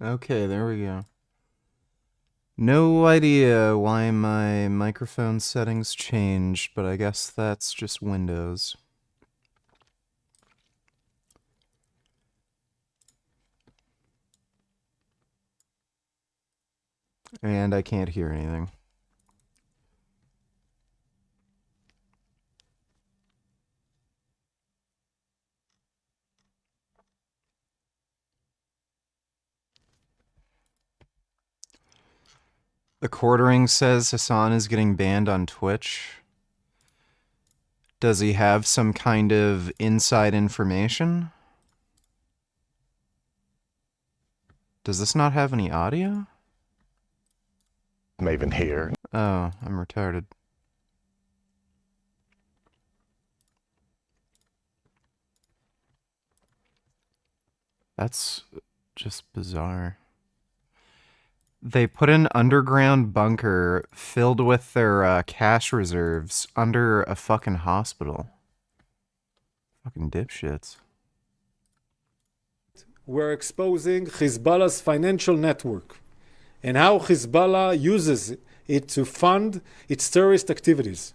Okay, there we go. No idea why my microphone settings changed, but I guess that's just Windows. And I can't hear anything. The quartering says Hassan is getting banned on Twitch. Does he have some kind of inside information? Does this not have any audio? I'm even here. Oh, I'm retarded. That's just bizarre. They put an underground bunker filled with their cash reserves under a fucking hospital. Fucking dipshits. We're exposing Hezbollah's financial network and how Hezbollah uses it to fund its terrorist activities.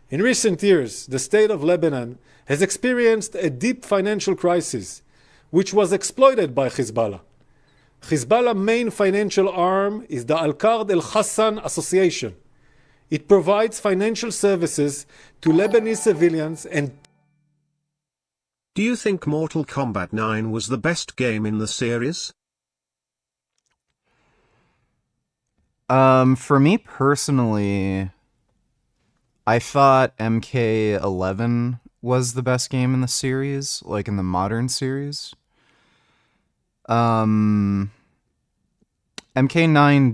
In recent years, the state of Lebanon has experienced a deep financial crisis, which was exploited by Hezbollah. Hezbollah's main financial arm is the Al-Qard Al-Hassan Association. It provides financial services to Lebanese civilians and... Do you think Mortal Kombat 9 was the best game in the series? For me personally, I thought MK11 was the best game in the series, like in the modern series. MK9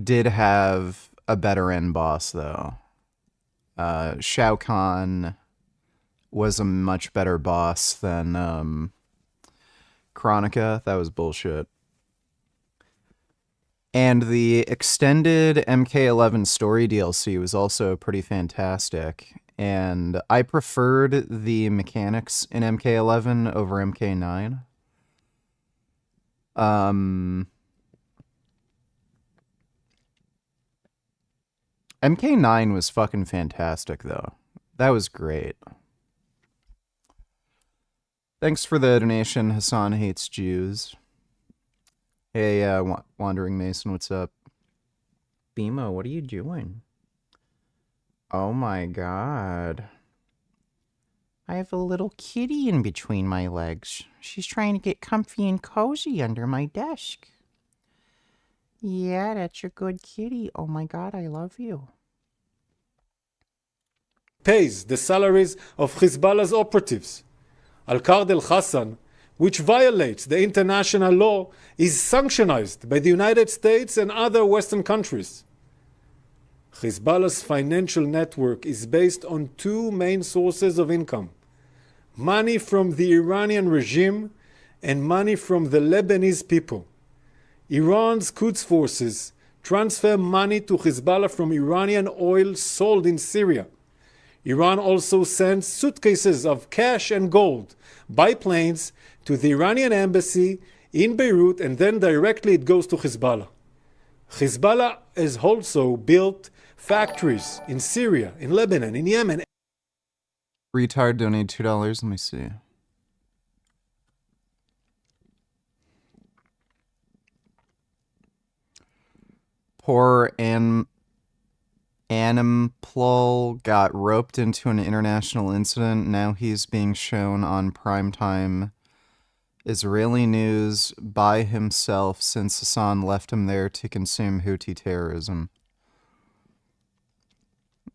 did have a better end boss, though. Shao Kahn was a much better boss than Chronica. That was bullshit. And the extended MK11 story DLC was also pretty fantastic. And I preferred the mechanics in MK11 over MK9. MK9 was fucking fantastic, though. That was great. Thanks for the donation, Hassan Hates Jews. Hey, Wandering Mason, what's up? Bimo, what are you doing? Oh my god. I have a little kitty in between my legs. She's trying to get comfy and cozy under my desk. Yeah, that's your good kitty. Oh my god, I love you. pays the salaries of Hezbollah's operatives. Al-Qard al-Hassan, which violates the international law, is sanctioned by the United States and other Western countries. Hezbollah's financial network is based on two main sources of income: money from the Iranian regime and money from the Lebanese people. Iran's Quds forces transfer money to Hezbollah from Iranian oil sold in Syria. Iran also sends suitcases of cash and gold by planes to the Iranian embassy in Beirut, and then directly it goes to Hezbollah. Hezbollah has also built factories in Syria, in Lebanon, in Yemen. Retard donated $2. Let me see. Poor Animplol got roped into an international incident. Now he's being shown on primetime Israeli news by himself since Hassan left him there to consume Houthi terrorism.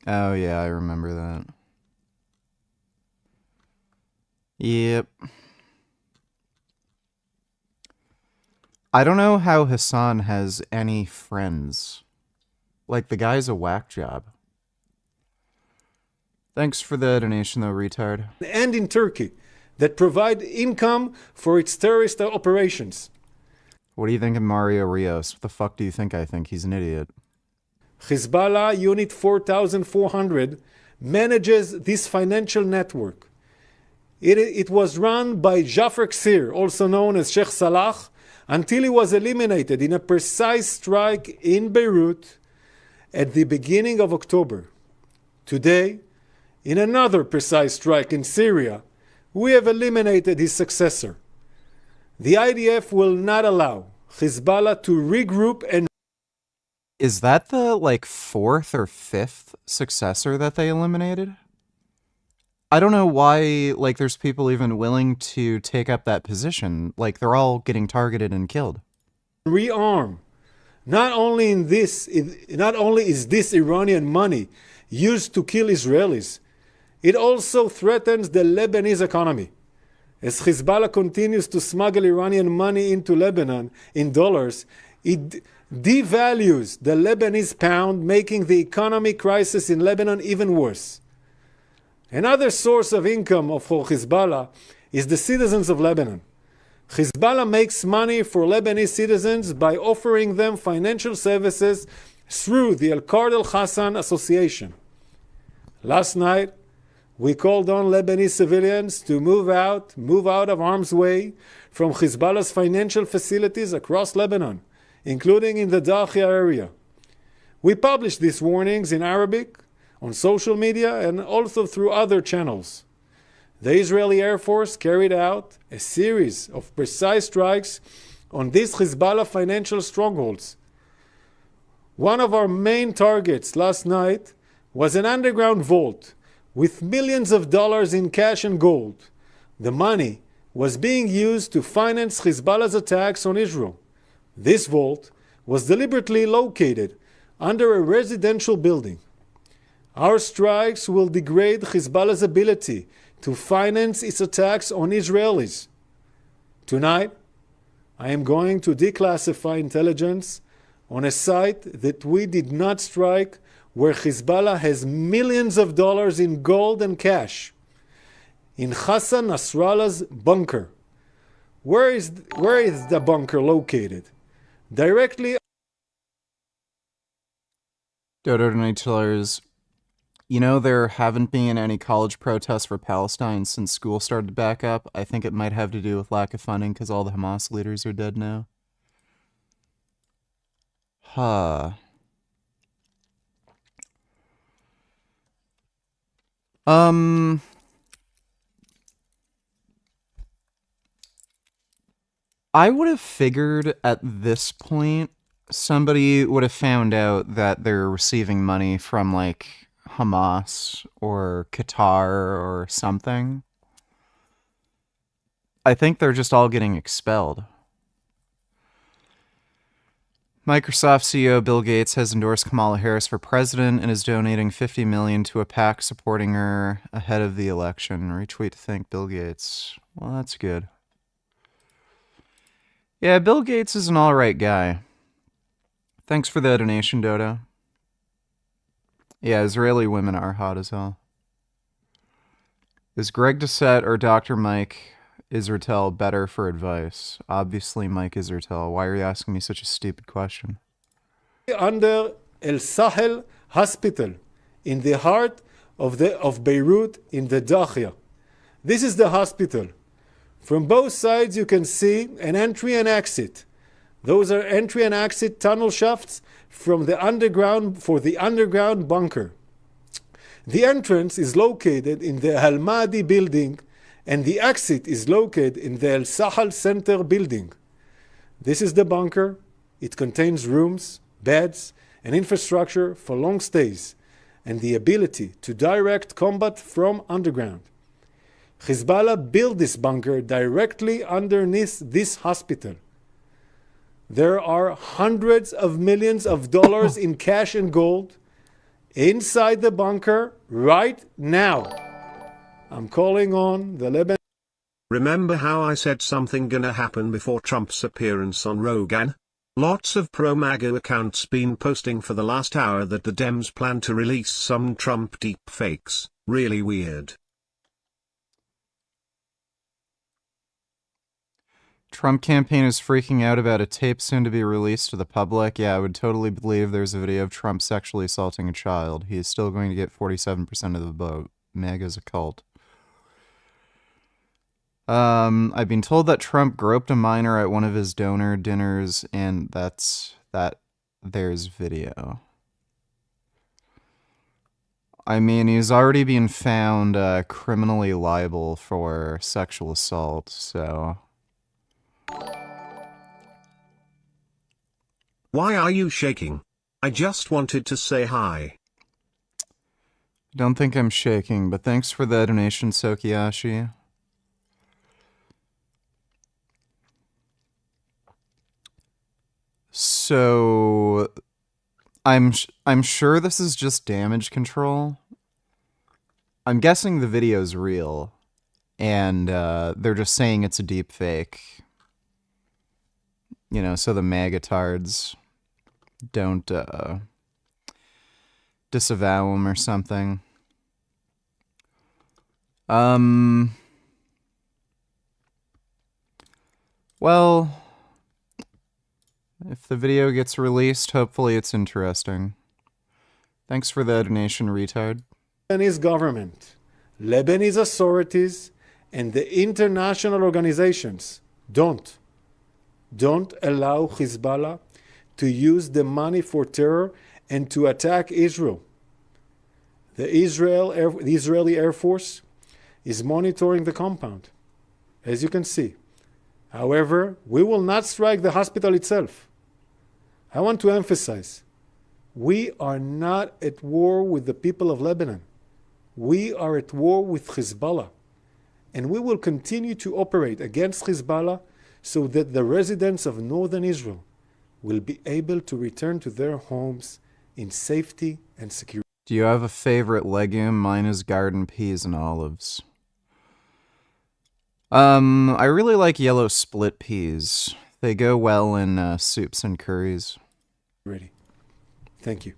Oh yeah, I remember that. Yep. I don't know how Hassan has any friends. Like, the guy's a whack job. Thanks for the donation, though, retard. And in Turkey, that provide income for its terrorist operations. What do you think of Mario Rios? What the fuck do you think I think? He's an idiot. Hezbollah Unit 4400 manages this financial network. It was run by Jafar Ksir, also known as Sheikh Salah, until he was eliminated in a precise strike in Beirut at the beginning of October. Today, in another precise strike in Syria, we have eliminated his successor. The IDF will not allow Hezbollah to regroup and... Is that the, like, 4th or 5th successor that they eliminated? I don't know why, like, there's people even willing to take up that position. Like, they're all getting targeted and killed. rearm. Not only is this Iranian money used to kill Israelis, it also threatens the Lebanese economy. As Hezbollah continues to smuggle Iranian money into Lebanon in dollars, it devalues the Lebanese pound, making the economic crisis in Lebanon even worse. Another source of income for Hezbollah is the citizens of Lebanon. Hezbollah makes money for Lebanese citizens by offering them financial services through the Al-Qard al-Hassan Association. Last night, we called on Lebanese civilians to move out of harm's way from Hezbollah's financial facilities across Lebanon, including in the Dakhia area. We published these warnings in Arabic, on social media, and also through other channels. The Israeli Air Force carried out a series of precise strikes on these Hezbollah financial strongholds. One of our main targets last night was an underground vault with millions of dollars in cash and gold. The money was being used to finance Hezbollah's attacks on Israel. This vault was deliberately located under a residential building. Our strikes will degrade Hezbollah's ability to finance its attacks on Israelis. Tonight, I am going to declassify intelligence on a site that we did not strike, where Hezbollah has millions of dollars in gold and cash. In Hassan Nasrallah's bunker. Where is the bunker located? Directly... Dodo Donators, you know, there haven't been any college protests for Palestine since school started back up. I think it might have to do with lack of funding because all the Hamas leaders are dead now. Huh. I would have figured at this point somebody would have found out that they're receiving money from, like, Hamas or Qatar or something. I think they're just all getting expelled. Microsoft CEO Bill Gates has endorsed Kamala Harris for president and is donating $50 million to a PAC supporting her ahead of the election. Retweet to thank Bill Gates. Well, that's good. Yeah, Bill Gates is an alright guy. Thanks for the donation, Dodo. Yeah, Israeli women are hot as hell. Is Greg Doucette or Dr. Mike Israetel better for advice? Obviously, Mike Israetel. Why are you asking me such a stupid question? Under El Sahel Hospital, in the heart of Beirut, in the Dakhia. This is the hospital. From both sides, you can see an entry and exit. Those are entry and exit tunnel shafts from the underground for the underground bunker. The entrance is located in the Al Mahdi building, and the exit is located in the El Sahel Center building. This is the bunker. It contains rooms, beds, and infrastructure for long stays, and the ability to direct combat from underground. Hezbollah built this bunker directly underneath this hospital. There are hundreds of millions of dollars in cash and gold inside the bunker right now. I'm calling on the Lebanon. Remember how I said something gonna happen before Trump's appearance on Rogan? Lots of pro-MAGA accounts been posting for the last hour that the Dems plan to release some Trump deepfakes. Really weird. Trump campaign is freaking out about a tape soon to be released to the public. Yeah, I would totally believe there's a video of Trump sexually assaulting a child. He is still going to get 47% of the vote. MAGA's a cult. I've been told that Trump groped a minor at one of his donor dinners, and there's video. I mean, he's already been found criminally liable for sexual assault, so... Why are you shaking? I just wanted to say hi. Don't think I'm shaking, but thanks for the donation, Sokiyashi. So... I'm sure this is just damage control. I'm guessing the video's real, and they're just saying it's a deep fake. You know, so the magatards don't disavow him or something. Well, if the video gets released, hopefully it's interesting. Thanks for the donation, retard. Lebanese government, Lebanese authorities, and the international organizations don't allow Hezbollah to use the money for terror and to attack Israel. The Israeli Air Force is monitoring the compound, as you can see. However, we will not strike the hospital itself. I want to emphasize, we are not at war with the people of Lebanon. We are at war with Hezbollah. And we will continue to operate against Hezbollah so that the residents of northern Israel will be able to return to their homes in safety and security. Do you have a favorite legume? Mine is garden peas and olives. I really like yellow split peas. They go well in soups and curries. Ready. Thank you.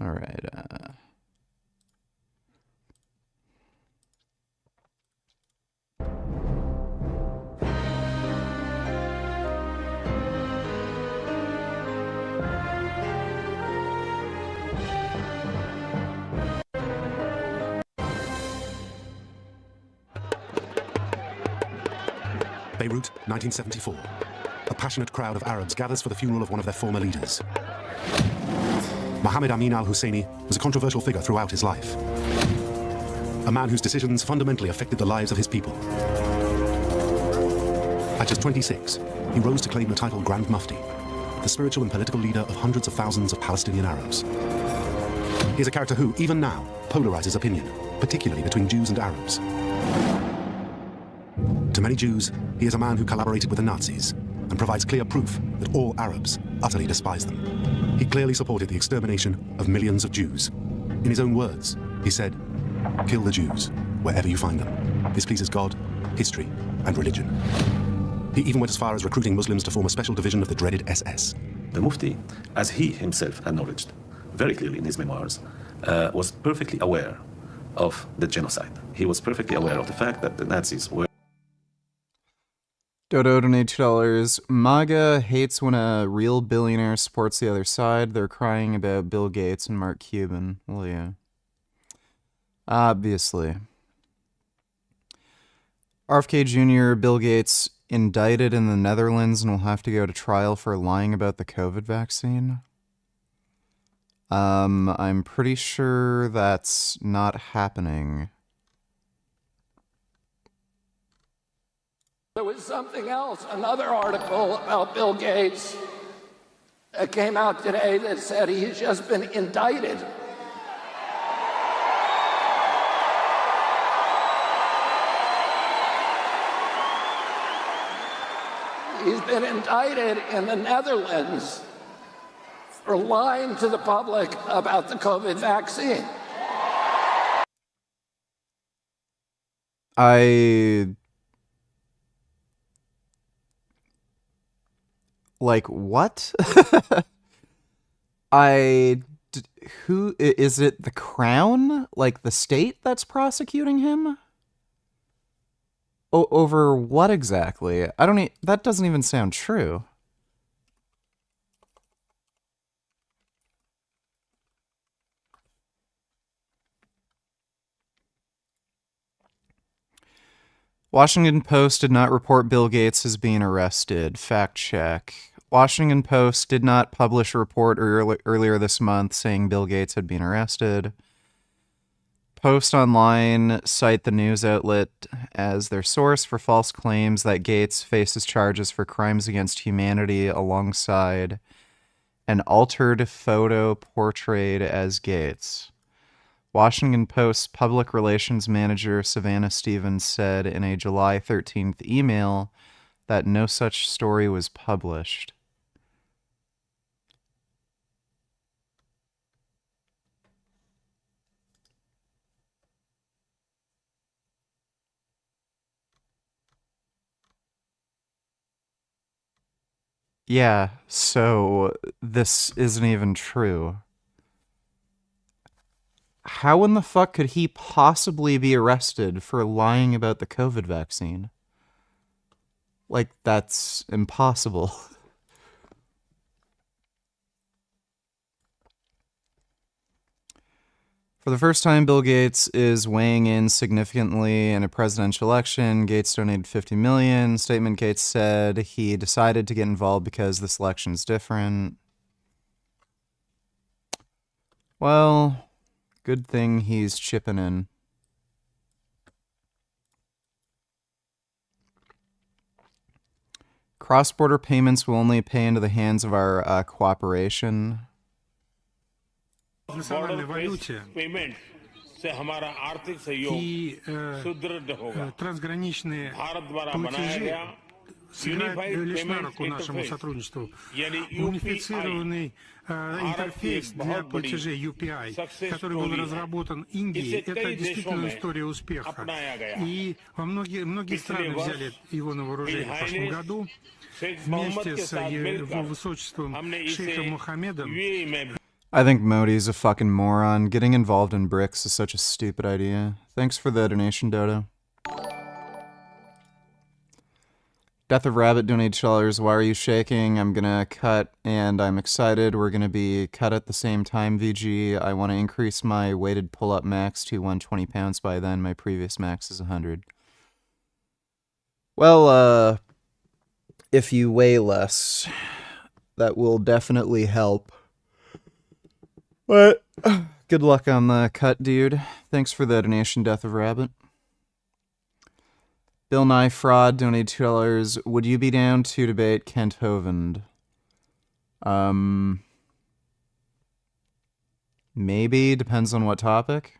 All right. Beirut, 1974. A passionate crowd of Arabs gathers for the funeral of one of their former leaders. Mohammed Amin al-Husseini was a controversial figure throughout his life. A man whose decisions fundamentally affected the lives of his people. At just 26, he rose to claim the title Grand Mufti, the spiritual and political leader of hundreds of thousands of Palestinian Arabs. He is a character who, even now, polarizes opinion, particularly between Jews and Arabs. To many Jews, he is a man who collaborated with the Nazis and provides clear proof that all Arabs utterly despise them. He clearly supported the extermination of millions of Jews. In his own words, he said, "Kill the Jews wherever you find them. This pleases God, history, and religion." He even went as far as recruiting Muslims to form a special division of the dreaded SS. The Mufti, as he himself acknowledged very clearly in his memoirs, was perfectly aware of the genocide. He was perfectly aware of the fact that the Nazis were... Dodo donated $2. MAGA hates when a real billionaire supports the other side. They're crying about Bill Gates and Mark Cuban. Well, yeah. Obviously. RFK Jr., Bill Gates indicted in the Netherlands and will have to go to trial for lying about the COVID vaccine. I'm pretty sure that's not happening. There was something else, another article about Bill Gates that came out today that said he's just been indicted. He's been indicted in the Netherlands for lying to the public about the COVID vaccine. Like, what? Who is it? The Crown? Like the state that's prosecuting him? Over what exactly? That doesn't even sound true. Washington Post did not report Bill Gates as being arrested. Fact check. Washington Post did not publish a report earlier this month saying Bill Gates had been arrested. Post Online cite the news outlet as their source for false claims that Gates faces charges for crimes against humanity alongside an altered photo portrayed as Gates. Washington Post's public relations manager Savannah Stevens said in a July 13th email that no such story was published. Yeah, so this isn't even true. How in the fuck could he possibly be arrested for lying about the COVID vaccine? Like, that's impossible. For the first time, Bill Gates is weighing in significantly in a presidential election. Gates donated $50 million. Statement Gates said he decided to get involved because this election's different. Well, good thing he's chipping in. Cross-border payments will only pay into the hands of our cooperation. В национальной валюте и трансграничные платежи сыграют лишь на руку нашему сотрудничеству. Унифицированный интерфейс для платежей UPI, который был разработан Индией, это действительно история успеха. И многие страны взяли его на вооружение в прошлом году вместе с его высочеством шейхом Мухаммедом. I think Modi's a fucking moron. Getting involved in BRICS is such a stupid idea. Thanks for the donation, Dodo. Death of Rabbit donated $2. Why are you shaking? I'm gonna cut, and I'm excited. We're gonna be cut at the same time, VG. I want to increase my weighted pull-up max to 120 pounds by then. My previous max is 100. Well, if you weigh less, that will definitely help. But good luck on the cut, dude. Thanks for the donation, Death of Rabbit. Bill Nye Fraud donated $2. Would you be down to debate Kent Hovind? Maybe. Depends on what topic.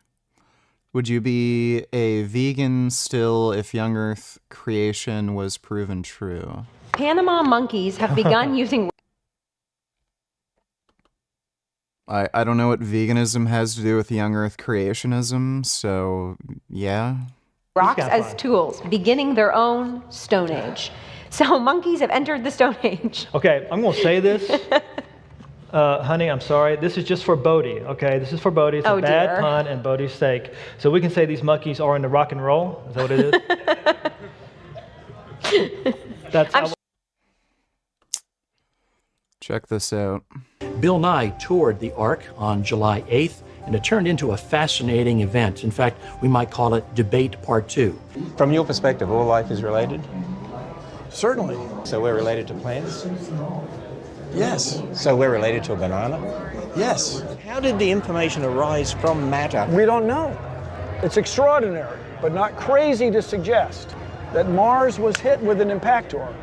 Would you be a vegan still if young Earth creation was proven true? Panama monkeys have begun using... I don't know what veganism has to do with young Earth creationism, so yeah. Rocks as tools, beginning their own Stone Age. So monkeys have entered the Stone Age. Okay, I'm going to say this. Honey, I'm sorry. This is just for Bodhi, okay? This is for Bodhi. It's a bad pun and Bodhi's sake. So we can say these monkeys are into rock and roll? Is that what it is? That's... Check this out. Bill Nye toured the Ark on July 8th, and it turned into a fascinating event. In fact, we might call it Debate Part 2. From your perspective, all life is related? Certainly. So we're related to plants? Yes. So we're related to a banana? Yes. How did the information arise from matter? We don't know. It's extraordinary, but not crazy to suggest that Mars was hit with an impactor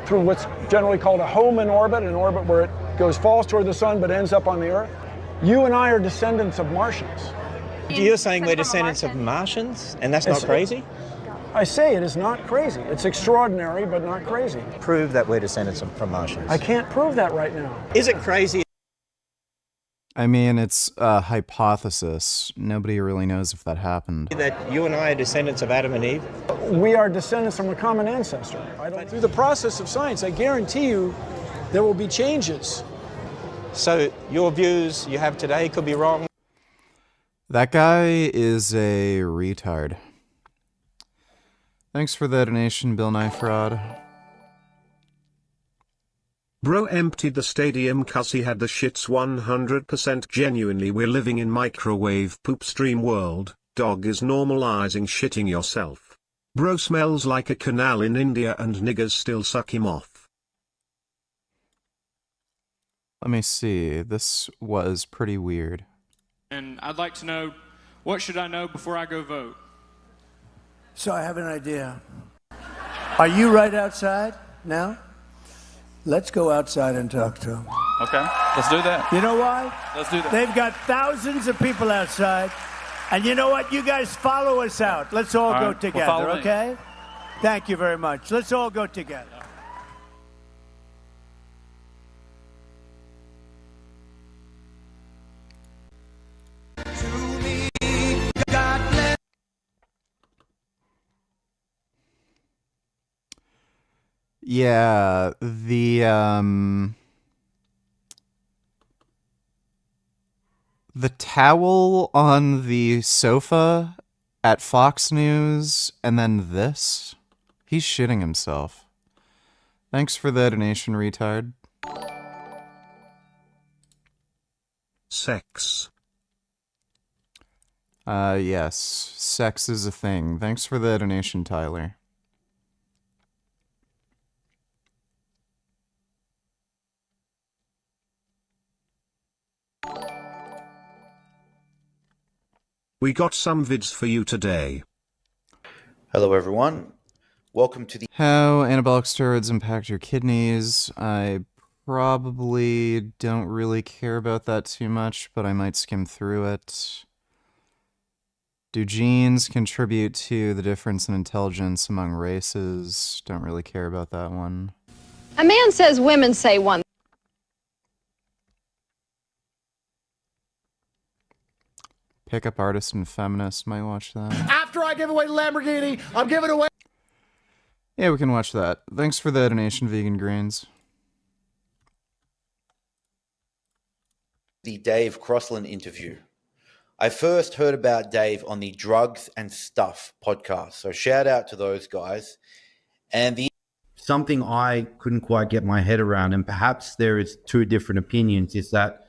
through what's generally called a Hohmann orbit, an orbit where it falls toward the sun but ends up on the Earth. You and I are descendants of Martians. You're saying we're descendants of Martians, and that's not crazy? I say it is not crazy. It's extraordinary, but not crazy. Prove that we're descendants from Martians. I can't prove that right now. Is it crazy? I mean, it's a hypothesis. Nobody really knows if that happened. That you and I are descendants of Adam and Eve? We are descendants from a common ancestor. Through the process of science, I guarantee you there will be changes. So your views you have today could be wrong? That guy is a retard. Thanks for the donation, Bill Nye Fraud. Bro emptied the stadium cuz he had the shits 100% genuinely. We're living in microwave poop stream world. Dog is normalizing shitting yourself. Bro smells like a canal in India and niggers still suck him off. Let me see. This was pretty weird. And I'd like to know, what should I know before I go vote? So I have an idea. Are you right outside now? Let's go outside and talk to them. Okay, let's do that. You know why? Let's do that. They've got thousands of people outside. And you know what? You guys follow us out. Let's all go right, together, follow me. okay? Thank you very much. Let's all go together. Yeah, the towel on the sofa at Fox News, and then this. He's shitting himself. Thanks for the donation, retard. Sex. Yes, sex is a thing. Thanks for the donation, Tyler. We got some vids for you today. Hello everyone. Welcome to the... How anabolic steroids impact your kidneys. I probably don't really care about that too much, but I might skim through it. Do genes contribute to the difference in intelligence among races? Don't really care about that one. A man says women say one. Pickup artist and feminist might watch that. After I give away the Lamborghini, I'm giving away... Yeah, we can watch that. Thanks for the donation, Vegan Greens. The Dave Crossland interview. I first heard about Dave on the Drugs and Stuff podcast, so shout out to those guys. And something I couldn't quite get my head around, and perhaps there is two different opinions, is that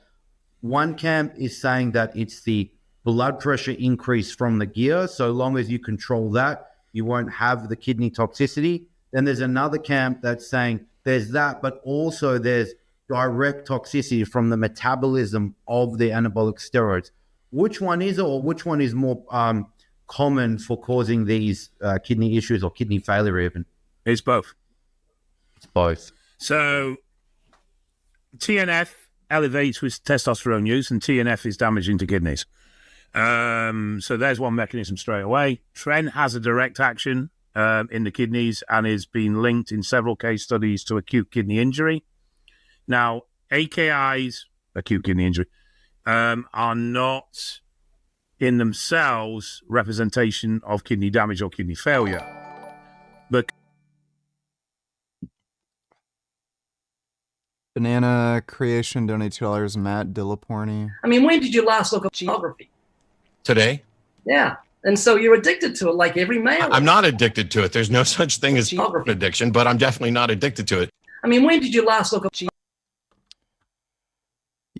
one camp is saying that it's the blood pressure increase from the gear, so long as you control that, you won't have the kidney toxicity. Then there's another camp that's saying there's that, but also there's direct toxicity from the metabolism of the anabolic steroids. Which one is it, or which one is more common for causing these kidney issues or kidney failure even? It's both. It's both. So TNF elevates with testosterone use, and TNF is damaging to kidneys. So there's one mechanism straight away. Tren has a direct action in the kidneys and is being linked in several case studies to acute kidney injury. Now, AKIs, acute kidney injury, are not in themselves representation of kidney damage or kidney failure. But Banana Creation, donate $2. Matt Dillaporny. I mean, when did you last look at geography? Today? Yeah. And so you're addicted to it like every male. I'm not addicted to it. There's no such thing as addiction, but I'm definitely not addicted to it. I mean, when did you last look at geography?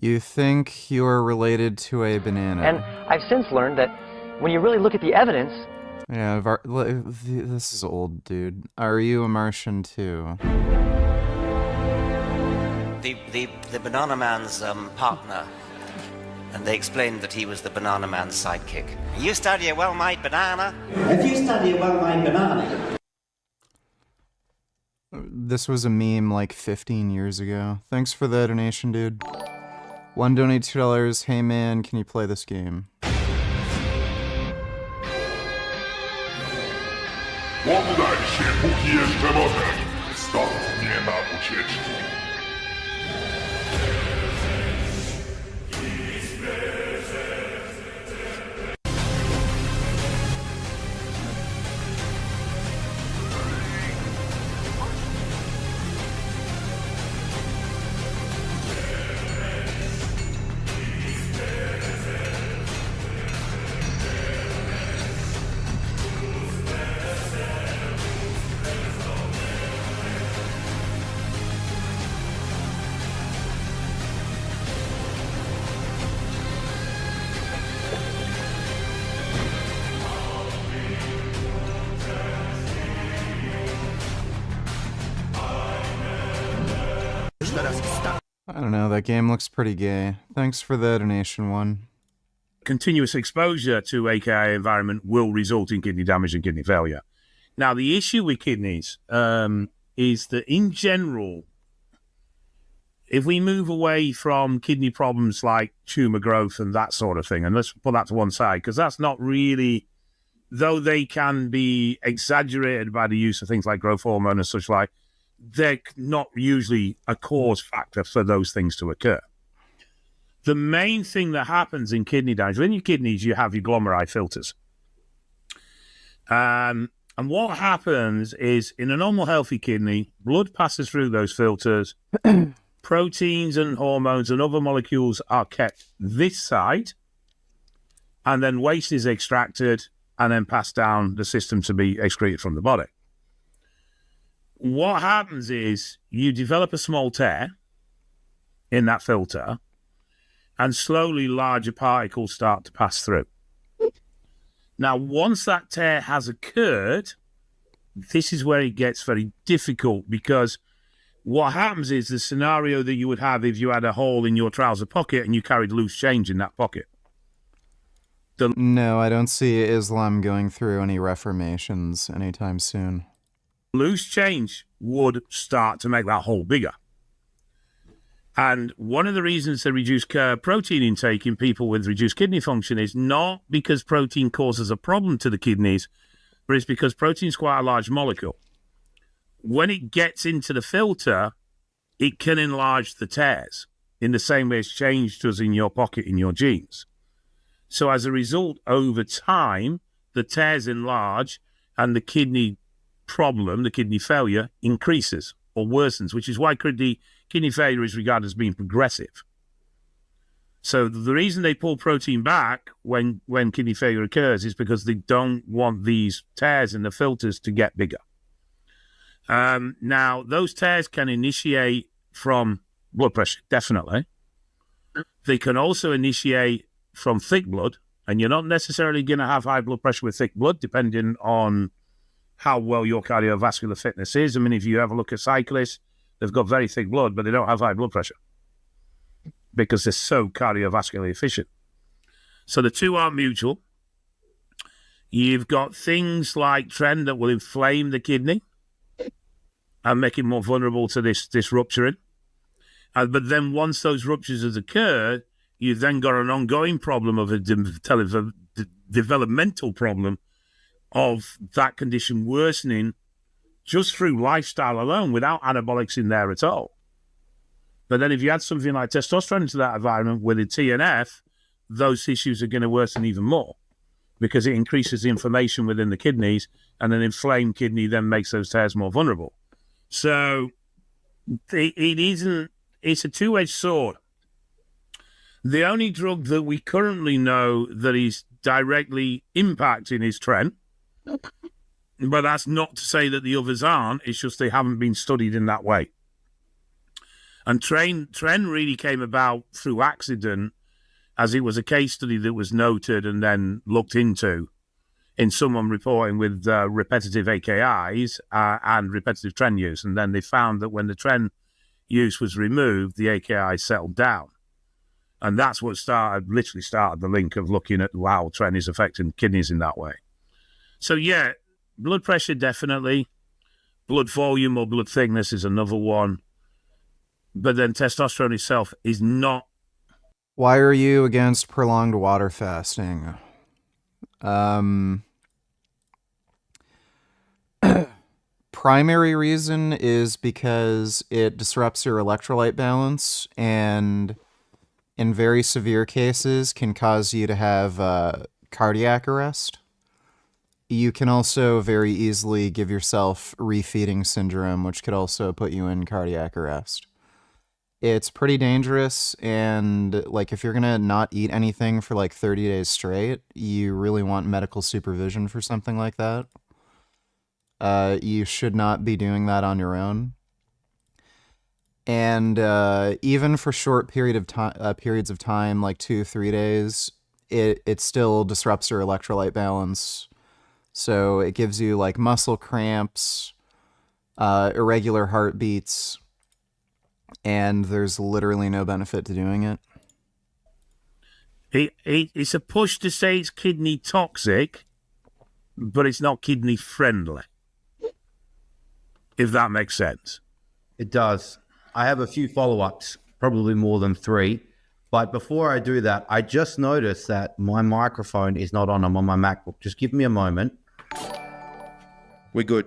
You think you're related to a banana. And I've since learned that when you really look at the evidence... Yeah, this is old, dude. Are you a Martian too? The Banana Man's partner, and they explained that he was the Banana Man's sidekick. You study a well-made banana? If you study a well-made banana... This was a meme like 15 years ago. Thanks for the donation, dude. One donate $2. Hey man, can you play this game? Poddaj się, póki jeszcze możesz. Stąd nie ma ucieczki. don't know. That game looks pretty gay. Thanks for the donation one. Continuous exposure to AKI environment will result in kidney damage and kidney failure. Now, the issue with kidneys is that in general, if we move away from kidney problems like tumor growth and that sort of thing, and let's put that to one side, because that's not really, though they can be exaggerated by the use of things like growth hormone and such like, they're not usually a cause factor for those things to occur. The main thing that happens in kidney damage, in your kidneys, you have your glomeruli filters. And what happens is, in a normal healthy kidney, blood passes through those filters, proteins and hormones and other molecules are kept this side, and then waste is extracted and then passed down the system to be excreted from the body. What happens is you develop a small tear in that filter, and slowly larger particles start to pass through. Now, once that tear has occurred, this is where it gets very difficult, because what happens is the scenario that you would have if you had a hole in your trouser pocket and you carried loose change in that pocket. No, I don't see Islam going through any reformations anytime soon. Loose change would start to make that hole bigger. And one of the reasons they reduce protein intake in people with reduced kidney function is not because protein causes a problem to the kidneys, but it's because protein is quite a large molecule. When it gets into the filter, it can enlarge the tears in the same way as change does in your pocket in your jeans. So as a result, over time, the tears enlarge and the kidney problem, the kidney failure, increases or worsens, which is why kidney failure is regarded as being progressive. So the reason they pull protein back when kidney failure occurs is because they don't want these tears in the filters to get bigger. Now, those tears can initiate from blood pressure, definitely. They can also initiate from thick blood, and you're not necessarily going to have high blood pressure with thick blood, depending on how well your cardiovascular fitness is. I mean, if you have a look at cyclists, they've got very thick blood, but they don't have high blood pressure because they're so cardiovascularly efficient. So the two aren't mutual. You've got things like tren that will inflame the kidney and make it more vulnerable to this rupturing. But then once those ruptures have occurred, you've then got an ongoing problem of a developmental problem of that condition worsening just through lifestyle alone without anabolics in there at all. But then if you add something like testosterone into that environment with a TNF, those issues are going to worsen even more because it increases the inflammation within the kidneys, and an inflamed kidney then makes those tears more vulnerable. So it's a two-edged sword. The only drug that we currently know that is directly impacting is tren. But that's not to say that the others aren't. It's just they haven't been studied in that way. And tren really came about through accident, as it was a case study that was noted and then looked into in someone reporting with repetitive AKIs and repetitive tren use. And then they found that when the tren use was removed, the AKI settled down. And that's what literally started the link of looking at how tren is affecting kidneys in that way. So yeah, blood pressure definitely. Blood volume or blood thickness is another one. But then testosterone itself is not. Why are you against prolonged water fasting? Primary reason is because it disrupts your electrolyte balance and in very severe cases can cause you to have cardiac arrest. You can also very easily give yourself refeeding syndrome, which could also put you in cardiac arrest. It's pretty dangerous, and like if you're gonna not eat anything for like 30 days straight, you really want medical supervision for something like that. You should not be doing that on your own. And even for short periods of time, like 2-3 days, it still disrupts your electrolyte balance. So it gives you like muscle cramps, irregular heartbeats, And there's literally no benefit to doing it. It's a push to say it's kidney toxic, but it's not kidney friendly. If that makes sense. It does. I have a few follow-ups, probably more than 3. But before I do that, I just noticed that my microphone is not on. I'm on my MacBook. Just give me a moment. We're good.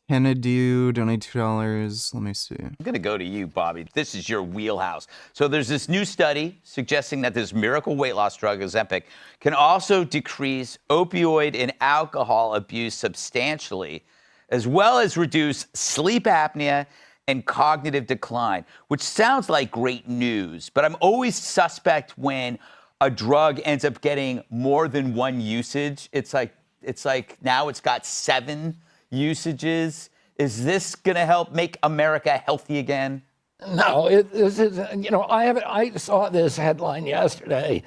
Kennedy, donate $2. Let me see. I'm going to go to you, Bobby. This is your wheelhouse. So there's this new study suggesting that this miracle weight loss drug, Ozempic, can also decrease opioid and alcohol abuse substantially, as well as reduce sleep apnea and cognitive decline, which sounds like great news. But I'm always suspect when a drug ends up getting more than one usage. It's like now it's got 7 usages. Is this going to help make America healthy again? No, this is, I saw this headline yesterday,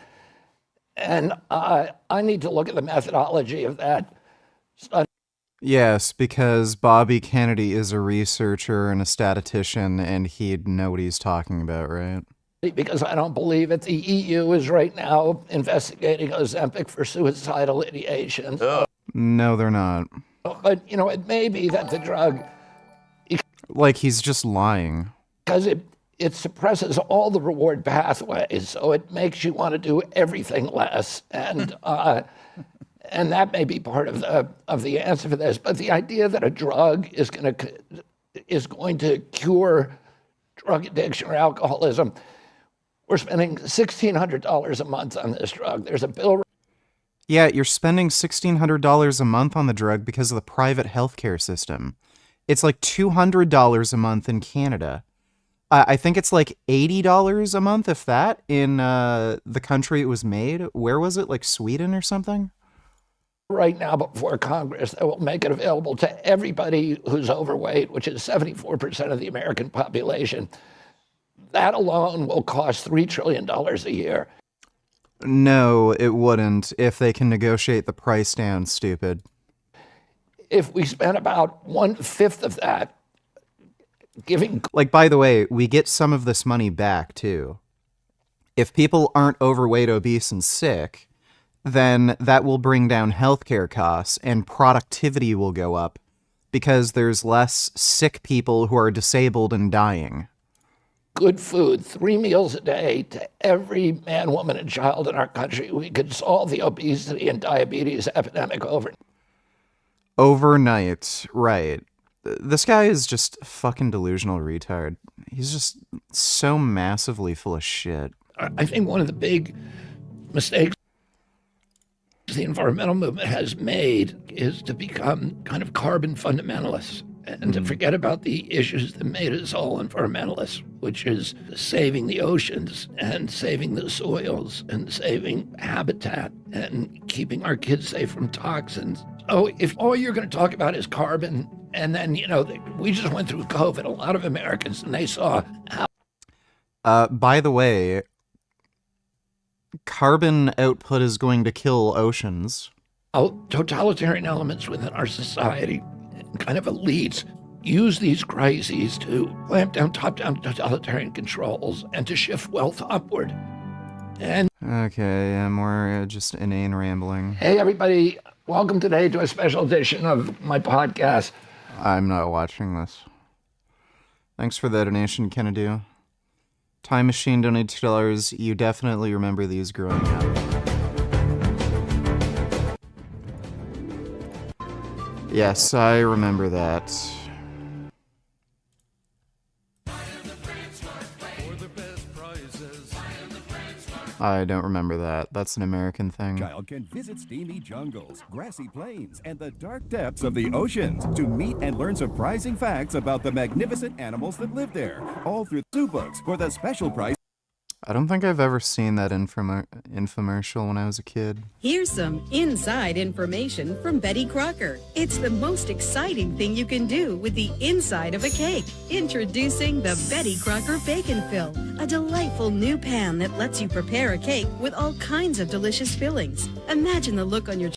and I need to look at the methodology of that study. Yes, because Bobby Kennedy is a researcher and a statistician, and he'd know what he's talking about, right? Because I don't believe it. The EU is right now investigating Ozempic for suicidal ideation. No, they're not. But, it may be that the drug... Like, he's just lying. Because it suppresses all the reward pathways, so it makes you want to do everything less. And and that may be part of the answer for this. But the idea that a drug is going to cure drug addiction or alcoholism, we're spending $1,600 a month on this drug. There's a bill... Yeah, you're spending $1,600 a month on the drug because of the private healthcare system. It's like $200 a month in Canada. I think it's like $80 a month, if that, in the country it was made. Where was it? Like Sweden or something? Right now before Congress that will make it available to everybody who's overweight, which is 74% of the American population. That alone will cost $3 trillion a year. No, it wouldn't, if they can negotiate the price down, stupid. If we spent about 1/5 of that giving... Like, by the way, we get some of this money back, too. If people aren't overweight, obese, and sick, then that will bring down healthcare costs and productivity will go up because there's less sick people who are disabled and dying. Good food, 3 meals a day to every man, woman, and child in our country, we could solve the obesity and diabetes epidemic overnight, right. This guy is just a fucking delusional retard. He's just so massively full of shit. I think one of the big mistakes the environmental movement has made is to become kind of carbon fundamentalists and to forget about the issues that made us all environmentalists, which is saving the oceans and saving the soils and saving habitat and keeping our kids safe from toxins. Oh, if all you're going to talk about is carbon, and then, we just went through COVID, a lot of Americans, and they saw how... By the way, carbon output is going to kill oceans. Totalitarian elements within our society, kind of elites, use these crises to clamp down top-down totalitarian controls and to shift wealth upward. And okay, more just inane rambling. Hey, everybody. Welcome today to a special edition of my podcast. I'm not watching this. Thanks for the donation, Kennedy. Time Machine donated $2. You definitely remember these growing up. Yes, I remember that. I don't remember that. That's an American thing. Child can visit steamy jungles, grassy plains, and the dark depths of the oceans to meet and learn surprising facts about the magnificent animals that live there, all through zoo books for the special price. I don't think I've ever seen that infomercial when I was a kid. Here's some inside information from Betty Crocker. It's the most exciting thing you can do with the inside of a cake. Introducing the Betty Crocker Bacon Fill, a delightful new pan that lets you prepare a cake with all kinds of delicious fillings. Imagine the look on your...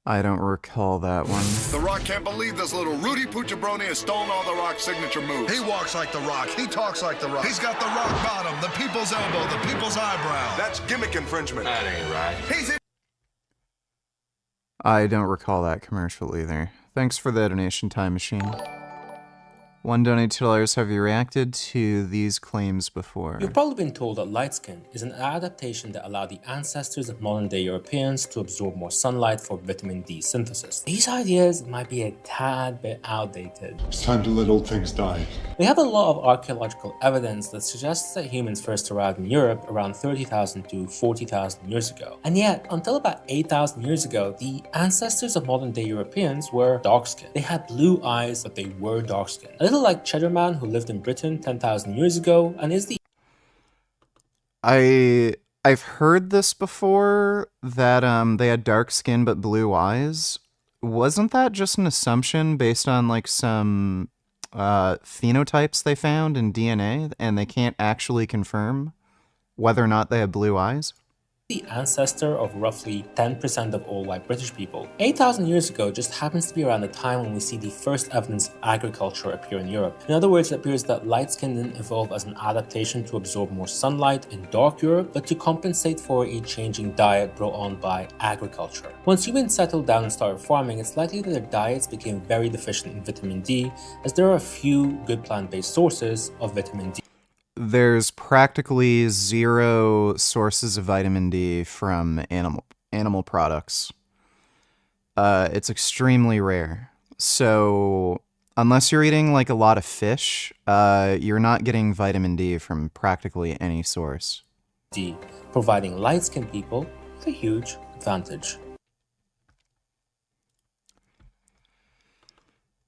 I don't recall that one. The Rock can't believe this little Rudy Pucciabroni has stolen all The Rock's signature moves. He walks like The Rock. He talks like The Rock. He's got the rock bottom, the people's elbow, the people's eyebrow. That's gimmick infringement. That ain't right. He's in. I don't recall that commercial either. Thanks for the donation, Time Machine. One donate $2. Have you reacted to these claims before? You've probably been told that light skin is an adaptation that allowed the ancestors of modern-day Europeans to absorb more sunlight for vitamin D synthesis. These ideas might be a tad bit outdated. It's time to let old things die. We have a lot of archaeological evidence that suggests that humans first arrived in Europe around 30,000 to 40,000 years ago. And yet, until about 8,000 years ago, the ancestors of modern-day Europeans were dark-skinned. They had blue eyes, but they were dark-skinned. A little like Cheddar Man, who lived in Britain 10,000 years ago and is the... I've heard this before, that they had dark skin but blue eyes. Wasn't that just an assumption based on like some phenotypes they found in DNA, and they can't actually confirm whether or not they have blue eyes? The ancestor of roughly 10% of all white British people. 8,000 years ago just happens to be around the time when we see the first evidence of agriculture appear in Europe. In other words, it appears that light skin didn't evolve as an adaptation to absorb more sunlight in dark Europe, but to compensate for a changing diet brought on by agriculture. Once humans settled down and started farming, it's likely that their diets became very deficient in vitamin D, as there are a few good plant-based sources of vitamin D. There's practically zero sources of vitamin D from animal products. It's extremely rare. So unless you're eating like a lot of fish, you're not getting vitamin D from practically any source. D, providing light-skinned people with a huge advantage.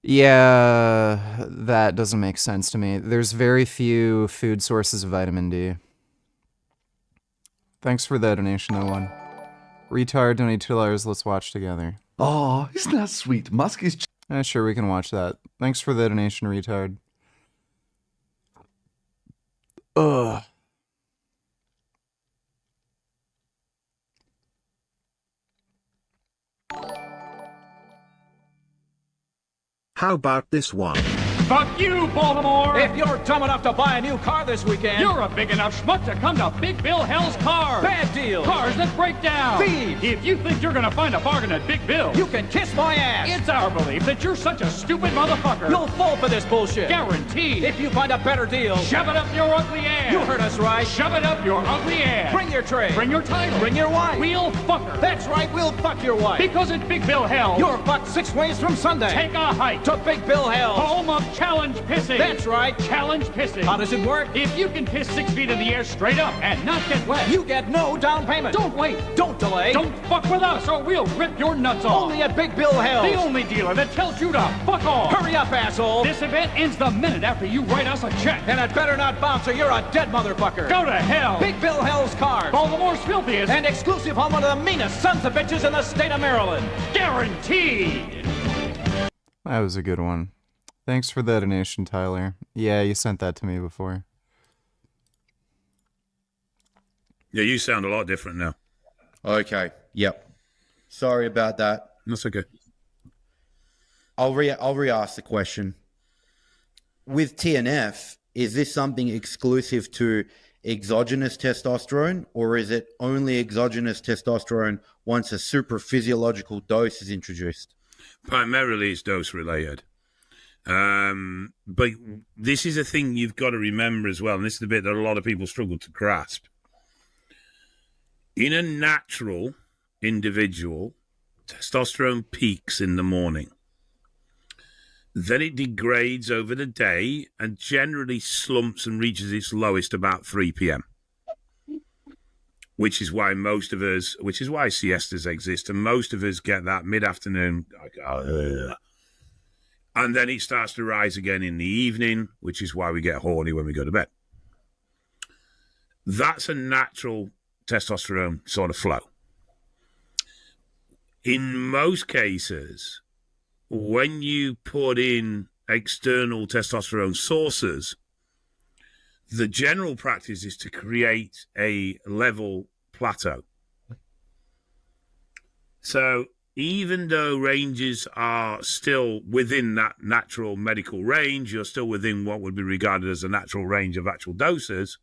Yeah, that doesn't make sense to me. There's very few food sources of vitamin D. Thanks for the donation, though, one. Retard, donate $2. Let's watch together. Oh, isn't that sweet? Musk is... Sure, we can watch that. Thanks for the donation, retard. Ugh. How about this one? Fuck you, Baltimore! If you're dumb enough to buy a new car this weekend... You're a big enough schmuck to come to Big Bill Hell's Cars! Bad deal! Cars that break down! Thieves! If you think you're gonna find a bargain at Big Bill... You can kiss my ass! It's our belief that you're such a stupid motherfucker! You'll fall for this bullshit! Guaranteed! If you find a better deal... Shove it up your ugly ass! You heard us right! Shove it up your ugly ass! Bring your tray! Bring your title! Bring your wife! We'll fuck her! That's right, we'll fuck your wife! Because at Big Bill Hell... You're fucked 6 ways from Sunday! Take a hike! To Big Bill Hell! Home of challenge pissing! That's right! Challenge pissing! How does it work? If you can piss 6 feet in the air straight up and not get wet... You get no down payment! Don't wait! Don't delay! Don't fuck with us or we'll rip your nuts off! Only at Big Bill Hell! The only dealer that tells you to fuck off! Hurry up, asshole! This event ends the minute after you write us a check! And it better not bounce or you're a dead motherfucker! Go to hell! Big Bill Hell's Cars! Baltimore's filthiest! And exclusive home of the meanest sons of bitches in the state of Maryland! Guaranteed! That was a good one. Thanks for the donation, Tyler. Yeah, you sent that to me before. Yeah, you sound a lot different now. Okay. Yep. Sorry about that. That's okay. I'll re-ask the question. With TNF, is this something exclusive to exogenous testosterone, or is it only exogenous testosterone once a super physiological dose is introduced? Primarily, it's dose related. But this is a thing you've got to remember as well, and this is the bit that a lot of people struggle to grasp. In a natural individual, testosterone peaks in the morning. Then it degrades over the day and generally slumps and reaches its lowest about 3 p.m. Which is why siestas exist, and most of us get that mid-afternoon. And then it starts to rise again in the evening, which is why we get horny when we go to bed. That's a natural testosterone sort of flow. In most cases, when you put in external testosterone sources, the general practice is to create a level plateau. So even though ranges are still within that natural medical range, you're still within what would be regarded as a natural range of actual doses,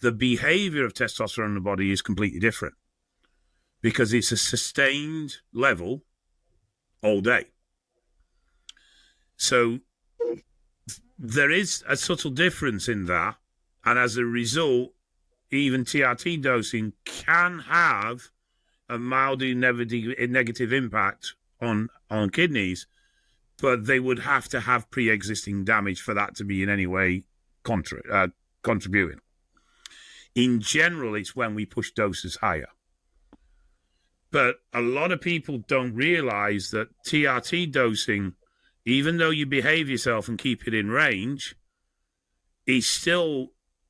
the behavior of testosterone in the body is completely different because it's a sustained level all day. So there is a subtle difference in that, and as a result, even TRT dosing can have a mildly negative impact on kidneys, but they would have to have pre-existing damage for that to be in any way contributing. In general, it's when we push doses higher. But a lot of people don't realize that TRT dosing, even though you behave yourself and keep it in range, is still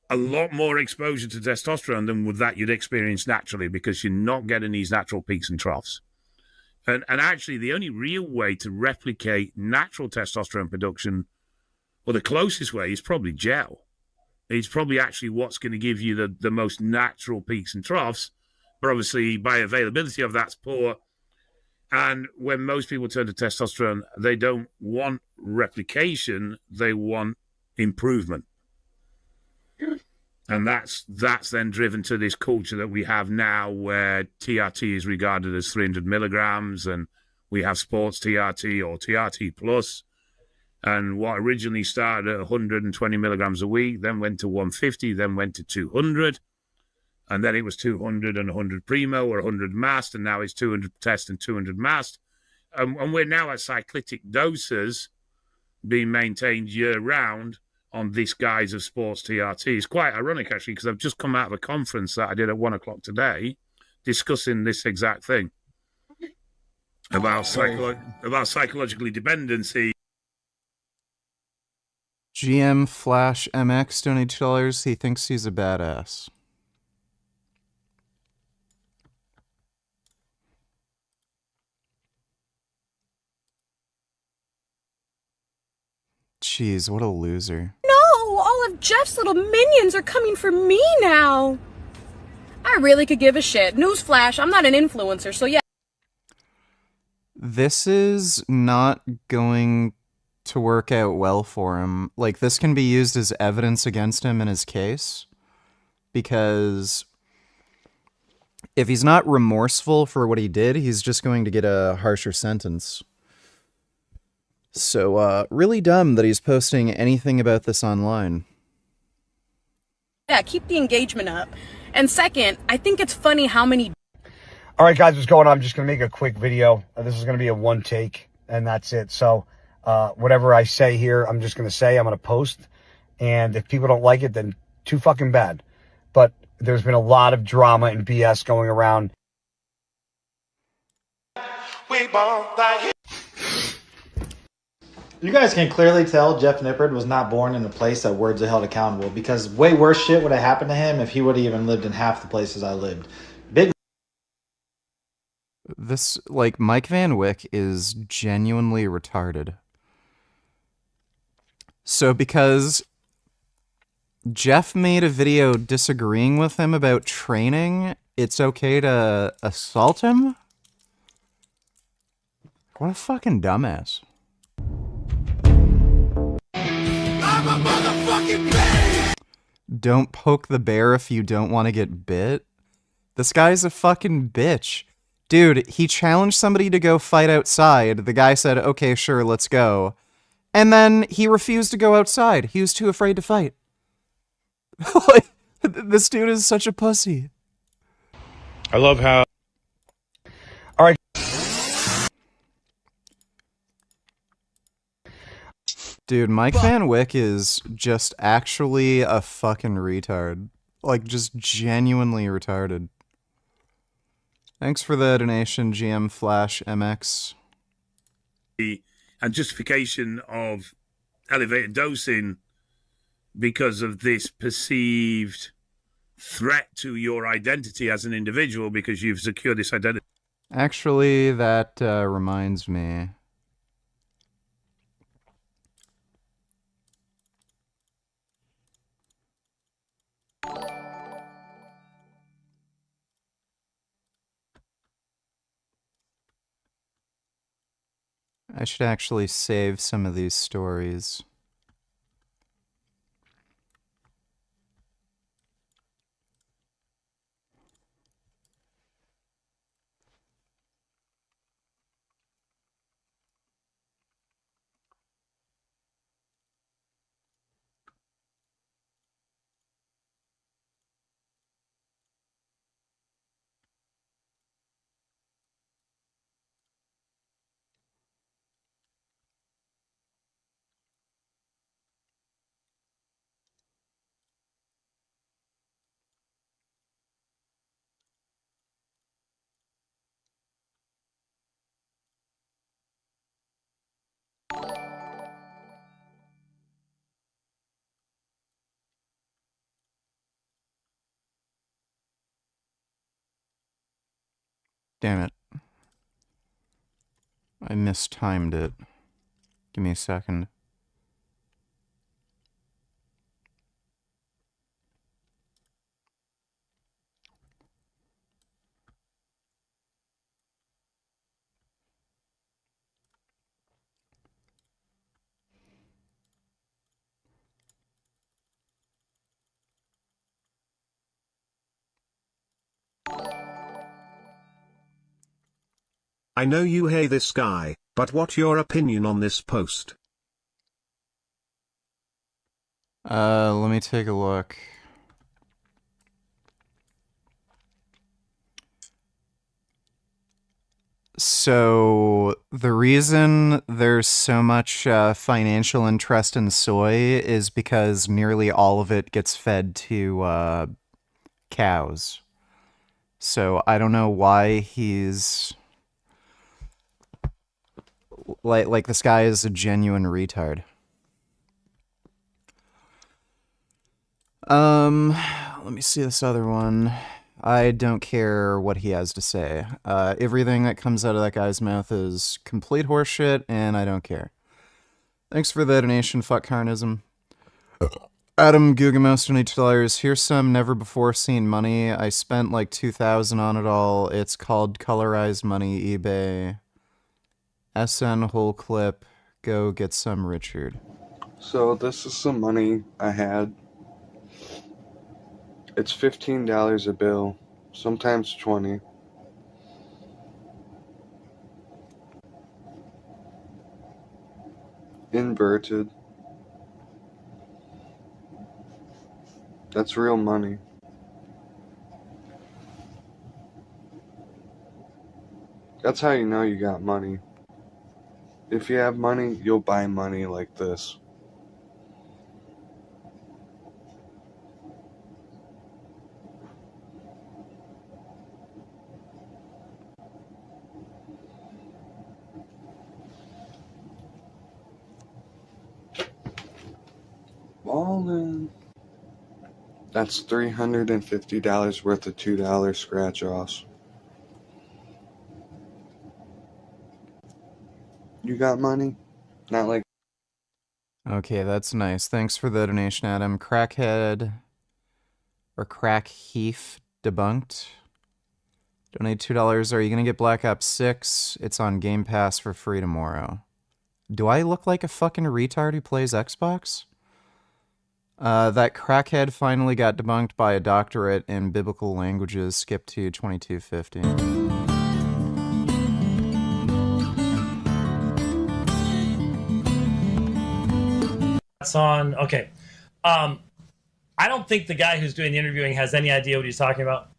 a lot more exposure to testosterone than with that you'd experience naturally, because you're not getting these natural peaks and troughs. And actually, the only real way to replicate natural testosterone production, or the closest way, is probably gel. It's probably actually what's going to give you the most natural peaks and troughs. But obviously, bioavailability of that's poor. And when most people turn to testosterone, they don't want replication, they want improvement. And that's then driven to this culture that we have now where TRT is regarded as 300 milligrams, and we have sports TRT or TRT plus. And what originally started at 120 milligrams a week, then went to 150, then went to 200. And then it was 200 and 100 primo or 100 mast, and now it's 200 test and 200 mast. And we're now at cyclitic doses being maintained year-round on this guise of sports TRT. It's quite ironic, actually, because I've just come out of a conference that I did at 1 o'clock today discussing this exact thing about psychological dependency. GM Flash MX donated $2. He thinks he's a badass. Jeez, what a loser. No, all of Jeff's little minions are coming for me now. I really could give a shit. Newsflash, I'm not an influencer, so yeah. This is not going to work out well for him. Like, this can be used as evidence against him in his case, because if he's not remorseful for what he did, he's just going to get a harsher sentence. So, really dumb that he's posting anything about this online. Yeah, keep the engagement up. And second, I think it's funny how many... All right, guys, what's going on? I'm just going to make a quick video. This is going to be a one take, and that's it. So, whatever I say here, I'm just going to say, I'm going to post. And if people don't like it, then too fucking bad. But there's been a lot of drama and BS going around. You guys can clearly tell Jeff Nippard was not born in a place that words are held accountable, because way worse shit would have happened to him if he would have even lived in half the places I lived. This, like, Mike Van Wyck is genuinely retarded. So because Jeff made a video disagreeing with him about training, it's okay to assault him? What a fucking dumbass. I'm a motherfucking bear! Don't poke the bear if you don't want to get bit? This guy's a fucking bitch. Dude, he challenged somebody to go fight outside. The guy said, okay, sure, let's go. And then he refused to go outside. He was too afraid to fight. Like, this dude is such a pussy. I love how... All right. Dude, Mike Van Wyck is just actually a fucking retard. Like, just genuinely retarded. Thanks for the donation, GM Flash MX. And justification of elevated dosing because of this perceived threat to your identity as an individual, because you've secured this identity. Actually, that reminds me. I should actually save some of these stories. Damn it. I mistimed it. Give me a second. I know you hate this guy, but what's your opinion on this post? Let me take a look. So, the reason there's so much financial interest in soy is because nearly all of it gets fed to cows. So, I don't know why he's... Like this guy is a genuine retard. Let me see this other one. I don't care what he has to say. Everything that comes out of that guy's mouth is complete horseshit, and I don't care. Thanks for the donation, fuck carnism. Adam Gugamos, $22. Here's some never-before-seen money. I spent like $2,000 on it all. It's called Colorized Money, eBay. SN whole clip. Go get some, Richard. So this is some money I had. It's $15 a bill, sometimes 20. Inverted. That's real money. That's how you know you got money. If you have money, you'll buy money like this. Ballin'. That's $350 worth of $2 scratch-offs. You got money? Not like... Okay, that's nice. Thanks for the donation, Adam. Crackhead or Crack Heaf debunked. Donate $2. Are you gonna get Black Ops 6? It's on Game Pass for free tomorrow. Do I look like a fucking retard who plays Xbox? That crackhead finally got debunked by a doctorate in biblical languages. Skip to 2250. That's on. Okay. I don't think the guy who's doing the interviewing has any idea what he's talking about.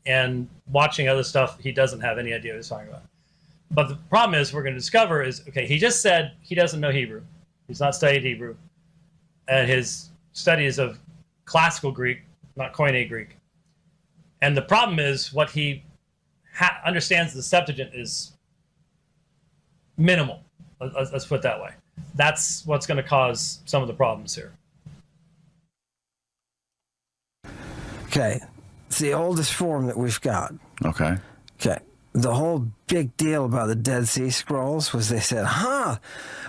And watching other stuff, he doesn't have any idea what he's talking about. But the problem is, we're going to discover is, okay, he just said he doesn't know Hebrew. He's not studied Hebrew. And his studies of classical Greek, not Koine Greek. And the problem is, what he understands the Septuagint is minimal. Let's put it that way. That's what's going to cause some of the problems here. Okay. It's the oldest form that we've got. Okay. Okay. The whole big deal about the Dead Sea Scrolls was they said,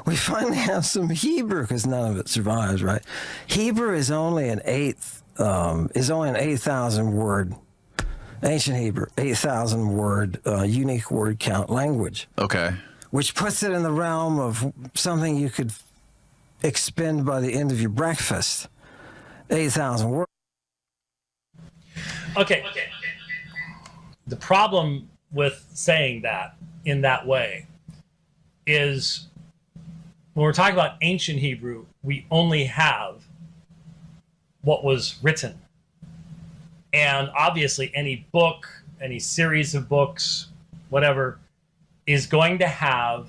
we finally have some Hebrew, because none of it survives, right? Hebrew is only an 8,000 word, ancient Hebrew, 8,000 word, unique word count language. Okay. which puts it in the realm of something you could expend by the end of your breakfast. 8,000 words. Okay. The problem with saying that in that way is when we're talking about ancient Hebrew, we only have what was written. And obviously any book, any series of books, whatever, is going to have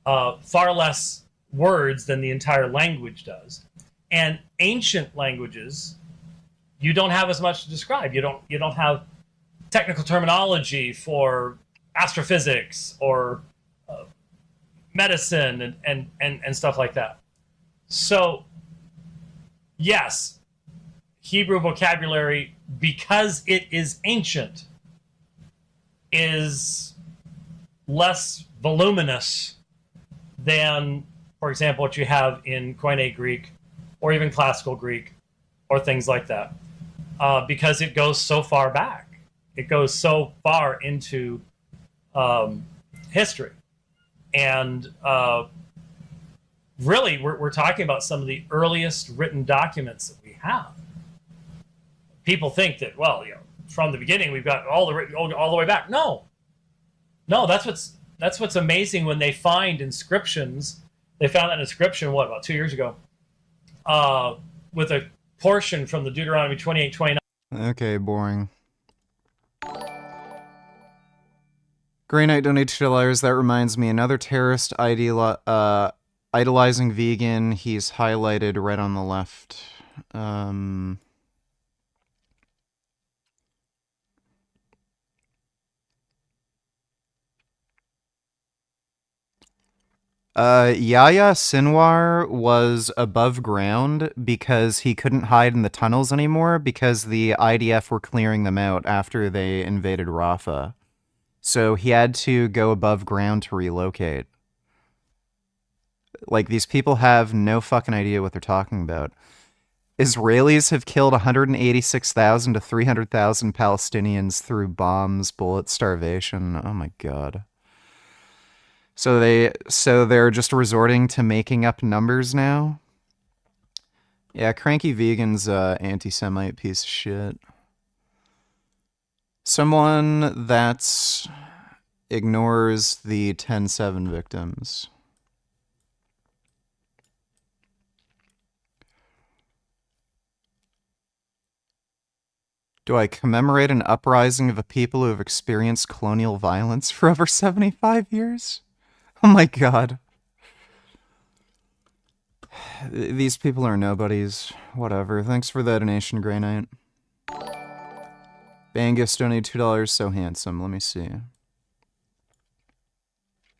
far less words than the entire language does. And ancient languages, you don't have as much to describe. You don't have technical terminology for astrophysics or medicine and stuff like that. So, yes, Hebrew vocabulary, because it is ancient, is less voluminous than, for example, what you have in Koine Greek or even classical Greek or things like that, because it goes so far back. It goes so far into history. And really, we're talking about some of the earliest written documents that we have. People think that, well, from the beginning we've got all the way back. No, that's what's amazing when they find inscriptions. They found that inscription about 2 years ago, with a portion from the Deuteronomy 28:29. Okay, boring. Grey Knight donated $2. That reminds me, another terrorist idolizing vegan. He's highlighted right on the left. Yahya Sinwar was above ground because he couldn't hide in the tunnels anymore because the IDF were clearing them out after they invaded Rafah. So he had to go above ground to relocate. Like, these people have no fucking idea what they're talking about. Israelis have killed 186,000 to 300,000 Palestinians through bombs, bullets, starvation. Oh my god. So they're just resorting to making up numbers now? Yeah, Cranky Vegan's anti-Semite piece of shit. Someone that ignores the 10-7 victims. Do I commemorate an uprising of a people who have experienced colonial violence for over 75 years? Oh my god. These people are nobodies. Whatever. Thanks for the donation, Grey Knight. Bangus donated $2. So handsome. Let me see.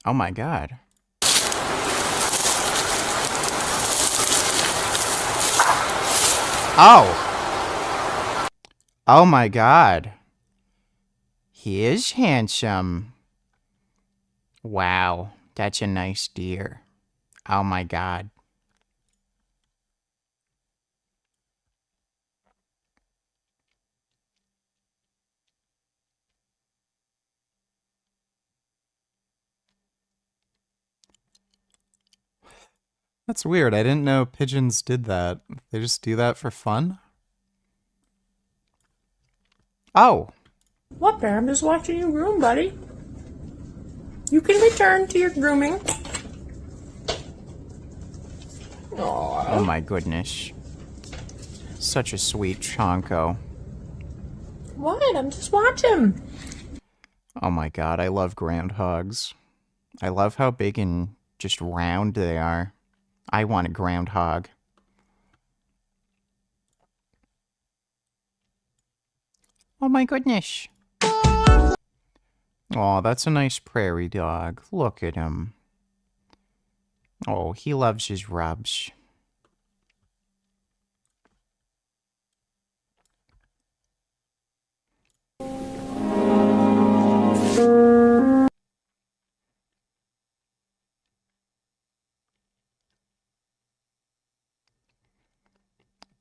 Oh my god. Oh! Oh my god. He is handsome. Wow. That's a nice deer. Oh my god. That's weird. I didn't know pigeons did that. They just do that for fun? Oh. What, bear? I'm just watching your room, buddy. You can return to your grooming. Aww. Oh my goodness. Such a sweet chonko. What? I'm just watching. Oh my god, I love groundhogs. I love how big and just round they are. I want a groundhog. Oh my goodness. Oh, that's a nice prairie dog. Look at him. Oh, he loves his rubs.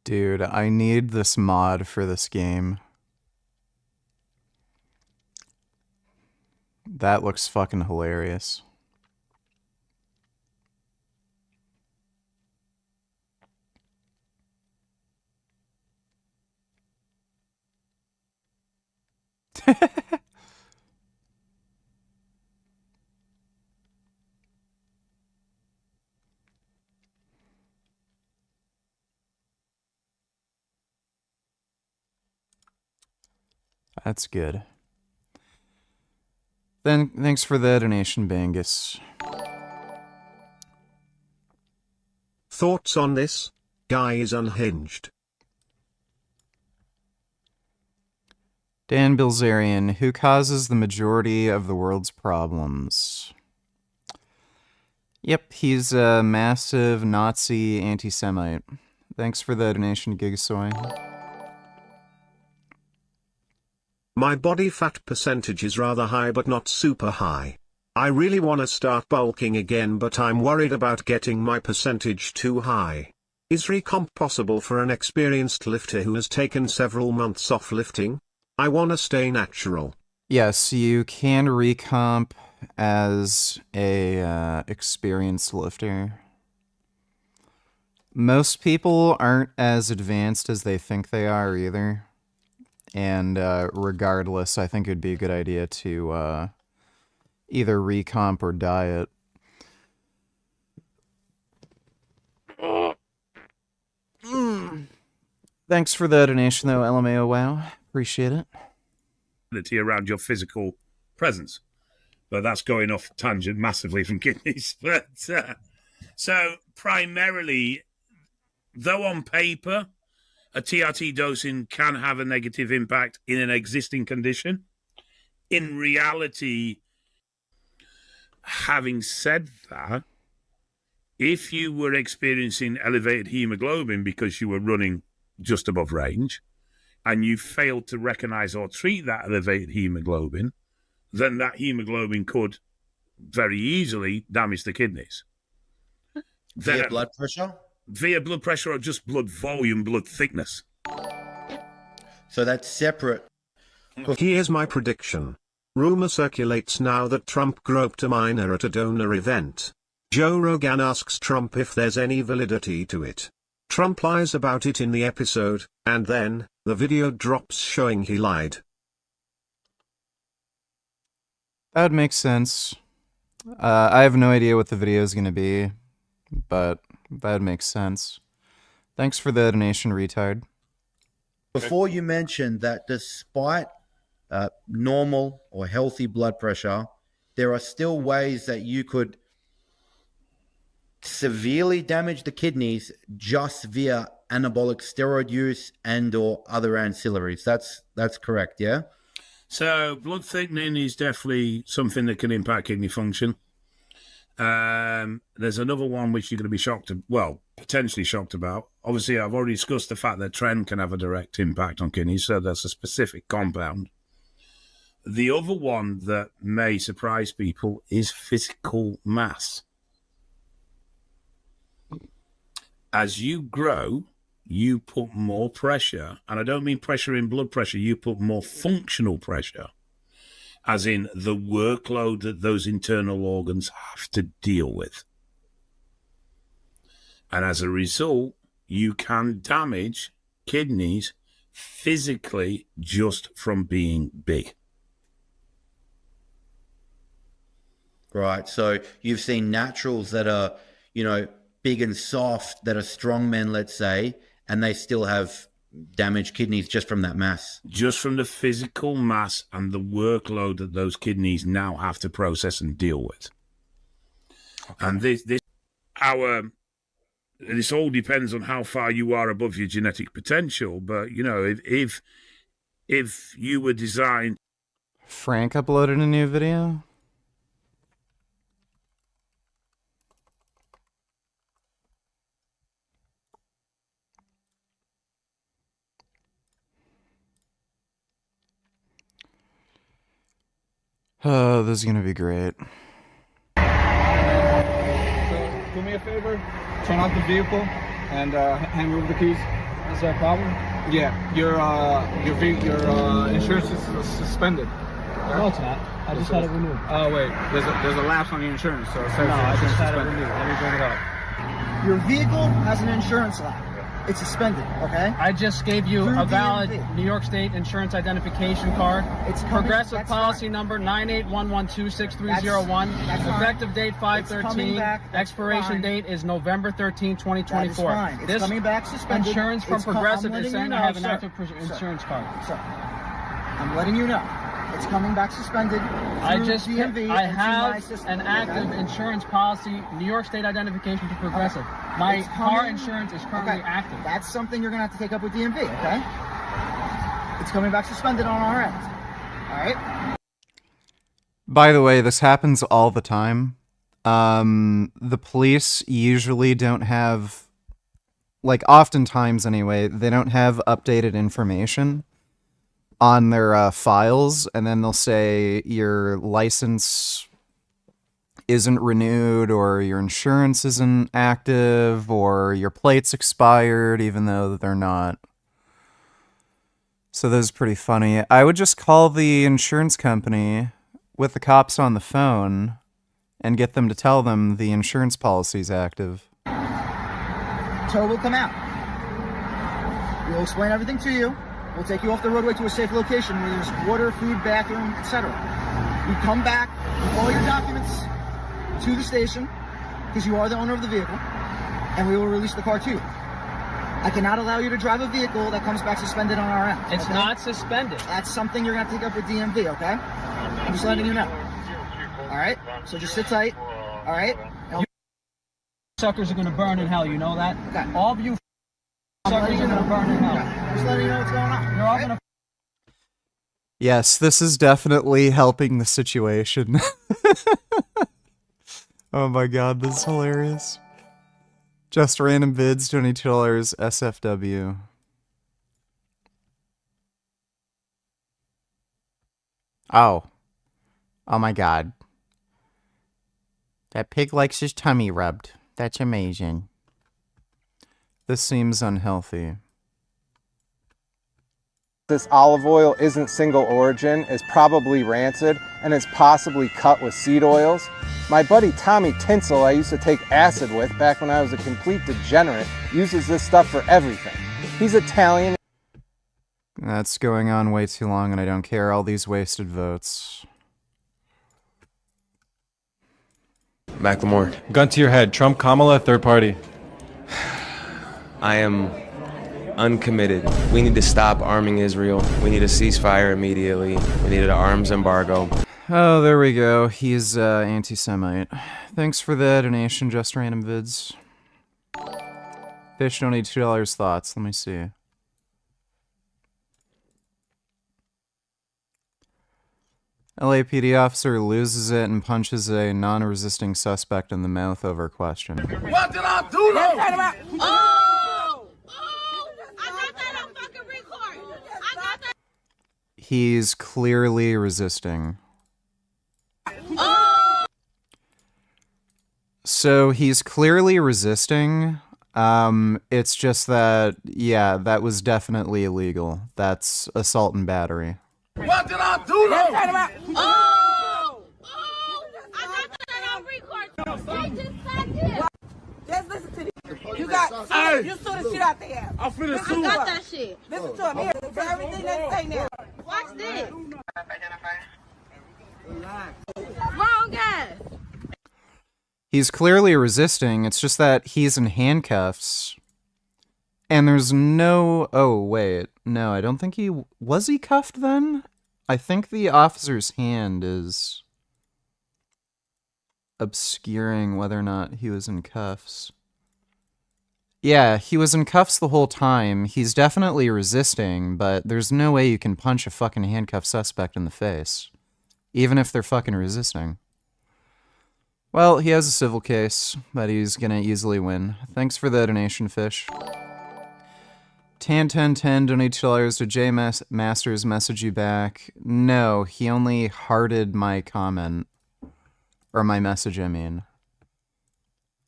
Dude, I need this mod for this game. That looks fucking hilarious. That's good. Then thanks for the donation, Bangus. Thoughts on this? Guy is unhinged. Dan Bilzerian, who causes the majority of the world's problems? Yep, he's a massive Nazi anti-Semite. Thanks for the donation, Gigasoy. My body fat percentage is rather high but not super high. I really want to start bulking again, but I'm worried about getting my percentage too high. Is recomp possible for an experienced lifter who has taken several months off lifting? I want to stay natural. Yes, you can recomp as a experienced lifter. Most people aren't as advanced as they think they are either. And regardless, I think it would be a good idea to either recomp or diet. Thanks for the donation, though, LMAO. Wow, appreciate it. Around your physical presence, but that's going off tangent massively from kidneys. But so primarily, though on paper, a TRT dosing can have a negative impact in an existing condition. In reality, having said that, if you were experiencing elevated hemoglobin because you were running just above range, and you failed to recognize or treat that elevated hemoglobin, then that hemoglobin could very easily damage the kidneys. Via blood pressure? Via blood pressure or just blood volume, blood thickness. So that's separate. Here's my prediction. Rumor circulates now that Trump groped a minor at a donor event. Joe Rogan asks Trump if there's any validity to it. Trump lies about it in the episode, and then, the video drops showing he lied. That would make sense. I have no idea what the video is going to be, but that makes sense. Thanks for the donation, retard. Before you mentioned that despite normal or healthy blood pressure, there are still ways that you could severely damage the kidneys just via anabolic steroid use and or other ancillaries. That's correct, yeah? So blood thickening is definitely something that can impact kidney function. There's another one which you're going to be shocked, potentially shocked about. Obviously, I've already discussed the fact that tren can have a direct impact on kidneys, so that's a specific compound. The other one that may surprise people is physical mass. As you grow, you put more pressure, and I don't mean pressure in blood pressure, you put more functional pressure, as in the workload that those internal organs have to deal with. And as a result, you can damage kidneys physically just from being big. Right, so you've seen naturals that are, big and soft, that are strong men, let's say, and they still have damaged kidneys just from that mass. Just from the physical mass and the workload that those kidneys now have to process and deal with. Okay. And this all depends on how far you are above your genetic potential. But, if you were designed... Frank uploaded a new video? Oh, this is going to be great. So, do me a favor, turn off the vehicle and hand me over the keys. Is there a problem? Yeah, your insurance is suspended. No, it's not. I just had it renewed. Oh wait, there's a lapse on your insurance, so it says no, I just had it suspended. renewed. Let me bring it up. Your vehicle has an insurance lapse. It's suspended, okay? I just gave you Through a valid DMV. New York State insurance identification card. It's coming, Progressive that's policy fine. number 981126301. That's fine. Effective date It's coming 5/13. back, that's Expiration fine. date is November 13, 2024. That is fine. It's This coming back suspended. insurance from It's Progressive I'm is letting saying you I know, have an sir. active Sir. insurance card. Sir, I'm letting you know. It's coming back suspended. I through just DMV I and through my have system, an active okay? insurance policy, New York State identification to Progressive. My It's car coming- insurance is currently okay. active. That's something you're gonna have to take up with DMV, okay? It's coming back suspended on our end. All right. By the way, this happens all the time. The police usually don't have, like, oftentimes anyway, they don't have updated information on their files, and then they'll say your license isn't renewed, or your insurance isn't active, or your plate's expired, even though they're not. So this is pretty funny. I would just call the insurance company with the cops on the phone and get them to tell them the insurance policy's active. Tow will come out. We'll explain everything to you. We'll take you off the roadway to a safe location where there's water, food, bathroom, etc. You come back with all your documents to the station, because you are the owner of the vehicle, and we will release the car to you. I cannot allow you to drive a vehicle that comes back suspended on our end. It's okay? not suspended. That's something you're going to have to take up with DMV, okay? I'm just letting you know. All right? So just sit tight. All right? You suckers are going to burn in hell, you know that? Okay. All of you suckers are going to burn in hell. Just letting you know what's going on. You're all going to Yes, this is definitely helping the situation. Oh my god, this is hilarious. Just random vids, $22 SFW. Oh. Oh my god. That pig likes his tummy rubbed. That's amazing. This seems unhealthy. This olive oil isn't single origin, is probably rancid, and is possibly cut with seed oils. My buddy Tommy Tinsel, I used to take acid with back when I was a complete degenerate, uses this stuff for everything. He's Italian. That's going on way too long and I don't care. All these wasted votes. Macklemore. Gun to your head. Trump, Kamala, third party. I am uncommitted. We need to stop arming Israel. We need a ceasefire immediately. We need an arms embargo. Oh, there we go. He's anti-Semite. Thanks for the donation, Just Random Vids. Fish donated $2 thoughts. Let me see. LAPD officer loses it and punches a non-resisting suspect in the mouth over question. What did I do though? Oh! I got that on fucking record! I got that! He's clearly resisting. Oh! So he's clearly resisting. It's just that, yeah, that was definitely illegal. That's assault and battery. What did I do though? Oh! I got that on record! They just said this! Just listen to this. You got, you sue the shit out there. I'm finna I got that shit! Listen to him. Here, for everything they say now. Watch this! Wrong guy! He's clearly resisting. It's just that he's in handcuffs. And there's no... Oh, wait. No, I don't think he... Was he cuffed then? I think the officer's hand is obscuring whether or not he was in cuffs. Yeah, he was in cuffs the whole time. He's definitely resisting, but there's no way you can punch a fucking handcuffed suspect in the face. Even if they're fucking resisting. Well, he has a civil case that he's gonna easily win. Thanks for the donation, Fish. Tan1010 donate $2 to J Masters message you back. No, he only hearted my comment. Or my message, I mean.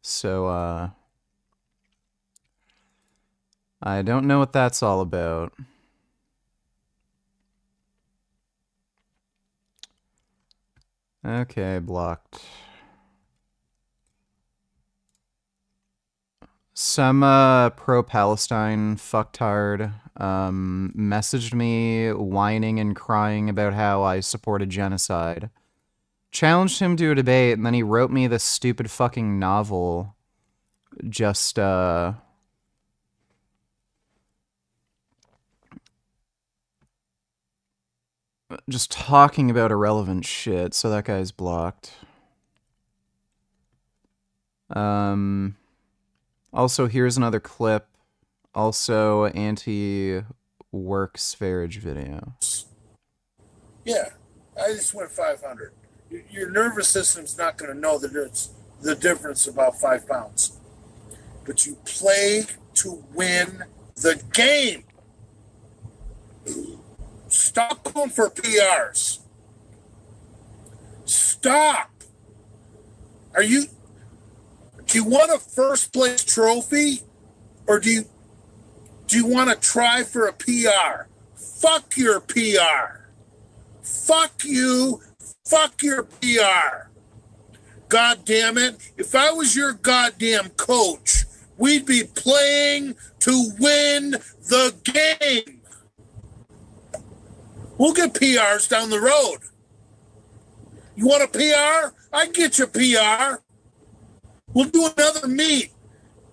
So, I don't know what that's all about. Okay, blocked. Some pro-Palestine fucktard messaged me whining and crying about how I supported genocide. Challenged him to a debate, and then he wrote me this stupid fucking novel just talking about irrelevant shit, so that guy's blocked. Also, here's another clip. Also, anti-work Sverige video. Yeah, I just went 500. Your nervous system's not going to know the difference about 5 pounds. But you play to win the game. Stop going for PRs. Stop. Do you want a first place trophy, or do you want to try for a PR? Fuck your PR. Fuck you. Fuck your PR. God damn it. If I was your goddamn coach, we'd be playing to win the game. We'll get PRs down the road. You want a PR? I get you PR. We'll do another meet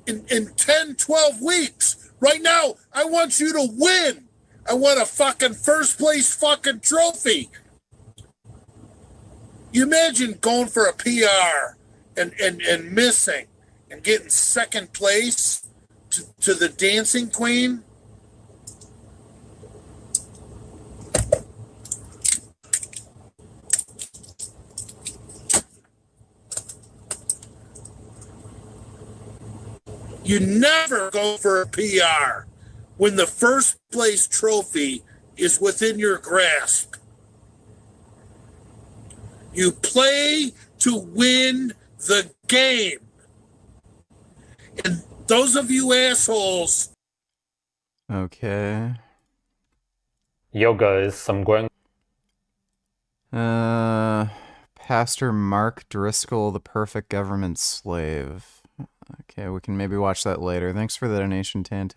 in 10, 12 weeks. Right now, I want you to win. I want a fucking first place fucking trophy. You imagine going for a PR and missing and getting second place to the Dancing Queen? You never go for a PR when the first place trophy is within your grasp. You play to win the game. And those of you assholes. Okay. Yoga is some going. Pastor Mark Driscoll, the perfect government slave. Okay, we can maybe watch that later. Thanks for the donation, 10.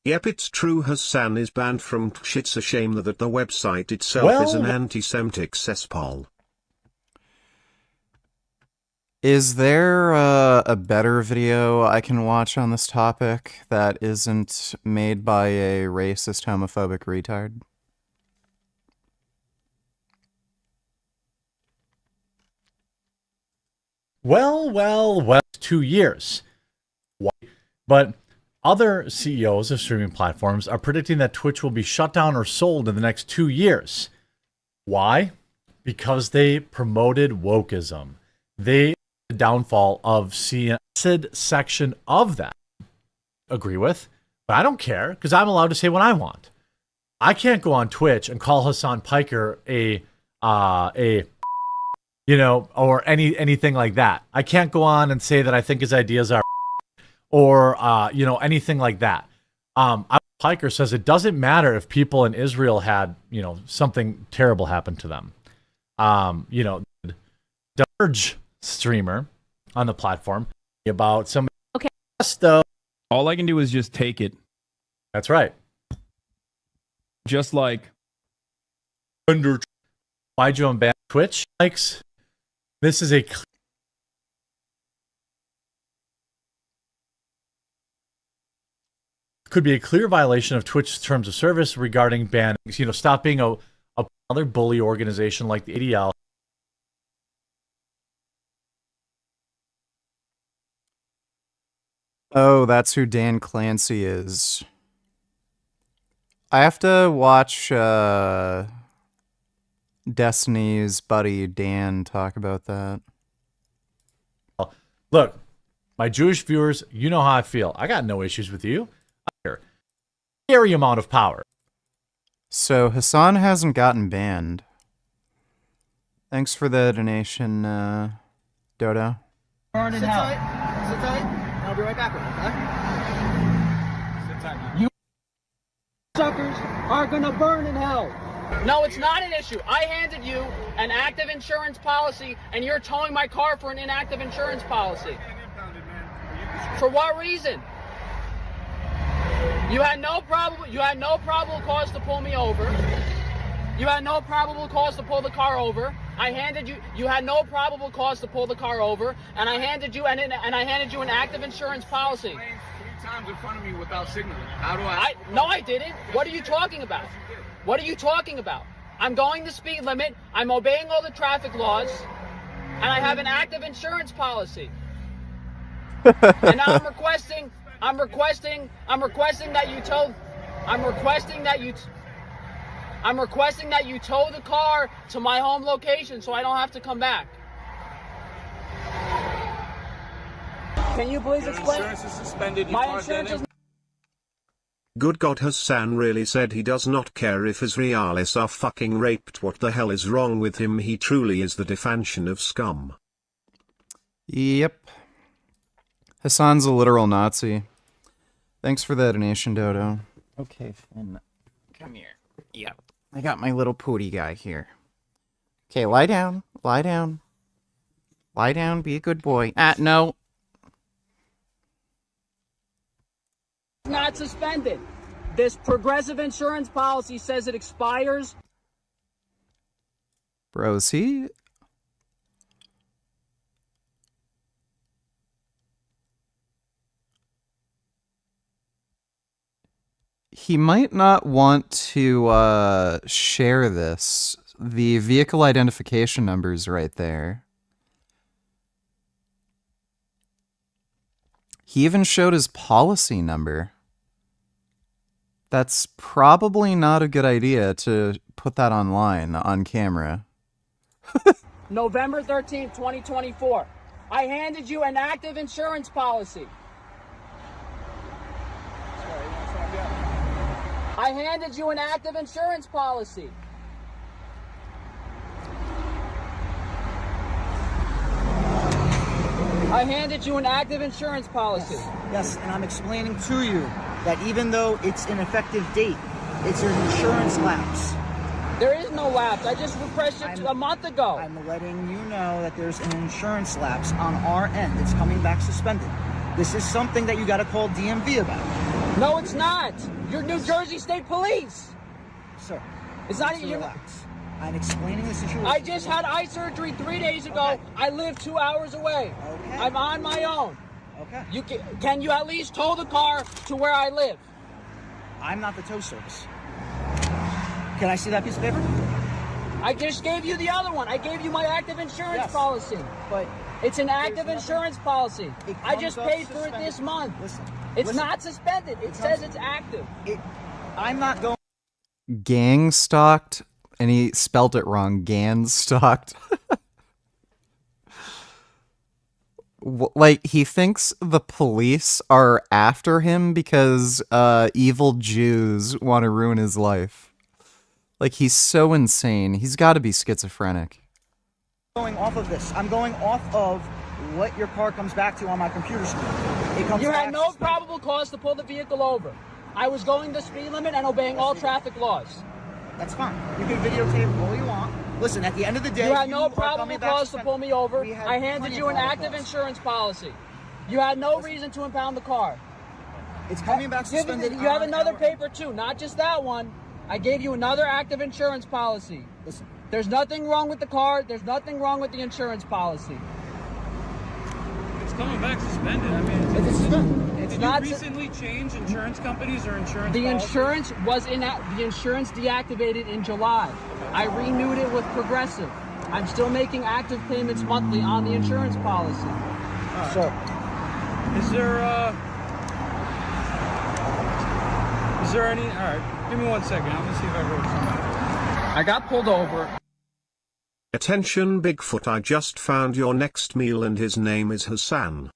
Yep, it's true Hassan is banned from Twitch. It's a shame that the website itself is an anti-Semitic cesspool. Is there a better video I can watch on this topic that isn't made by a racist, homophobic retard? Well, 2 years. But other CEOs of streaming platforms are predicting that Twitch will be shut down or sold in the next 2 years. Why? Because they promoted wokeism. The downfall of the section of that. Agree with, but I don't care because I'm allowed to say what I want. I can't go on Twitch and call Hassan Piker or anything like that. I can't go on and say that I think his ideas are or anything like that. Piker says it doesn't matter if people in Israel had, something terrible happen to them. Dirge streamer on the platform about some stuff. All I can do is just take it. That's right. Just like why'd you unban Twitch likes? This is could be a clear violation of Twitch's terms of service regarding banning. Stop being another bully organization like the ADL. Oh, that's who Dan Clancy is. I have to watch Destiny's buddy Dan talk about that. Look, my Jewish viewers, you know how I feel. I got no issues with you. Scary amount of power. So Hassan hasn't gotten banned. Thanks for the donation, Dodo. Burn in hell. Sit tight. I'll be right back with you, okay? You suckers are gonna burn in hell. No, it's not an issue. I handed you an active insurance policy, and you're towing my car for an inactive insurance policy. For what reason? You had no probable cause to pull me over. You had no probable cause to pull the car over. You had no probable cause to pull the car over, and I handed you an active insurance policy. 3 times in front of me without signaling. How do I? No, I didn't. What are you talking about? What are you talking about? I'm going the speed limit. I'm obeying all the traffic laws, and I have an active insurance policy. And now I'm requesting that you tow the car to my home location so I don't have to come back. Can you please explain? Insurance is suspended. My insurance is Good God, Hassan really said he does not care if Israelis are fucking raped. What the hell is wrong with him? He truly is the definition of scum. Yep. Hassan's a literal Nazi. Thanks for the donation, Dodo. Okay, Finn. Come here. Yep. I got my little pooty guy here. Okay, lie down. Lie down. Lie down, be a good boy. No. not suspended. This Progressive insurance policy says it expires. Bro, is he... He might not want to share this. The vehicle identification number is right there. He even showed his policy number. That's probably not a good idea to put that online, on camera. November 13th, 2024. I handed you an active insurance policy. I handed you an active insurance policy. I handed you an active insurance policy. Yes, and I'm explaining to you that even though it's an effective date, it's an insurance lapse. There is no lapse. I just refreshed it a month ago. I'm letting you know that there's an insurance lapse on our end. It's coming back suspended. This is something that you got to call DMV about. No, it's not. You're New Jersey State Police. Sir, it's not even. Relax. I'm explaining the situation. I just had eye surgery 3 days ago. Okay. I live 2 hours away. Okay. I'm on my own. Okay. Can you at least tow the car to where I live? I'm not the tow service. Can I see that piece of paper? I just gave you the other one. I gave you my active insurance policy. But it's an active insurance policy. I just paid for it this month. Listen. It's not suspended. It says it's active. I'm not going... Gang stalked, and he spelled it wrong. Gan stalked. Like, he thinks the police are after him because evil Jews want to ruin his life. Like, he's so insane. He's got to be schizophrenic. Going off of this. I'm going off of what your car comes back to on my computer screen. You had no probable cause to pull the vehicle over. I was going the speed limit and obeying all traffic laws. That's fine. You can videotape all you want. Listen, at the end of the day, you had no probable cause to pull me over. I handed you an active insurance policy. You had no reason to impound the car. It's coming back suspended. You have another paper too, not just that one. I gave you another active insurance policy. Listen. There's nothing wrong with the car. There's nothing wrong with the insurance policy. It's coming back suspended. I mean, did you recently change insurance companies or insurance The policies? insurance was the insurance deactivated in July. I renewed it with Progressive. I'm still making active payments monthly on the insurance policy. Right. So, is there any? All right, give me 1 second. I'm gonna see if I wrote something. I got pulled over. Attention Bigfoot, I just found your next meal and his name is Hassan.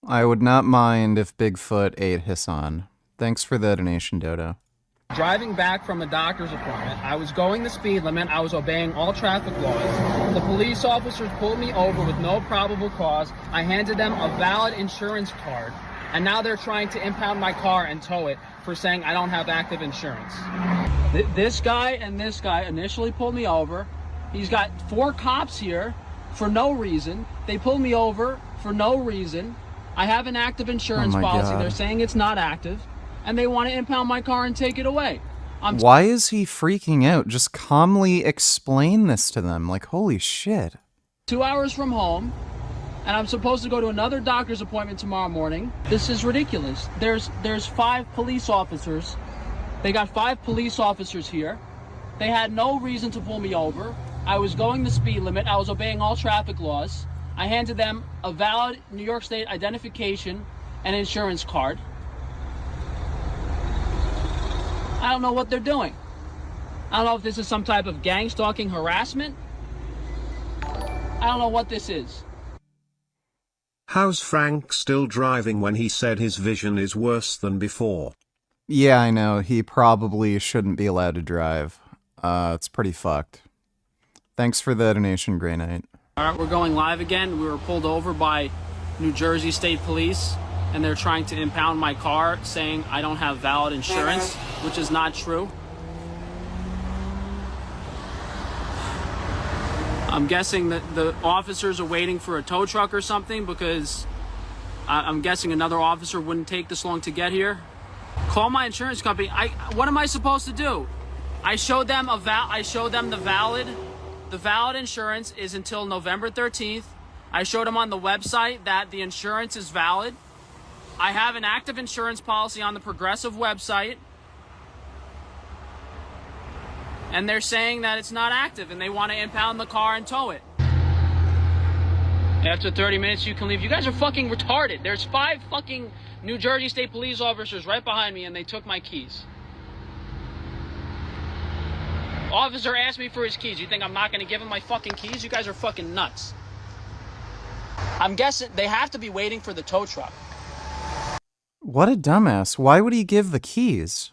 I would not mind if Bigfoot ate Hassan. Thanks for the donation, Dodo. Driving back from a doctor's appointment, I was going the speed limit. I was obeying all traffic laws. The police officers pulled me over with no probable cause. I handed them a valid insurance card. And now they're trying to impound my car and tow it for saying I don't have active insurance. This guy and this guy initially pulled me over. He's got 4 cops here for no reason. They pulled me over for no reason. I have an active insurance policy. God. They're saying it's not active, and they want to impound my car and take it away. Why is he freaking out? Just calmly explain this to them. Like, holy shit. 2 hours from home, and I'm supposed to go to another doctor's appointment tomorrow morning. This is ridiculous. There's 5 police officers. They got 5 police officers here. They had no reason to pull me over. I was going the speed limit. I was obeying all traffic laws. I handed them a valid New York State identification and insurance card. I don't know what they're doing. I don't know if this is some type of gang stalking harassment. I don't know what this is. How's Frank still driving when he said his vision is worse than before? Yeah, I know. He probably shouldn't be allowed to drive. It's pretty fucked. Thanks for the donation, Grey Knight. All right, we're going live again. We were pulled over by New Jersey State Police, and they're trying to impound my car, saying I don't have valid insurance, which is not true. I'm guessing that the officers are waiting for a tow truck or something, because I'm guessing another officer wouldn't take this long to get here. Call my insurance company. What am I supposed to do? I showed them the valid insurance is until November 13th. I showed them on the website that the insurance is valid. I have an active insurance policy on the Progressive website. And they're saying that it's not active and they want to impound the car and tow it. After 30 minutes you can leave. You guys are fucking retarded. There's 5 fucking New Jersey State Police officers right behind me and they took my keys. Officer asked me for his keys. You think I'm not going to give him my fucking keys? You guys are fucking nuts. I'm guessing they have to be waiting for the tow truck. What a dumbass. Why would he give the keys?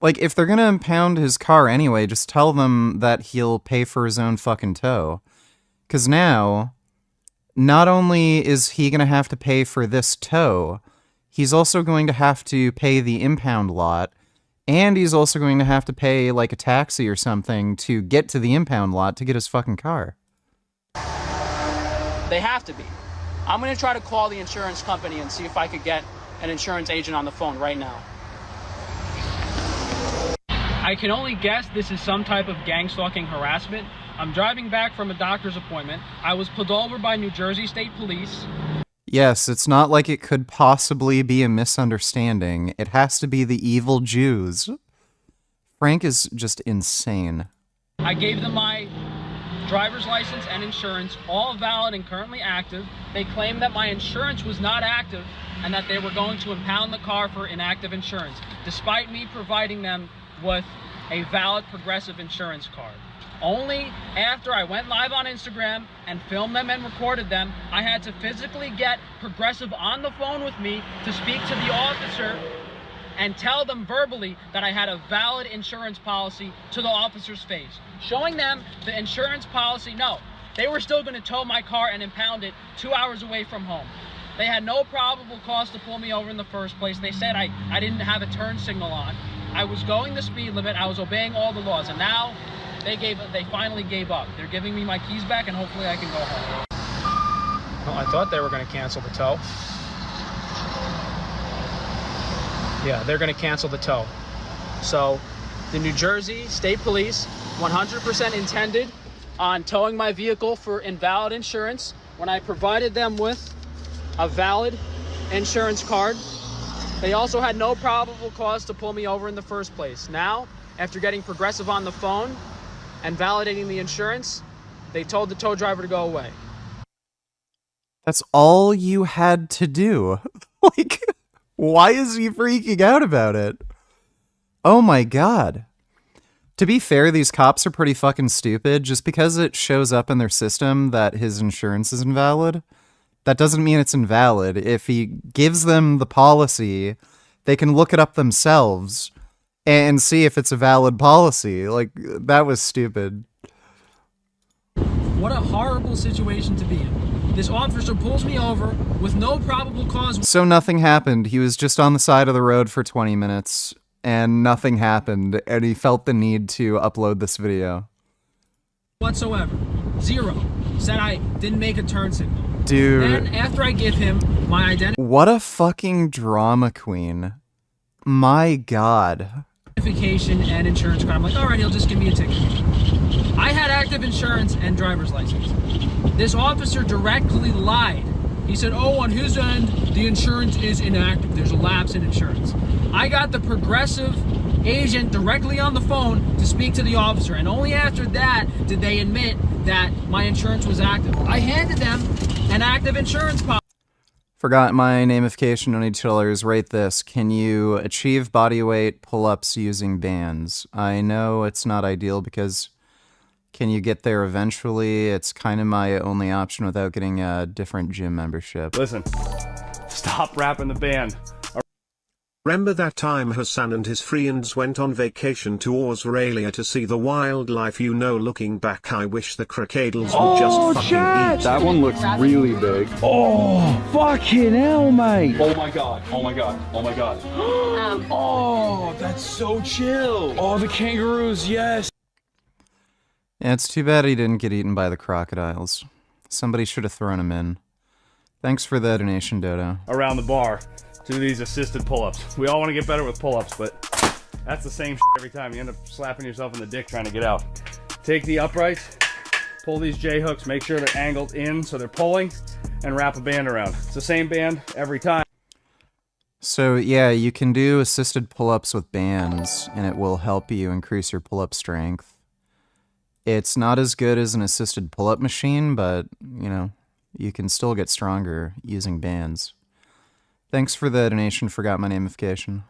Like, if they're gonna impound his car anyway, just tell them that he'll pay for his own fucking tow. Because now, not only is he gonna have to pay for this tow, he's also going to have to pay the impound lot, and he's also going to have to pay, like, a taxi or something to get to the impound lot to get his fucking car. They have to be. I'm going to try to call the insurance company and see if I could get an insurance agent on the phone right now. I can only guess this is some type of gang stalking harassment. I'm driving back from a doctor's appointment. I was pulled over by New Jersey State Police. Yes, it's not like it could possibly be a misunderstanding. It has to be the evil Jews. Frank is just insane. I gave them my driver's license and insurance, all valid and currently active. They claimed that my insurance was not active and that they were going to impound the car for inactive insurance, despite me providing them with a valid Progressive insurance card. Only after I went live on Instagram and filmed them and recorded them, I had to physically get Progressive on the phone with me to speak to the officer and tell them verbally that I had a valid insurance policy to the officer's face. Showing them the insurance policy, no, they were still going to tow my car and impound it 2 hours away from home. They had no probable cause to pull me over in the first place. They said I didn't have a turn signal on. I was going the speed limit. I was obeying all the laws, and now they finally gave up. They're giving me my keys back, and hopefully I can go home. Well, I thought they were going to cancel the tow. Yeah, they're going to cancel the tow. So the New Jersey State Police 100% intended on towing my vehicle for invalid insurance when I provided them with a valid insurance card. They also had no probable cause to pull me over in the first place. Now, after getting Progressive on the phone and validating the insurance, they told the tow driver to go away. That's all you had to do. Like, why is he freaking out about it? Oh my god. To be fair, these cops are pretty fucking stupid. Just because it shows up in their system that his insurance is invalid, that doesn't mean it's invalid. If he gives them the policy, they can look it up themselves and see if it's a valid policy. Like, that was stupid. What a horrible situation to be in. This officer pulls me over with no probable cause. So nothing happened. He was just on the side of the road for 20 minutes, and nothing happened, and he felt the need to upload this video. Whatsoever. Zero. Said I didn't make a turn signal. Dude. Then after I give him my What a fucking drama queen. My God. identification and insurance card, I'm like, all right, he'll just give me a ticket. I had active insurance and driver's license. This officer directly lied. He said, oh, on his end, the insurance is inactive. There's a lapse in insurance. I got the Progressive agent directly on the phone to speak to the officer, and only after that did they admit that my insurance was active. I handed them an active insurance policy. Forgot my namification, no need chillers. Rate this. Can you achieve bodyweight pull-ups using bands? I know it's not ideal because can you get there eventually? It's kind of my only option without getting a different gym membership. Listen, stop rapping the band. Remember that time Hassan and his friends went on vacation to Australia to see the wildlife? You know, looking back, I wish the crocodiles would just fucking eat. That one looks really big. Oh, fucking hell, mate. Oh my god. Oh my god. Oh my god. Oh, that's so chill. Oh, the kangaroos, yes. Yeah, it's too bad he didn't get eaten by the crocodiles. Somebody should have thrown him in. Thanks for the donation, Dodo. Around the bar. Do these assisted pull-ups. We all want to get better with pull-ups, but that's the same shit every time. You end up slapping yourself in the dick trying to get out. Take the uprights, pull these J-hooks, make sure they're angled in so they're pulling, and wrap a band around. It's the same band every time. So yeah, you can do assisted pull-ups with bands, and it will help you increase your pull-up strength. It's not as good as an assisted pull-up machine, but, you know, you can still get stronger using bands. Thanks for the donation, forgot my namification.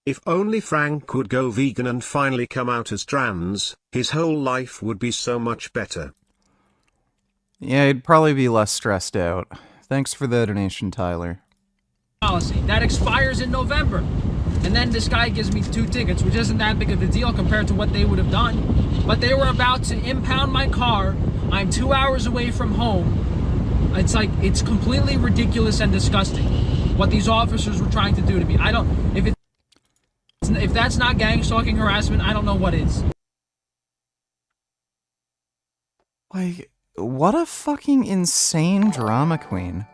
If only Frank could go vegan and finally come out as trans, his whole life would be so much better. Yeah, he'd probably be less stressed out. Thanks for the donation, Tyler. Policy that expires in November. And then this guy gives me 2 tickets, which isn't that big of a deal compared to what they would have done. But they were about to impound my car. I'm 2 hours away from home. It's like, it's completely ridiculous and disgusting what these officers were trying to do to me. I don't, if that's not gang stalking harassment, I don't know what is. Like, what a fucking insane drama queen.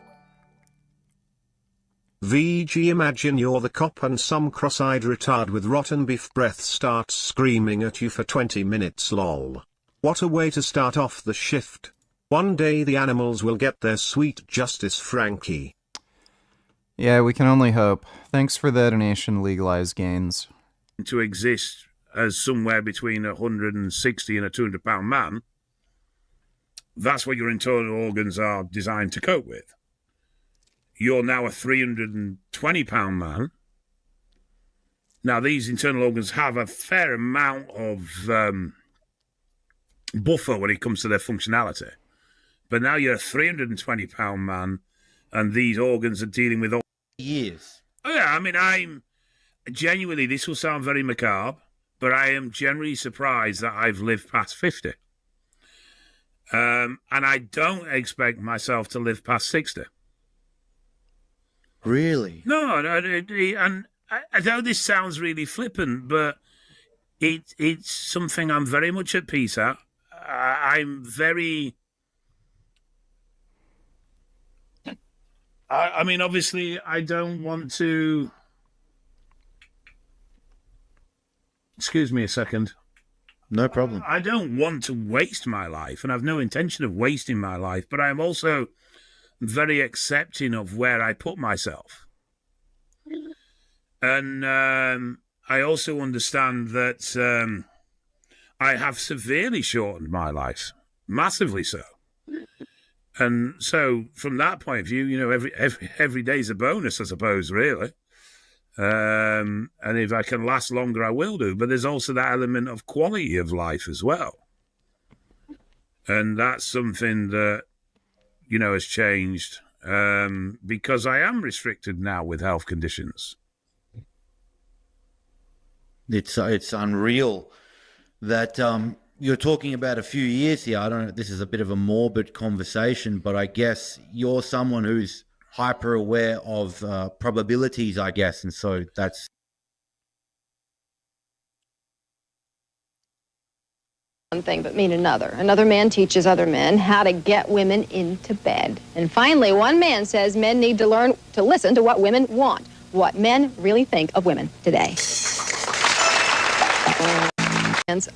VG, imagine you're the cop and some cross-eyed retard with rotten beef breath starts screaming at you for 20 minutes lol. What a way to start off the shift. One day the animals will get their sweet justice, Frankie. Yeah, we can only hope. Thanks for the donation, Legalize Gains. To exist as somewhere between 160 and a 200-pound man, that's what your internal organs are designed to cope with. You're now a 320-pound man. Now, these internal organs have a fair amount of buffer when it comes to their functionality. But now you're a 320-pound man, and these organs are dealing with all years. Oh, yeah, I mean, I'm genuinely, this will sound very macabre, but I am genuinely surprised that I've lived past 50. And I don't expect myself to live past 60. Really? No, and I know this sounds really flippant, but it's something I'm very much at peace at. I'm very... I mean, obviously, I don't want to... Excuse me a second. No problem. I don't want to waste my life, and I've no intention of wasting my life, but I'm also very accepting of where I put myself. And I also understand that I have severely shortened my life, massively so. And so, from that point of view, you know, every day's a bonus, I suppose, really. And if I can last longer, I will do. But there's also that element of quality of life as well. And that's something that, you know, has changed because I am restricted now with health conditions. It's unreal that you're talking about a few years here. I don't know, this is a bit of a morbid conversation, but I guess you're someone who's hyper aware of probabilities, I guess, and so that's one thing but mean another. Another man teaches other men how to get women into bed. And finally, one man says men need to learn to listen to what women want, what men really think of women today.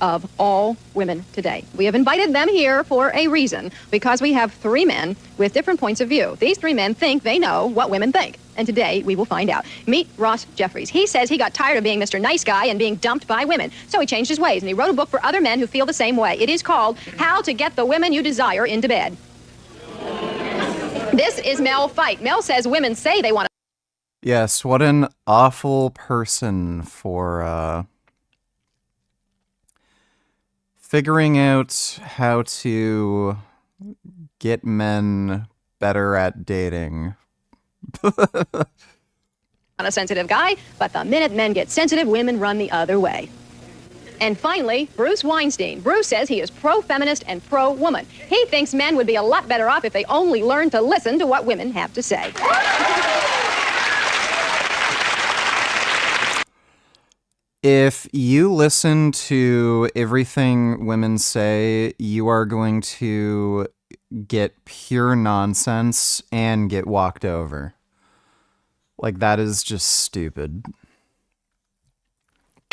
Of all women today. We have invited them here for a reason, because we have three men with different points of view. These three men think they know what women think, and today we will find out. Meet Ross Jeffries. He says he got tired of being Mr. Nice Guy and being dumped by women, so he changed his ways, and he wrote a book for other men who feel the same way. It is called How to Get the Women You Desire into Bed. This is Mel Fight. Mel says women say they want to... Yes, what an awful person for figuring out how to get men better at dating. a sensitive guy, but the minute men get sensitive, women run the other way. And finally, Bruce Weinstein. Bruce says he is pro-feminist and pro-woman. He thinks men would be a lot better off if they only learned to listen to what women have to say. If you listen to everything women say, you are going to get pure nonsense and get walked over. Like, that is just stupid.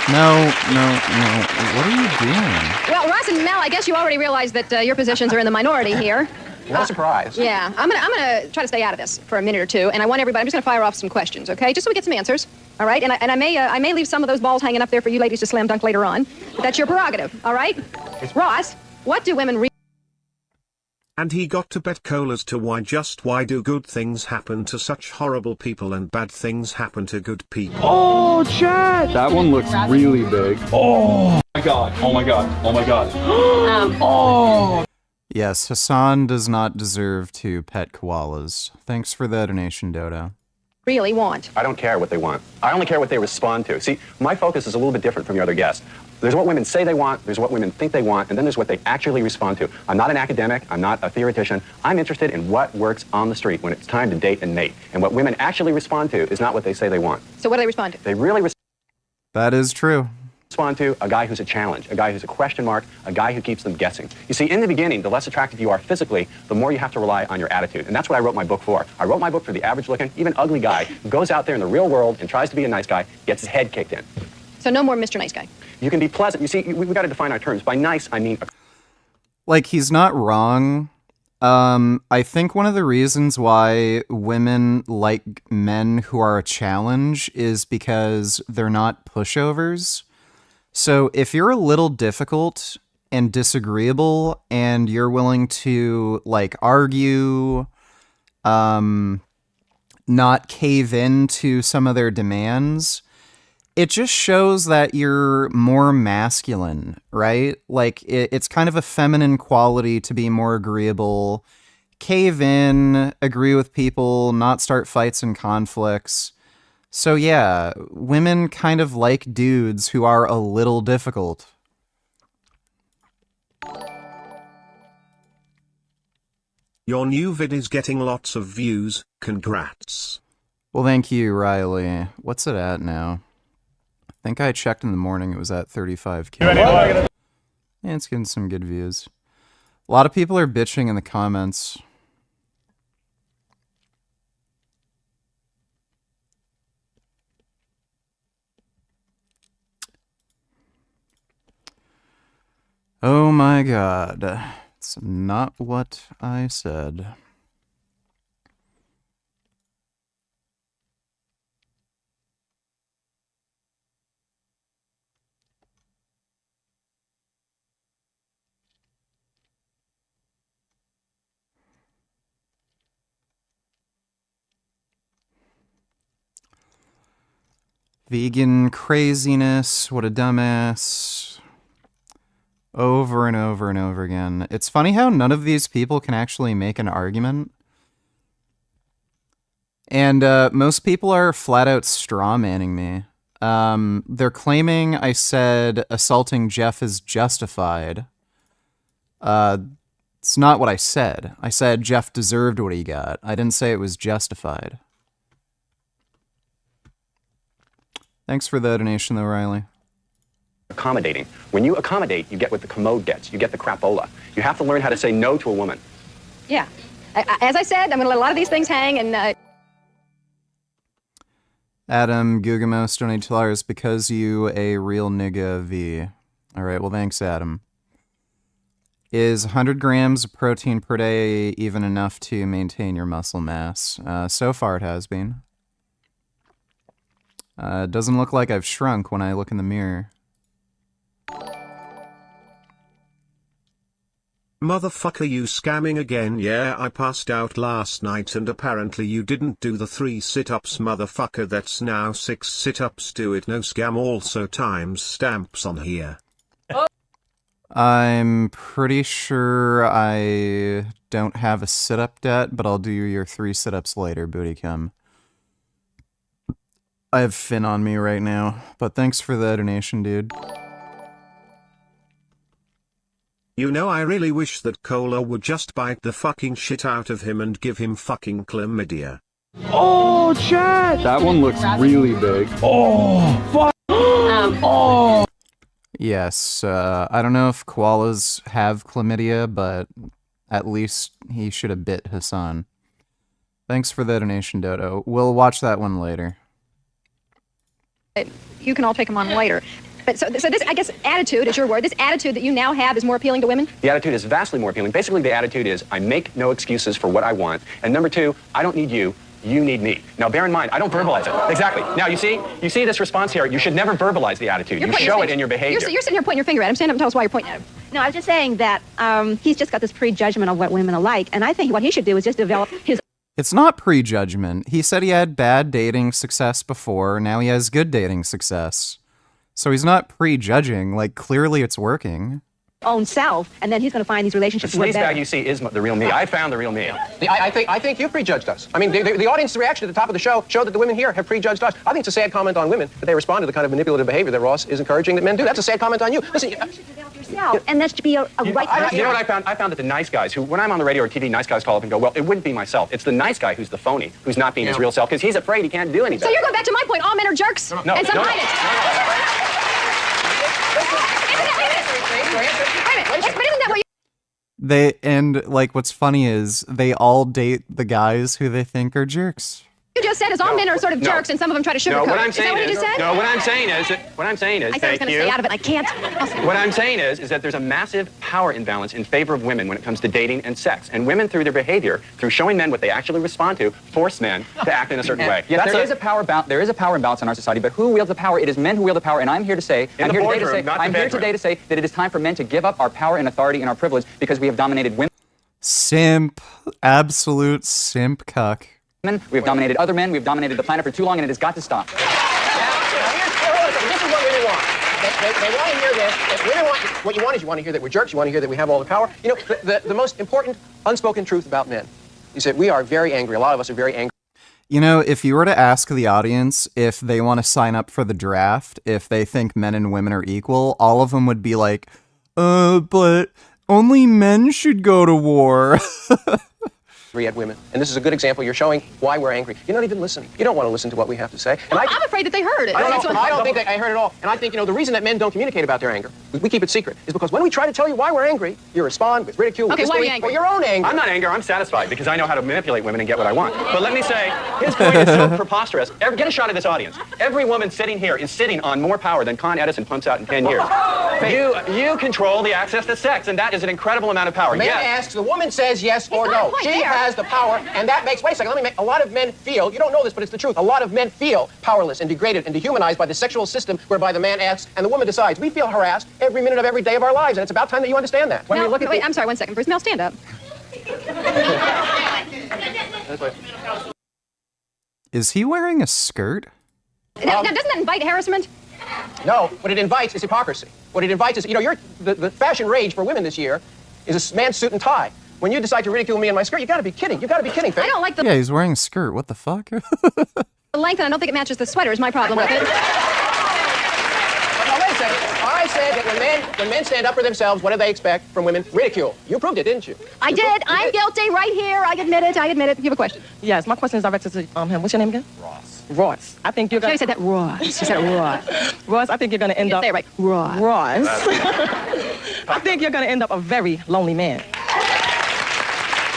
No. What are you doing? Well, Ross and Mel, I guess you already realize that your positions are in the minority here. No surprise. Yeah, I'm gonna try to stay out of this for a minute or two, and I want everybody. I'm just gonna fire off some questions, okay? Just so we get some answers. All right, and I may leave some of those balls hanging up there for you ladies to slam dunk later on. But that's your prerogative. All right, Ross. What do women read? And he got to bet colas to why do good things happen to such horrible people and bad things happen to good people. Oh, Chad! That one looks really big. Oh my god, oh my god, oh my god. Oh! Yes, Hassan does not deserve to pet koalas. Thanks for the donation, Dodo. Really want? I don't care what they want. I only care what they respond to. See, my focus is a little bit different from your other guests. There's what women say they want, there's what women think they want, and then there's what they actually respond to. I'm not an academic, I'm not a theoretician. I'm interested in what works on the street when it's time to date and mate. And what women actually respond to is not what they say they want. So what do they respond to? They really That is true. Respond to a guy who's a challenge, a guy who's a question mark, a guy who keeps them guessing. You see, in the beginning, the less attractive you are physically, the more you have to rely on your attitude. And that's what I wrote my book for. I wrote my book for the average-looking, even ugly guy who goes out there in the real world and tries to be a nice guy, gets his head kicked in. So no more Mr. Nice Guy. You can be pleasant. You see, we've got to define our terms. By nice, I mean... Like, he's not wrong. I think one of the reasons why women like men who are a challenge is because they're not pushovers. So if you're a little difficult and disagreeable and you're willing to, like, argue, not cave in to some of their demands, it just shows that you're more masculine, right? Like, it's kind of a feminine quality to be more agreeable, cave in, agree with people, not start fights and conflicts. So yeah, women kind of like dudes who are a little difficult. Your new vid is getting lots of views, congrats. Well, thank you, Riley. What's it at now? I think I checked in the morning, it was at 35K. Yeah, it's getting some good views. A lot of people are bitching in the comments. Oh my god. It's not what I said. Vegan craziness, what a dumbass. Over and over and over again. It's funny how none of these people can actually make an argument. And most people are flat out straw-manning me. They're claiming I said assaulting Jeff is justified. It's not what I said. I said Jeff deserved what he got. I didn't say it was justified. Thanks for the donation, though, Riley. Accommodating. When you accommodate, you get what the commode gets. You get the crapola. You have to learn how to say no to a woman. Yeah. As I said, I'm going to let a lot of these things hang and... Adam Gugamos donated $2 because you a real nigga V. Alright, well thanks, Adam. Is 100 grams of protein per day even enough to maintain your muscle mass? So far it has been. It doesn't look like I've shrunk when I look in the mirror. Motherfucker, you scamming again? Yeah, I passed out last night and apparently you didn't do the 3 sit-ups, motherfucker. That's now 6 sit-ups. Do it. No scam. Also times stamps on here. I'm pretty sure I don't have a sit-up debt, but I'll do your 3 sit-ups later, booty cum. I have Finn on me right now, but thanks for the donation, dude. You know, I really wish that Cola would just bite the fucking shit out of him and give him fucking chlamydia. Oh, chat! That one looks really big. Oh, fuck! Oh! Yes, I don't know if koalas have chlamydia, but at least he should have bit Hassan. Thanks for the donation, Dodo. We'll watch that one later. You can all take them on later. But so this, I guess, attitude is your word. This attitude that you now have is more appealing to women? The attitude is vastly more appealing. Basically, the attitude is, I make no excuses for what I want. And number 2, I don't need you. You need me. Now, bear in mind, I don't verbalize it. Exactly. Now, you see this response here. You should never verbalize the attitude. You show it in your behavior. You're sitting here pointing your finger at him. Stand up and tell us why you're pointing at him. No, I was just saying that he's just got this prejudgment of what women are like. And I think what he should do is just develop his... It's not prejudgment. He said he had bad dating success before. Now he has good dating success. So he's not prejudging. Like, clearly it's working. Own self, and then he's going to find these relationships The work sleaze better. bag you see is the real me. I found the real me. I think you prejudged us. I mean, the audience reaction at the top of the show showed that the women here have prejudged us. I think it's a sad comment on women that they respond to the kind of manipulative behavior that Ross is encouraging that men do. That's a sad comment on you. Listen, you should develop yourself, and that should be a right person. You know what I found? I found that the nice guys who, when I'm on the radio or TV, nice guys call up and go, well, it wouldn't be myself. It's the nice guy who's the phony, who's not being his real self, because he's afraid he can't do anything. So you're going back to my point. All men are jerks? No, and some no. hide it. But isn't that what you... What's funny is they all date the guys who they think are jerks. You just said is all men are sort of jerks, and some of them try to sugarcoat. No, what I'm is that what you just said? No, what I'm saying is, I said I was going to stay out of it. I can't. What I'm saying is that there's a massive power imbalance in favor of women when it comes to dating and sex. And women, through their behavior, through showing men what they actually respond to, force men to act in a certain way. Yes, there is a power imbalance in our society, but who wields the power? It is men who wield the power, and I'm here today to say that it is time for men to give up our power and authority and our privilege because we have dominated women. Simp. Absolute simp cuck. We have dominated other men. We have dominated the planet for too long, and it has got to stop. this is what women want. They want to hear this. Women want, what you want is you want to hear that we're jerks. You want to hear that we have all the power. You know, the most important unspoken truth about men is that we are very angry. A lot of us are very angry. You know, if you were to ask the audience if they want to sign up for the draft, if they think men and women are equal, all of them would be like, but only men should go to war. At women. And this is a good example. You're showing why we're angry. You're not even listening. You don't want to listen to what we have to say. And I'm afraid that they heard it. I don't think I heard it all. And I think, the reason that men don't communicate about their anger, we keep it secret, is because when we try to tell you why we're angry, you respond with ridicule, okay, with why are you angry? or your own anger. I'm not angry. I'm satisfied because I know how to manipulate women and get what I want. But let me say, his point is so preposterous. Get a shot of this audience. Every woman sitting here is sitting on more power than Con Edison pumps out in 10 years. You control the access to sex, and that is an incredible amount of power. The man asks, the woman says yes or no. She has the power, and that makes, wait a second, a lot of men feel, you don't know this, but it's the truth, a lot of men feel powerless and degraded and dehumanized by the sexual system whereby the man asks and the woman decides. We feel harassed every minute of every day of our lives, and it's about time that you understand that. When we look at wait, I'm sorry, 1 second. Bruce, Mel, stand up. Is he wearing a skirt? Now, doesn't that invite harassment? No, what it invites is hypocrisy. What it invites is, the fashion rage for women this year is a man's suit and tie. When you decide to ridicule me in my skirt, you gotta be kidding. You gotta be kidding, Faith. I don't like the... Yeah, he's wearing a skirt. What the fuck? The length, and I don't think it matches the sweater is my problem with it. said that when men stand up for themselves, what do they expect from women? Ridicule. You proved it, didn't you? I did. I'm guilty right here. I admit it. I admit it. You have a question? Yes, my question is directed to him. What's your name again? Ross. I think you're going to... She said that Ross. She said Ross. Ross, I think you're going to end up... Say it right. Ross. Ross. I think you're going to end up a very lonely man.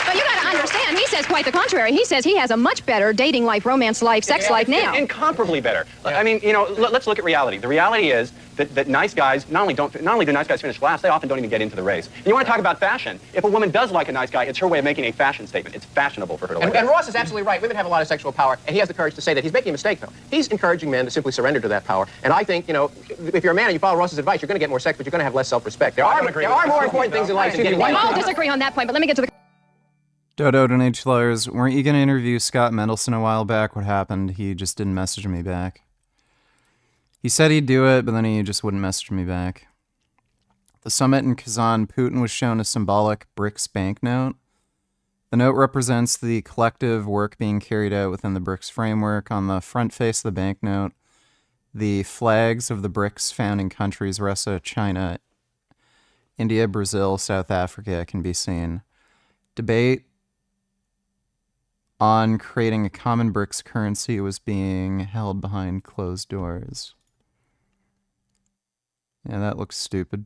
But you got to understand, he says quite the contrary. He says he has a much better dating life, romance life, sex life now. Incomparably better. I mean, you know, let's look at reality. The reality is that nice guys not only do nice guys finish last, they often don't even get into the race. And you want to talk about fashion? If a woman does like a nice guy, it's her way of making a fashion statement. It's fashionable for her to like. And Ross is absolutely right. Women have a lot of sexual power, and he has the courage to say that. He's making a mistake, though. He's encouraging men to simply surrender to that power. And I think, you know, if you're a man and you follow Ross's advice, you're going to get more sex, but you're going to have less self-respect. There are more important things in life than getting We white. all disagree on that point, but let me get to the... Dodo donates $2. Weren't you going to interview Scott Mendelson a while back? What happened? He just didn't message me back. He said he'd do it, but then he just wouldn't message me back. The summit in Kazan, Putin was shown a symbolic BRICS banknote. The note represents the collective work being carried out within the BRICS framework. On the front face of the banknote, the flags of the BRICS founding countries, Russia, China, India, Brazil, South Africa, can be seen. Debate on creating a common BRICS currency was being held behind closed doors. Yeah, that looks stupid.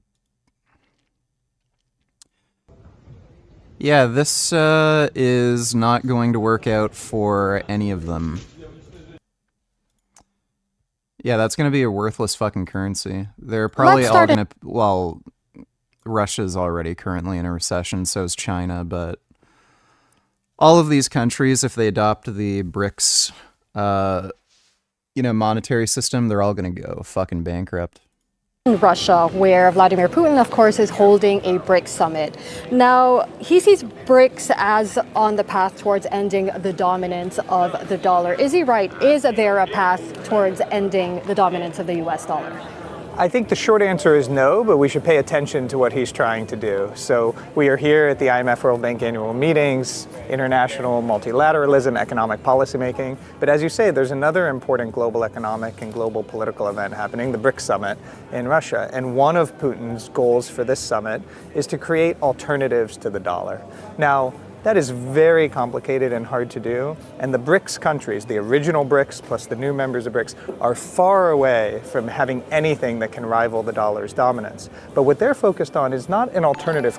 Yeah, this is not going to work out for any of them. Yeah, that's going to be a worthless fucking currency. They're probably all going to... Well, Russia's already currently in a recession, so is China, but... all of these countries, if they adopt the BRICS, monetary system, they're all going to go fucking bankrupt. Russia, where Vladimir Putin, of course, is holding a BRICS summit. Now, he sees BRICS as on the path towards ending the dominance of the dollar. Is he right? Is there a path towards ending the dominance of the US dollar? I think the short answer is no, but we should pay attention to what he's trying to do. So we are here at the IMF World Bank annual meetings, international multilateralism, economic policymaking. But as you say, there's another important global economic and global political event happening, the BRICS summit in Russia. And one of Putin's goals for this summit is to create alternatives to the dollar. Now, that is very complicated and hard to do, and the BRICS countries, the original BRICS plus the new members of BRICS, are far away from having anything that can rival the dollar's dominance. But what they're focused on is not an alternative.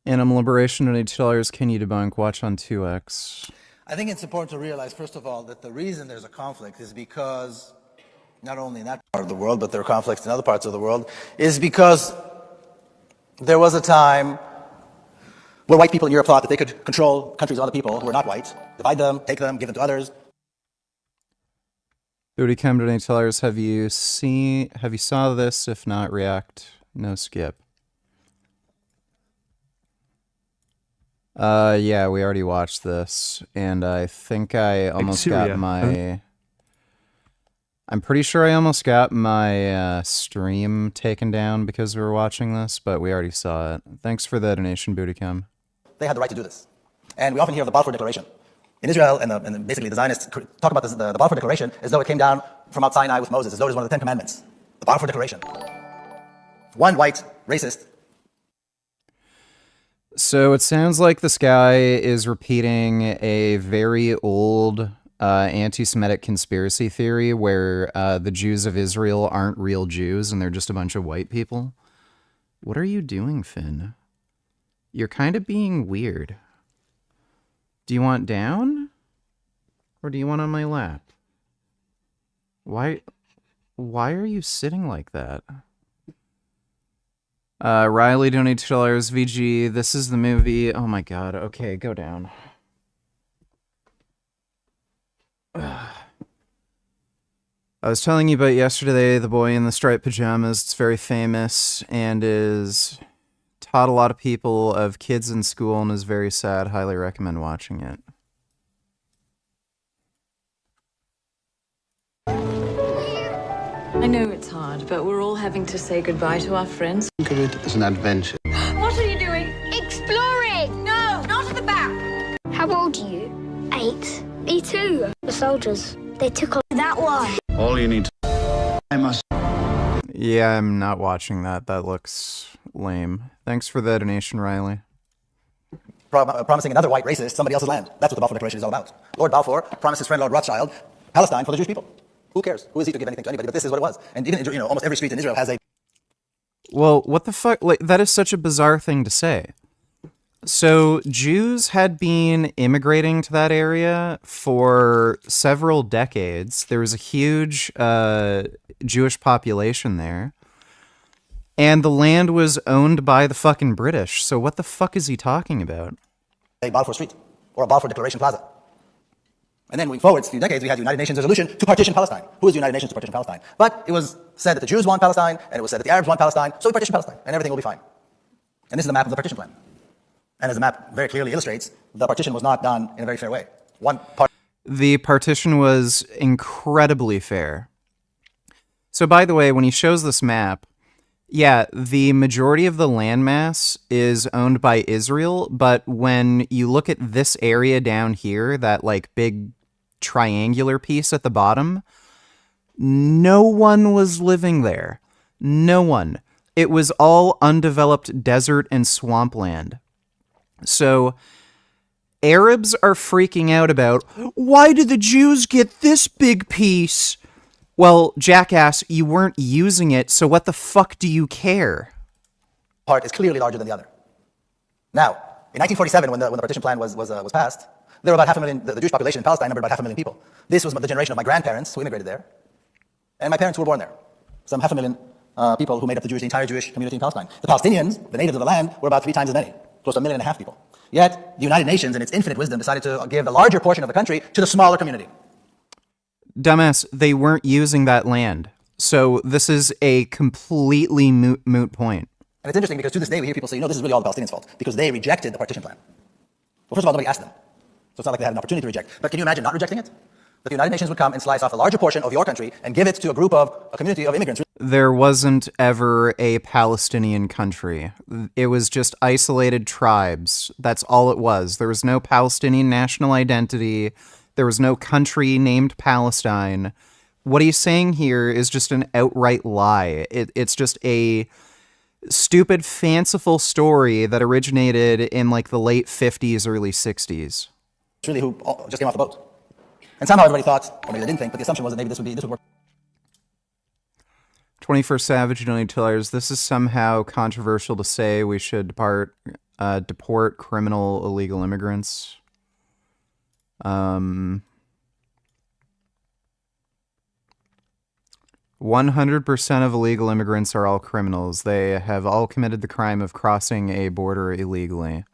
Animal Liberation donated $2. Can you debunk? Watch on 2X. I think it's important to realize, first of all, that the reason there's a conflict is because, not only in that part of the world, but there are conflicts in other parts of the world, is because there was a time where white people in Europe thought that they could control countries of other people who were not white, divide them, take them, give them to others. Booty Cam donated $2. Have you saw this? If not, react. No skip. Yeah, we already watched this, and I think I almost got my... I'm pretty sure I almost got my stream taken down because we were watching this, but we already saw it. Thanks for the donation, Booty Cam. They had the right to do this. And we often hear of the Balfour Declaration. In Israel, and basically the Zionists talk about this, the Balfour Declaration as though it came down from Mount Sinai with Moses, as though it was one of the 10 Commandments. The Balfour Declaration. One white racist. So it sounds like this guy is repeating a very old anti-Semitic conspiracy theory where the Jews of Israel aren't real Jews and they're just a bunch of white people. What are you doing, Finn? You're kind of being weird. Do you want down? Or do you want on my lap? Why are you sitting like that? Riley donated $2. VG, this is the movie. Oh my god. Okay, go down. I was telling you about yesterday, the boy in the striped pajamas. It's very famous and is taught a lot of people of kids in school and is very sad. Highly recommend watching it. I know it's hard, but we're all having to say goodbye to our friends. Think of it as an adventure. What are you doing? Exploring! No, not at the back! How old are you? 8. Me too. The soldiers, they took on that one. All you need to... I must... Yeah, I'm not watching that. That looks lame. Thanks for the donation, Riley. Promising another white racist somebody else's land. That's what the Balfour Declaration is all about. Lord Balfour promised his friend Lord Rothschild Palestine for the Jewish people. Who cares? Who is he to give anything to anybody? But this is what it was. And even, you know, almost every street in Israel has a... Well, what the fuck? Like, that is such a bizarre thing to say. So, Jews had been immigrating to that area for several decades. There was a huge Jewish population there. And the land was owned by the fucking British. So what the fuck is he talking about? A Balfour Street or a Balfour Declaration Plaza. And then moving forward a few decades, we had the United Nations resolution to partition Palestine. Who is the United Nations to partition Palestine? But it was said that the Jews want Palestine, and it was said that the Arabs want Palestine, so we partition Palestine, and everything will be fine. And this is the map of the partition plan. And as the map very clearly illustrates, the partition was not done in a very fair way. The partition was incredibly fair. So by the way, when he shows this map, yeah, the majority of the landmass is owned by Israel, but when you look at this area down here, that like big triangular piece at the bottom, no one was living there. No one. It was all undeveloped desert and swampland. So Arabs are freaking out about, why did the Jews get this big piece? Well, jackass, you weren't using it, so what the fuck do you care? Part is clearly larger than the other. Now, in 1947, when the partition plan was passed, there were about 500,000, the Jewish population in Palestine numbered about 500,000 people. This was the generation of my grandparents who immigrated there, and my parents who were born there. Some 500,000 people who made up the entire Jewish community in Palestine. The Palestinians, the natives of the land, were about 3 times as many, close to 1.5 million people. Yet, the United Nations, in its infinite wisdom, decided to give the larger portion of the country to the smaller community. Dumbass, they weren't using that land. So this is a completely moot point. And it's interesting because to this day we hear people say, you know, this is really all the Palestinians' fault because they rejected the partition plan. Well, first of all, nobody asked them. So it's not like they had an opportunity to reject. But can you imagine not rejecting it? That the United Nations would come and slice off a larger portion of your country and give it to a community of immigrants. There wasn't ever a Palestinian country. It was just isolated tribes. That's all it was. There was no Palestinian national identity. There was no country named Palestine. What he's saying here is just an outright lie. It's just a stupid, fanciful story that originated in like the late 50s, early 60s. It's really who just came off the boat. And somehow everybody thought, or maybe they didn't think, but the assumption was that maybe this would work. 21st Savage $20. This is somehow controversial to say we should deport criminal illegal immigrants. 100% of illegal immigrants are all criminals. They have all committed the crime of crossing a border illegally.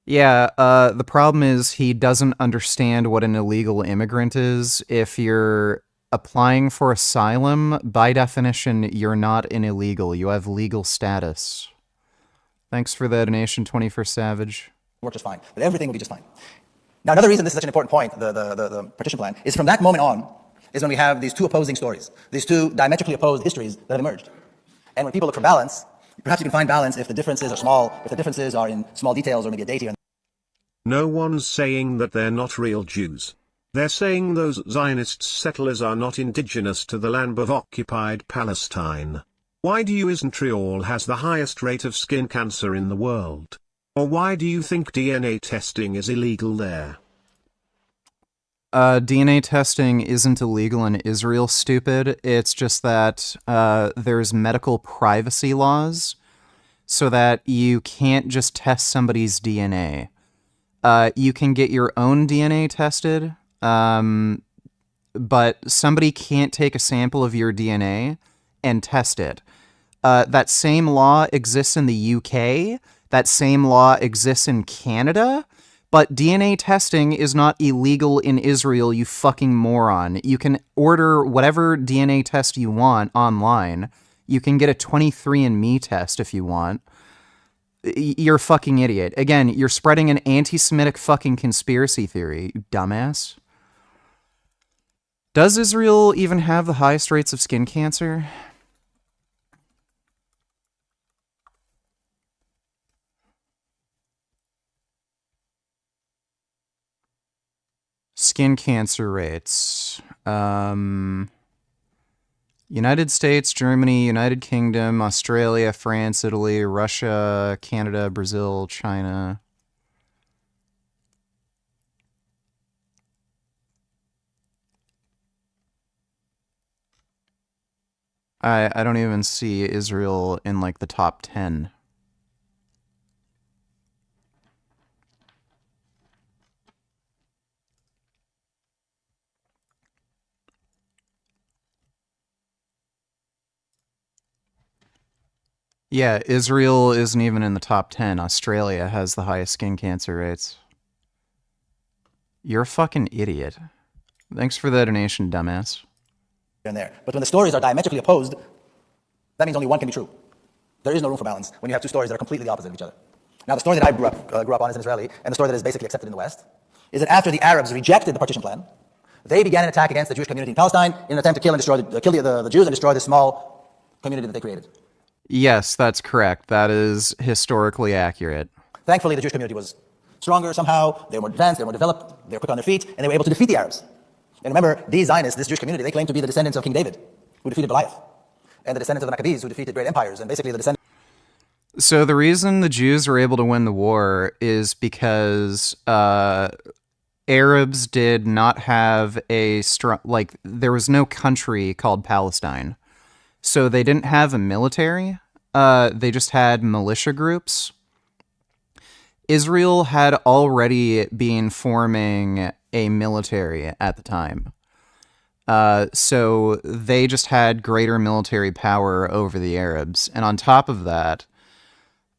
Yeah, the problem is he doesn't understand what an illegal immigrant is. If you're applying for asylum, by definition, you're not an illegal. You have legal status. Thanks for the donation, 21st Savage. Work just fine, but everything will be just fine. Now, another reason this is such an important point, the partition plan, is from that moment on, is when we have these two opposing stories, these two diametrically opposed histories that have emerged. And when people look for balance, perhaps you can find balance if the differences are small, if the differences are in small details or maybe a date here. No one's saying that they're not real Jews. They're saying those Zionist settlers are not indigenous to the land of occupied Palestine. Why do you Israel has the highest rate of skin cancer in the world? Or why do you think DNA testing is illegal there? DNA testing isn't illegal in Israel, stupid. It's just that there's medical privacy laws so that you can't just test somebody's DNA. You can get your own DNA tested, but somebody can't take a sample of your DNA and test it. That same law exists in the UK. That same law exists in Canada. But DNA testing is not illegal in Israel, you fucking moron. You can order whatever DNA test you want online. You can get a 23andMe test if you want. You're a fucking idiot. Again, you're spreading an anti-Semitic fucking conspiracy theory, you dumbass. Does Israel even have the highest rates of skin cancer? Skin cancer rates. United States, Germany, United Kingdom, Australia, France, Italy, Russia, Canada, Brazil, China. I don't even see Israel in like the top 10. Yeah, Israel isn't even in the top 10. Australia has the highest skin cancer rates. You're a fucking idiot. Thanks for the donation, dumbass. And there. But when the stories are diametrically opposed, that means only one can be true. There is no room for balance when you have two stories that are completely opposite of each other. Now, the story that I grew up on as an Israeli, and the story that is basically accepted in the West, is that after the Arabs rejected the partition plan, they began an attack against the Jewish community in Palestine in an attempt to kill the Jews and destroy the small community that they created. Yes, that's correct. That is historically accurate. Thankfully, the Jewish community was stronger somehow. They were more advanced, they were more developed, they were quick on their feet, and they were able to defeat the Arabs. And remember, these Zionists, this Jewish community, they claim to be the descendants of King David, who defeated Goliath, and the descendants of the Maccabees, who defeated great empires, and basically the descendants. So the reason the Jews were able to win the war is because Arabs did not have a strong, like, there was no country called Palestine. So they didn't have a military. They just had militia groups. Israel had already been forming a military at the time. So they just had greater military power over the Arabs. And on top of that,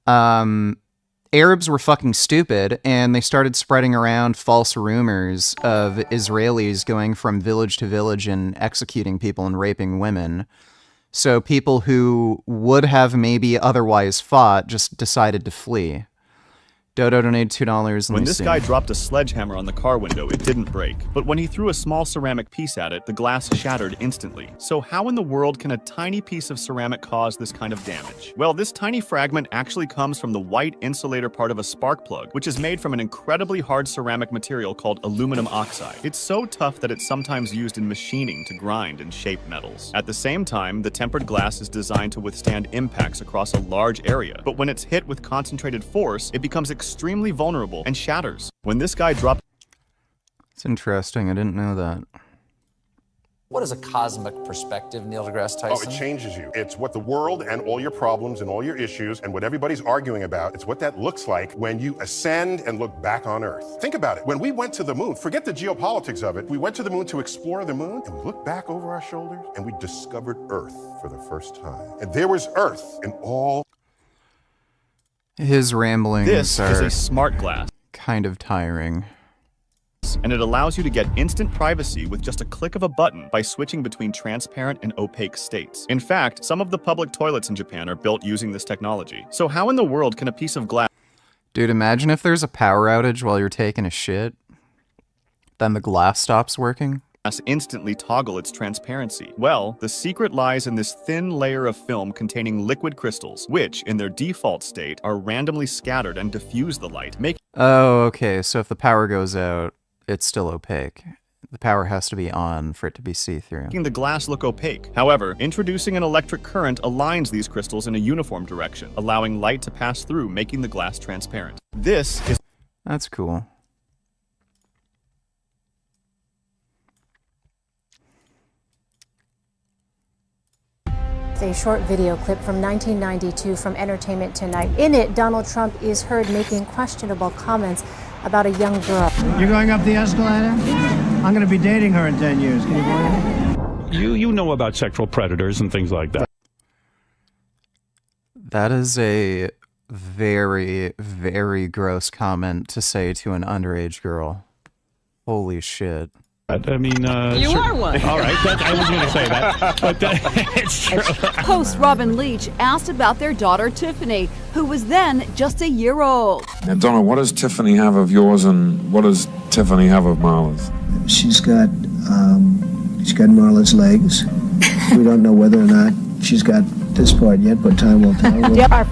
Arabs were fucking stupid, and they started spreading around false rumors of Israelis going from village to village and executing people and raping women. So people who would have maybe otherwise fought just decided to flee. Dodo donated $2. When this guy dropped a sledgehammer on the car window, it didn't break. But when he threw a small ceramic piece at it, the glass shattered instantly. So how in the world can a tiny piece of ceramic cause this kind of damage? Well, this tiny fragment actually comes from the white insulator part of a spark plug, which is made from an incredibly hard ceramic material called aluminum oxide. It's so tough that it's sometimes used in machining to grind and shape metals. At the same time, the tempered glass is designed to withstand impacts across a large area. But when it's hit with concentrated force, it becomes extremely vulnerable and shatters. When this guy dropped... It's interesting, I didn't know that. What is a cosmic perspective, Neil deGrasse Tyson? Oh, it changes you. It's what the world and all your problems and all your issues and what everybody's arguing about, it's what that looks like when you ascend and look back on Earth. Think about it. When we went to the moon, forget the geopolitics of it, we went to the moon to explore the moon, and we looked back over our shoulders, and we discovered Earth for the first time. And there was Earth in all... His ramblings This are is a smart glass. Kind of tiring. And it allows you to get instant privacy with just a click of a button by switching between transparent and opaque states. In fact, some of the public toilets in Japan are built using this technology. So how in the world can a piece of glass... Dude, imagine if there's a power outage while you're taking a shit, then the glass stops working. Instantly toggle its transparency? Well, the secret lies in this thin layer of film containing liquid crystals, which, in their default state, are randomly scattered and diffuse the light, making... Oh, okay, so if the power goes out, it's still opaque. The power has to be on for it to be see-through. Making the glass look opaque. However, introducing an electric current aligns these crystals in a uniform direction, allowing light to pass through, making the glass transparent. This is... That's cool. A short video clip from 1992 from Entertainment Tonight. In it, Donald Trump is heard making questionable comments about a young girl. You're going up the escalator? I'm going to be dating her in 10 years. Can you believe it? You know about sexual predators and things like that. That is a very, very gross comment to say to an underage girl. Holy shit. I mean, You are one. All right, I was going to say that, but it's true. Host Robin Leach asked about their daughter Tiffany, who was then just a year old. Now, Donna, what does Tiffany have of yours and what does Tiffany have of Marla's? She's got Marla's legs. We don't know whether or not she's got this part yet, but time will tell.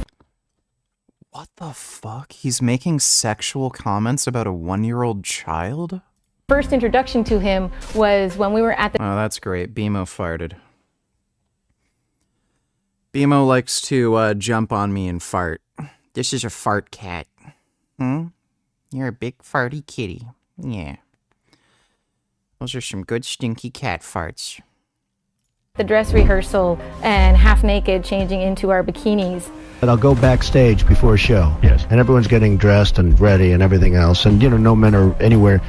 What the fuck? He's making sexual comments about a 1-year-old child? First introduction to him was when we were at the... Oh, that's great. BMO farted. BMO likes to jump on me and fart. This is a fart cat. You're a big farty kitty. Yeah. Those are some good stinky cat farts. The dress rehearsal and half naked changing into our bikinis. And I'll go backstage before a show. Yes. And everyone's getting dressed and ready and everything else. And, no men are anywhere.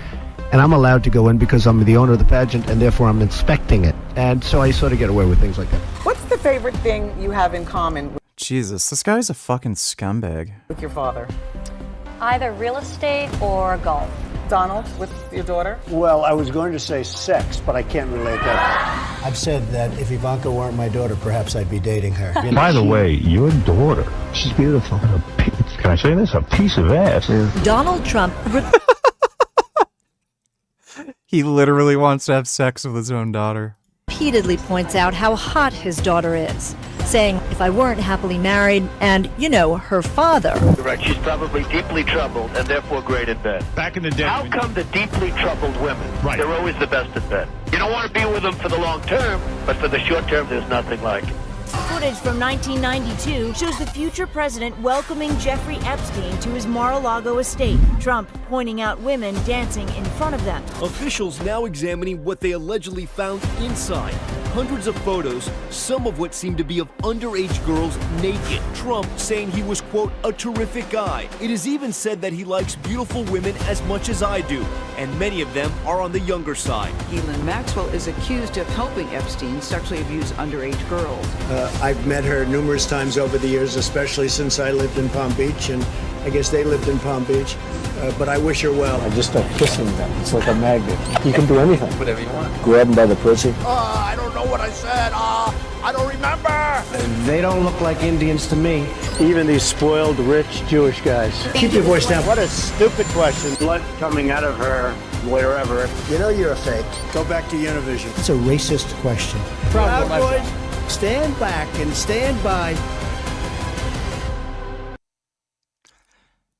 And I'm allowed to go in because I'm the owner of the pageant and therefore I'm inspecting it. And so I sort of get away with things like that. What's the favorite thing you have in common Jesus, this guy's a fucking scumbag. with your father? Either real estate or golf. Donald, with your daughter? Well, I was going to say sex, but I can't relate that. I've said that if Ivanka weren't my daughter, perhaps I'd be dating her. By the way, your daughter. She's beautiful. Can I say this? A piece of ass. Donald Trump He literally wants to have sex with his own daughter. repeatedly points out how hot his daughter is, saying, if I weren't happily married and, her father. Right, she's probably deeply troubled and therefore great at bed. Back in the day. How come the deeply troubled women, they're always the best at bed? You don't want to be with them for the long term, but for the short term, there's nothing like it. Footage from 1992 shows the future president welcoming Jeffrey Epstein to his Mar-a-Lago estate, Trump pointing out women dancing in front of them. Officials now examining what they allegedly found inside. Hundreds of photos, some of what seem to be of underage girls naked. Trump saying he was, quote, a terrific guy. It is even said that he likes beautiful women as much as I do, and many of them are on the younger side. Elon Maxwell is accused of helping Epstein sexually abuse underage girls. I've met her numerous times over the years, especially since I lived in Palm Beach, and I guess they lived in Palm Beach. But I wish her well. I just start kissing them. It's like a magnet. You can do anything. Whatever you want. Grab them by the pussy. I don't know what I said. I don't remember. They don't look like Indians to me. Even these spoiled, rich Jewish guys. Keep your voice down. What a stupid question. Blood coming out of her, wherever. You're a fake. Go back to Univision. It's a racist question. Proud boys, stand back and stand by.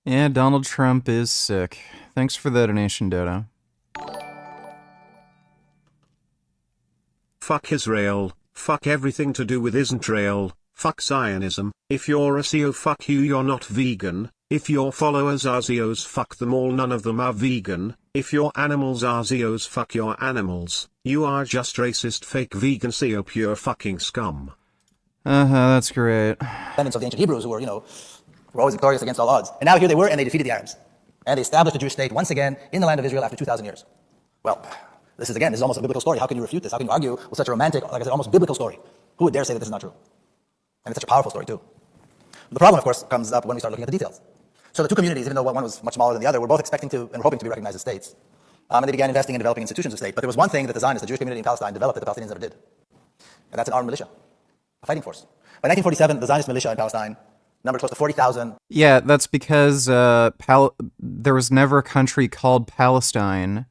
Yeah, Donald Trump is sick. Thanks for the donation, Dodo. Fuck Israel, fuck everything to do with Israel, fuck Zionism. If you're a CEO, fuck you, you're not vegan. If your followers are ZEOs, fuck them all, none of them are vegan. If your animals are ZEOs, fuck your animals. You are just racist fake vegan CEO, pure fucking scum. That's great. Descendants of the ancient Hebrews who were always victorious against all odds. And now here they were, and they defeated the Arabs. And they established a Jewish state once again in the land of Israel after 2,000 years. Well, this is almost a biblical story. How can you refute this? How can you argue with such a romantic, like I said, almost biblical story? Who would dare say that this is not true? And it's such a powerful story, too. The problem, of course, comes up when we start looking at the details. So the two communities, even though one was much smaller than the other, were both expecting to and hoping to be recognized as states. And they began investing in developing institutions of state. But there was one thing that the Zionists, the Jewish community in Palestine, developed that the Palestinians never did. And that's an armed militia, a fighting force. By 1947, the Zionist militia in Palestine numbered close to 40,000. Yeah, that's because there was never a country called Palestine,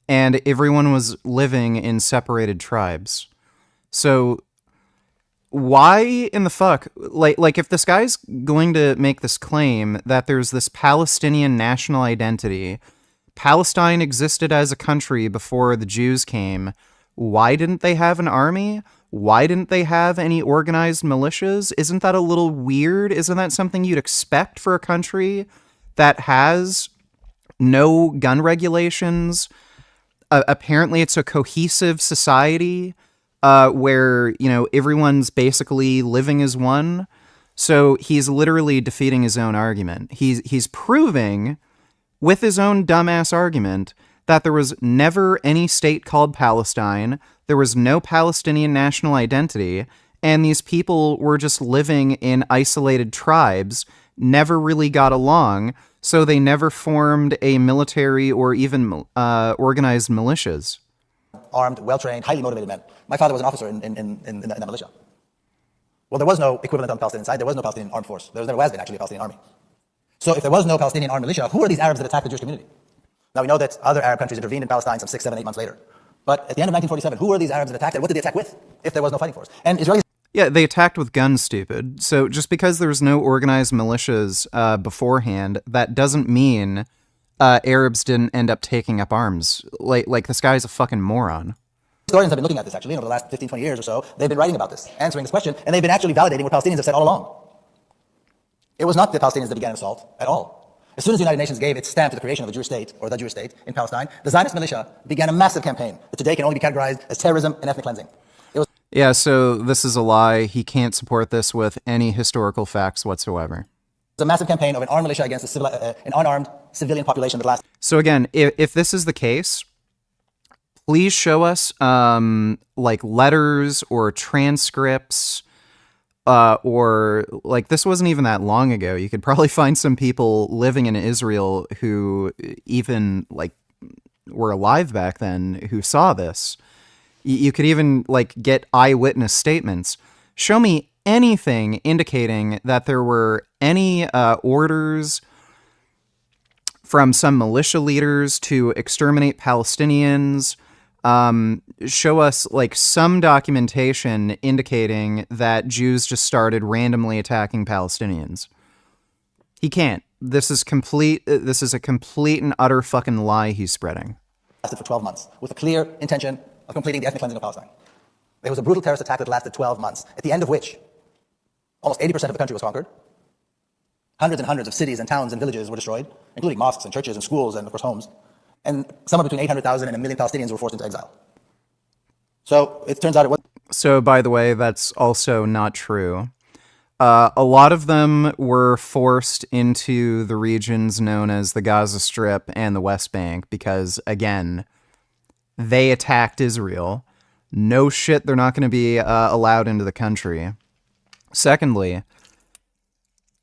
and everyone was living in separated tribes. So why in the fuck, like if this guy's going to make this claim that there's this Palestinian national identity, Palestine existed as a country before the Jews came, why didn't they have an army? Why didn't they have any organized militias? Isn't that a little weird? Isn't that something you'd expect for a country that has no gun regulations? Apparently it's a cohesive society where, everyone's basically living as one. So he's literally defeating his own argument. He's proving with his own dumbass argument that there was never any state called Palestine, there was no Palestinian national identity, and these people were just living in isolated tribes, never really got along, so they never formed a military or even organized militias. Armed, well-trained, highly motivated men. My father was an officer in that militia. Well, there was no equivalent on the Palestinian side. There was no Palestinian armed force. There never has been, actually, a Palestinian army. So if there was no Palestinian armed militia, who are these Arabs that attacked the Jewish community? Now, we know that other Arab countries intervened in Palestine some 6, 7, 8 months later. But at the end of 1947, who were these Arabs that attacked it? What did they attack with if there was no fighting force? And Israelis... Yeah, they attacked with guns, stupid. So just because there was no organized militias beforehand, that doesn't mean Arabs didn't end up taking up arms. Like this guy's a fucking moron. Historians have been looking at this, actually, over the last 15, 20 years or so. They've been writing about this, answering this question, and they've been actually validating what Palestinians have said all along. It was not the Palestinians that began an assault at all. As soon as the United Nations gave its stamp to the creation of a Jewish state, or the Jewish state, in Palestine, the Zionist militia began a massive campaign that today can only be categorized as terrorism and ethnic cleansing. Yeah, so this is a lie. He can't support this with any historical facts whatsoever. It's a massive campaign of an armed militia against an unarmed civilian population that lasts. So again, if this is the case, please show us like letters or transcripts, or like this wasn't even that long ago. You could probably find some people living in Israel who even like were alive back then who saw this. You could even like get eyewitness statements. Show me anything indicating that there were any orders from some militia leaders to exterminate Palestinians. Show us like some documentation indicating that Jews just started randomly attacking Palestinians. He can't. This is a complete and utter fucking lie he's spreading. Lasted for 12 months with a clear intention of completing the ethnic cleansing of Palestine. It was a brutal terrorist attack that lasted 12 months, at the end of which almost 80% of the country was conquered. Hundreds and hundreds of cities and towns and villages were destroyed, including mosques and churches and schools and, of course, homes. And somewhere between 800,000 and 1 million Palestinians were forced into exile. So it turns out it was... So, by the way, that's also not true. A lot of them were forced into the regions known as the Gaza Strip and the West Bank because, again, they attacked Israel. No shit, they're not going to be allowed into the country. Secondly,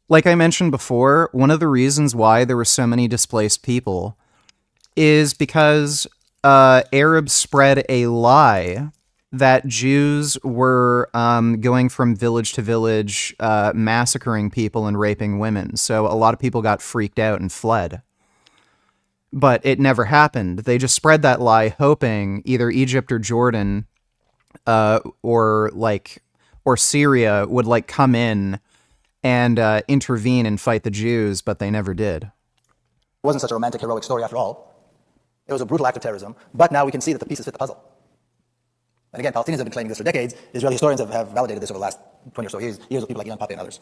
like I mentioned before, one of the reasons why there were so many displaced people is because Arabs spread a lie that Jews were going from village to village, massacring people and raping women. So a lot of people got freaked out and fled. But it never happened. They just spread that lie hoping either Egypt or Jordan or Syria would like come in and intervene and fight the Jews, but they never did. It wasn't such a romantic, heroic story after all. It was a brutal act of terrorism, but now we can see that the pieces fit the puzzle. And again, Palestinians have been claiming this for decades. Israeli historians have validated this over the last 20 or so years with people like Elon and others.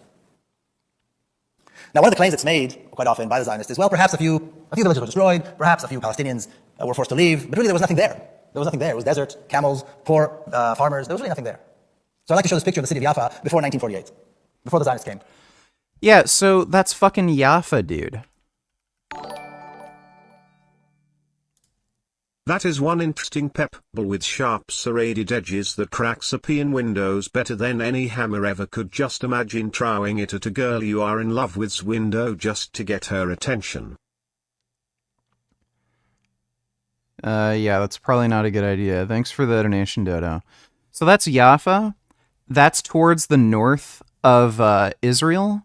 Now, one of the claims that's made quite often by the Zionists is, well, perhaps a few villages were destroyed, perhaps a few Palestinians were forced to leave, but really there was nothing there. There was nothing there. It was desert, camels, poor farmers. There was really nothing there. So I'd like to show this picture of the city of Jaffa before 1948, before the Zionists came. Yeah, so that's fucking Jaffa, dude. That is one interesting pebble with sharp serrated edges that cracks European windows better than any hammer ever could. Just imagine throwing it at a girl you are in love with's window just to get her attention. Yeah, that's probably not a good idea. Thanks for the donation, Dodo. So that's Jaffa. That's towards the north of Israel.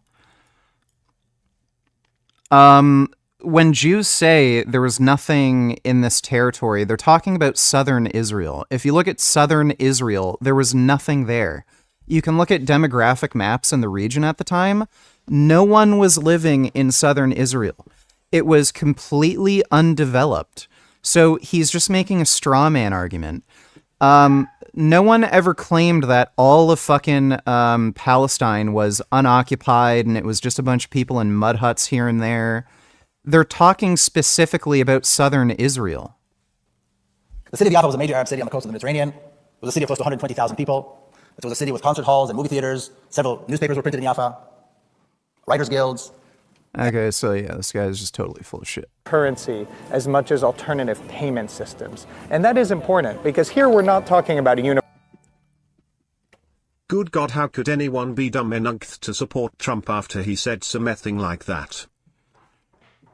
When Jews say there was nothing in this territory, they're talking about southern Israel. If you look at southern Israel, there was nothing there. You can look at demographic maps in the region at the time. No one was living in southern Israel. It was completely undeveloped. So he's just making a straw man argument. No one ever claimed that all of fucking Palestine was unoccupied and it was just a bunch of people in mud huts here and there. They're talking specifically about southern Israel. The city of Jaffa was a major Arab city on the coast of the Mediterranean. It was a city of close to 120,000 people. It was a city with concert halls and movie theaters. Several newspapers were printed in Jaffa. Writers' guilds. Okay, so yeah, this guy is just totally full of shit. Currency as much as alternative payment systems. And that is important because here we're not talking about a universal. Good God, how could anyone be dumb enough to support Trump after he said something like that?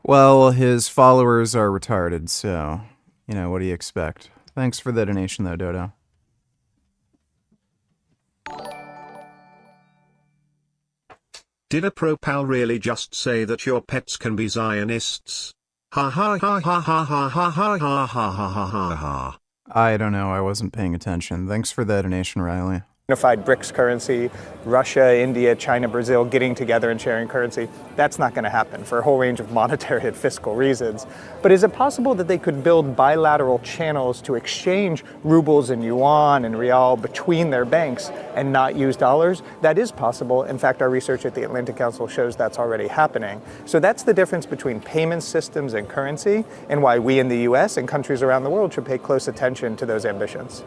Well, his followers are retarded, so, you know, what do you expect? Thanks for the donation, though, Dodo. Did a pro pal really just say that your pets can be Zionists? Ha ha ha ha ha ha ha ha ha ha ha ha ha. I don't know, I wasn't paying attention. Thanks for the donation, Riley. Unified BRICS currency, Russia, India, China, Brazil getting together and sharing currency. That's not going to happen for a whole range of monetary and fiscal reasons. But is it possible that they could build bilateral channels to exchange rubles and yuan and real between their banks and not use dollars? That is possible. In fact, our research at the Atlantic Council shows that's already happening. So that's the difference between payment systems and currency, and why we in the US and countries around the world should pay close attention to those ambitions.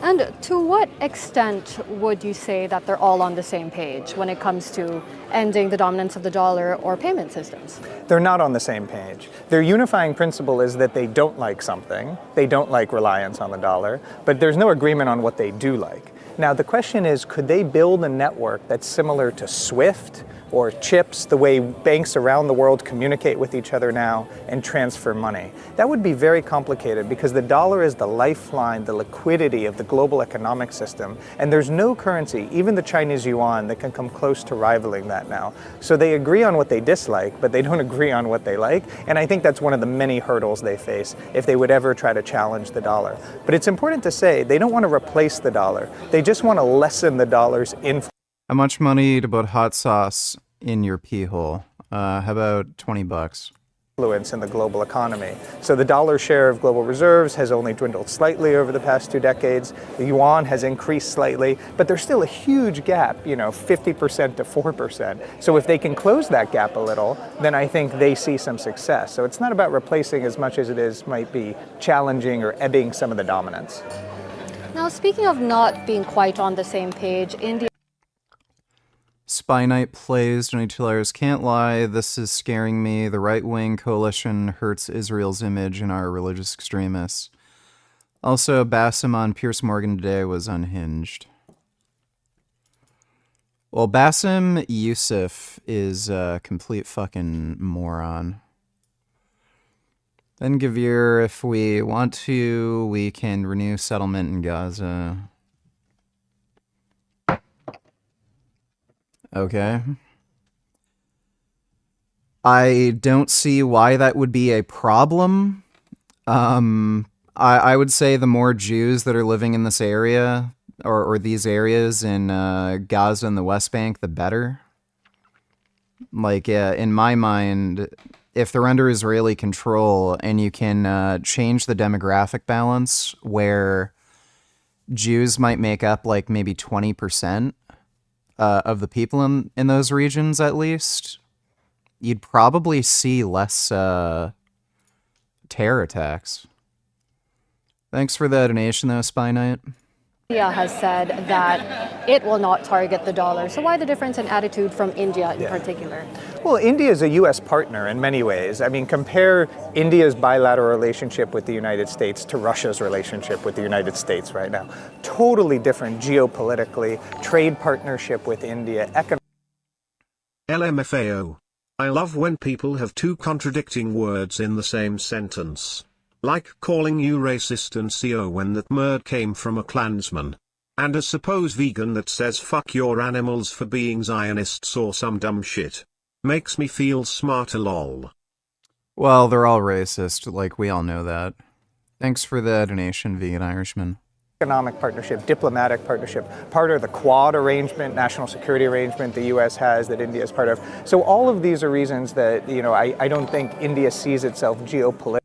And to what extent would you say that they're all on the same page when it comes to ending the dominance of the dollar or payment systems? They're not on the same page. Their unifying principle is that they don't like something. They don't like reliance on the dollar, but there's no agreement on what they do like. Now, the question is, could they build a network that's similar to SWIFT or CHIPS, the way banks around the world communicate with each other now and transfer money? That would be very complicated because the dollar is the lifeline, the liquidity of the global economic system, and there's no currency, even the Chinese yuan, that can come close to rivaling that now. So they agree on what they dislike, but they don't agree on what they like, and I think that's one of the many hurdles they face if they would ever try to challenge the dollar. But it's important to say they don't want to replace the dollar. They just want to lessen the dollar's influence. How much money to put hot sauce in your pee hole? How about $20? Influence in the global economy. So the dollar share of global reserves has only dwindled slightly over the past 2 decades. The yuan has increased slightly, but there's still a huge gap, 50% to 4%. So if they can close that gap a little, then I think they see some success. So it's not about replacing as much as it might be challenging or ebbing some of the dominance. Now, speaking of not being quite on the same page, India. Spy Night plays, $22. Can't lie, this is scaring me. The right-wing coalition hurts Israel's image and our religious extremists. Also, Bassem on Piers Morgan today was unhinged. Well, Bassem Youssef is a complete fucking moron. Then Gavir, if we want to, we can renew settlement in Gaza. Okay. I don't see why that would be a problem. I would say the more Jews that are living in this area, or these areas in Gaza and the West Bank, the better. Like, in my mind, if they're under Israeli control and you can change the demographic balance where Jews might make up like maybe 20%, of the people in those regions, at least, you'd probably see less terror attacks. Thanks for the donation, though, Spy Knight. India has said that it will not target the dollar. So why the difference in attitude from India in particular? Well, India is a U.S. partner in many ways. I mean, compare India's bilateral relationship with the United States to Russia's relationship with the United States right now. Totally different geopolitically, trade partnership with India, LMFAO. I love when people have two contradicting words in the same sentence. Like calling you racist and CO when that word came from a Klansman. And a suppose vegan that says fuck your animals for being Zionists or some dumb shit. Makes me feel smarter lol. Well, they're all racist, like we all know that. Thanks for the donation, Vegan Irishman. Economic partnership, diplomatic partnership, part of the Quad arrangement, national security arrangement the U.S. has that India is part of. So all of these are reasons that, I don't think India sees itself geopolitically.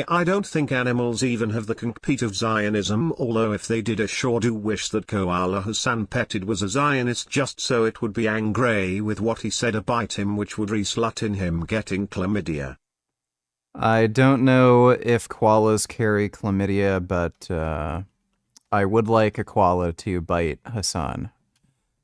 I don't think animals even have the conceit of Zionism, although if they did I sure do wish that Koala Hassan Petted was a Zionist just so it would be angry with what he said about him, which would result in him getting chlamydia. I don't know if koalas carry chlamydia, but I would like a koala to bite Hassan.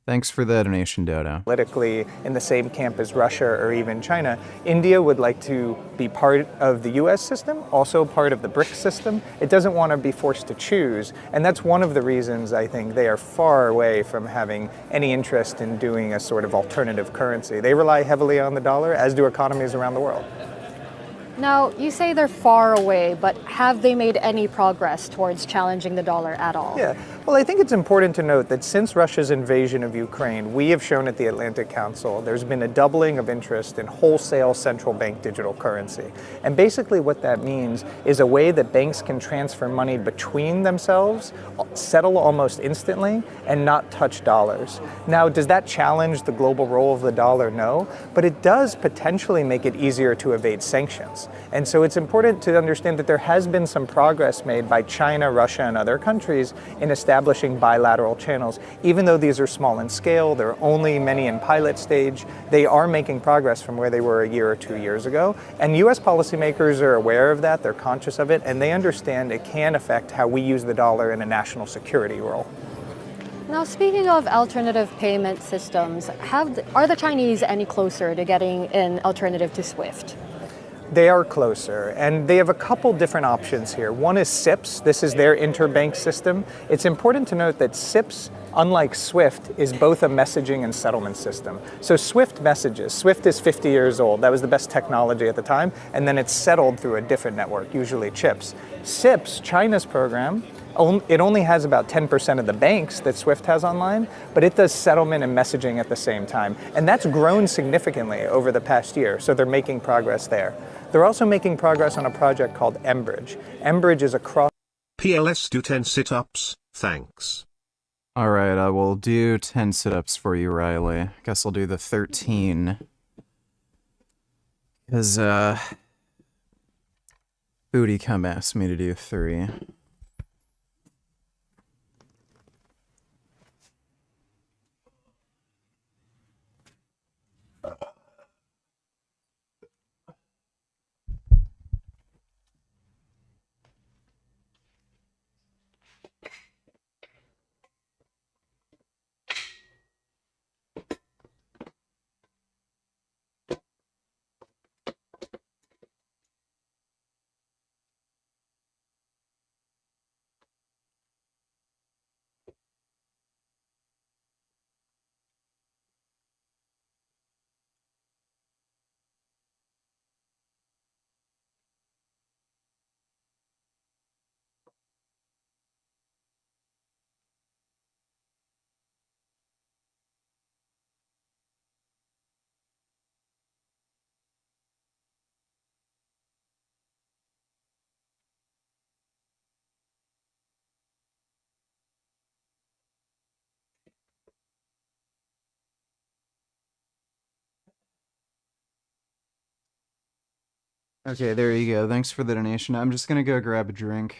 Thanks for the donation, Dodo. Politically in the same camp as Russia or even China, India would like to be part of the US system, also part of the BRICS system. It doesn't want to be forced to choose, and that's one of the reasons I think they are far away from having any interest in doing a sort of alternative currency. They rely heavily on the dollar, as do economies around the world. Now, you say they're far away, but have they made any progress towards challenging the dollar at all? Yeah, well, I think it's important to note that since Russia's invasion of Ukraine, we have shown at the Atlantic Council there's been a doubling of interest in wholesale central bank digital currency. And basically what that means is a way that banks can transfer money between themselves, settle almost instantly, and not touch dollars. Now, does that challenge the global role of the dollar? No, but it does potentially make it easier to evade sanctions. And so it's important to understand that there has been some progress made by China, Russia, and other countries in establishing bilateral channels. Even though these are small in scale, there are only many in pilot stage, they are making progress from where they were a year or 2 years ago. And US policymakers are aware of that, they're conscious of it, and they understand it can affect how we use the dollar in a national security role. Now, speaking of alternative payment systems, are the Chinese any closer to getting an alternative to SWIFT? They are closer, and they have a couple different options here. One is SIPS. This is their interbank system. It's important to note that SIPS, unlike SWIFT, is both a messaging and settlement system. So SWIFT messages. SWIFT is 50 years old. That was the best technology at the time, and then it's settled through a different network, usually chips. SIPS, China's program, it only has about 10% of the banks that SWIFT has online, but it does settlement and messaging at the same time. And that's grown significantly over the past year, so they're making progress there. They're also making progress on a project called Mbridge. Mbridge is a cross... PLS do 10 sit-ups, thanks. Alright, I will do 10 sit-ups for you, Riley. Guess I'll do the 13. Because, Booty Cum asked me to do 3. Okay, there you go. Thanks for the donation. I'm just gonna go grab a drink.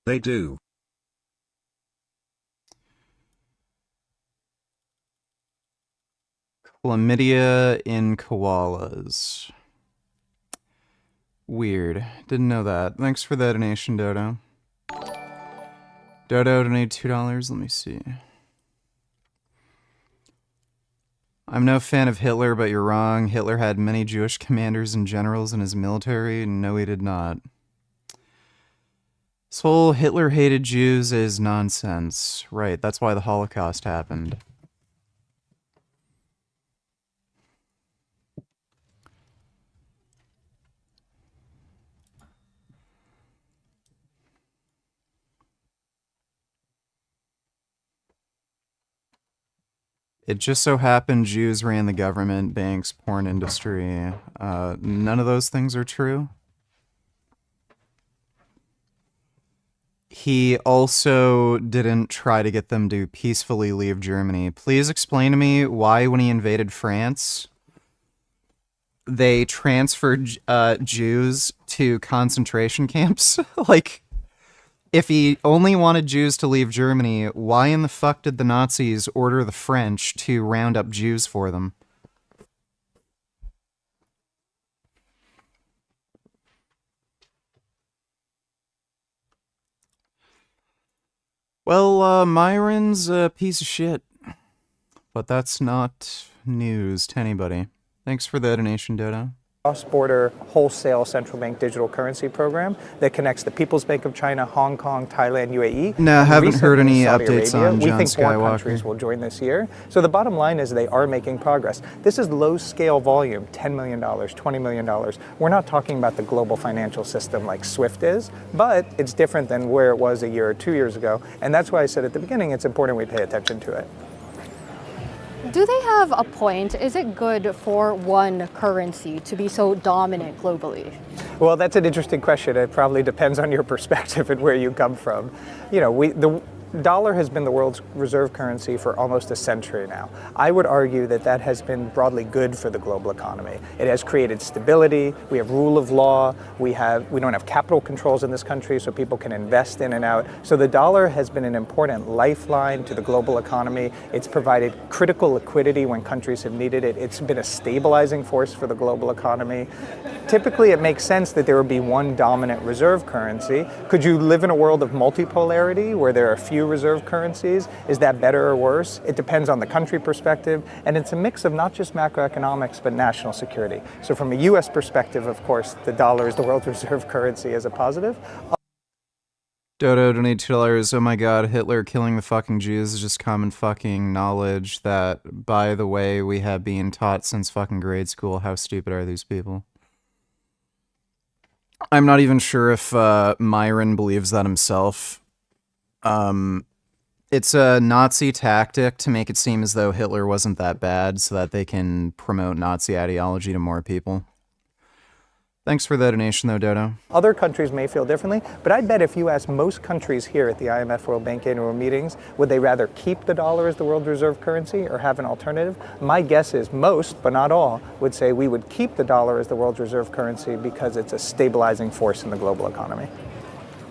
They do. Chlamydia in koalas. Weird. Didn't know that. Thanks for the donation, Dodo. Dodo donated $2. Let me see. I'm no fan of Hitler, but you're wrong. Hitler had many Jewish commanders and generals in his military. No, he did not. This whole Hitler hated Jews is nonsense. Right, that's why the Holocaust happened. It just so happened Jews ran the government, banks, porn industry. None of those things are true. He also didn't try to get them to peacefully leave Germany. Please explain to me why, when he invaded France, they transferred Jews to concentration camps? Like, if he only wanted Jews to leave Germany, why in the fuck did the Nazis order the French to round up Jews for them? Well, Myron's a piece of shit. But that's not news to anybody. Thanks for the donation, Dodo. Cross-border wholesale central bank digital currency program that connects the People's Bank of China, Hong Kong, Thailand, UAE. No, I haven't heard any Saudi updates Arabia. on We John think more Skywalker. countries will join this year. So the bottom line is they are making progress. This is low-scale volume, $10 million, $20 million. We're not talking about the global financial system like SWIFT is, but it's different than where it was a year or 2 years ago. And that's why I said at the beginning it's important we pay attention to it. Do they have a point? Is it good for one currency to be so dominant globally? Well, that's an interesting question. It probably depends on your perspective and where you come from. You know, the dollar has been the world's reserve currency for almost a century now. I would argue that that has been broadly good for the global economy. It has created stability. We have rule of law. We don't have capital controls in this country, so people can invest in and out. So the dollar has been an important lifeline to the global economy. It's provided critical liquidity when countries have needed it. It's been a stabilizing force for the global economy. Typically, it makes sense that there would be one dominant reserve currency. Could you live in a world of multipolarity where there are few reserve currencies? Is that better or worse? It depends on the country perspective, and it's a mix of not just macroeconomics but national security. So from a US perspective, of course, the dollar is the world reserve currency as a positive. Dodo, donate $2. Oh my god, Hitler killing the fucking Jews is just common fucking knowledge that, by the way, we have been taught since fucking grade school. How stupid are these people? I'm not even sure if Myron believes that himself. It's a Nazi tactic to make it seem as though Hitler wasn't that bad so that they can promote Nazi ideology to more people. Thanks for the donation, though, Dodo. Other countries may feel differently, but I bet if you ask most countries here at the IMF World Bank annual meetings, would they rather keep the dollar as the world reserve currency or have an alternative? My guess is most, but not all, would say we would keep the dollar as the world's reserve currency because it's a stabilizing force in the global economy.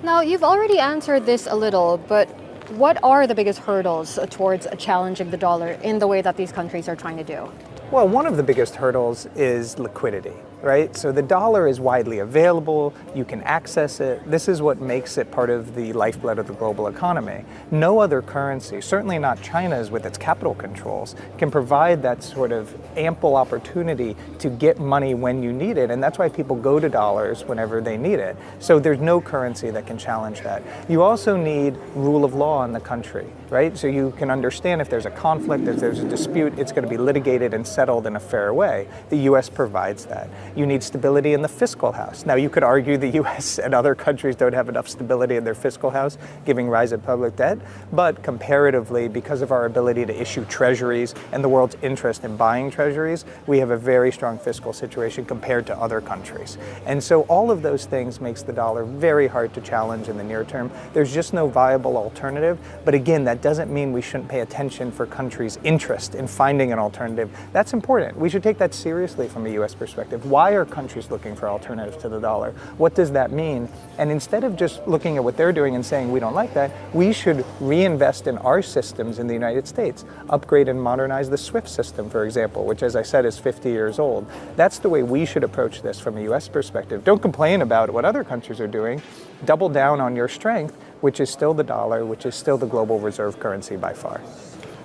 Now, you've already answered this a little, but what are the biggest hurdles towards challenging the dollar in the way that these countries are trying to do? Well, one of the biggest hurdles is liquidity, right? So the dollar is widely available, you can access it. This is what makes it part of the lifeblood of the global economy. No other currency, certainly not China's with its capital controls, can provide that sort of ample opportunity to get money when you need it, and that's why people go to dollars whenever they need it. So there's no currency that can challenge that. You also need rule of law in the country, right? So you can understand if there's a conflict, if there's a dispute, it's going to be litigated and settled in a fair way. The U.S. provides that. You need stability in the fiscal house. Now, you could argue the U.S. and other countries don't have enough stability in their fiscal house, giving rise to public debt, but comparatively, because of our ability to issue treasuries and the world's interest in buying treasuries, we have a very strong fiscal situation compared to other countries. And so all of those things makes the dollar very hard to challenge in the near term. There's just no viable alternative, but again, that doesn't mean we shouldn't pay attention for countries' interest in finding an alternative. That's important. We should take that seriously from a U.S. perspective. Why are countries looking for alternatives to the dollar? What does that mean? And instead of just looking at what they're doing and saying we don't like that, we should reinvest in our systems in the United States. Upgrade and modernize the SWIFT system, for example, which, as I said, is 50 years old. That's the way we should approach this from a U.S. perspective. Don't complain about what other countries are doing. Double down on your strength, which is still the dollar, which is still the global reserve currency by far.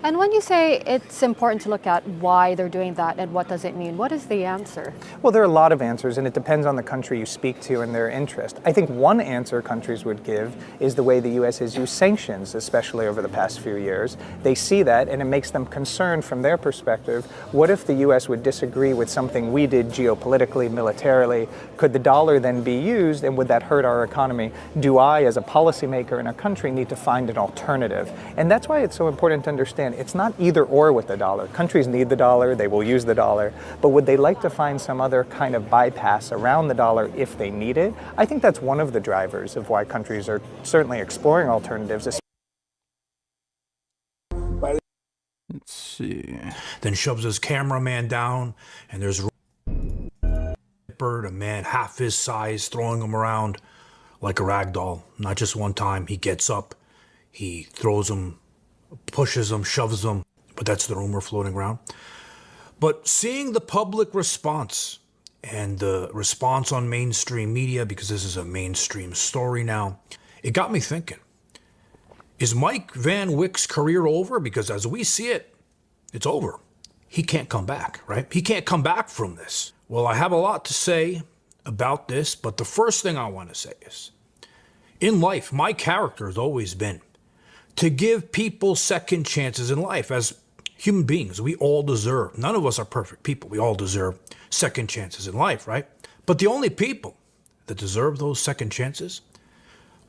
And when you say it's important to look at why they're doing that and what does it mean, what is the answer? Well, there are a lot of answers, and it depends on the country you speak to and their interest. I think one answer countries would give is the way the U.S. has used sanctions, especially over the past few years. They see that, and it makes them concerned from their perspective. What if the U.S. would disagree with something we did geopolitically, militarily? Could the dollar then be used, and would that hurt our economy? Do I, as a policymaker in a country, need to find an alternative? And that's why it's so important to understand it's not either or with the dollar. Countries need the dollar, they will use the dollar, but would they like to find some other kind of bypass around the dollar if they need it? I think that's one of the drivers of why countries are certainly exploring alternatives. Let's see. Then shoves his cameraman down, and there's Nippard, a man half his size, throwing him around like a rag doll. Not just one time. He gets up, he throws him, pushes them, shoves them, but that's the rumor floating around. But seeing the public response and the response on mainstream media, because this is a mainstream story now, it got me thinking, is Mike Van Wyck's career over? Because as we see it, it's over. He can't come back, right? He can't come back from this. Well, I have a lot to say about this, but the first thing I want to say is, in life, my character has always been to give people second chances in life. As human beings, we all deserve, none of us are perfect people, we all deserve second chances in life, right? But the only people that deserve those second chances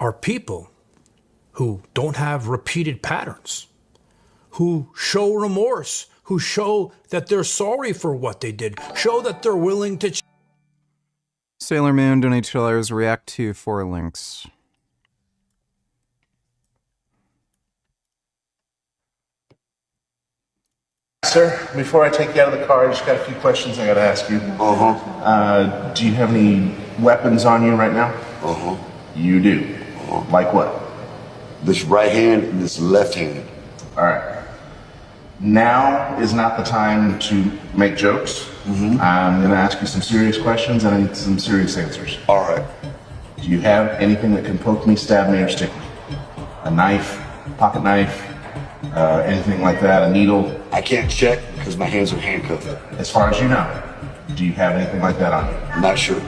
are people who don't have repeated patterns, who show remorse, who show that they're sorry for what they did, show that they're willing to Sailor Moon donates $2. React to 4 links. Sir, before I take you out of the car, I just got a few questions I gotta ask you. Do you have any weapons on you right now? You do? Like what? This right hand and this left hand. Alright. Now is not the time to make jokes. I'm gonna ask you some serious questions and I need some serious answers. Alright. Do you have anything that can poke me, stab me, or stick me? A knife, pocket knife, anything like that, a needle? I can't check because my hands are handcuffed. As far as you know, do you have anything like that on you? Not sure.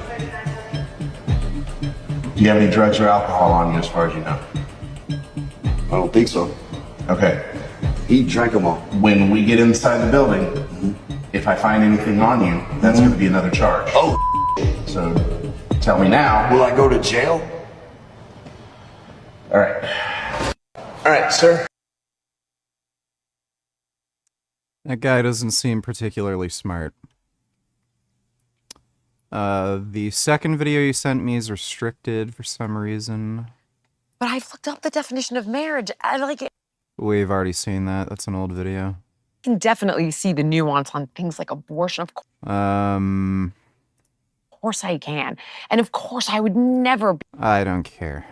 Do you have any drugs or alcohol on you as far as you know? I don't think so. Okay. He drank them all. When we get inside the building, if I find anything on you, that's going to be another charge. Oh. So tell me now. Will I go to jail? All right. All right, sir. That guy doesn't seem particularly smart. The second video you sent me is restricted for some reason. But I've looked up the definition of marriage. I like it. We've already seen that. That's an old video. Can definitely see the nuance on things like abortion. Of course I can. And of course I would never be. I don't care.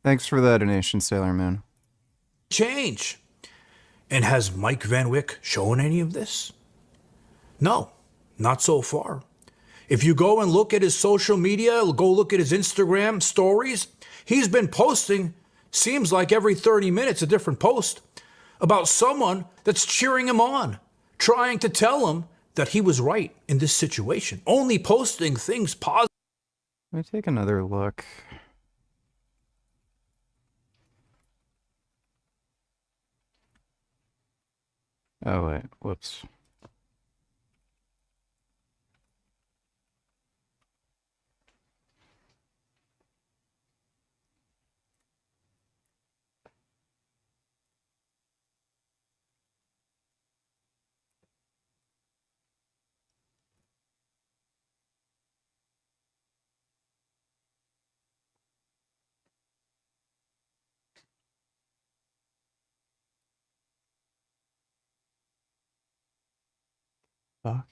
Thanks for the donation, Sailor Moon. change. And has Mike Van Wyck shown any of this? No, not so far. If you go and look at his social media, go look at his Instagram stories, he's been posting, seems like every 30 minutes, a different post about someone that's cheering him on, trying to tell him that he was right in this situation, only posting things positive. Let me take another look. Oh, wait, whoops. Fuck.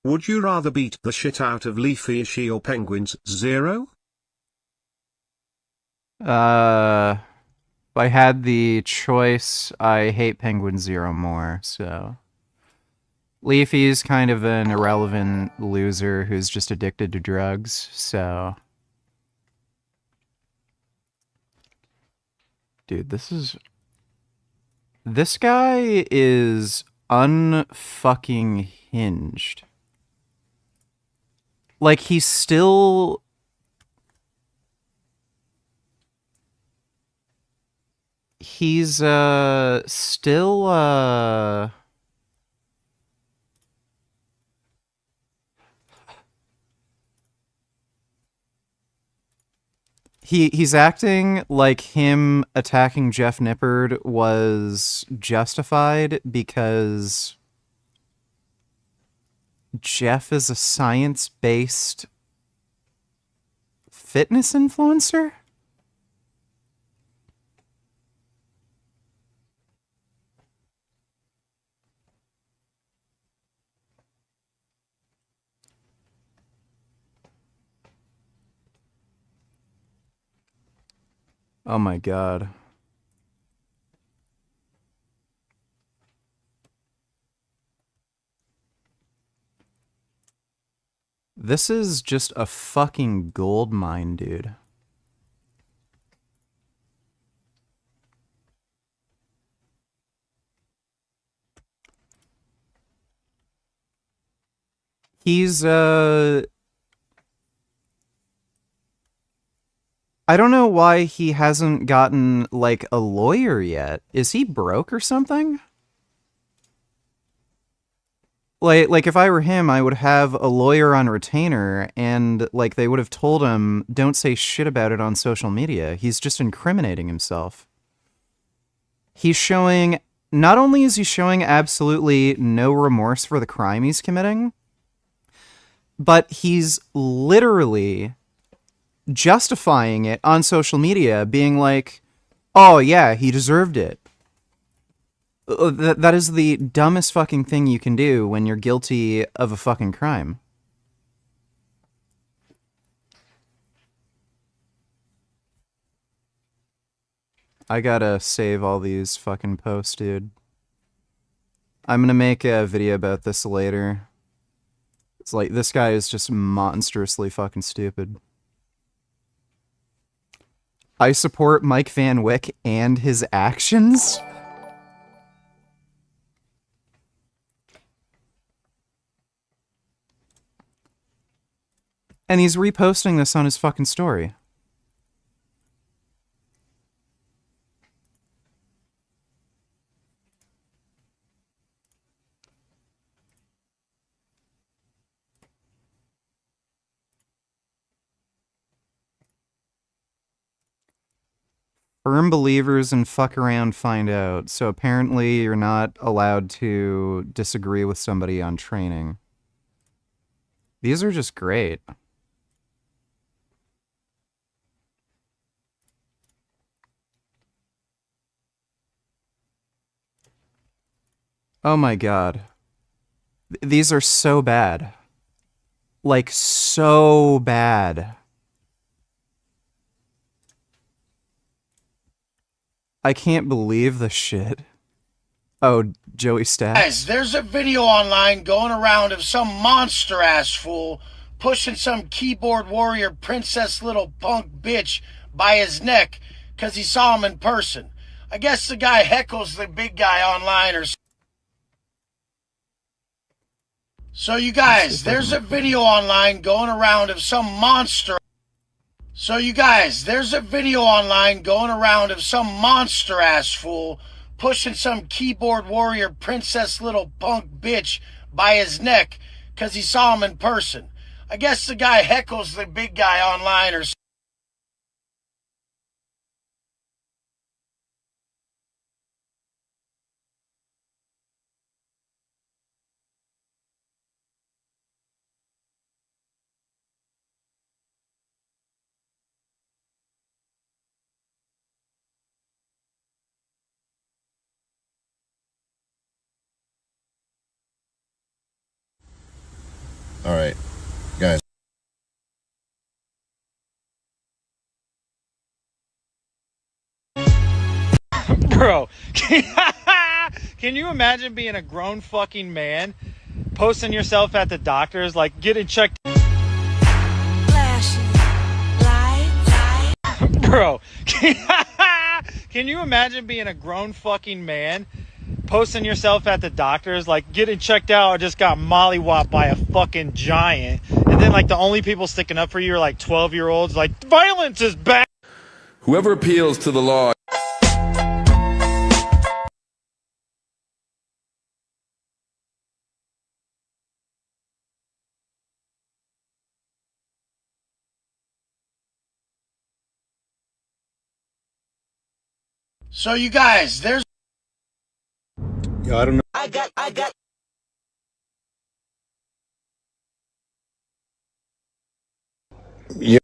Would you rather beat the shit out of Leafy Ishi or Penguins Zero? If I had the choice, I hate Penguin Zero more, so... Leafy's kind of an irrelevant loser who's just addicted to drugs, so... Dude, this guy is unfucking hinged. Like, he's still... He's, still, He's acting like him attacking Jeff Nippard was justified because Jeff is a science-based fitness influencer? Oh my god. This is just a fucking gold mine, dude. He's, I don't know why he hasn't gotten, like, a lawyer yet. Is he broke or something? Like if I were him, I would have a lawyer on retainer, and, like, they would have told him, don't say shit about it on social media. He's just incriminating himself. He's showing... Not only is he showing absolutely no remorse for the crime he's committing, but he's literally... justifying it on social media, being like, oh yeah, he deserved it. That is the dumbest fucking thing you can do when you're guilty of a fucking crime. I gotta save all these fucking posts, dude. I'm gonna make a video about this later. It's like, this guy is just monstrously fucking stupid. I support Mike Van Wyck and his actions? And he's reposting this on his fucking story. Firm believers and fuck around find out. So apparently you're not allowed to disagree with somebody on training. These are just great. Oh my god. These are so bad. Like, so bad. I can't believe this shit. Oh, Joey Stacks. Guys, there's a video online going around of some monster-ass fool pushing some keyboard warrior princess little punk bitch by his neck because he saw him in person. I guess the guy heckles the big guy online or something. So you guys, there's a video online going around of some monster... So you guys, there's a video online going around of some monster-ass fool pushing some keyboard warrior princess little punk bitch by his neck because he saw him in person. I guess the guy heckles the big guy online or something. All right, guys. Bro, can you imagine being a grown fucking man posting yourself at the doctor's, like getting checked? Bro, can you imagine being a grown fucking man posting yourself at the doctor's, like getting checked out or just got mollywopped by a fucking giant, and then like the only people sticking up for you are like 12-year-olds, like violence is bad. Whoever appeals to the law. So you guys, there's Yeah, I don't know. I got Yeah.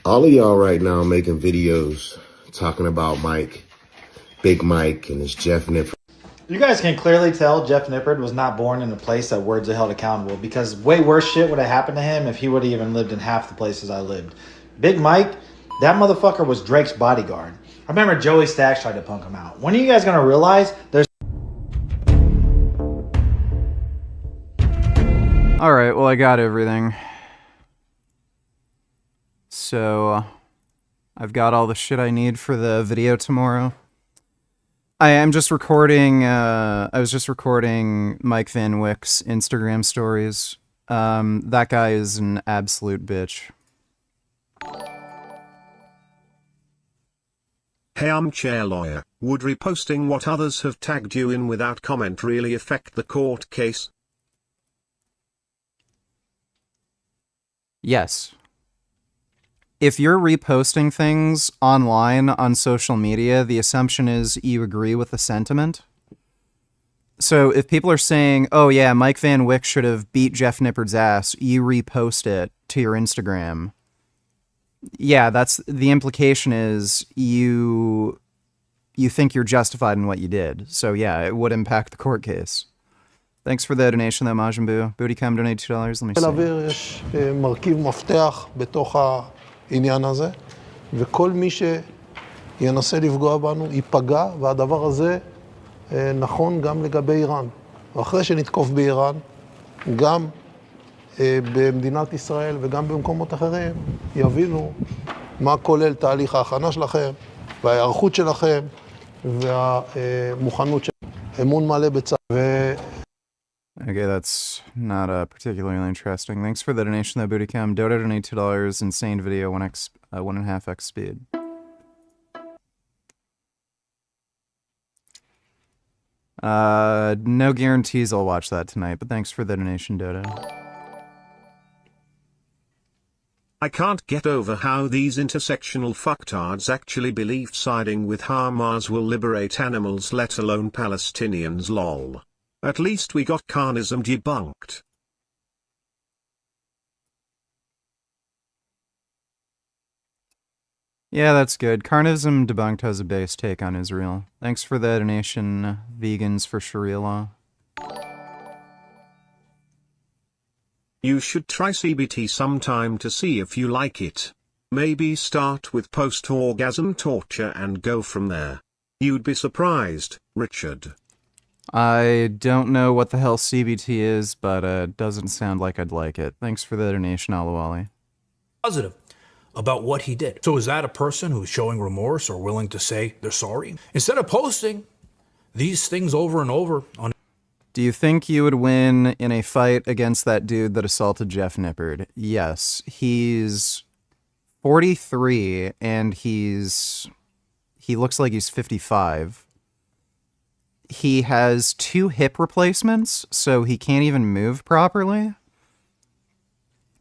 All of y'all right now making videos talking about Mike, Big Mike, and his Jeff Nippard. You guys can clearly tell Jeff Nippard was not born in a place that words are held accountable, because way worse shit would have happened to him if he would have even lived in half the places I lived. Big Mike, that motherfucker was Drake's bodyguard. I remember Joey Stacks tried to punk him out. When are you guys going to realize there's... Alright, well I got everything. So, I've got all the shit I need for the video tomorrow. I am just recording, I was just recording Mike Van Wyck's Instagram stories. That guy is an absolute bitch. Hey, armchair lawyer, would reposting what others have tagged you in without comment really affect the court case? Yes. If you're reposting things online on social media, the assumption is you agree with the sentiment. So if people are saying, oh yeah, Mike Van Wyck should have beat Jeff Nippard's ass, you repost it to your Instagram. Yeah, that's the implication is you think you're justified in what you did. So yeah, it would impact the court case. Thanks for the donation though, Majin Buu. Bootycom donated $2. Let me see. יש מרכיב מפתח בתוך העניין הזה, וכל מי שינסה לפגוע בנו ייפגע, והדבר הזה נכון גם לגבי איראן. ואחרי שנתקוף באיראן, גם במדינת ישראל וגם במקומות אחרים, יבינו מה כולל תהליך ההכנה שלכם, וההיערכות שלכם, והמוכנות שלכם. אמון מלא בצה"ל. Okay, that's not particularly interesting. Thanks for the donation, though, Bootycam. Dodo donate $2. Insane video, 1.5x speed. No guarantees I'll watch that tonight, but thanks for the donation, Dodo. I can't get over how these intersectional fucktards actually believe siding with Hamas will liberate animals, let alone Palestinians, lol. At least we got carnism debunked. Yeah, that's good. Carnism Debunked has a base take on Israel. Thanks for the donation, Vegans for Sharia law. You should try CBT sometime to see if you like it. Maybe start with post-orgasm torture and go from there. You'd be surprised, Richard. I don't know what the hell CBT is, but it doesn't sound like I'd like it. Thanks for the donation, Alawali. Positive about what he did. So is that a person who's showing remorse or willing to say they're sorry? Instead of posting these things over and over on... Do you think you would win in a fight against that dude that assaulted Jeff Nippard? Yes. He's 43 and he looks like he's 55. He has 2 hip replacements, so he can't even move properly.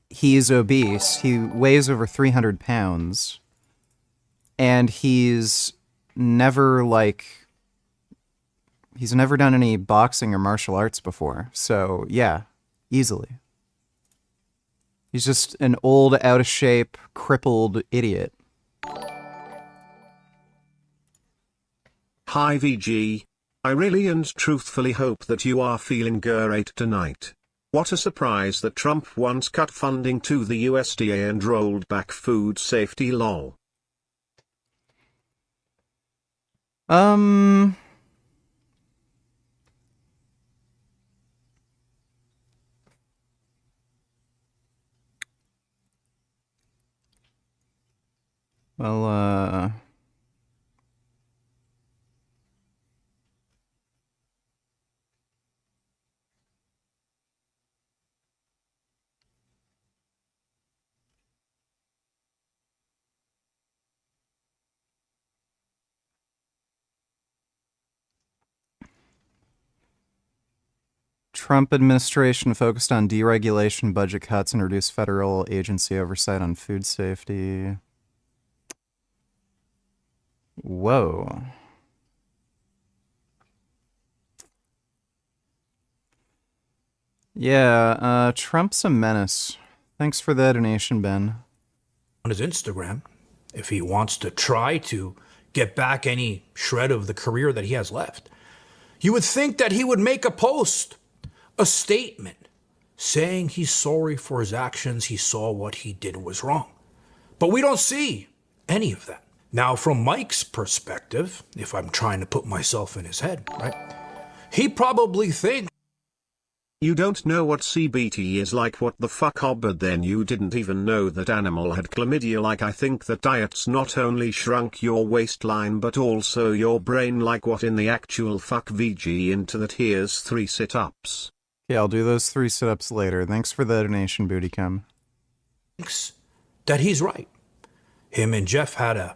He's obese. He weighs over 300 pounds. And he's never done any boxing or martial arts before. So, yeah, easily. He's just an old, out-of-shape, crippled idiot. Hi VG. I really and truthfully hope that you are feeling great tonight. What a surprise that Trump once cut funding to the USDA and rolled back food safety law. Well, Trump administration focused on deregulation, budget cuts, and reduced federal agency oversight on food safety. Whoa. Yeah, Trump's a menace. Thanks for the donation, Ben. On his Instagram, if he wants to try to get back any shred of the career that he has left, you would think that he would make a post, a statement, saying he's sorry for his actions, he saw what he did was wrong. But we don't see any of that. Now, from Mike's perspective, if I'm trying to put myself in his head, right, he probably thinks... You don't know what CBT is like, what the fuck, but then you didn't even know that animal had chlamydia. Like, I think that diets not only shrunk your waistline but also your brain. Like, what in the actual fuck, VG into that? Here's 3 sit-ups. Yeah, I'll do those 3 sit-ups later. Thanks for the donation, Bootycum. Thinks that he's right. Him and Jeff had a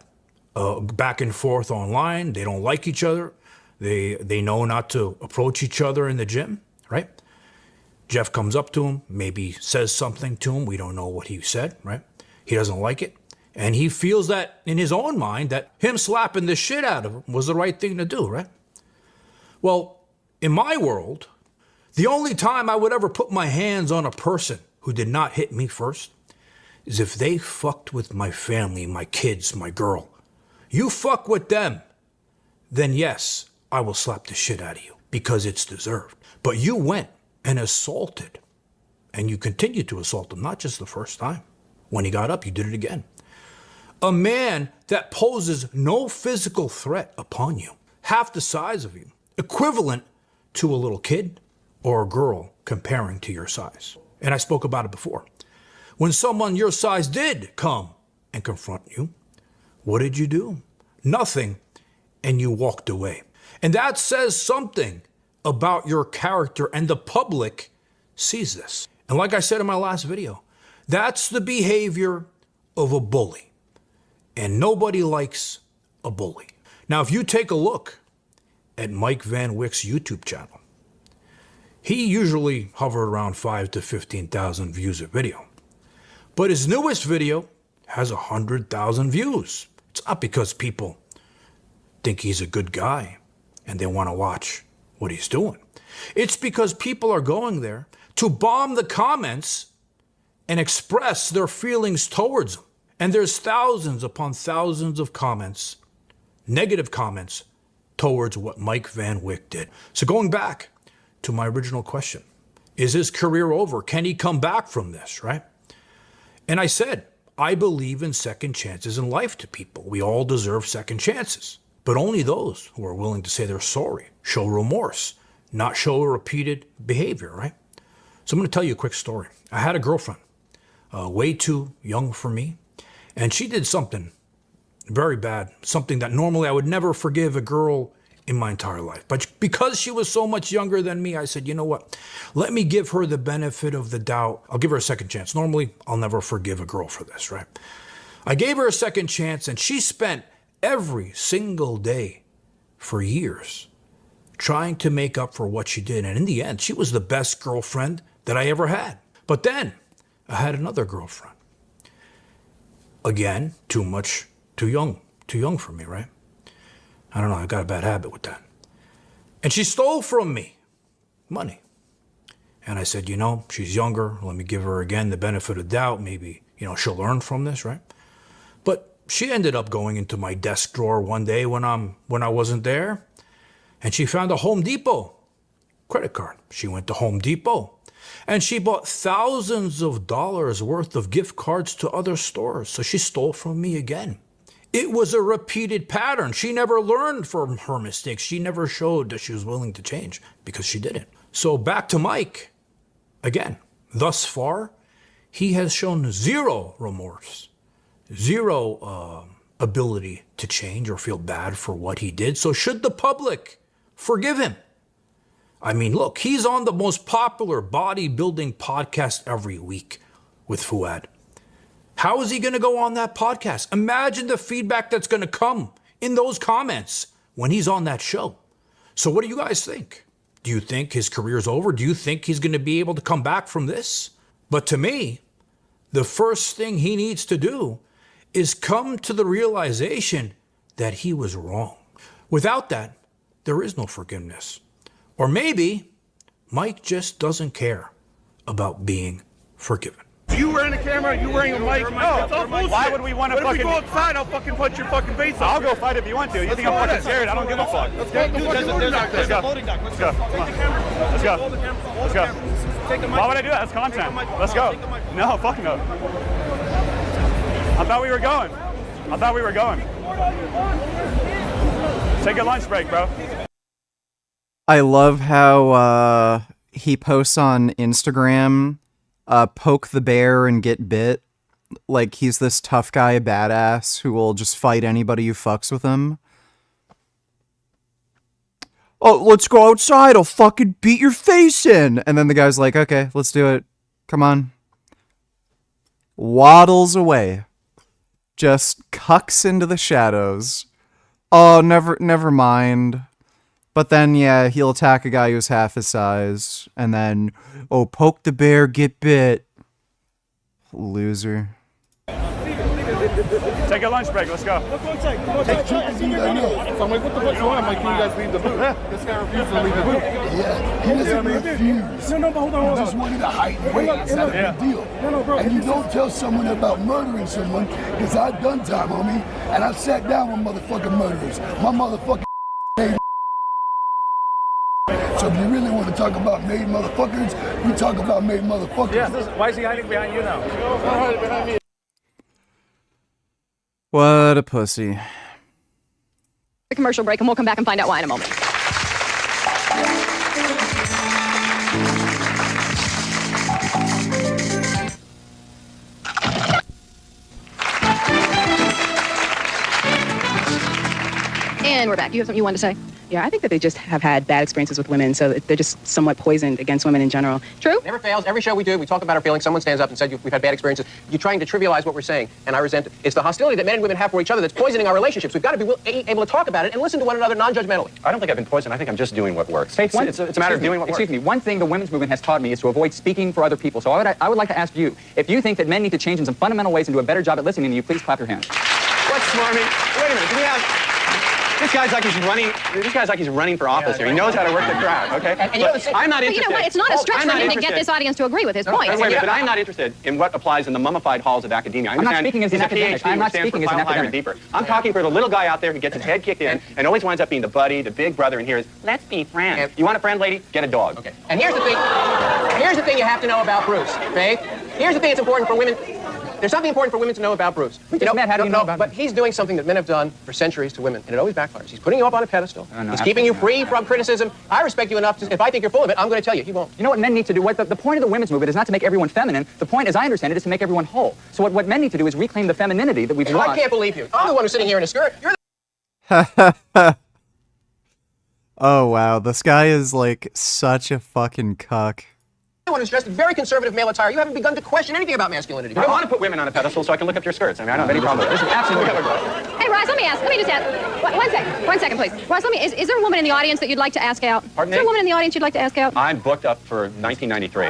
back and forth online. They don't like each other. They know not to approach each other in the gym, right? Jeff comes up to him, maybe says something to him. We don't know what he said, right? He doesn't like it. And he feels that in his own mind that him slapping the shit out of him was the right thing to do, right? Well, in my world, the only time I would ever put my hands on a person who did not hit me first is if they fucked with my family, my kids, my girl. You fuck with them, then yes, I will slap the shit out of you because it's deserved. But you went and assaulted, and you continued to assault him, not just the first time. When he got up, you did it again. A man that poses no physical threat upon you, half the size of you, equivalent to a little kid or a girl comparing to your size. And I spoke about it before. When someone your size did come and confront you, what did you do? Nothing, and you walked away. And that says something about your character, and the public sees this. And like I said in my last video, that's the behavior of a bully. And nobody likes a bully. Now, if you take a look at Mike Van Wyck's YouTube channel, he usually hovered around 5,000 to 15,000 views a video. But his newest video has 100,000 views. It's not because people think he's a good guy and they want to watch what he's doing. It's because people are going there to bomb the comments and express their feelings towards him. And there's thousands upon thousands of comments, negative comments, towards what Mike Van Wyck did. So going back to my original question, is his career over? Can he come back from this, right? And I said, I believe in second chances in life to people. We all deserve second chances, but only those who are willing to say they're sorry, show remorse, not show repeated behavior, right? So I'm going to tell you a quick story. I had a girlfriend, way too young for me, and she did something very bad, something that normally I would never forgive a girl in my entire life. But because she was so much younger than me, I said, you know what? Let me give her the benefit of the doubt. I'll give her a second chance. Normally, I'll never forgive a girl for this, right? I gave her a second chance, and she spent every single day for years trying to make up for what she did. And in the end, she was the best girlfriend that I ever had. But then I had another girlfriend. Again, too young for me, right? I don't know, I got a bad habit with that. And she stole from me money. And I said, you know, she's younger. Let me give her again the benefit of doubt. Maybe, you know, she'll learn from this, right? But she ended up going into my desk drawer one day when I wasn't there, and she found a Home Depot credit card. She went to Home Depot, and she bought thousands of dollars worth of gift cards to other stores. So she stole from me again. It was a repeated pattern. She never learned from her mistakes. She never showed that she was willing to change because she didn't. So back to Mike. Again, thus far, he has shown zero remorse, zero ability to change or feel bad for what he did. So should the public forgive him? I mean, look, he's on the most popular bodybuilding podcast every week with Fouad. How is he going to go on that podcast? Imagine the feedback that's going to come in those comments when he's on that show. So what do you guys think? Do you think his career's over? Do you think he's going to be able to come back from this? But to me, the first thing he needs to do is come to the realization that he was wrong. Without that, there is no forgiveness. Or maybe Mike just doesn't care about being forgiven. You wearing the camera, you wearing a mic. No, why would we want to fucking... If we go outside, I'll fucking punch your fucking face off. I'll go fight if you want to. You think I'm fucking scared? I don't give a fuck. Let's go. Let's go. Let's go. Let's go. Let's go. Let's go. Why would I do that? That's content. Let's go. No, fuck no. I thought we were going. Take a lunch break, bro. I love how he posts on Instagram, poke the bear and get bit. Like he's this tough guy, badass, who will just fight anybody who fucks with him. Oh, let's go outside, I'll fucking beat your face in! And then the guy's like, okay, let's do it. Come on. Waddles away. Just cucks into the shadows. Oh, never mind. But then, yeah, he'll attack a guy who's half his size. And then, oh, poke the bear, get bit. Loser. Take a lunch break, let's go. Let's go inside. So I'm like, what the fuck's wrong? I'm like, can you guys leave the booth? This guy refuses to leave the booth. Yeah, he doesn't refuse. No, but hold on. He just wanted to heighten weight. It's not a big deal. No, bro. And you don't tell someone about murdering someone, because I've done time, homie. And I've sat down with motherfucking murderers. My motherfucking So if you really want to talk about made motherfuckers, we talk about made motherfuckers. Yeah, why is he hiding behind you now? Not hiding behind me. What a pussy. A commercial break, and we'll come back and find out why in a moment. And we're back. You have something you wanted to say? Yeah, I think that they just have had bad experiences with women, so they're just somewhat poisoned against women in general. True? Never fails. Every show we do, we talk about our feelings. Someone stands up and says, we've had bad experiences. You're trying to trivialize what we're saying, and I resent it. It's the hostility that men and women have for each other that's poisoning our relationships. We've got to be able to talk about it and listen to one another non-judgmentally. I don't think I've been poisoned. I think I'm just doing what works. It's a matter of doing what works. Excuse me. One thing the women's movement has taught me is to avoid speaking for other people. So I would like to ask you, if you think that men need to change in some fundamental ways and do a better job at listening to you, please clap your hands. What's smarmy? Wait a minute. This guy's like he's running for office here. He knows how to work the crowd, okay? And you know, I'm not but interested. you know what? It's not a stretch I'm for not him to get interested. this audience to agree with his No, point. wait a minute, but I'm not interested in what applies in the mummified halls of academia. I I'm not understand speaking as an he's a academic. PhD, I'm not which stands speaking for as an final, higher, and academic. deeper. I'm talking for the little guy out there who gets his head kicked in and always winds up being the buddy, the big brother, and here is, let's be friends. You want a friend, lady? Get a dog. Okay. And here's the thing. Here's the thing you have to know about Bruce, Faith. Here's the thing that's important for women. There's something important for women to know about Bruce. Matt, how do you know about But he's doing something that men have done for centuries to women, and it always backfires. He's putting you up on a pedestal. He's keeping you free from criticism. I respect you enough to, if I think you're full of it, I'm going to tell you. He won't. You know what men need to do? What the point of the women's movement is not to make everyone feminine. The point, as I understand it, is to make everyone whole. So what men need to do is reclaim the femininity that we've lost. I can't believe you. I'm the one who's sitting here in a skirt. You're the Oh wow, this guy is like such a fucking cuck. one who's dressed in very conservative male attire. You haven't begun to question anything about masculinity. I want to put women on a pedestal so I can look up your skirts. I mean, I don't have any problem with it. This is absolutely. Hey, Ross, let me just ask. One second, please. Ross, is there a woman in the audience that you'd like to ask out? Pardon Is there me? a woman in the audience you'd like to ask out? I'm booked up for 1993.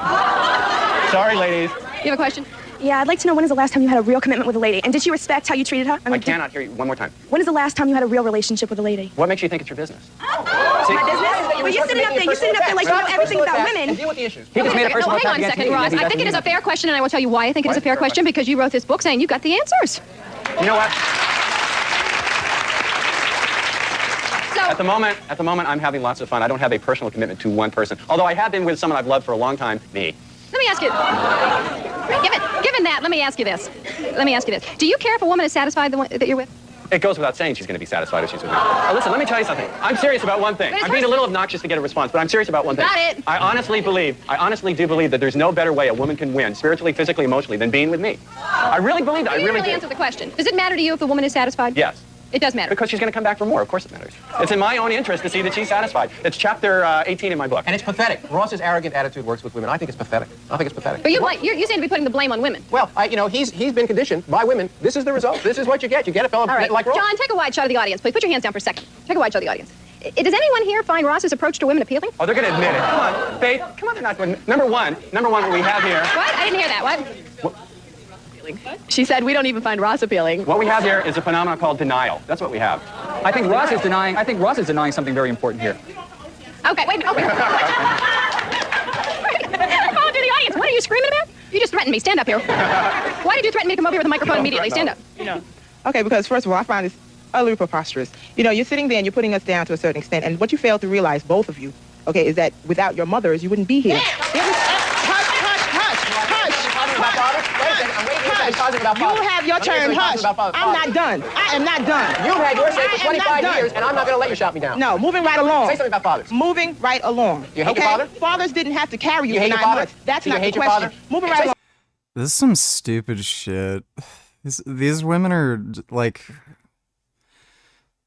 Sorry, ladies. You have a question? Yeah, I'd like to know when is the last time you had a real commitment with a lady, and did she respect how you treated her? I cannot hear you. One more time. When is the last time you had a real relationship with a lady? What makes you think it's your business? My business? Well, you're sitting up there like you know everything about women. Deal with the issues. He just made a personal hang on a attack second, against Ross. me. I think it is a fair question, and I will tell you why I think it is a fair question, because you wrote this book saying you got the answers. You know what? At the moment, I'm having lots of fun. I don't have a personal commitment to one person. Although I have been with someone I've loved for a long time, me. Let me ask you. Given that, let me ask you this. Do you care if a woman is satisfied the one that you're with? It goes without saying she's going to be satisfied if she's with me. Listen, let me tell you something. I'm serious about one thing. I'm being a little obnoxious to get a response, but I'm serious about one thing. Got it. I honestly do believe that there's no better way a woman can win, spiritually, physically, emotionally, than being with me. I really believe that. I You really didn't really do. answer the question. Does it matter to you if the woman is satisfied? Yes. It does matter. Because she's going to come back for more. Of course it matters. It's in my own interest to see that she's satisfied. It's chapter 18 in my book. And it's pathetic. Ross's arrogant attitude works with women. I think it's pathetic. But you seem to be putting the blame on women. Well, he's been conditioned by women. This is the result. This is what you get. You get a fellow All right. like Ross. John, take a wide shot of the audience, please. Put your hands down for a second. Take a wide shot of the audience. Does anyone here find Ross's approach to women appealing? Oh, they're going to admit it. Come on, Faith. Come on, they're not doing. Number one, what we have here. What? I didn't hear that. What? She said we don't even find Ross appealing. What we have here is a phenomenon called denial. That's what we have. I think Ross is denying something very important here. Okay, wait a minute. Oh, wait. Follow through the audience. What are you screaming about? You just threatened me. Stand up here. Why did you threaten me to come over here with a microphone immediately? Stand up. Okay, because first of all, I find this utterly preposterous. You know, you're sitting there and you're putting us down to a certain extent, and what you fail to realize, both of you, okay, is that without your mothers, you wouldn't be here. You have your turn. Hush. I'm not done. I am not done. You've had your say for I am not 25 done. years, and I'm not going to let you shout me down. No, moving right along. Say something about fathers. Moving right along. You hate your father? Fathers didn't have to carry you You for hate your 9 father? months. That's Do you not the hate your question. father? Moving right along. This is some stupid shit. These women are like.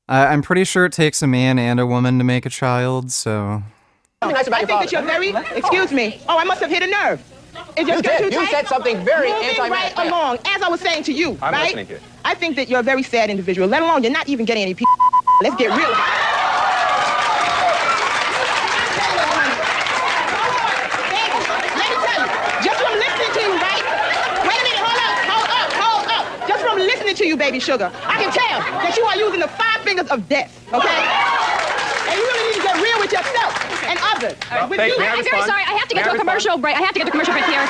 I'm pretty sure it takes a man and a woman to make a child, so. Something nice about I your think father. that you're very. Excuse me. Oh, I must have hit a nerve. It just got too You tight. said something very Moving anti-man. right along, as I was saying to you, I'm right? listening to you. I think that you're a very sad individual. Let alone you're not even getting any people. Let's get real. Let me tell you, just from listening to you, right? Wait a minute, hold up. Just from listening to you, baby sugar, I can tell that you are using the 5 fingers of death, okay? And you really need to get real with yourself and others. With you. I'm very sorry. I have to get to a commercial break. I have to get to a commercial break here. And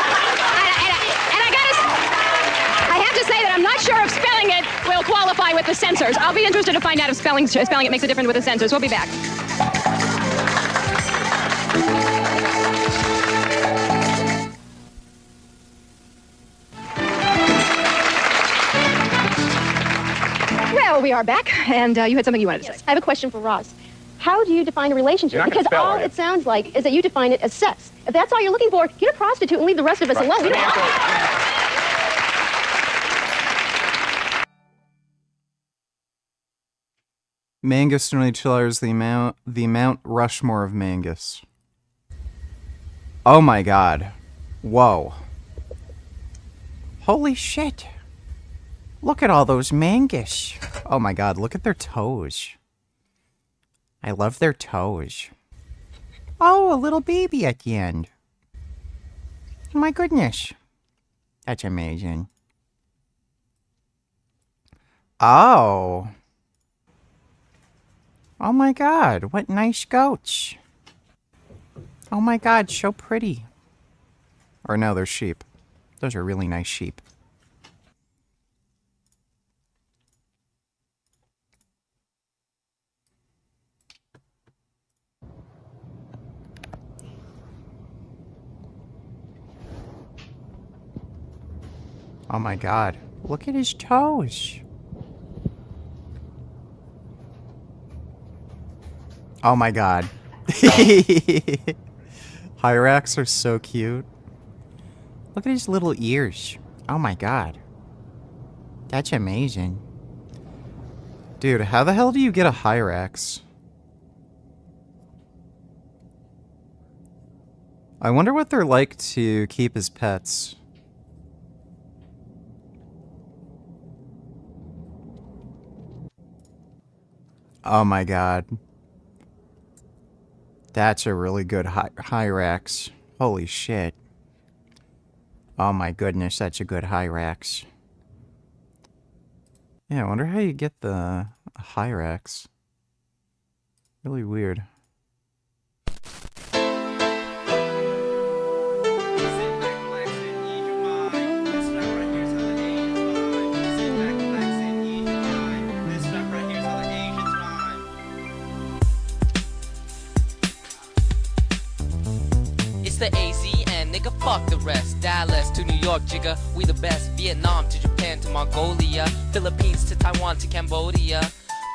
I have to say that I'm not sure if spelling it will qualify with the censors. I'll be interested to find out if spelling it makes a difference with the censors. We'll be back. Well, we are back, and you had something you wanted to say. I have a question for Ross. How do you define a relationship? You're not gonna Because spell, all are you? it sounds like is that you define it as sex. If that's all you're looking for, get a prostitute and leave the rest of us alone. We don't Mangus $22, the Mount Rushmore of Mangus. Oh my god. Whoa. Holy shit. Look at all those Mangus. Oh my god, look at their toes. I love their toes. Oh, a little baby at the end. Oh my goodness. That's amazing. Oh. Oh my god, what nice goats. Oh my god, so pretty. Or no, they're sheep. Those are really nice sheep. Oh my god, look at his toes. Oh my god. Hyrax are so cute. Look at his little ears. Oh my god. That's amazing. Dude, how the hell do you get a Hyrax? I wonder what they're like to keep as pets. Oh my god. That's a really good Hyrax. Holy shit. Oh my goodness, that's a good Hyrax. Yeah, I wonder how you get the Hyrax. Really weird. It's the AZN, nigga, fuck the rest. Dallas to New York, jigga, we the best. Vietnam to Japan to Mongolia, Philippines to Taiwan to Cambodia,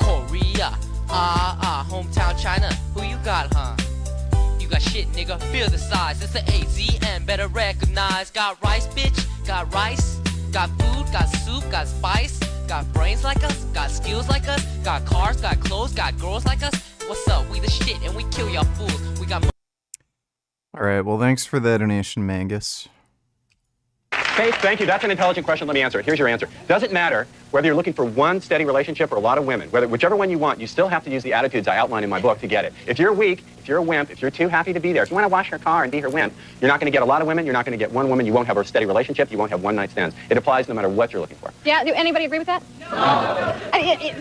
Korea, hometown China, who you got, huh? You got shit, nigga, feel the size. It's the AZN, better recognize. Got rice, bitch, got rice. Got food, got soup, got spice. Got brains like us, got skills like us. Got cars, got clothes, got girls like us. What's up, we the shit and we kill y'all fools. We got... Alright, well thanks for the donation, Mangus. Faith, thank you. That's an intelligent question. Let me answer it. Here's your answer. Does it matter whether you're looking for one steady relationship or a lot of women? Whichever one you want, you still have to use the attitudes I outline in my book to get it. If you're weak, if you're a wimp, if you're too happy to be there, if you want to wash her car and be her wimp, you're not going to get a lot of women. You're not going to get one woman. You won't have a steady relationship. You won't have one-night stands. It applies no matter what you're looking for. Yeah, do anybody agree with that? No.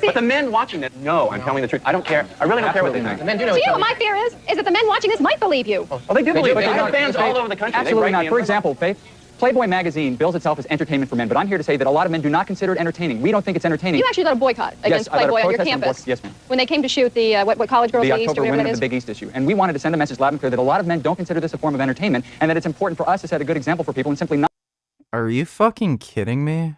But the men watching this, no, I'm telling the truth. I don't care. I really don't care what they think. The men do know. So you know what my fear is that the men watching this might believe you. Well, they do believe it. I have fans all over the country. Absolutely not. For example, Faith, Playboy magazine bills itself as entertainment for men, but I'm here to say that a lot of men do not consider it entertaining. We don't think it's entertaining. You actually led a boycott against Playboy on your campus. Yes, ma'am. When they came to shoot the, what College Girls the Day East, October Women of the Big East issue. And we wanted to send a message loud and clear that a lot of men don't consider this a form of entertainment, and that it's important for us to set a good example for people and simply not... Are you fucking kidding me?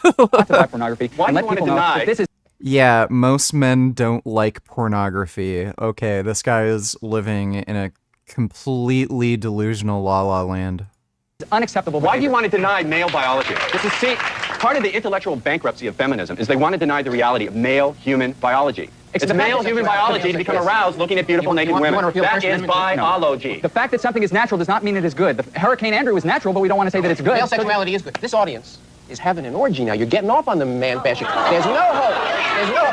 not to buy pornography. Why and do you want to deny? That this is... Yeah, most men don't like pornography. Okay, this guy is living in a completely delusional la-la land. It's unacceptable. Why do you want to deny male biology? This is, see, part of the intellectual bankruptcy of feminism is they want to deny the reality of male human biology. It's male human biology to become aroused looking at beautiful naked women. That is biology. The fact that something is natural does not mean it is good. The Hurricane Andrew is natural, but we don't want to say that it's good. Male sexuality is good. This audience is having an orgy now. You're getting off on the man bashing. There's no hope. There's no...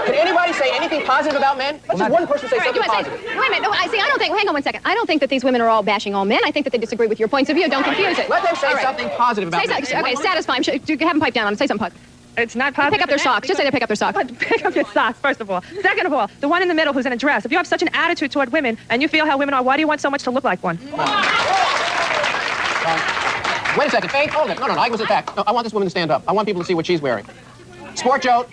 Can anybody say anything positive about men? Let's just one person say something positive. Wait a minute. No, I don't think, hang on one second. I don't think that these women are all bashing all men. I think that they disagree with your points of view. Don't confuse it. Let them say something positive about men. Okay, satisfy them. Have them pipe down on them. Say something positive. It's not positive. Pick up their socks. Just say they pick up their socks. Pick up your socks, first of all. Second of all, the one in the middle who's in a dress. If you have such an attitude toward women and you feel how women are, why do you want so much to look like one? Wait a second, Faith, hold it. No, I was attacked. No, I want this woman to stand up. I want people to see what she's wearing. Sport coat,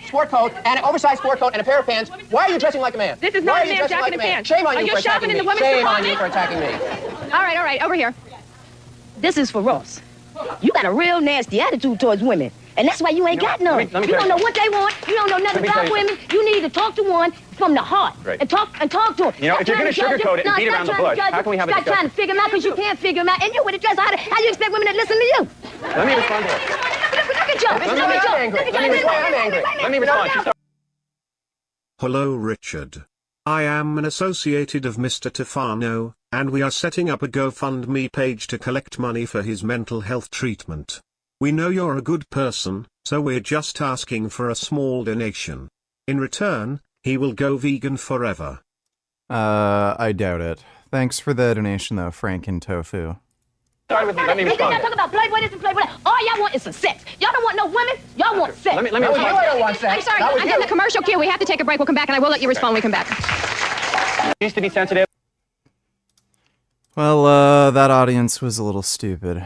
and an oversized sport coat and a pair of pants. Why are you dressing like a man? This is not a man's jacket and pants. Shame on are you for shopping attacking in me. the women's Shame department? on you for attacking me. All right, over here. This is for Ross. You got a real nasty attitude towards women. And that's why you ain't got none. Let me You don't know what they want. You don't know nothing about women. You need to talk to one from the heart. Right. And talk to them. You know, if you're going to sugarcoat it and beat around the bush, how can we have a discussion? Stop trying to figure them out because you can't figure them out. And you with a dress. How you expect women to listen to you? Let me respond to her. Look at you. I'm angry. Let me respond. Hello Richard. I am an associated of Mr. Tufano, and we are setting up a GoFundMe page to collect money for his mental health treatment. We know you're a good person, so we're just asking for a small donation. In return, he will go vegan forever. I doubt it. Thanks for the donation though, Frank and Tofu. Start with me. Let me Y'all respond. talk about Playboy this and Playboy that. All y'all want is some sex. Y'all don't want no women. Y'all want sex. Let me respond. I'm sorry, I'm getting the commercial cue. We have to take a break. We'll come back, and I will let you respond when we come back. Used to be sensitive. Well, that audience was a little stupid.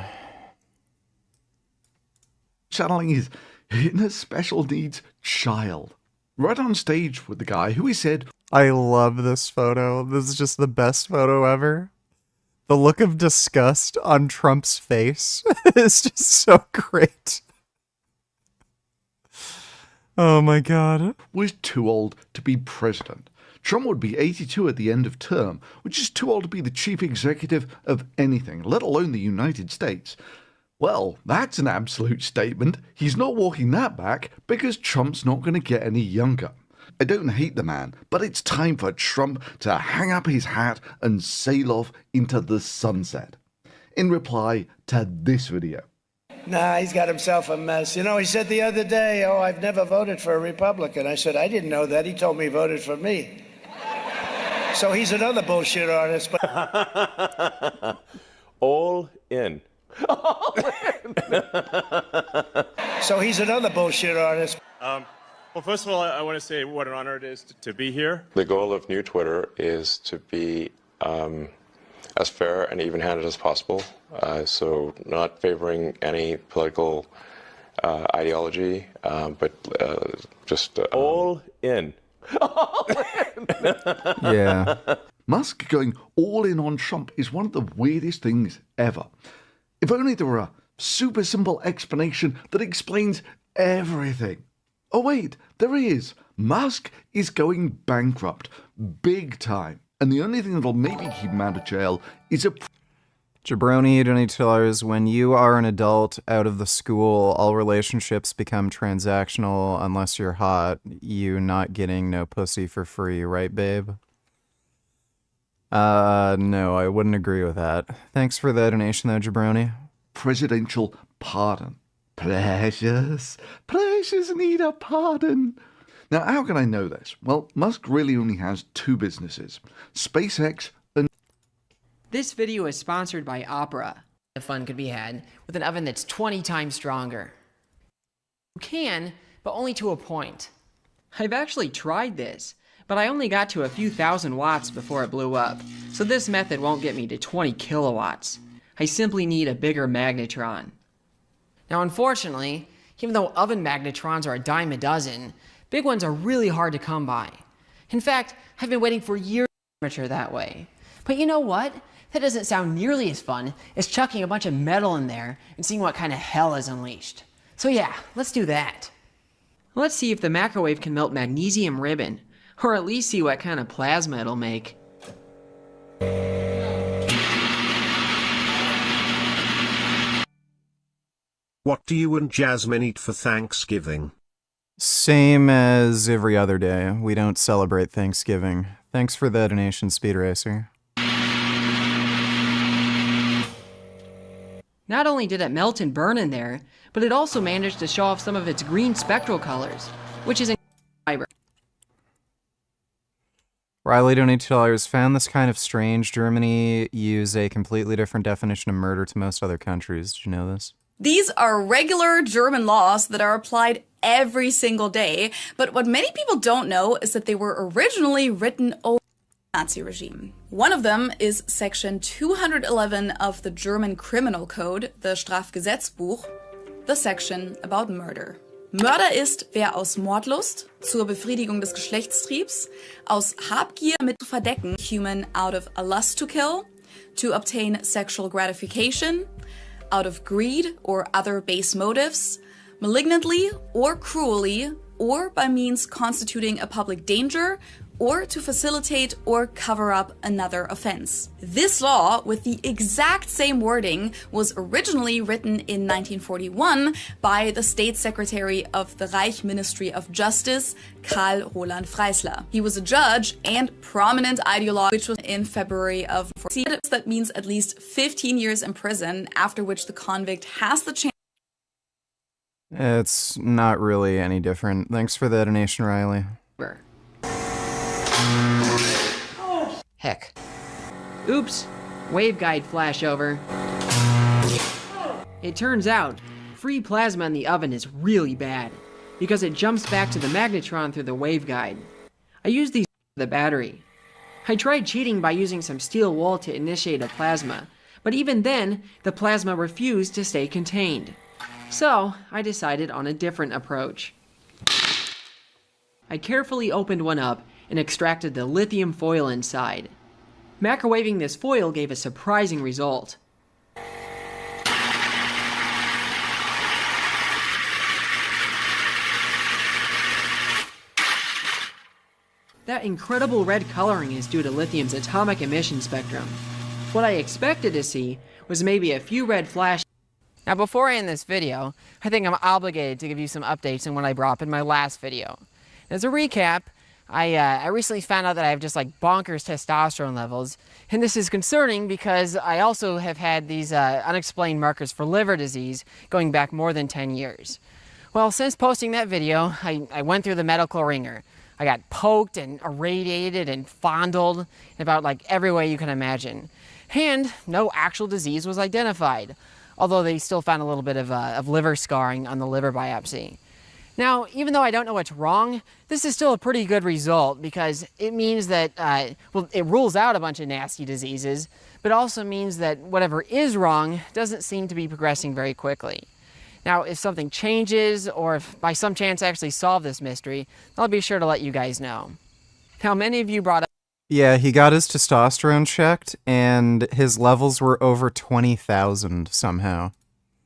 Channeling his inner special needs child. Right on stage with the guy who he said, I love this photo. This is just the best photo ever. The look of disgust on Trump's face is just so great. Oh my god. was too old to be president. Trump would be 82 at the end of term, which is too old to be the chief executive of anything, let alone the United States. Well, that's an absolute statement. He's not walking that back because Trump's not going to get any younger. I don't hate the man, but it's time for Trump to hang up his hat and sail off into the sunset. In reply to this video. Nah, he's got himself a mess. You know, he said the other day, oh, I've never voted for a Republican. I said, I didn't know that. He told me he voted for me. So he's another bullshit artist. But All in. So he's another bullshit artist. Well, first of all, I want to say what an honor it is to be here. The goal of New Twitter is to be as fair and even-handed as possible. So not favoring any political ideology, but just... All in. Yeah. Musk going all in on Trump is one of the weirdest things ever. If only there were a super simple explanation that explains everything. Oh wait, there is. Musk is going bankrupt. Big time. And the only thing that'll maybe keep him out of jail is a... Jabroni, $22. When you are an adult out of the school, all relationships become transactional unless you're hot. You not getting no pussy for free, right, babe? No, I wouldn't agree with that. Thanks for the donation, though, Jabroni. Presidential pardon. Precious need a pardon. Now, how can I know this? Well, Musk really only has two businesses, SpaceX and... This video is sponsored by Opera. The fun could be had with an oven that's 20 times stronger. You can, but only to a point. I've actually tried this, but I only got to a few thousand watts before it blew up, so this method won't get me to 20 kilowatts. I simply need a bigger magnetron. Now, unfortunately, even though oven magnetrons are a dime a dozen, big ones are really hard to come by. In fact, I've been waiting for years to amateur that way. But you know what? That doesn't sound nearly as fun as chucking a bunch of metal in there and seeing what kind of hell is unleashed. So yeah, let's do that. Let's see if the microwave can melt magnesium ribbon, or at least see what kind of plasma it'll make. What do you and Jasmine eat for Thanksgiving? Same as every other day. We don't celebrate Thanksgiving. Thanks for the donation, Speed Racer. Not only did it melt and burn in there, but it also managed to show off some of its green spectral colors, which is fiber. Riley donated $2. Found this kind of strange. Germany use a completely different definition of murder to most other countries. Did you know this? These are regular German laws that are applied every single day, but what many people don't know is that they were originally written over the Nazi regime. One of them is section 211 of the German Criminal Code, the Strafgesetzbuch, the section about murder. Mörder ist, wer aus Mordlust zur Befriedigung des Geschlechtstriebs, aus Habgier mit zu verdecken, human out of a lust to kill, to obtain sexual gratification, out of greed or other base motives, malignantly or cruelly, or by means constituting a public danger, or to facilitate or cover up another offense. This law, with the exact same wording, was originally written in 1941 by the State Secretary of the Reich Ministry of Justice, Karl Roland Freisler. He was a judge and prominent ideologue, which was in February of 1940. That means at least 15 years in prison, after which the convict has the chance. It's not really any different. Thanks for the donation, Riley. Heck. Oops. Waveguide flashover. It turns out, free plasma in the oven is really bad, because it jumps back to the magnetron through the waveguide. I used these for the battery. I tried cheating by using some steel wool to initiate a plasma, but even then, the plasma refused to stay contained. So, I decided on a different approach. I carefully opened one up and extracted the lithium foil inside. Microwaving this foil gave a surprising result. That incredible red coloring is due to lithium's atomic emission spectrum. What I expected to see was maybe a few red flashes. Now before I end this video, I think I'm obligated to give you some updates on what I brought up in my last video. As a recap, I recently found out that I have just like bonkers testosterone levels, and this is concerning because I also have had these unexplained markers for liver disease going back more than 10 years. Well, since posting that video, I went through the medical ringer. I got poked and irradiated and fondled in about like every way you can imagine. And no actual disease was identified, although they still found a little bit of liver scarring on the liver biopsy. Now, even though I don't know what's wrong, this is still a pretty good result because it means that, well, it rules out a bunch of nasty diseases, but also means that whatever is wrong doesn't seem to be progressing very quickly. Now, if something changes, or if by some chance I actually solve this mystery, I'll be sure to let you guys know. Now, many of you brought up... Yeah, he got his testosterone checked, and his levels were over 20,000 somehow.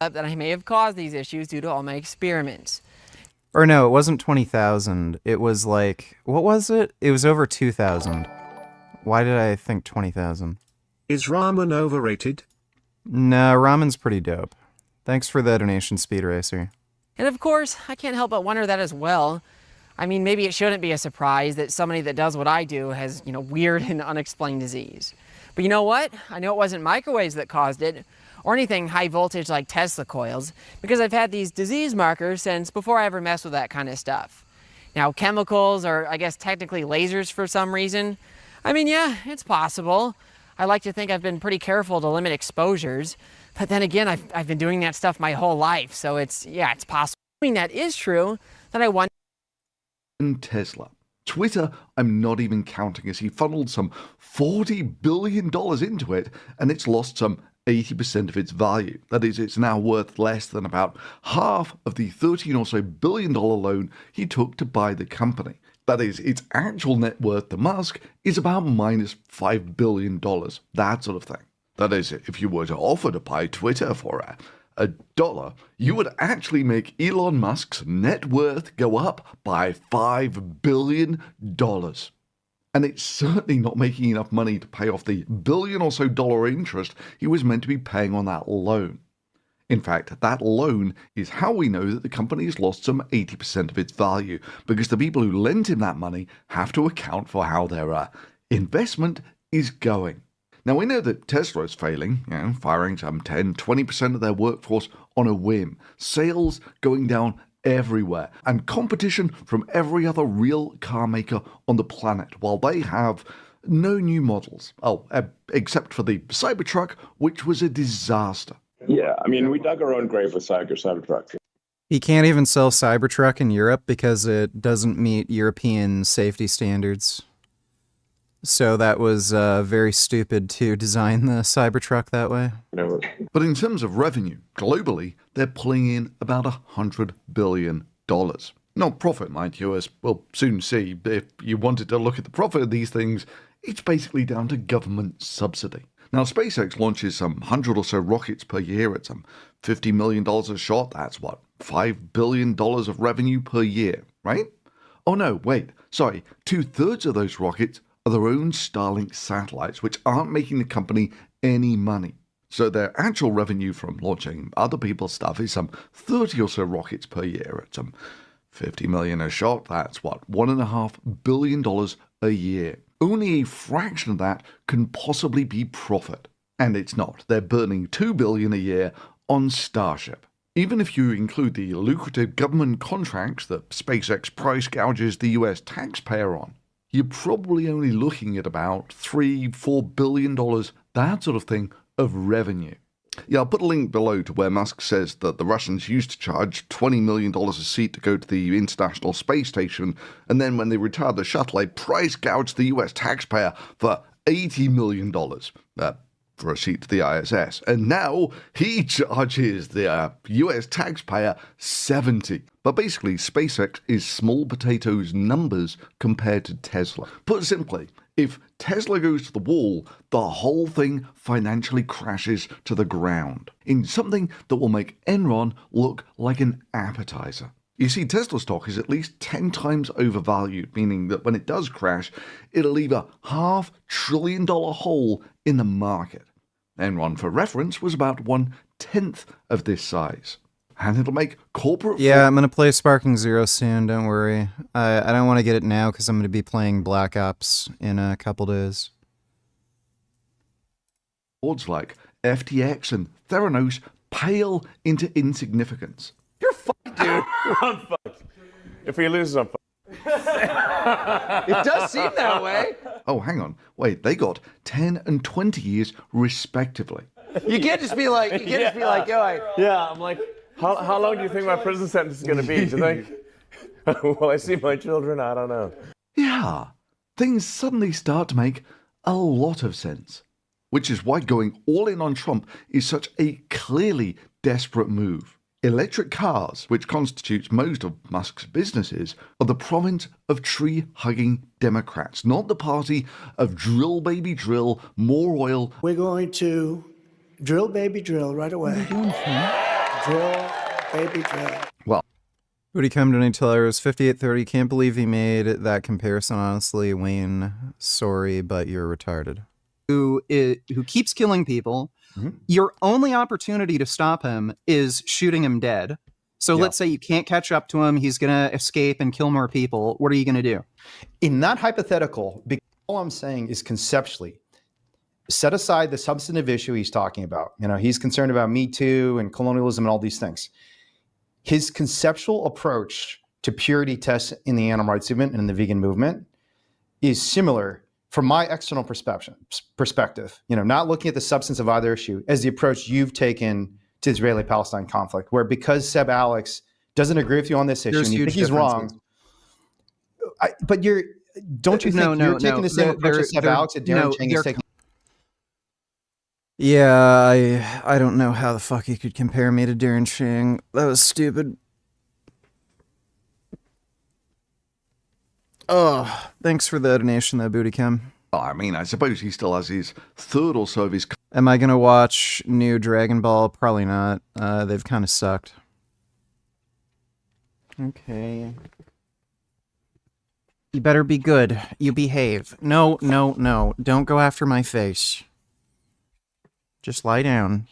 that I may have caused these issues due to all my experiments. Or no, it wasn't 20,000. It was like... What was it? It was over 2,000. Why did I think 20,000? Is ramen overrated? No, ramen's pretty dope. Thanks for the donation, Speed Racer. And of course, I can't help but wonder that as well. I mean, maybe it shouldn't be a surprise that somebody that does what I do has, weird and unexplained disease. But you know what? I know it wasn't microwaves that caused it, or anything high voltage like Tesla coils, because I've had these disease markers since before I ever messed with that kind of stuff. Now, chemicals, or I guess technically lasers for some reason, I mean, yeah, it's possible. I like to think I've been pretty careful to limit exposures, but then again, I've been doing that stuff my whole life, so it's possible. I mean, that is true, that I wonder. And Tesla. Twitter, I'm not even counting, as he funneled some $40 billion into it, and it's lost some 80% of its value. That is, it's now worth less than about half of the $13 or so billion loan he took to buy the company. That is, its actual net worth to Musk is about minus $5 billion, that sort of thing. That is, if you were to offer to buy Twitter for a dollar, you would actually make Elon Musk's net worth go up by $5 billion. And it's certainly not making enough money to pay off the billion or so dollar interest he was meant to be paying on that loan. In fact, that loan is how we know that the company has lost some 80% of its value, because the people who lent him that money have to account for how their investment is going. Now, we know that Tesla is failing, firing some 10-20% of their workforce on a whim, sales going down everywhere, and competition from every other real car maker on the planet, while they have no new models. Except for the Cybertruck, which was a disaster. Yeah, I mean, we dug our own grave with Cybertruck. He can't even sell Cybertruck in Europe because it doesn't meet European safety standards. So that was very stupid to design the Cybertruck that way. Never. But in terms of revenue, globally, they're pulling in about $100 billion. Not profit, mind you, as we'll soon see. If you wanted to look at the profit of these things, it's basically down to government subsidy. Now, SpaceX launches some 100 or so rockets per year at some $50 million a shot. That's what, $5 billion of revenue per year, right? Oh no, wait, sorry, 2/3 of those rockets are their own Starlink satellites, which aren't making the company any money. So their actual revenue from launching other people's stuff is some 30 or so rockets per year at some $50 million a shot. That's what, $1.5 billion a year. Only a fraction of that can possibly be profit. And it's not. They're burning $2 billion a year on Starship. Even if you include the lucrative government contracts that SpaceX price gouges the US taxpayer on, you're probably only looking at about $3-4 billion, that sort of thing, of revenue. Yeah, I'll put a link below to where Musk says that the Russians used to charge $20 million a seat to go to the International Space Station, and then when they retired the shuttle, they price gouged the US taxpayer for $80 million for a seat to the ISS. And now he charges the US taxpayer $70. But basically, SpaceX is small potatoes numbers compared to Tesla. Put simply, if Tesla goes to the wall, the whole thing financially crashes to the ground in something that will make Enron look like an appetizer. You see, Tesla stock is at least 10 times overvalued, meaning that when it does crash, it'll leave a $500 billion hole in the market. Enron, for reference, was about 1/10 of this size. And it'll make corporate... Yeah, I'm going to play Sparking Zero soon, don't worry. I don't want to get it now because I'm going to be playing Black Ops in a couple days. Boards like FTX and Theranos pale into insignificance. You're fucked, dude. I'm fucked. If he loses, I'm fucked. It does seem that way. Oh, hang on. Wait, they got 10 and 20 years respectively. You can't just be like, yo, Yeah, I'm like, how long do you think my prison sentence is going to be? Do you think, will I see my children? I don't know. Yeah, things suddenly start to make a lot of sense. Which is why going all in on Trump is such a clearly desperate move. Electric cars, which constitutes most of Musk's businesses, are the province of tree-hugging Democrats, not the party of drill baby drill, more oil. We're going to drill baby drill right away. Drill baby drill. Well, Would he come to any teller? It was 5830. Can't believe he made that comparison, honestly. Wayne, sorry, but you're retarded. Who keeps killing people. Your only opportunity to stop him is shooting him dead. So let's say you can't catch up to him. He's going to escape and kill more people. What are you going to do? In that hypothetical, all I'm saying is conceptually, set aside the substantive issue he's talking about. You know, he's concerned about Me Too and colonialism and all these things. His conceptual approach to purity tests in the animal rights movement and in the vegan movement is similar from my external perspective, you know, not looking at the substance of either issue, as the approach you've taken to the Israeli-Palestine conflict, where because Seb Alex doesn't agree with you on this issue and you think he's wrong, but you're taking the same approach as Seb Alex and Darren Chang is taking. Yeah, I don't know how the fuck you could compare me to Darren Chang. That was stupid. Oh, thanks for the donation, though, Booty Cam. I mean, I suppose he still has his third or so of his... Am I going to watch new Dragon Ball? Probably not. They've kind of sucked. Okay. You better be good. You behave. No. Don't go after my face. Just lie down.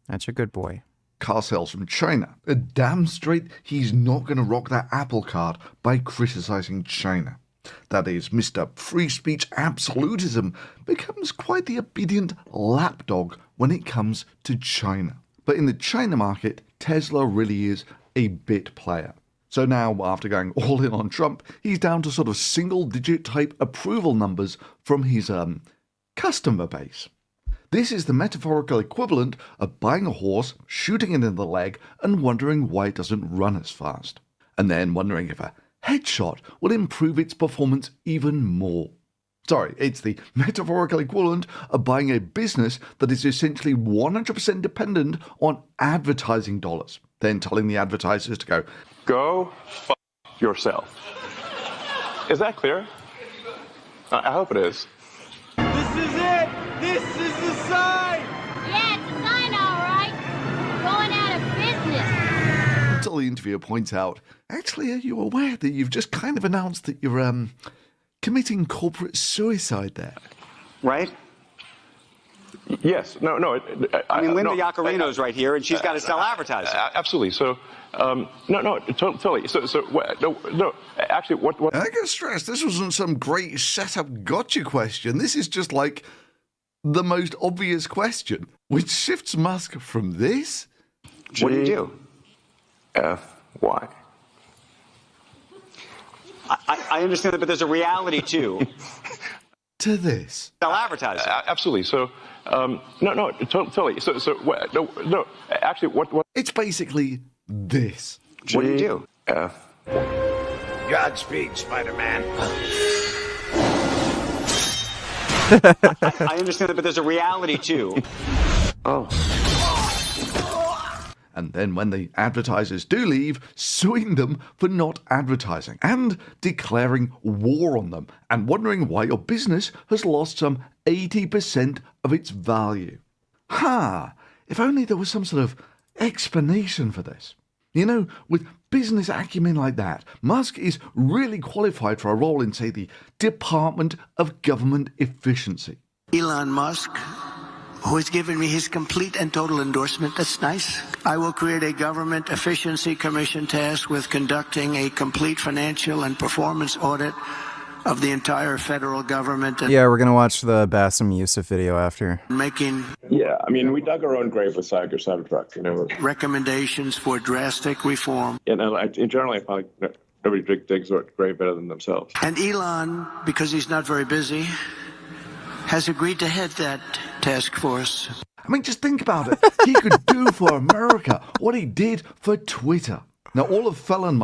That's a good boy. Car sales from China. Damn straight he's not going to rock that Apple card by criticizing China. That is, Mr. Free Speech Absolutism becomes quite the obedient lapdog when it comes to China. But in the China market, Tesla really is a bit player. So now, after going all in on Trump, he's down to sort of single-digit type approval numbers from his customer base. This is the metaphorical equivalent of buying a horse, shooting it in the leg, and wondering why it doesn't run as fast. And then wondering if a headshot will improve its performance even more. Sorry, it's the metaphorical equivalent of buying a business that is essentially 100% dependent on advertising dollars, then telling the advertisers to Go f*** yourself. Is that clear? I hope it is. This is it! This is the sign! Yeah, it's a sign, all right. Going out of business. Until the interviewer points out, actually, are you aware that you've just kind of announced that you're committing corporate suicide there? Right? Yes. No. I mean, Linda Yaccarino's right here, and she's got to sell advertising. Absolutely. So, totally. No. Actually, what? I gotta stress, this wasn't some great setup gotcha question. This is just like the most obvious question, which shifts Musk from this. What do you do? F-Y. I understand that, but there's a reality too. to this. They'll advertise. Absolutely. So, totally. No. Actually, what? It's basically this. What do you do? Godspeed, Spider-Man. I understand that, but there's a reality too. Oh. And then when the advertisers do leave, suing them for not advertising and declaring war on them and wondering why your business has lost some 80% of its value. If only there was some sort of explanation for this. You know, with business acumen like that, Musk is really qualified for a role in, say, the Department of Government Efficiency. Elon Musk, who has given me his complete and total endorsement. That's nice. I will create a government efficiency commission tasked with conducting a complete financial and performance audit of the entire federal government. And Yeah, we're gonna watch the Bassem Youssef video after. making Yeah, I mean, we dug our own grave with Cybertruck, you know. recommendations for drastic reform. And generally, I find like nobody digs their grave better than themselves. And Elon, because he's not very busy, has agreed to head that task force. I mean, just think about it. He could do for America what he did for Twitter. Now, all of Felon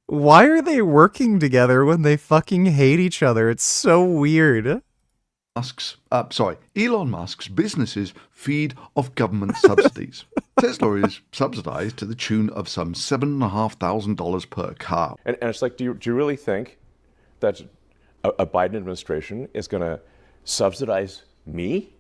Why are they working together when they fucking hate each other? It's so weird. Elon Musk's businesses feed off government subsidies. Tesla is subsidized to the tune of some $7,500 per car. And it's like, do you really think that a Biden administration is going to subsidize me?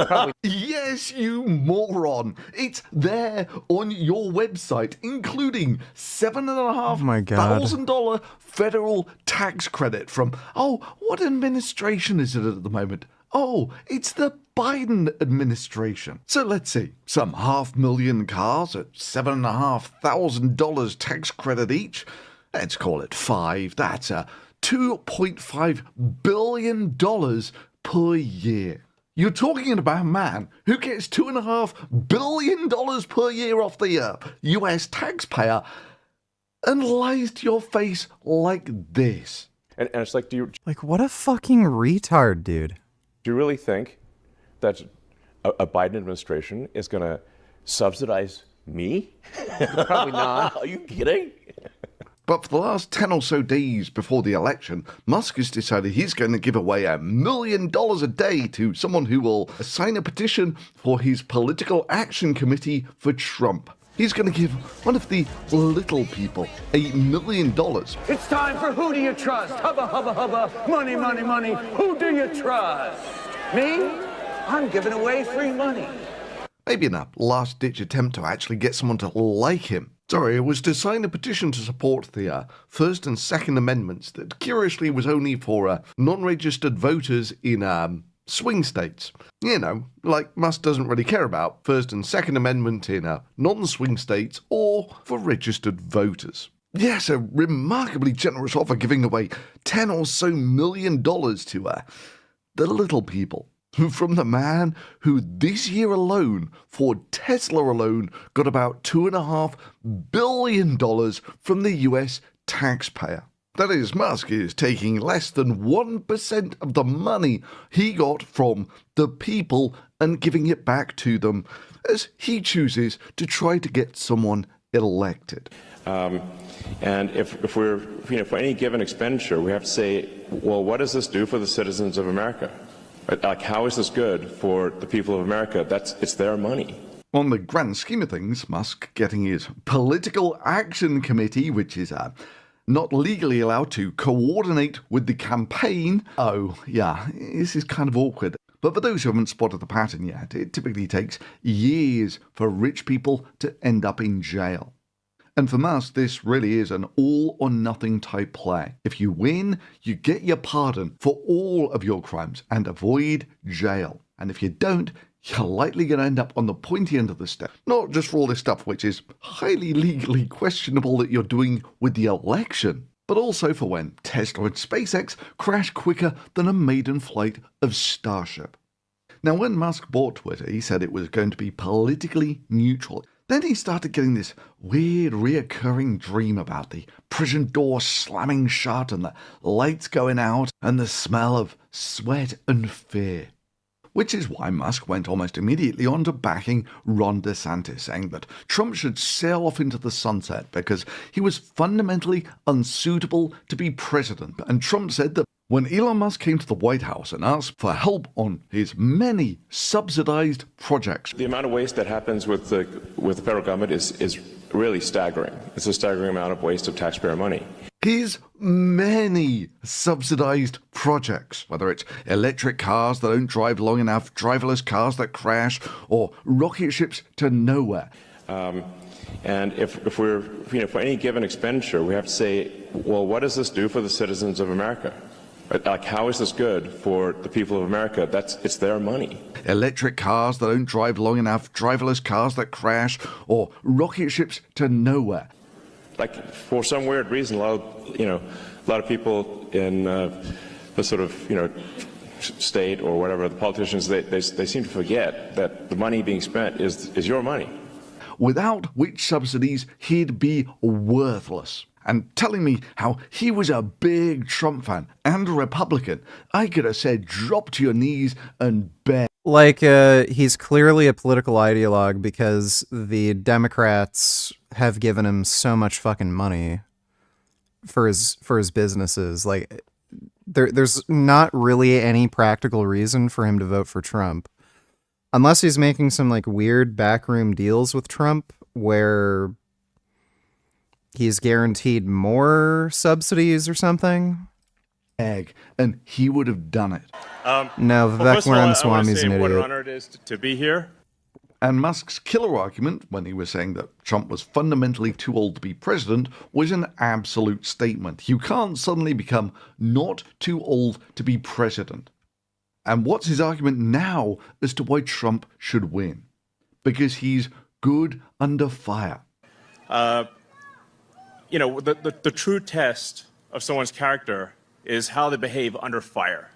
Probably. Yes, you moron. It's there on your website, including $7,500 federal tax credit from, what administration is it at the moment? Oh, it's the Biden administration. So let's see, some 500,000 cars at $7,500 tax credit each. Let's call it 5. That's a $2.5 billion per year. You're talking about a man who gets $2.5 billion per year off the US taxpayer and lies to your face like this. And it's like, Like, what a fucking retard, dude. Do you really think that a Biden administration is going to subsidize me? Probably not. Are you kidding? But for the last 10 or so days before the election, Musk has decided he's going to give away $1 million a day to someone who will sign a petition for his political action committee for Trump. He's going to give one of the little people $1 million. It's time for Who Do You Trust? Hubba, hubba, hubba. Money, money, money. Who do you trust? Me? I'm giving away free money. Maybe in a last-ditch attempt to actually get someone to like him. Sorry, it was to sign a petition to support the First and Second Amendments that curiously was only for non-registered voters in swing states. You know, like Musk doesn't really care about First and Second Amendment in non-swing states or for registered voters. Yes, a remarkably generous offer giving away $10 or so million to the little people. From the man who this year alone, for Tesla alone, got about $2.5 billion from the US taxpayer. That is, Musk is taking less than 1% of the money he got from the people and giving it back to them as he chooses to try to get someone elected. And if we're, for any given expenditure, we have to say, well, what does this do for the citizens of America? Like, how is this good for the people of America? It's their money. On the grand scheme of things, Musk getting his political action committee, which is not legally allowed to coordinate with the campaign. Oh, yeah, this is kind of awkward. But for those who haven't spotted the pattern yet, it typically takes years for rich people to end up in jail. And for Musk, this really is an all-or-nothing type play. If you win, you get your pardon for all of your crimes and avoid jail. And if you don't, you're likely going to end up on the pointy end of the stick. Not just for all this stuff which is highly legally questionable that you're doing with the election, but also for when Tesla and SpaceX crash quicker than a maiden flight of Starship. Now, when Musk bought Twitter, he said it was going to be politically neutral. Then he started getting this weird, reoccurring dream about the prison door slamming shut and the lights going out and the smell of sweat and fear. Which is why Musk went almost immediately on to backing Ron DeSantis, saying that Trump should sail off into the sunset because he was fundamentally unsuitable to be president. And Trump said that when Elon Musk came to the White House and asked for help on his many subsidized projects. The amount of waste that happens with the federal government is really staggering. It's a staggering amount of waste of taxpayer money. His many subsidized projects, whether it's electric cars that don't drive long enough, driverless cars that crash, or rocket ships to nowhere. And if we're, for any given expenditure, we have to say, well, what does this do for the citizens of America? Like, how is this good for the people of America? It's their money. Electric cars that don't drive long enough, driverless cars that crash, or rocket ships to nowhere. Like, for some weird reason, a lot of people in the sort of, state or whatever, the politicians, they seem to forget that the money being spent is your money. Without which subsidies, he'd be worthless. And telling me how he was a big Trump fan and a Republican, I could have said drop to your knees and beg. Like, he's clearly a political ideologue because the Democrats have given him so much fucking money for his businesses. Like, there's not really any practical reason for him to vote for Trump. Unless he's making some, like, weird backroom deals with Trump where he's guaranteed more subsidies or something. And he would have done it. No, Vivek Ramaswamy's an idiot. What an honor it is to be here. And Musk's killer argument, when he was saying that Trump was fundamentally too old to be president, was an absolute statement. You can't suddenly become not too old to be president. And what's his argument now as to why Trump should win? Because he's good under fire. The true test of someone's character is how they behave under fire.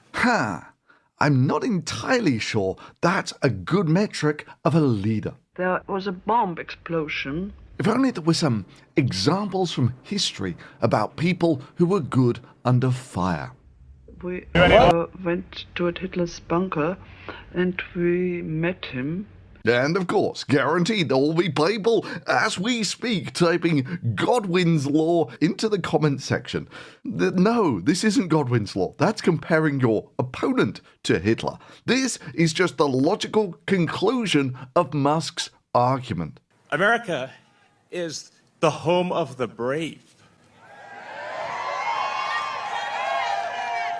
I'm not entirely sure that's a good metric of a leader. There was a bomb explosion. If only there were some examples from history about people who were good under fire. We went to Hitler's bunker and we met him. And of course, guaranteed there will be people, as we speak, typing Godwin's Law into the comment section. No, this isn't Godwin's Law. That's comparing your opponent to Hitler. This is just the logical conclusion of Musk's argument. America is the home of the brave.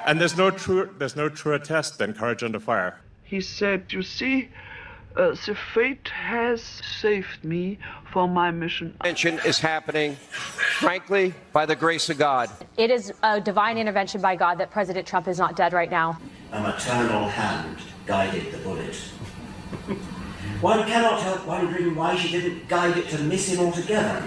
And there's no truer test than courage under fire. He said, you see, the fate has saved me for my mission. Intervention is happening, frankly, by the grace of God. It is a divine intervention by God that President Trump is not dead right now. A maternal hand guided the bullet. One cannot help wondering why she didn't guide it to miss him altogether.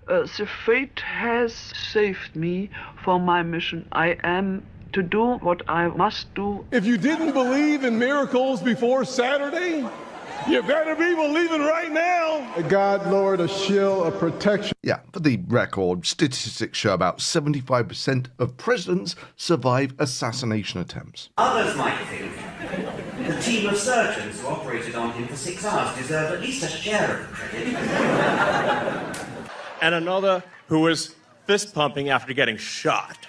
The fate has saved me for my mission. I am to do what I must do. If you didn't believe in miracles before Saturday, you better be believing right now. God, Lord, a shield of protection. Yeah, for the record, statistics show about 75% of presidents survive assassination attempts. Others might think the team of surgeons who operated on him for 6 hours deserved at least a share of the credit. And another who was fist pumping after getting shot.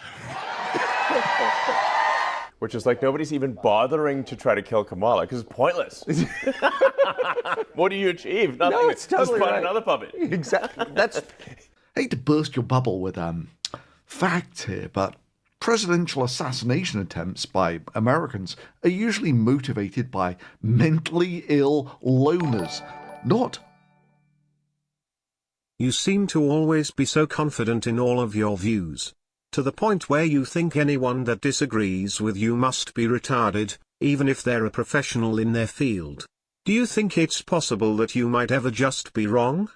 Which is like nobody's even bothering to try to kill Kamala because it's pointless. What do you achieve? Nothing. No, it's totally Just find right. another puppet. Exactly. That's. Hate to burst your bubble with facts here, but presidential assassination attempts by Americans are usually motivated by mentally ill loners, not. You seem to always be so confident in all of your views. To the point where you think anyone that disagrees with you must be retarded, even if they're a professional in their field. Do you think it's possible that you might ever just be wrong?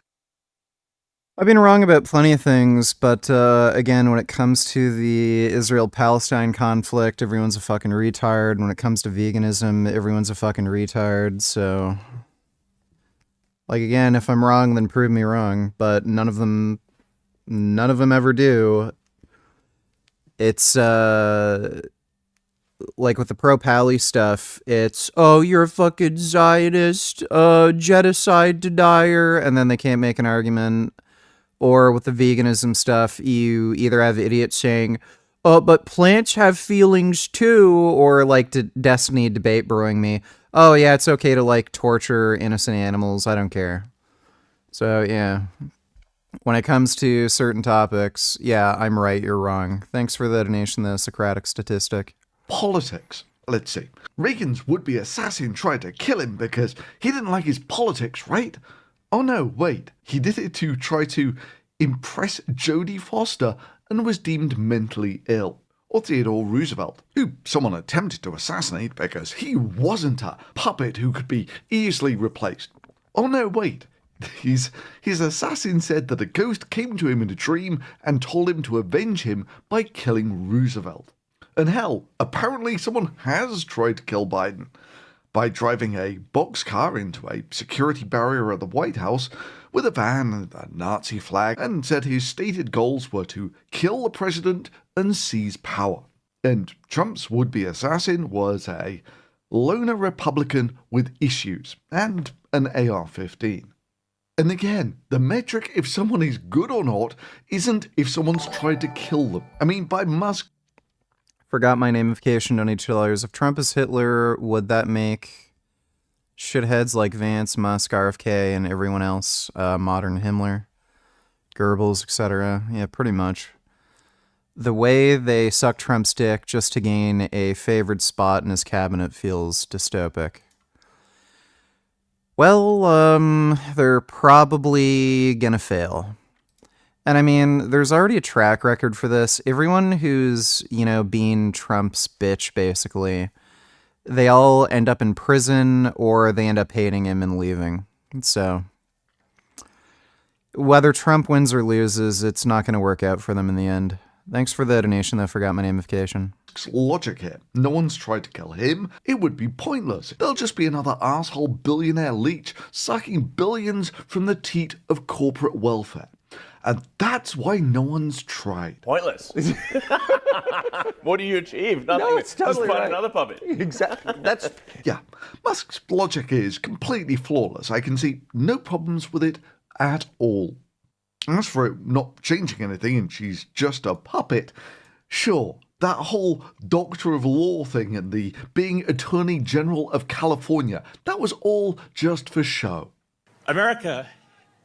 I've been wrong about plenty of things, but again, when it comes to the Israel-Palestine conflict, everyone's a fucking retard. When it comes to veganism, everyone's a fucking retard, so... Like, again, if I'm wrong, then prove me wrong, but none of them ever do. It's like with the pro-Pally stuff, it's, oh, you're a fucking Zionist, genocide denier, and then they can't make an argument. Or with the veganism stuff, you either have idiots saying, oh, but plants have feelings too, or like Destiny debate brewing me, oh yeah, it's okay to like torture innocent animals, I don't care. So yeah, when it comes to certain topics, yeah, I'm right, you're wrong. Thanks for the donation, the Socratic statistic. Politics. Let's see. Reagan's would-be assassin tried to kill him because he didn't like his politics, right? Oh no, wait. He did it to try to impress Jodie Foster and was deemed mentally ill. Or Theodore Roosevelt, who someone attempted to assassinate because he wasn't a puppet who could be easily replaced. Oh no, wait. His assassin said that a ghost came to him in a dream and told him to avenge him by killing Roosevelt. And hell, apparently someone has tried to kill Biden by driving a boxcar into a security barrier at the White House with a van and a Nazi flag, and said his stated goals were to kill the president and seize power. And Trump's would-be assassin was a loner Republican with issues and an AR-15. And again, the metric if someone is good or not isn't if someone's tried to kill them. I mean, by Musk. Forgot my namification, donate $2. If Trump is Hitler, would that make shitheads like Vance, Musk, RFK, and everyone else modern Himmler, Goebbels, etc.? Yeah, pretty much. The way they suck Trump's dick just to gain a favored spot in his cabinet feels dystopic. Well, they're probably gonna fail. And I mean, there's already a track record for this. Everyone who's, being Trump's bitch, basically, they all end up in prison or they end up hating him and leaving. So, whether Trump wins or loses, it's not going to work out for them in the end. Thanks for the donation, though. Forgot my namification. Logic here. No one's tried to kill him. It would be pointless. There'll just be another asshole billionaire leech sucking billions from the teat of corporate welfare. And that's why no one's tried. Pointless. What do you achieve? Nothing. No, it's totally Just find right. another puppet. Exactly. That's Yeah, Musk's logic is completely flawless. I can see no problems with it at all. As for it not changing anything and she's just a puppet, sure, that whole Doctor of Law thing and the being Attorney General of California, that was all just for show. America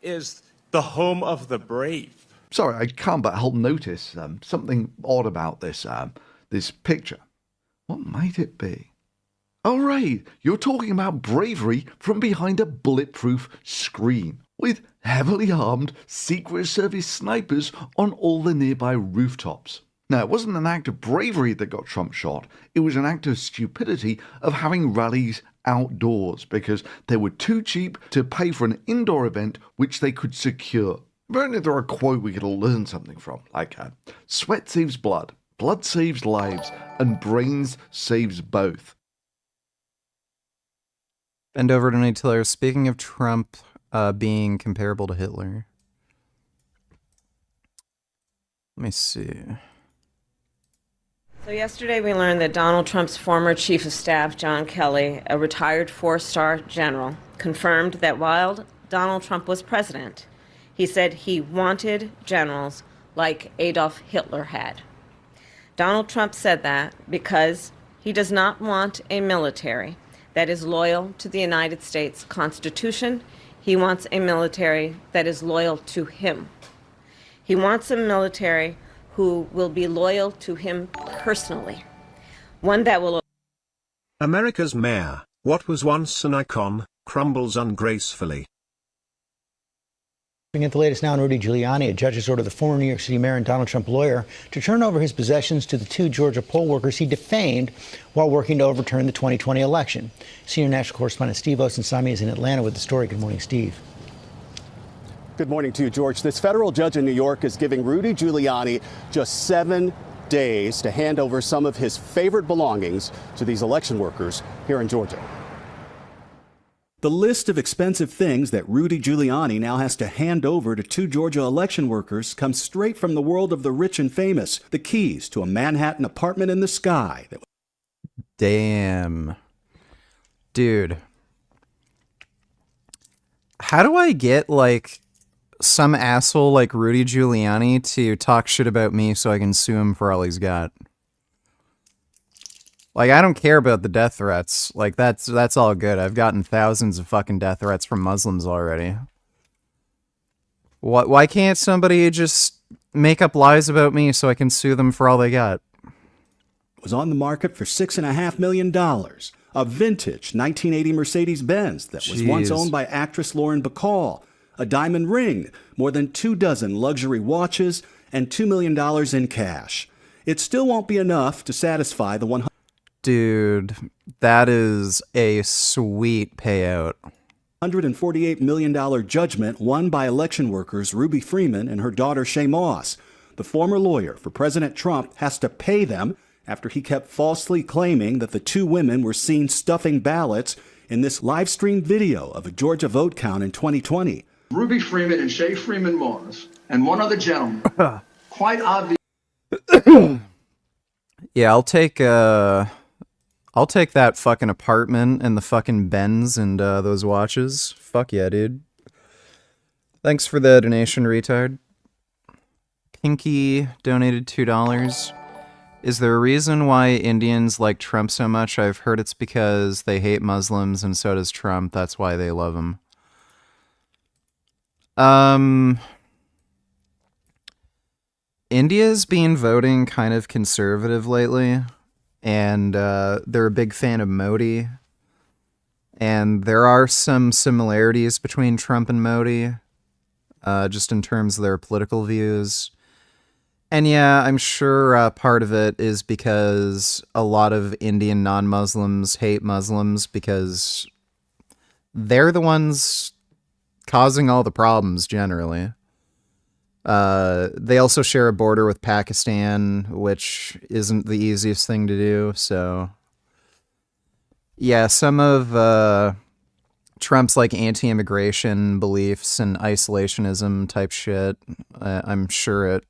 is the home of the brave. Sorry, I can't but help notice something odd about this picture. What might it be? Oh, right, you're talking about bravery from behind a bulletproof screen, with heavily armed Secret Service snipers on all the nearby rooftops. Now, it wasn't an act of bravery that got Trump shot, it was an act of stupidity of having rallies outdoors because they were too cheap to pay for an indoor event which they could secure. Apparently there are a quote we could all learn something from, like sweat saves blood, blood saves lives, and brains saves both. Bend over to Tiller. Speaking of Trump being comparable to Hitler. Let me see. So yesterday we learned that Donald Trump's former chief of staff, John Kelly, a retired four-star general, confirmed that while Donald Trump was president, he said he wanted generals like Adolf Hitler had. Donald Trump said that because he does not want a military that is loyal to the United States Constitution. He wants a military that is loyal to him. He wants a military who will be loyal to him personally. One that will... America's mayor, what was once an icon, crumbles ungracefully. At the latest now on Rudy Giuliani, a judge has ordered the former New York City mayor and Donald Trump lawyer to turn over his possessions to the two Georgia poll workers he defamed while working to overturn the 2020 election. Senior national correspondent Steve Osunsami is in Atlanta with the story. Good morning, Steve. Good morning to you, George. This federal judge in New York is giving Rudy Giuliani just 7 days to hand over some of his favorite belongings to these election workers here in Georgia. The list of expensive things that Rudy Giuliani now has to hand over to 2 Georgia election workers comes straight from the world of the rich and famous. The keys to a Manhattan apartment in the sky. Damn. Dude. How do I get, like, some asshole like Rudy Giuliani to talk shit about me so I can sue him for all he's got? Like, I don't care about the death threats. Like, that's all good. I've gotten thousands of fucking death threats from Muslims already. Why can't somebody just make up lies about me so I can sue them for all they got? Was on the market for $6.5 million. A vintage 1980 Mercedes-Benz that was once owned by actress Lauren Bacall. A diamond ring, more than 24 luxury watches, and $2 million in cash. It still won't be enough to satisfy the 100. Dude, that is a sweet payout. $148 million judgment won by election workers Ruby Freeman and her daughter Shay Moss. The former lawyer for President Trump has to pay them after he kept falsely claiming that the 2 women were seen stuffing ballots in this live stream video of a Georgia vote count in 2020. Ruby Freeman and Shay Freeman Moss and one other gentleman, quite obvious. Yeah, I'll take that fucking apartment and the fucking Benz and those watches. Fuck yeah, dude. Thanks for the donation, retard. Pinky donated $2. Is there a reason why Indians like Trump so much? I've heard it's because they hate Muslims and so does Trump. That's why they love him. India's been voting kind of conservative lately, and they're a big fan of Modi. And there are some similarities between Trump and Modi, just in terms of their political views. And yeah, I'm sure part of it is because a lot of Indian non-Muslims hate Muslims because they're the ones causing all the problems generally. They also share a border with Pakistan, which isn't the easiest thing to do, so yeah, some of Trump's like anti-immigration beliefs and isolationism type shit, I'm sure it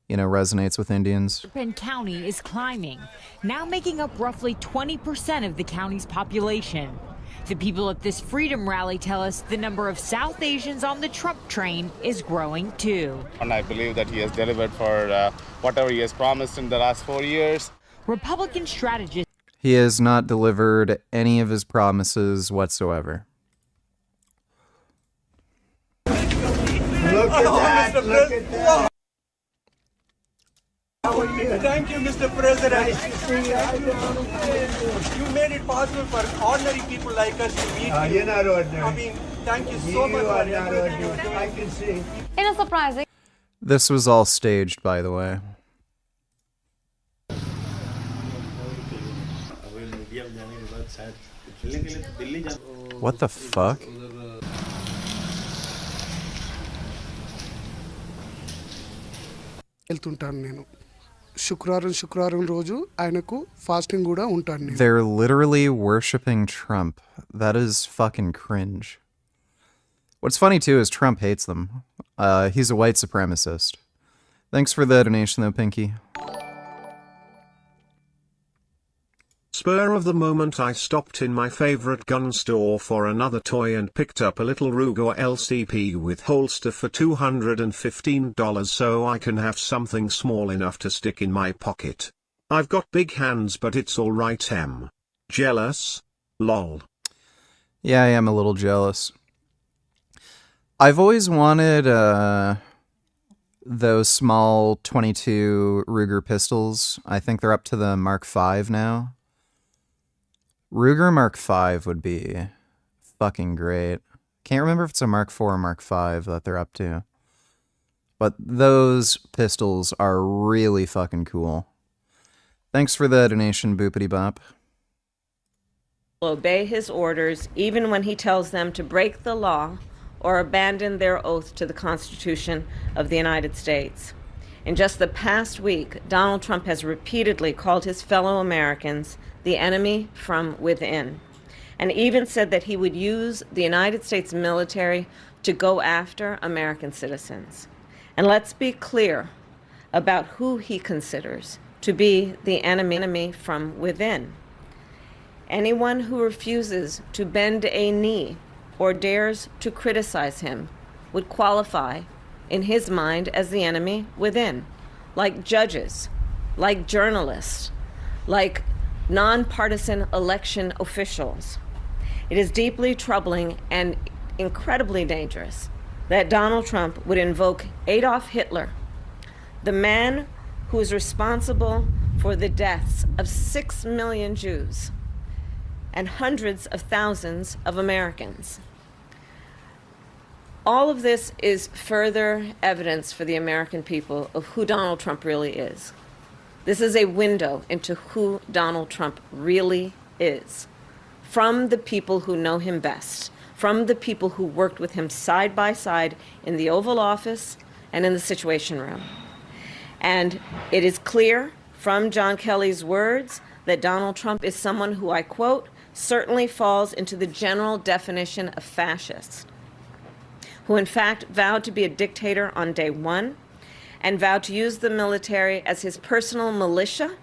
resonates with Indians. Penn County is climbing, now making up roughly 20% of the county's population. The people at this freedom rally tell us the number of South Asians on the Trump train is growing too. And I believe that he has delivered for whatever he has promised in the last 4 years. Republican strategist. He has not delivered any of his promises whatsoever. Look at that! Look at that! Thank you, Mr. President. You made it possible for ordinary people like us to meet you. You're not ordinary. I mean, thank you so much for everything. I can see. In a surprising. This was all staged, by the way. What the fuck? వెళ్తుంటాను నేను శుక్రవారం రోజు ఆయనకు fasting కూడా ఉంటాను నేను. They're literally worshipping Trump. That is fucking cringe. What's funny too is Trump hates them. He's a white supremacist. Thanks for the donation though, Pinky. Spur of the moment, I stopped in my favorite gun store for another toy and picked up a little Ruger LCP with holster for $215 so I can have something small enough to stick in my pocket. I've got big hands but it's alright. Jealous? Lol. Yeah, I am a little jealous. I've always wanted those small 22 Ruger pistols. I think they're up to the Mark V now. Ruger Mark V would be fucking great. Can't remember if it's a Mark IV or Mark V that they're up to. But those pistols are really fucking cool. Thanks for the donation, Boopity Bop. Obey his orders even when he tells them to break the law or abandon their oath to the Constitution of the United States. In just the past week, Donald Trump has repeatedly called his fellow Americans the enemy from within. and even said that he would use the United States military to go after American citizens. And let's be clear about who he considers to be the enemy from within. Anyone who refuses to bend a knee or dares to criticize him would qualify, in his mind, as the enemy within, like judges, like journalists, like nonpartisan election officials. It is deeply troubling and incredibly dangerous that Donald Trump would invoke Adolf Hitler, the man who is responsible for the deaths of 6 million Jews and hundreds of thousands of Americans. All of this is further evidence for the American people of who Donald Trump really is. This is a window into who Donald Trump really is, from the people who know him best, from the people who worked with him side by side in the Oval Office and in the Situation Room. And it is clear from John Kelly's words that Donald Trump is someone who, I quote, certainly falls into the general definition of fascist, who in fact vowed to be a dictator on day one and vowed to use the military as his personal militia.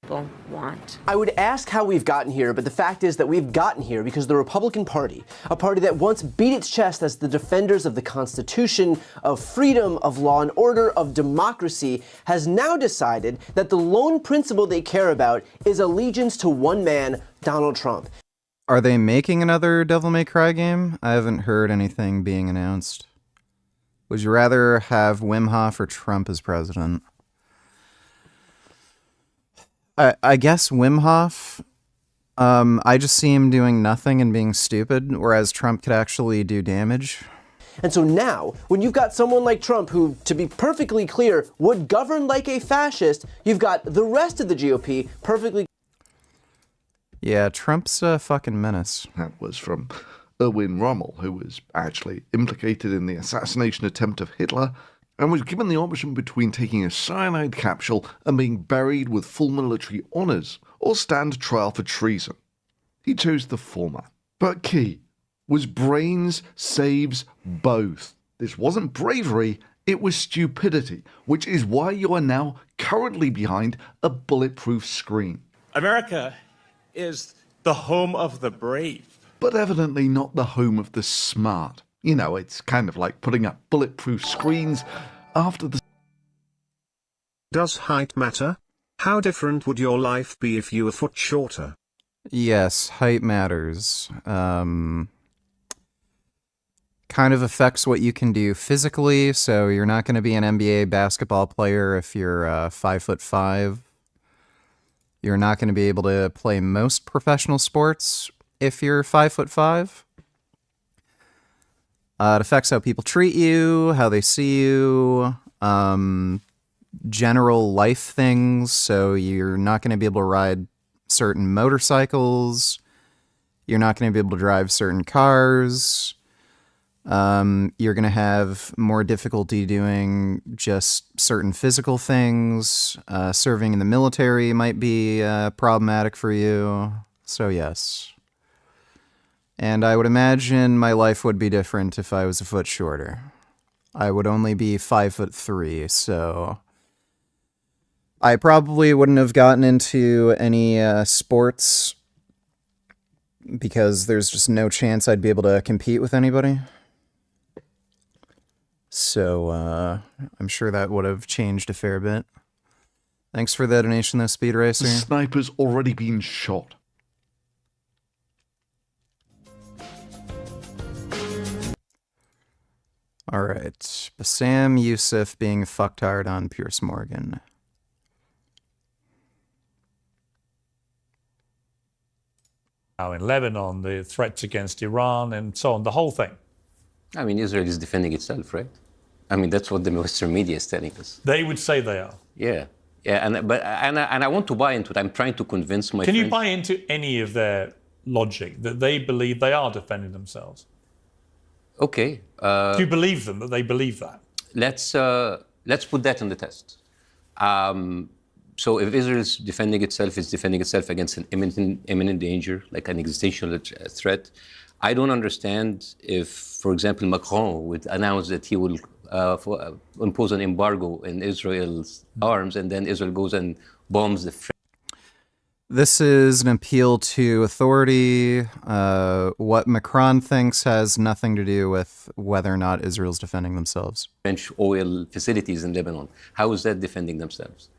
People want. I would ask how we've gotten here, but the fact is that we've gotten here because the Republican Party, a party that once beat its chest as the defenders of the Constitution, of freedom, of law and order, of democracy, has now decided that the lone principle they care about is allegiance to one man, Donald Trump. Are they making another Devil May Cry game? I haven't heard anything being announced. Would you rather have Wim Hof or Trump as president? I guess Wim Hof. I just see him doing nothing and being stupid, whereas Trump could actually do damage. And so now, when you've got someone like Trump who, to be perfectly clear, would govern like a fascist, you've got the rest of the GOP perfectly... Yeah, Trump's a fucking menace. That was from Erwin Rommel, who was actually implicated in the assassination attempt of Hitler and was given the option between taking a cyanide capsule and being buried with full military honours or stand trial for treason. He chose the former. But key was brains saves both. This wasn't bravery, it was stupidity, which is why you are now currently behind a bulletproof screen. America is the home of the brave. But evidently not the home of the smart. You know, it's kind of like putting up bulletproof screens after the... Does height matter? How different would your life be if you were a foot shorter? Yes, height matters. Kind of affects what you can do physically, so you're not going to be an NBA basketball player if you're 5'5". You're not going to be able to play most professional sports if you're 5'5". It affects how people treat you, how they see you, general life things. So you're not going to be able to ride certain motorcycles. You're not going to be able to drive certain cars. You're going to have more difficulty doing just certain physical things. Serving in the military might be problematic for you. So yes. And I would imagine my life would be different if I was a foot shorter. I would only be 5'3", so I probably wouldn't have gotten into any sports because there's just no chance I'd be able to compete with anybody. So I'm sure that would have changed a fair bit. Thanks for the donation, though, Speed Racer. The sniper's already been shot. All right, Bassam Youssef being fucktard on Pierce Morgan. Now in Lebanon, the threats against Iran and so on, the whole thing. I mean, Israel is defending itself, right? I mean, that's what the Western media is telling us. They would say they are. Yeah, yeah, and I want to buy into it. I'm trying to convince my Can friends. you buy into any of their logic that they believe they are defending themselves? Okay. Do you believe them that they believe that? Let's put that on the test. So if Israel is defending itself, it's defending itself against an imminent danger, like an existential threat. I don't understand if, for example, Macron would announce that he will impose an embargo in Israel's arms, and then Israel goes and bombs the This is an appeal to authority. What Macron thinks has nothing to do with whether or not Israel's defending themselves. French oil facilities in Lebanon. How is that defending themselves?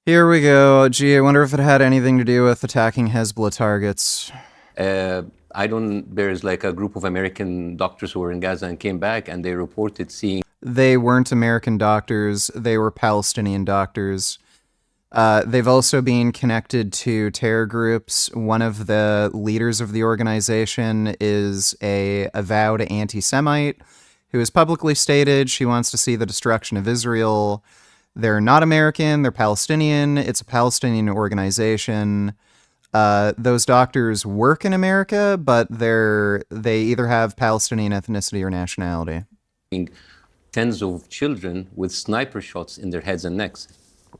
Here we go. Gee, I wonder if it had anything to do with attacking Hezbollah targets. There's like a group of American doctors who were in Gaza and came back, and they reported seeing... They weren't American doctors. They were Palestinian doctors. They've also been connected to terror groups. One of the leaders of the organization is a avowed anti-Semite who has publicly stated she wants to see the destruction of Israel. They're not American, they're Palestinian. It's a Palestinian organization. Those doctors work in America, but they either have Palestinian ethnicity or nationality. Tens of children with sniper shots in their heads and necks.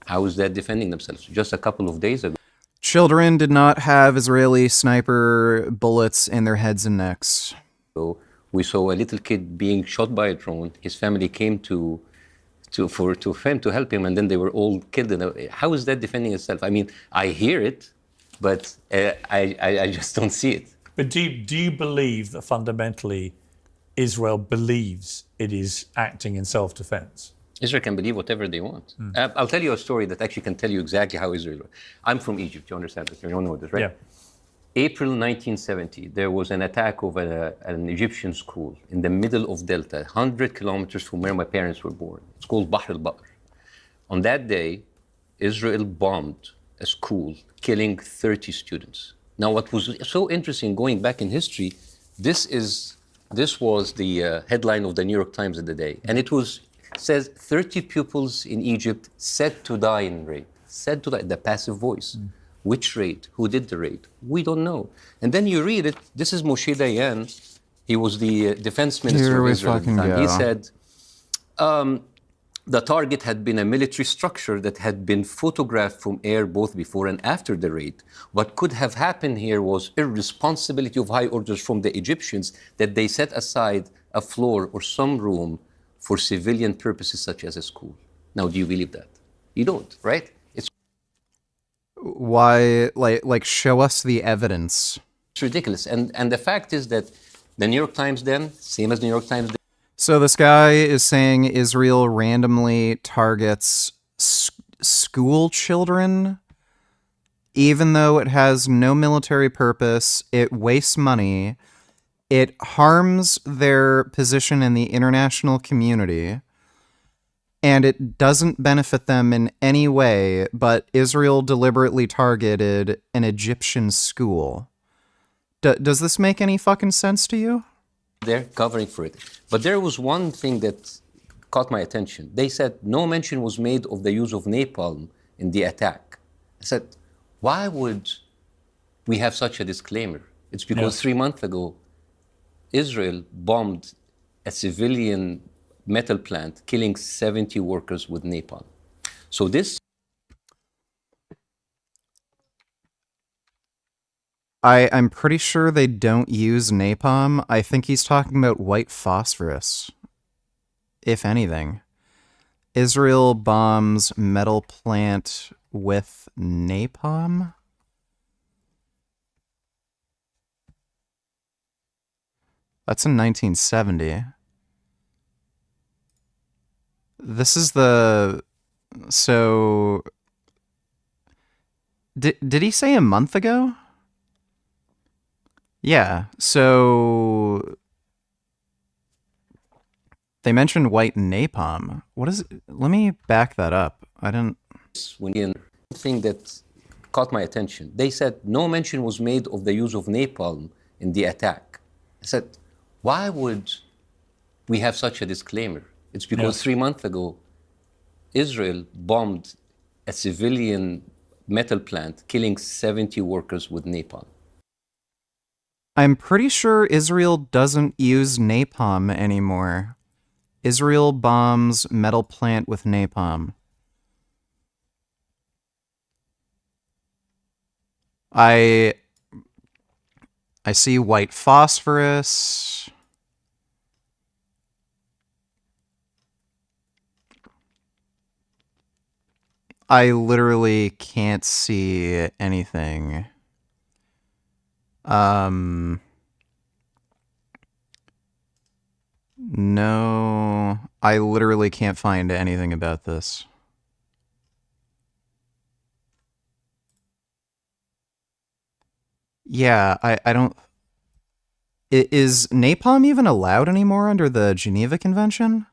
How is that defending themselves? Just a couple of days ago. Children did not have Israeli sniper bullets in their heads and necks. So we saw a little kid being shot by a drone. His family came to help him, and then they were all killed. How is that defending itself? I mean, I hear it, but I just don't see it. But do you believe that fundamentally Israel believes it is acting in self-defense? Israel can believe whatever they want. I'll tell you a story that actually can tell you exactly how Israel... I'm from Egypt, you understand this? You don't know this, right? Yeah. April 1970, there was an attack of an Egyptian school in the middle of Delta, 100 kilometers from where my parents were born. It's called Bahr al-Bakr. On that day, Israel bombed a school, killing 30 students. Now, what was so interesting, going back in history, this was the headline of the New York Times of the day, and it says 30 pupils in Egypt said to die in raid. Said to die, the passive voice. Which raid? Who did the raid? We don't know. And then you read it. This is Moshe Dayan. He was the defense minister of Israel at the time. He said, the target had been a military structure that had been photographed from air both before and after the raid. What could have happened here was irresponsibility of high orders from the Egyptians that they set aside a floor or some room for civilian purposes such as a school. Now, do you believe that? You don't, right? It's why, like show us the evidence. It's ridiculous. And the fact is that the New York Times then, same as New York Times then. So this guy is saying Israel randomly targets school children, even though it has no military purpose, it wastes money, it harms their position in the international community, and it doesn't benefit them in any way, but Israel deliberately targeted an Egyptian school. Does this make any fucking sense to you? They're covering for it. But there was one thing that caught my attention. They said no mention was made of the use of napalm in the attack. I said, why would we have such a disclaimer? It's because 3 months ago, Israel bombed a civilian metal plant, killing 70 workers with napalm. So this... I'm pretty sure they don't use napalm. I think he's talking about white phosphorus, if anything. Israel bombs metal plant with napalm? That's in 1970. This is the... So... Did he say a month ago? Yeah, so... They mentioned white napalm. What is it? Let me back that up. I didn't... One thing that caught my attention. They said no mention was made of the use of napalm in the attack. I said, why would we have such a disclaimer? It's because 3 months ago, Israel bombed a civilian metal plant, killing 70 workers with napalm. I'm pretty sure Israel doesn't use napalm anymore. Israel bombs metal plant with napalm. I see white phosphorus. I literally can't see anything. No, I literally can't find anything about this. Yeah, I don't... Is napalm even allowed anymore under the Geneva Convention?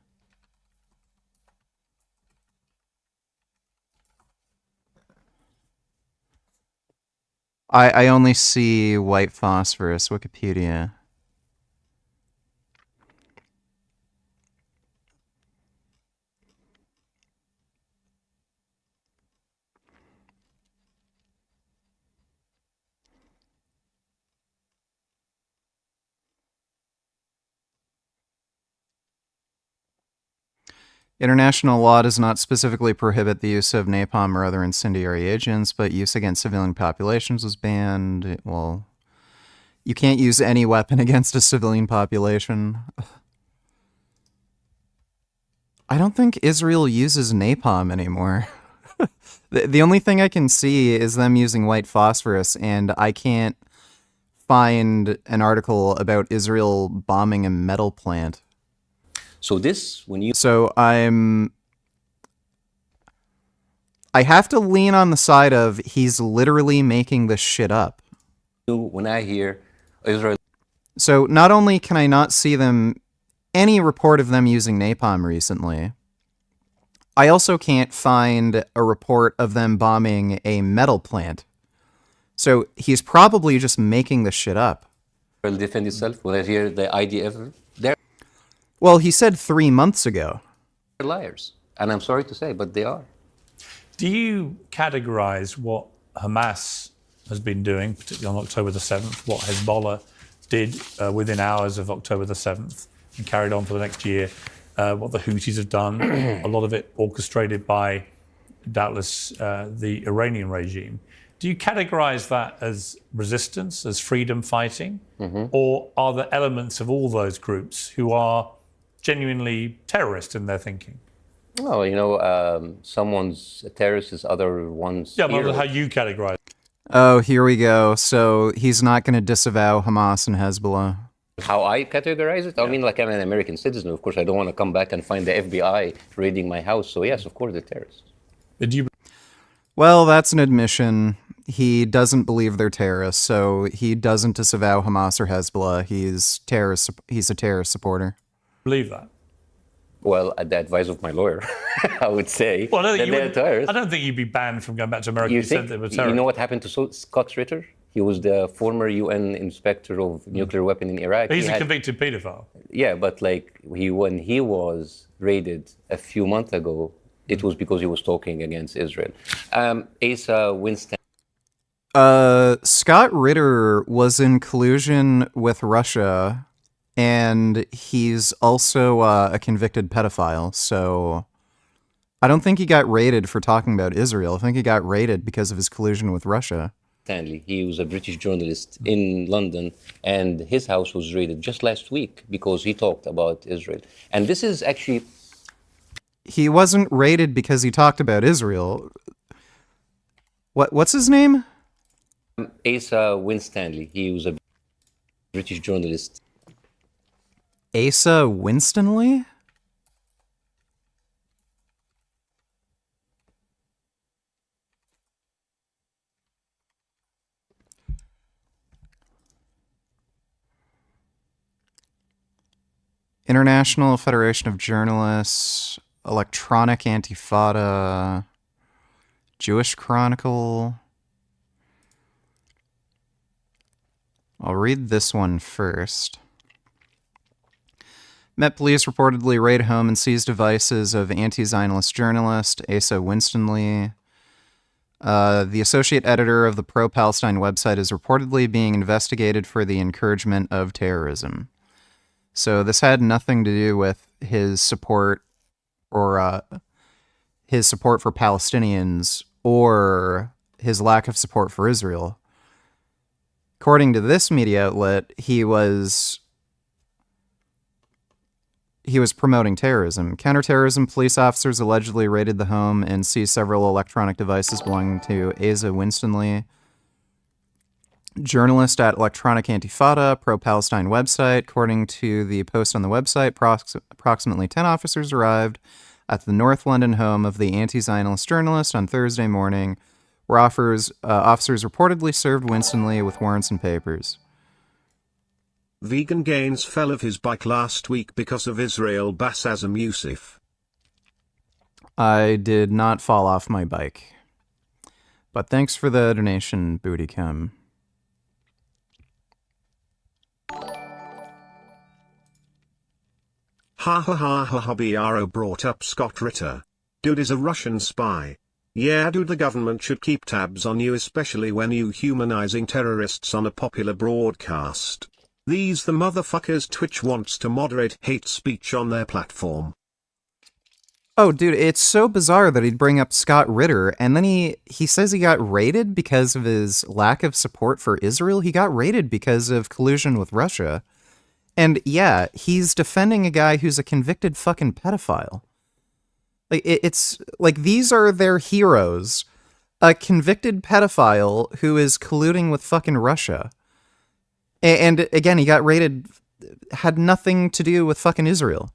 I only see white phosphorus, Wikipedia. International law does not specifically prohibit the use of napalm or other incendiary agents, but use against civilian populations was banned. Well, you can't use any weapon against a civilian population. I don't think Israel uses napalm anymore. The only thing I can see is them using white phosphorus, and I can't find an article about Israel bombing a metal plant. So this, when you... So I have to lean on the side of he's literally making this shit up. When I hear Israel... So not only can I not see any report of them using napalm recently, I also can't find a report of them bombing a metal plant. So he's probably just making this shit up. Israel defend itself. When I hear the IDF, they're... Well, he said 3 months ago. They're liars. And I'm sorry to say, but they are. Do you categorize what Hamas has been doing, particularly on October the 7th, what Hezbollah did within hours of October the 7th and carried on for the next year, what the Houthis have done, a lot of it orchestrated by, doubtless, the Iranian regime. Do you categorize that as resistance, as freedom fighting? Or are there elements of all those groups who are genuinely terrorist in their thinking? Well, you know, someone's a terrorist is other one's... Yeah, but how you categorize. Oh, here we go. So he's not going to disavow Hamas and Hezbollah. How I categorize it? I mean, like, I'm an American citizen. Of course, I don't want to come back and find the FBI raiding my house. So yes, of course, they're terrorists. Did you... Well, that's an admission. He doesn't believe they're terrorists, so he doesn't disavow Hamas or Hezbollah. He's a terrorist supporter. Believe that? Well, at the advice of my lawyer, I would say well, that they're terrorists. I don't think you'd be banned from going back to America. You said they were terrorists. You know what happened to Scott Ritter? He was the former UN inspector of nuclear weapon in Iraq. He's a convicted pedophile. Yeah, but like when he was raided a few months ago, it was because he was talking against Israel. Asa Winston. Scott Ritter was in collusion with Russia, and he's also a convicted pedophile, so I don't think he got raided for talking about Israel. I think he got raided because of his collusion with Russia. Stanley, he was a British journalist in London, and his house was raided just last week because he talked about Israel. And this is actually... He wasn't raided because he talked about Israel. What's his name? Asa Winstanley. He was a British journalist. Asa Winstanley? International Federation of Journalists, Electronic Antifada, Jewish Chronicle. I'll read this one first. Met police reportedly raid home and seize devices of anti-Zionist journalist Asa Winstanley. The associate editor of the pro-Palestine website is reportedly being investigated for the encouragement of terrorism. So this had nothing to do with his support or his support for Palestinians or his lack of support for Israel. According to this media outlet, he was promoting terrorism. Counterterrorism police officers allegedly raided the home and seized several electronic devices belonging to Asa Winstanley, journalist at Electronic Antifada, pro-Palestine website. According to the post on the website, approximately 10 officers arrived at the North London home of the anti-Zionist journalist on Thursday morning, where officers reportedly served Winstanley with warrants and papers. Vegan Gaines fell off his bike last week because of Israel Bassasm Youssef. I did not fall off my bike. But thanks for the donation, Booty Cum. Ha ha ha ha ha, BRO brought up Scott Ritter. Dude is a Russian spy. Yeah dude, the government should keep tabs on you, especially when you humanizing terrorists on a popular broadcast. These the motherfuckers Twitch wants to moderate hate speech on their platform. Oh, dude, it's so bizarre that he'd bring up Scott Ritter, and then he says he got raided because of his lack of support for Israel. He got raided because of collusion with Russia. And yeah, he's defending a guy who's a convicted fucking pedophile. Like, it's like, these are their heroes. A convicted pedophile who is colluding with fucking Russia. And again, he got raided, had nothing to do with fucking Israel.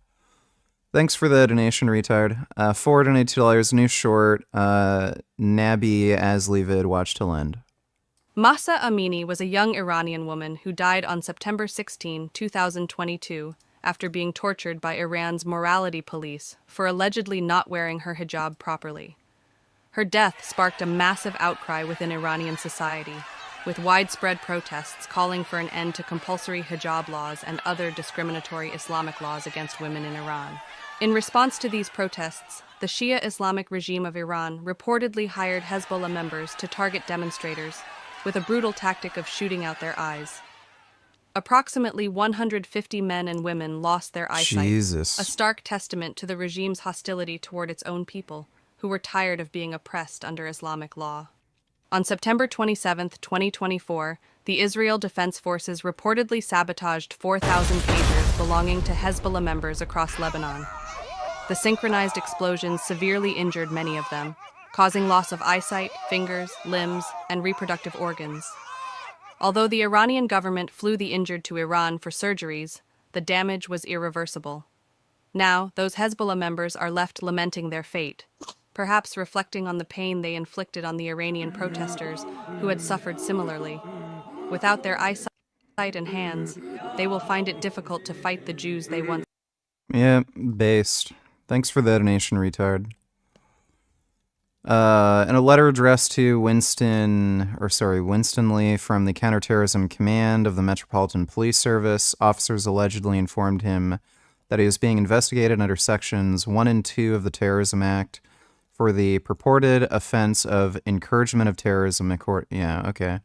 Thanks for the donation, retard. $4 donated $2, new short, Nabi Asli vid, watch till end. Mahsa Amini was a young Iranian woman who died on September 16, 2022, after being tortured by Iran's morality police for allegedly not wearing her hijab properly. Her death sparked a massive outcry within Iranian society, with widespread protests calling for an end to compulsory hijab laws and other discriminatory Islamic laws against women in Iran. In response to these protests, the Shia Islamic regime of Iran reportedly hired Hezbollah members to target demonstrators, with a brutal tactic of shooting out their eyes. Approximately 150 men and women lost their eyesight, Jesus. a stark testament to the regime's hostility toward its own people, who were tired of being oppressed under Islamic law. On September 27, 2024, the Israel Defense Forces reportedly sabotaged 4,000 pagers belonging to Hezbollah members across Lebanon. The synchronized explosions severely injured many of them, causing loss of eyesight, fingers, limbs, and reproductive organs. Although the Iranian government flew the injured to Iran for surgeries, the damage was irreversible. Now, those Hezbollah members are left lamenting their fate, perhaps reflecting on the pain they inflicted on the Iranian protesters who had suffered similarly. Without their eyesight and hands, they will find it difficult to fight the Jews they once... Yeah, based. Thanks for the donation, retard. In a letter addressed to Winstanley from the Counterterrorism Command of the Metropolitan Police Service, officers allegedly informed him that he was being investigated under Sections 1 and 2 of the Terrorism Act for the purported offense of encouragement of terrorism. Yeah, okay.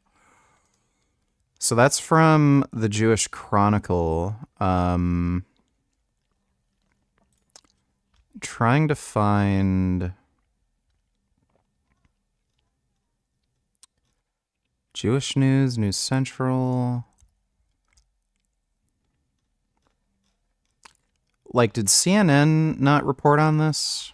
So that's from the Jewish Chronicle. Trying to find... Jewish News, News Central. Like, did CNN not report on this?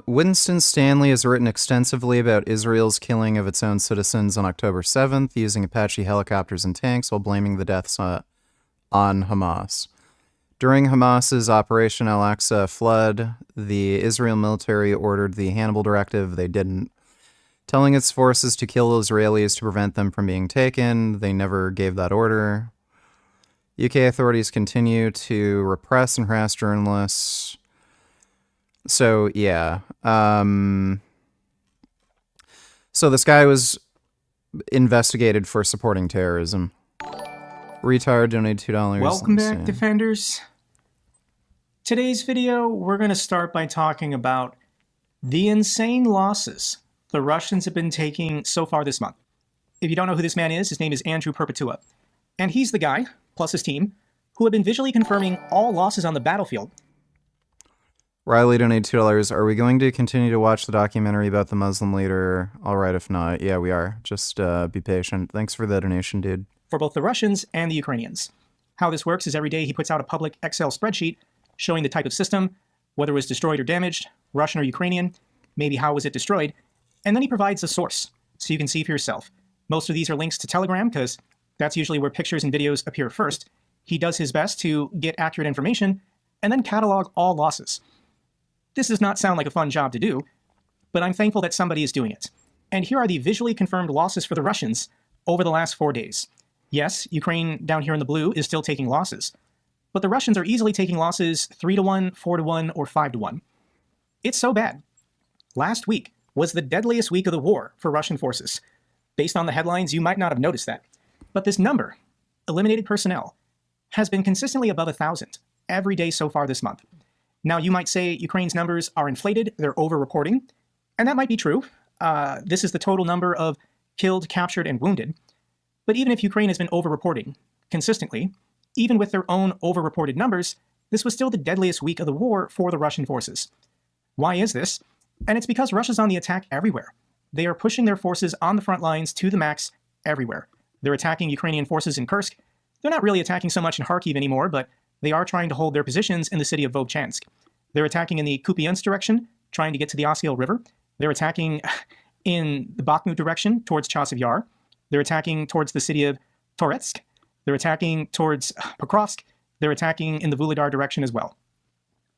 Winston Stanley has written extensively about Israel's killing of its own citizens on October 7th, using Apache helicopters and tanks while blaming the deaths on Hamas. During Hamas's Operation Al-Aqsa flood, the Israel military ordered the Hannibal Directive. They didn't. Telling its forces to kill Israelis to prevent them from being taken. They never gave that order. UK authorities continue to repress and harass journalists. So, yeah. So this guy was investigated for supporting terrorism. Retard donated $2. Welcome back, Defenders. Today's video, we're going to start by talking about the insane losses the Russians have been taking so far this month. If you don't know who this man is, his name is Andrew Perpetua. And he's the guy, plus his team, who have been visually confirming all losses on the battlefield. Riley donated $2. Are we going to continue to watch the documentary about the Muslim leader? All right, if not, yeah, we are. Just be patient. Thanks for the donation, dude. For both the Russians and the Ukrainians. How this works is every day he puts out a public Excel spreadsheet showing the type of system, whether it was destroyed or damaged, Russian or Ukrainian, maybe how was it destroyed, and then he provides a source so you can see for yourself. Most of these are links to Telegram because that's usually where pictures and videos appear first. He does his best to get accurate information and then catalog all losses. This does not sound like a fun job to do, but I'm thankful that somebody is doing it. And here are the visually confirmed losses for the Russians over the last 4 days. Yes, Ukraine down here in the blue is still taking losses, but the Russians are easily taking losses 3-1, 4-1, or 5-1. It's so bad. Last week was the deadliest week of the war for Russian forces. Based on the headlines, you might not have noticed that. But this number, eliminated personnel, has been consistently above 1,000 every day so far this month. Now, you might say Ukraine's numbers are inflated, they're over-reporting, and that might be true. This is the total number of killed, captured, and wounded. But even if Ukraine has been over-reporting consistently, even with their own over-reported numbers, this was still the deadliest week of the war for the Russian forces. Why is this? And it's because Russia's on the attack everywhere. They are pushing their forces on the front lines to the max everywhere. They're attacking Ukrainian forces in Kursk. They're not really attacking so much in Kharkiv anymore, but they are trying to hold their positions in the city of Vovchansk. They're attacking in the Kupiansk direction, trying to get to the Osyol River. They're attacking in the Bakhmut direction towards Chasiv Yar. They're attacking towards the city of Toretsk. They're attacking towards Pokrovsk. They're attacking in the Vuhledar direction as well.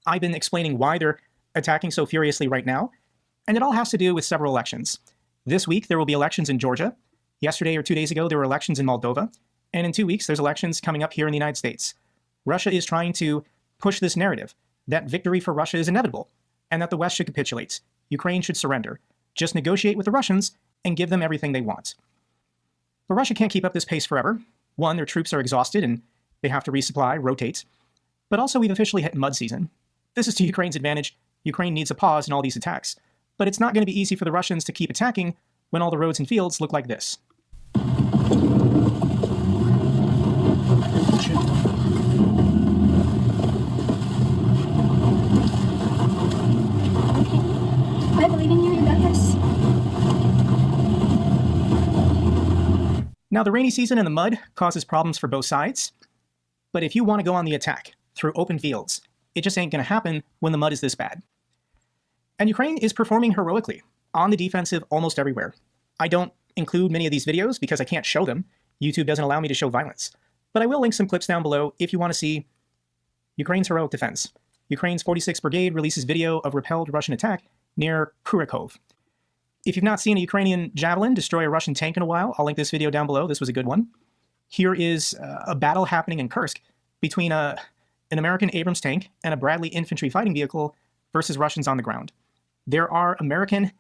I've been explaining why they're attacking so furiously right now, and it all has to do with several elections. This week, there will be elections in Georgia. Yesterday or 2 days ago, there were elections in Moldova. And in 2 weeks, there's elections coming up here in the United States. Russia is trying to push this narrative that victory for Russia is inevitable and that the West should capitulate. Ukraine should surrender. Just negotiate with the Russians and give them everything they want. But Russia can't keep up this pace forever. One, their troops are exhausted and they have to resupply, rotate. But also, we've officially hit mud season. This is to Ukraine's advantage. Ukraine needs a pause in all these attacks. But it's not going to be easy for the Russians to keep attacking when all the roads and fields look like this. I believe in you. You got this. Now, the rainy season and the mud causes problems for both sides. But if you want to go on the attack through open fields, it just ain't going to happen when the mud is this bad. And Ukraine is performing heroically on the defensive almost everywhere. I don't include many of these videos because I can't show them. YouTube doesn't allow me to show violence. But I will link some clips down below if you want to see Ukraine's heroic defense. Ukraine's 46th Brigade releases video of repelled Russian attack near Kurakov. If you've not seen a Ukrainian Javelin destroy a Russian tank in a while, I'll link this video down below. This was a good one. Here is a battle happening in Kursk between an American Abrams tank and a Bradley infantry fighting vehicle versus Russians on the ground. There are American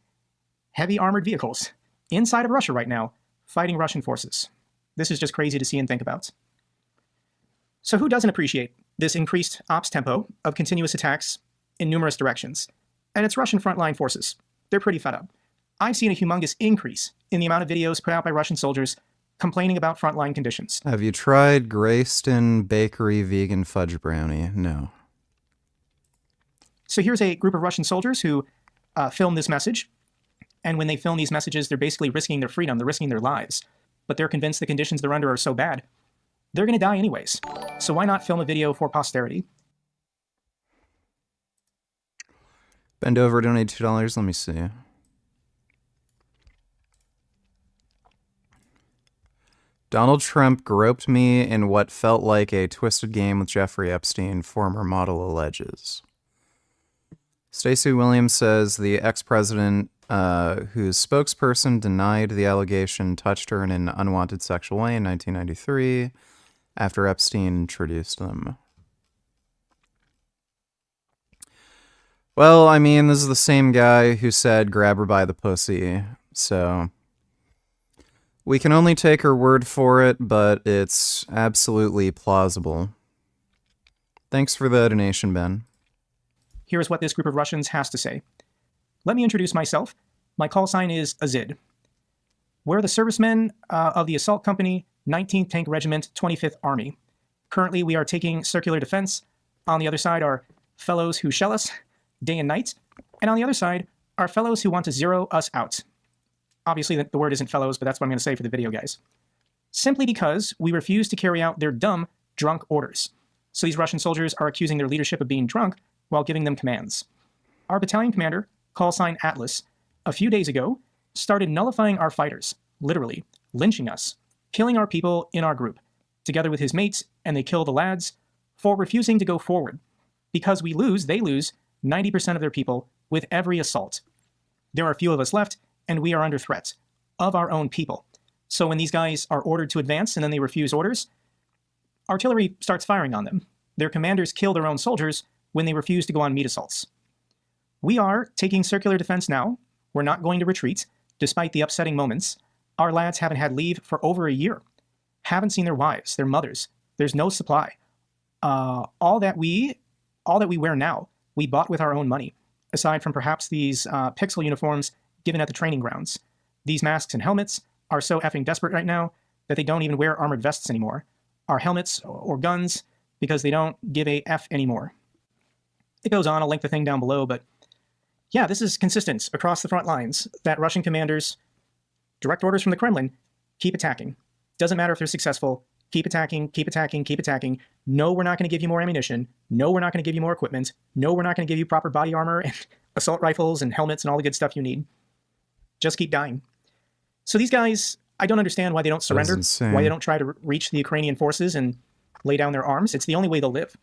heavy armored vehicles inside of Russia right now fighting Russian forces. This is just crazy to see and think about. So who doesn't appreciate this increased ops tempo of continuous attacks in numerous directions? And it's Russian frontline forces. They're pretty fed up. I've seen a humongous increase in the amount of videos put out by Russian soldiers complaining about frontline conditions. Have you tried Grayston Bakery vegan fudge brownie? No. So here's a group of Russian soldiers who film this message. And when they film these messages, they're basically risking their freedom. They're risking their lives. But they're convinced the conditions they're under are so bad, they're going to die anyways. So why not film a video for posterity? Bend over, donate $2. Let me see. Donald Trump groped me in what felt like a twisted game with Jeffrey Epstein, former model alleges. Stacey Williams says the ex-president, whose spokesperson denied the allegation, touched her in an unwanted sexual way in 1993 after Epstein introduced them. Well, I mean, this is the same guy who said grab her by the pussy, so we can only take her word for it, but it's absolutely plausible. Thanks for the donation, Ben. Here's what this group of Russians has to say. Let me introduce myself. My call sign is Azid. We're the servicemen of the Assault Company, 19th Tank Regiment, 25th Army. Currently, we are taking circular defense. On the other side are fellows who shell us day and night. And on the other side are fellows who want to zero us out. Obviously, the word isn't fellows, but that's what I'm going to say for the video, guys. Simply because we refuse to carry out their dumb, drunk orders. So these Russian soldiers are accusing their leadership of being drunk while giving them commands. Our battalion commander, call sign Atlas, a few days ago, started nullifying our fighters, literally, lynching us, killing our people in our group, together with his mates, and they kill the lads, for refusing to go forward. Because we lose, they lose 90% of their people with every assault. There are a few of us left, and we are under threat of our own people. So when these guys are ordered to advance and then they refuse orders, artillery starts firing on them. Their commanders kill their own soldiers when they refuse to go on meat assaults. We are taking circular defense now. We're not going to retreat, despite the upsetting moments. Our lads haven't had leave for over a year. Haven't seen their wives, their mothers. There's no supply. All that we wear now, we bought with our own money, aside from perhaps these pixel uniforms given at the training grounds. These masks and helmets are so effing desperate right now that they don't even wear armored vests anymore. Our helmets or guns, because they don't give a F anymore. It goes on, I'll link the thing down below, but yeah, this is consistent across the front lines that Russian commanders, direct orders from the Kremlin, keep attacking. Doesn't matter if they're successful, keep attacking, keep attacking, keep attacking. No, we're not going to give you more ammunition. No, we're not going to give you more equipment. No, we're not going to give you proper body armor and assault rifles and helmets and all the good stuff you need. Just keep dying. So these guys, I don't understand why they don't surrender, why they don't try to reach the Ukrainian forces and lay down their arms. It's the only way they'll live.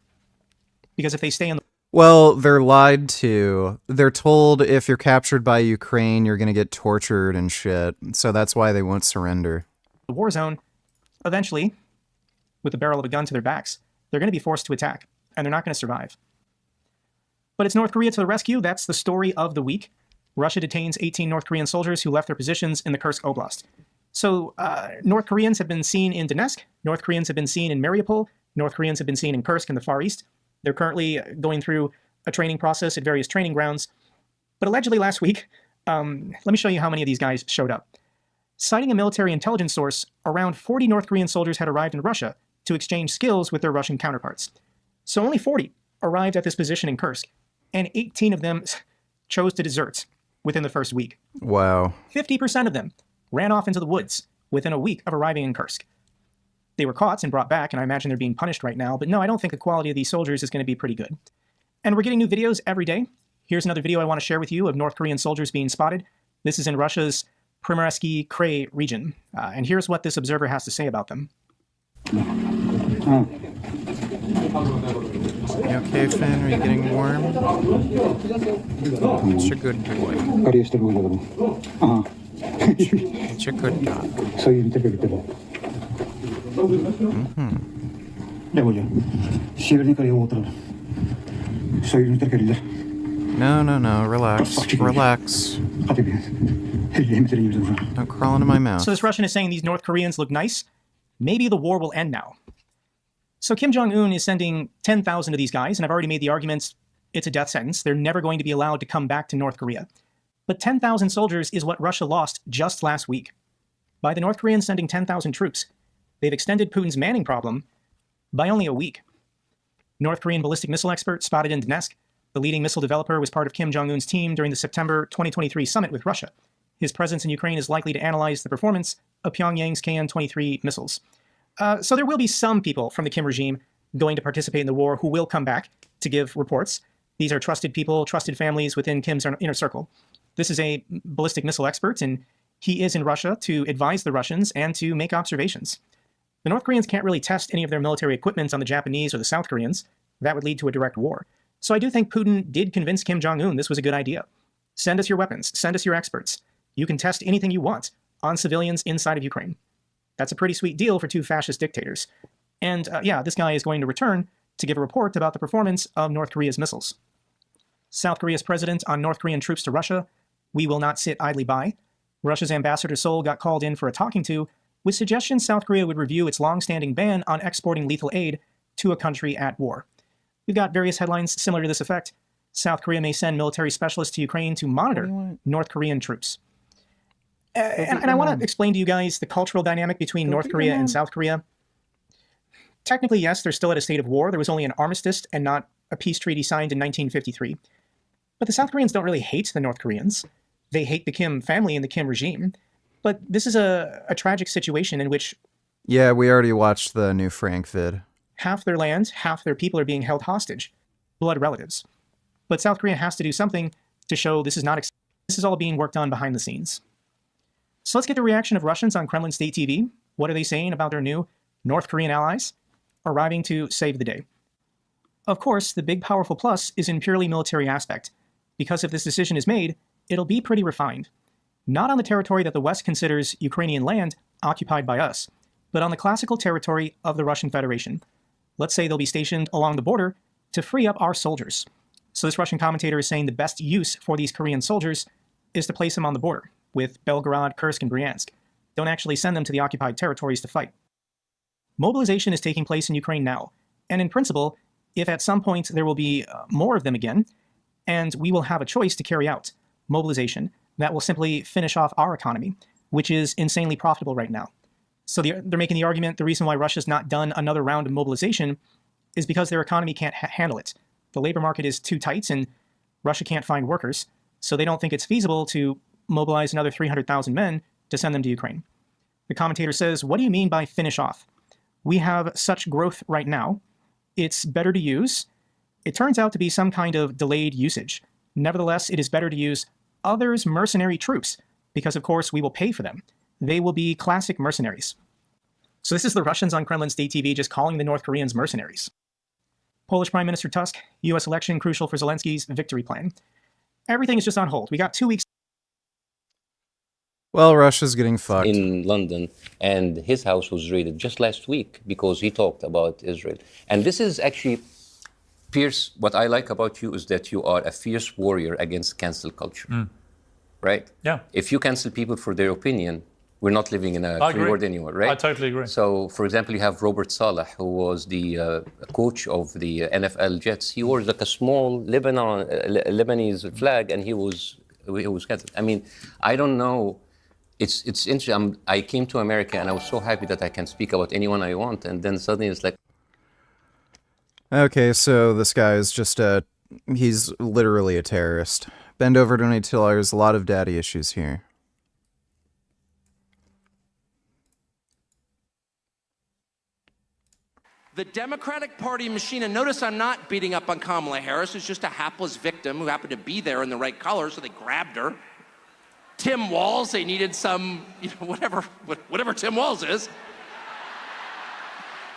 Because if they stay in the... Well, they're lied to. They're told if you're captured by Ukraine, you're going to get tortured and shit. So that's why they won't surrender. The war zone, eventually, with the barrel of a gun to their backs, they're going to be forced to attack, and they're not going to survive. But it's North Korea to the rescue. That's the story of the week. Russia detains 18 North Korean soldiers who left their positions in the Kursk Oblast. So North Koreans have been seen in Donetsk. North Koreans have been seen in Mariupol. North Koreans have been seen in Kursk in the Far East. They're currently going through a training process at various training grounds. But allegedly last week, let me show you how many of these guys showed up. Citing a military intelligence source, around 40 North Korean soldiers had arrived in Russia to exchange skills with their Russian counterparts. So only 40 arrived at this position in Kursk, and 18 of them chose to desert within the first week. Wow. 50% of them ran off into the woods within a week of arriving in Kursk. They were caught and brought back, and I imagine they're being punished right now, but no, I don't think the quality of these soldiers is going to be pretty good. And we're getting new videos every day. Here's another video I want to share with you of North Korean soldiers being spotted. This is in Russia's Primorsky Krai region, and here's what this observer has to say about them. You okay, Finn? Are you getting warm? It's a good boy. It's a good dog. No. Relax. Relax. Don't crawl into my mouth. So this Russian is saying these North Koreans look nice. Maybe the war will end now. So Kim Jong-un is sending 10,000 of these guys, and I've already made the argument it's a death sentence. They're never going to be allowed to come back to North Korea. But 10,000 soldiers is what Russia lost just last week. By the North Koreans sending 10,000 troops, they've extended Putin's Manning problem by only a week. North Korean ballistic missile expert spotted in Donetsk. The leading missile developer was part of Kim Jong-un's team during the September 2023 summit with Russia. His presence in Ukraine is likely to analyze the performance of Pyongyang's KN-23 missiles. So there will be some people from the Kim regime going to participate in the war who will come back to give reports. These are trusted people, trusted families within Kim's inner circle. This is a ballistic missile expert, and he is in Russia to advise the Russians and to make observations. The North Koreans can't really test any of their military equipment on the Japanese or the South Koreans. That would lead to a direct war. So I do think Putin did convince Kim Jong-un this was a good idea. Send us your weapons. Send us your experts. You can test anything you want on civilians inside of Ukraine. That's a pretty sweet deal for two fascist dictators. And yeah, this guy is going to return to give a report about the performance of North Korea's missiles. South Korea's president on North Korean troops to Russia. We will not sit idly by. Russia's ambassador to Seoul got called in for a talking to with suggestions South Korea would review its long-standing ban on exporting lethal aid to a country at war. We've got various headlines similar to this effect. South Korea may send military specialists to Ukraine to monitor North Korean troops. And I want to explain to you guys the cultural dynamic between North Korea and South Korea. Technically, yes, they're still at a state of war. There was only an armistice and not a peace treaty signed in 1953. But the South Koreans don't really hate the North Koreans. They hate the Kim family and the Kim regime. But this is a tragic situation in which... Yeah, we already watched the new Frank vid. Half their land, half their people are being held hostage. Blood relatives. But South Korea has to do something to show this is not... This is all being worked on behind the scenes. So let's get the reaction of Russians on Kremlin State TV. What are they saying about their new North Korean allies arriving to save the day? Of course, the big powerful plus is in purely military aspect, because if this decision is made, it'll be pretty refined. Not on the territory that the West considers Ukrainian land occupied by us, but on the classical territory of the Russian Federation. Let's say they'll be stationed along the border to free up our soldiers. So this Russian commentator is saying the best use for these Korean soldiers is to place them on the border with Belgorod, Kursk, and Bryansk. Don't actually send them to the occupied territories to fight. Mobilization is taking place in Ukraine now, and in principle, if at some point there will be more of them again, and we will have a choice to carry out mobilization that will simply finish off our economy, which is insanely profitable right now. So they're making the argument the reason why Russia's not done another round of mobilization is because their economy can't handle it. The labor market is too tight and Russia can't find workers, so they don't think it's feasible to mobilize another 300,000 men to send them to Ukraine. The commentator says, what do you mean by finish off? We have such growth right now. It's better to use. It turns out to be some kind of delayed usage. Nevertheless, it is better to use others' mercenary troops because, of course, we will pay for them. They will be classic mercenaries. So this is the Russians on Kremlin State TV just calling the North Koreans mercenaries. Polish Prime Minister Tusk, U.S. election crucial for Zelensky's victory plan. Everything is just on hold. We got 2 weeks. Well, Russia's getting fucked. In London, and his house was raided just last week because he talked about Israel. And this is actually, Pierce, what I like about you is that you are a fierce warrior against cancel culture, right? Yeah. If you cancel people for their opinion, we're not living in a free world anymore, right? I totally agree. So, for example, you have Robert Saleh, who was the coach of the NFL Jets. He wore like a small Lebanese flag, and he was canceled. I mean, I don't know. It's interesting. I came to America and I was so happy that I can speak about anyone I want, and then suddenly it's like. Okay, so this guy is just he's literally a terrorist. Bend over, donate $2. There's a lot of daddy issues here. The Democratic Party machine, and notice I'm not beating up on Kamala Harris, who's just a hapless victim who happened to be there in the right color, so they grabbed her. Tim Walz, they needed some, whatever Tim Walz is.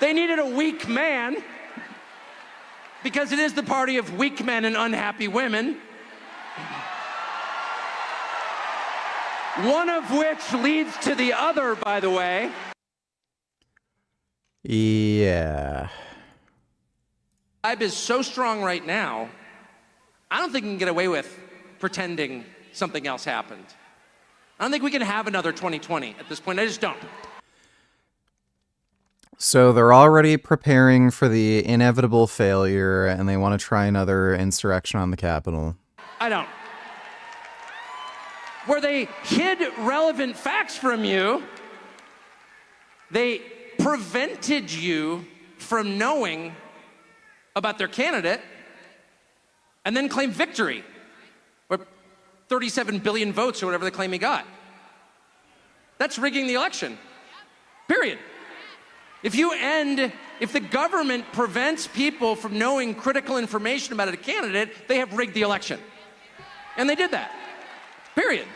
They needed a weak man, because it is the party of weak men and unhappy women. One of which leads to the other, by the way. Yeah. Vibe is so strong right now, I don't think we can get away with pretending something else happened. I don't think we can have another 2020 at this point. I just don't. So they're already preparing for the inevitable failure, and they want to try another insurrection on the Capitol. I don't. Where they hid relevant facts from you, they prevented you from knowing about their candidate, and then claimed victory. Or 37 billion votes or whatever they claim he got. That's rigging the election. Period. If the government prevents people from knowing critical information about a candidate, they have rigged the election. And they did that. Period.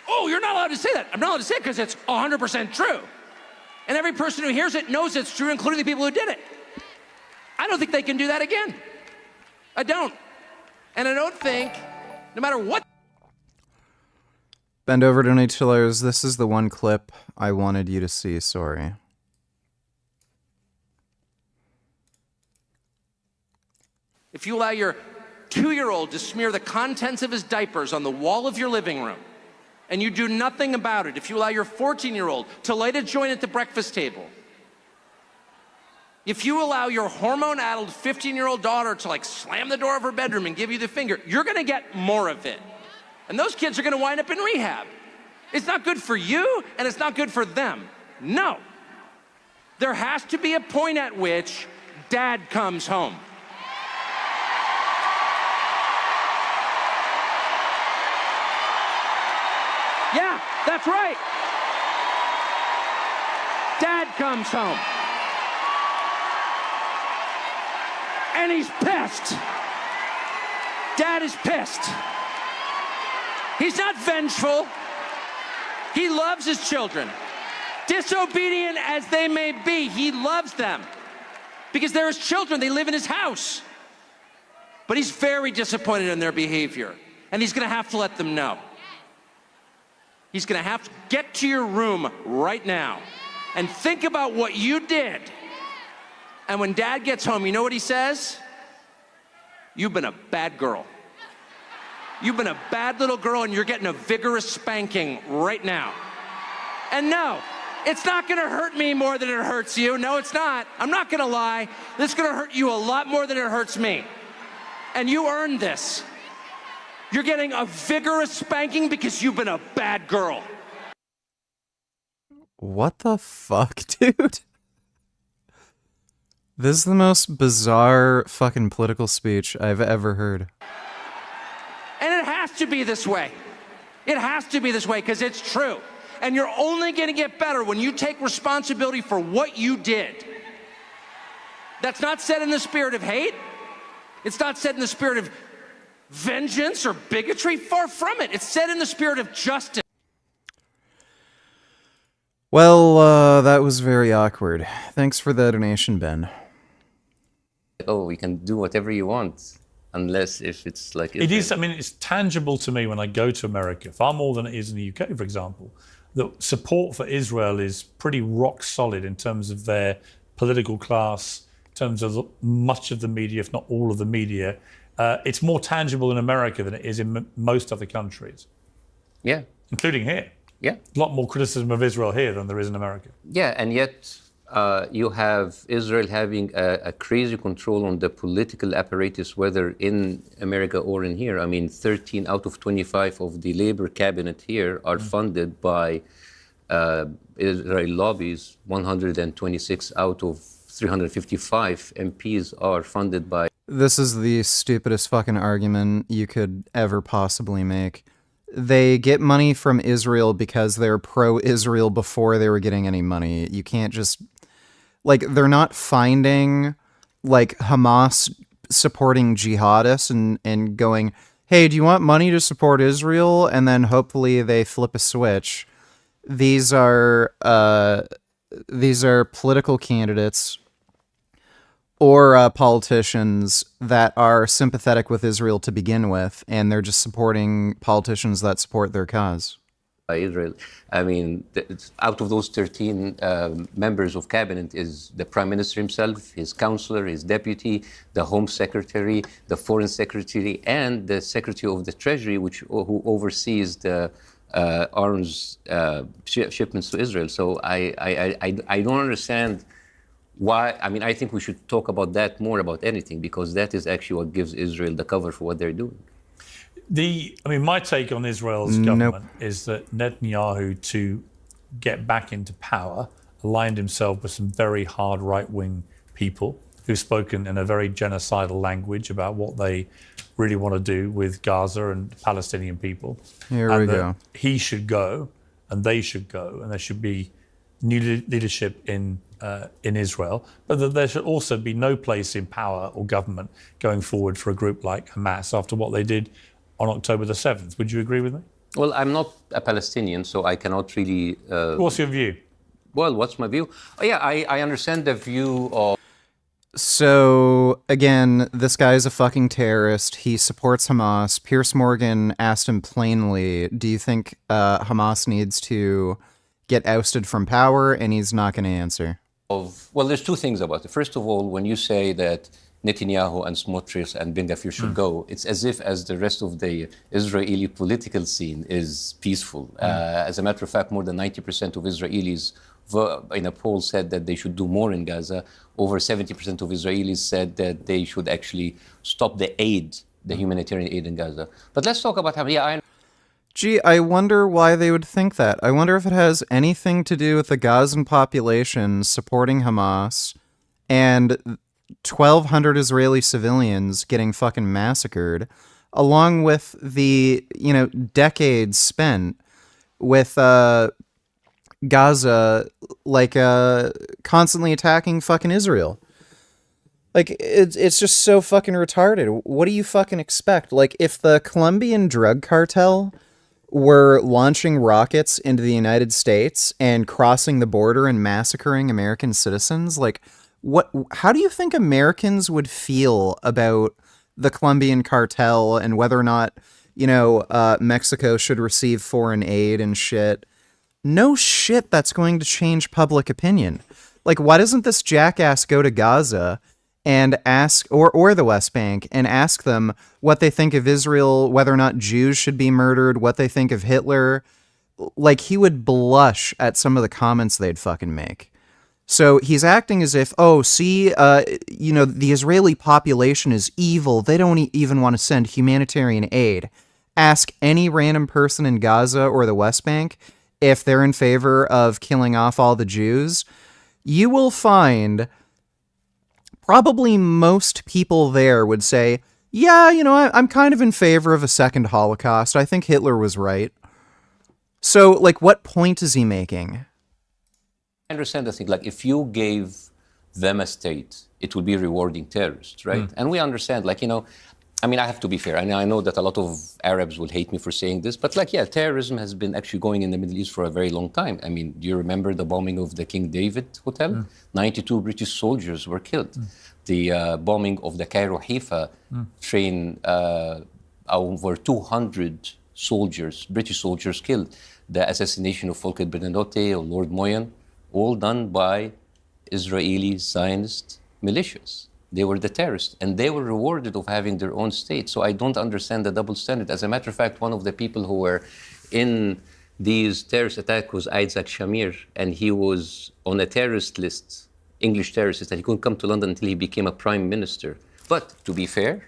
Oh, you're not allowed to say that. I'm not allowed to say it because it's 100% true. And every person who hears it knows it's true, including the people who did it. I don't think they can do that again. I don't. And I don't think, no matter what. Bend over, donate $2. This is the one clip I wanted you to see, sorry. If you allow your 2-year-old to smear the contents of his diapers on the wall of your living room, and you do nothing about it, if you allow your 14-year-old to light a joint at the breakfast table, If you allow your hormone-addled 15-year-old daughter to like slam the door of her bedroom and give you the finger, you're gonna get more of it. And those kids are gonna wind up in rehab. It's not good for you, and it's not good for them. No. There has to be a point at which dad comes home. Yeah, that's right. Dad comes home. And he's pissed. Dad is pissed. He's not vengeful. He loves his children. Disobedient as they may be, he loves them. Because they're his children, they live in his house. But he's very disappointed in their behavior. And he's gonna have to let them know. He's gonna have to get to your room right now and think about what you did. And when dad gets home, you know what he says? You've been a bad girl. You've been a bad little girl and you're getting a vigorous spanking right now. And no, it's not gonna hurt me more than it hurts you. No, it's not. I'm not gonna lie. This is gonna hurt you a lot more than it hurts me. And you earned this. You're getting a vigorous spanking because you've been a bad girl. What the fuck, dude? This is the most bizarre fucking political speech I've ever heard. And it has to be this way. It has to be this way because it's true. And you're only going to get better when you take responsibility for what you did. That's not said in the spirit of hate. It's not said in the spirit of vengeance or bigotry. Far from it. It's said in the spirit of justice. Well, that was very awkward. Thanks for the donation, Ben. Oh, you can do whatever you want, unless if it's like... It is, I mean, it's tangible to me when I go to America, far more than it is in the UK, for example. The support for Israel is pretty rock solid in terms of their political class, in terms of much of the media, if not all of the media. It's more tangible in America than it is in most other countries. Yeah. Including here. Yeah. A lot more criticism of Israel here than there is in America. Yeah, and yet you have Israel having a crazy control on the political apparatus, whether in America or in here. I mean, 13 out of 25 of the labor cabinet here are funded by Israeli lobbies. 126 out of 355 MPs are funded by... This is the stupidest fucking argument you could ever possibly make. They get money from Israel because they're pro-Israel before they were getting any money. You can't just... Like, they're not finding, like, Hamas supporting jihadists and going, hey, do you want money to support Israel? And then hopefully they flip a switch. These are political candidates or politicians that are sympathetic with Israel to begin with, and they're just supporting politicians that support their cause. By Israel. I mean, out of those 13 members of cabinet is the prime minister himself, his counselor, his deputy, the home secretary, the foreign secretary, and the secretary of the treasury, who oversees the arms shipments to Israel. So I don't understand why. I mean, I think we should talk about that more about anything, because that is actually what gives Israel the cover for what they're doing. My take on Israel's government is that Netanyahu, to get back into power, aligned himself with some very hard right-wing people who've spoken in a very genocidal language about what they really want to do with Gaza and Palestinian people. Here we go. He should go, and they should go, and there should be new leadership in Israel, but that there should also be no place in power or government going forward for a group like Hamas after what they did on October the 7th. Would you agree with me? Well, I'm not a Palestinian, so I cannot really... What's your view? Well, what's my view? Oh, yeah, I understand the view of... So, again, this guy is a fucking terrorist. He supports Hamas. Piers Morgan asked him plainly, do you think Hamas needs to get ousted from power? And he's not going to answer. Well, there's two things about it. First of all, when you say that Netanyahu and Smotrich and Ben Gvir should go, it's as if as the rest of the Israeli political scene is peaceful. As a matter of fact, more than 90% of Israelis in a poll said that they should do more in Gaza. Over 70% of Israelis said that they should actually stop the aid, the humanitarian aid in Gaza. But let's talk about how, Gee, I wonder why they would think that. I wonder if it has anything to do with the Gazan population supporting Hamas and 1,200 Israeli civilians getting fucking massacred, along with the, decades spent with Gaza, constantly attacking fucking Israel. It's just so fucking retarded. What do you fucking expect? If the Colombian drug cartel were launching rockets into the United States and crossing the border and massacring American citizens, how do you think Americans would feel about the Colombian cartel and whether or not, Mexico should receive foreign aid and shit? No shit that's going to change public opinion. Why doesn't this jackass go to Gaza and ask, or the West Bank, and ask them what they think of Israel, whether or not Jews should be murdered, what they think of Hitler? He would blush at some of the comments they'd fucking make. So he's acting as if, the Israeli population is evil. They don't even want to send humanitarian aid. Ask any random person in Gaza or the West Bank if they're in favor of killing off all the Jews. You will find probably most people there would say, yeah, I'm kind of in favor of a second Holocaust. I think Hitler was right. So, what point is he making? I understand the thing. If you gave them a state, it would be rewarding terrorists, right? And we understand, I have to be fair. I know that a lot of Arabs will hate me for saying this, but terrorism has been actually going in the Middle East for a very long time. Do you remember the bombing of the King David Hotel? 92 British soldiers were killed. The bombing of the Cairo Haifa train, over 200 soldiers, British soldiers killed. The assassination of Volker Bernadotte or Lord Moyen, all done by Israeli Zionist militias. They were the terrorists, and they were rewarded of having their own state. So I don't understand the double standard. As a matter of fact, one of the people who were in these terrorist attacks was Isaac Shamir, and he was on a terrorist list, English terrorist list, and he couldn't come to London until he became a prime minister. But to be fair,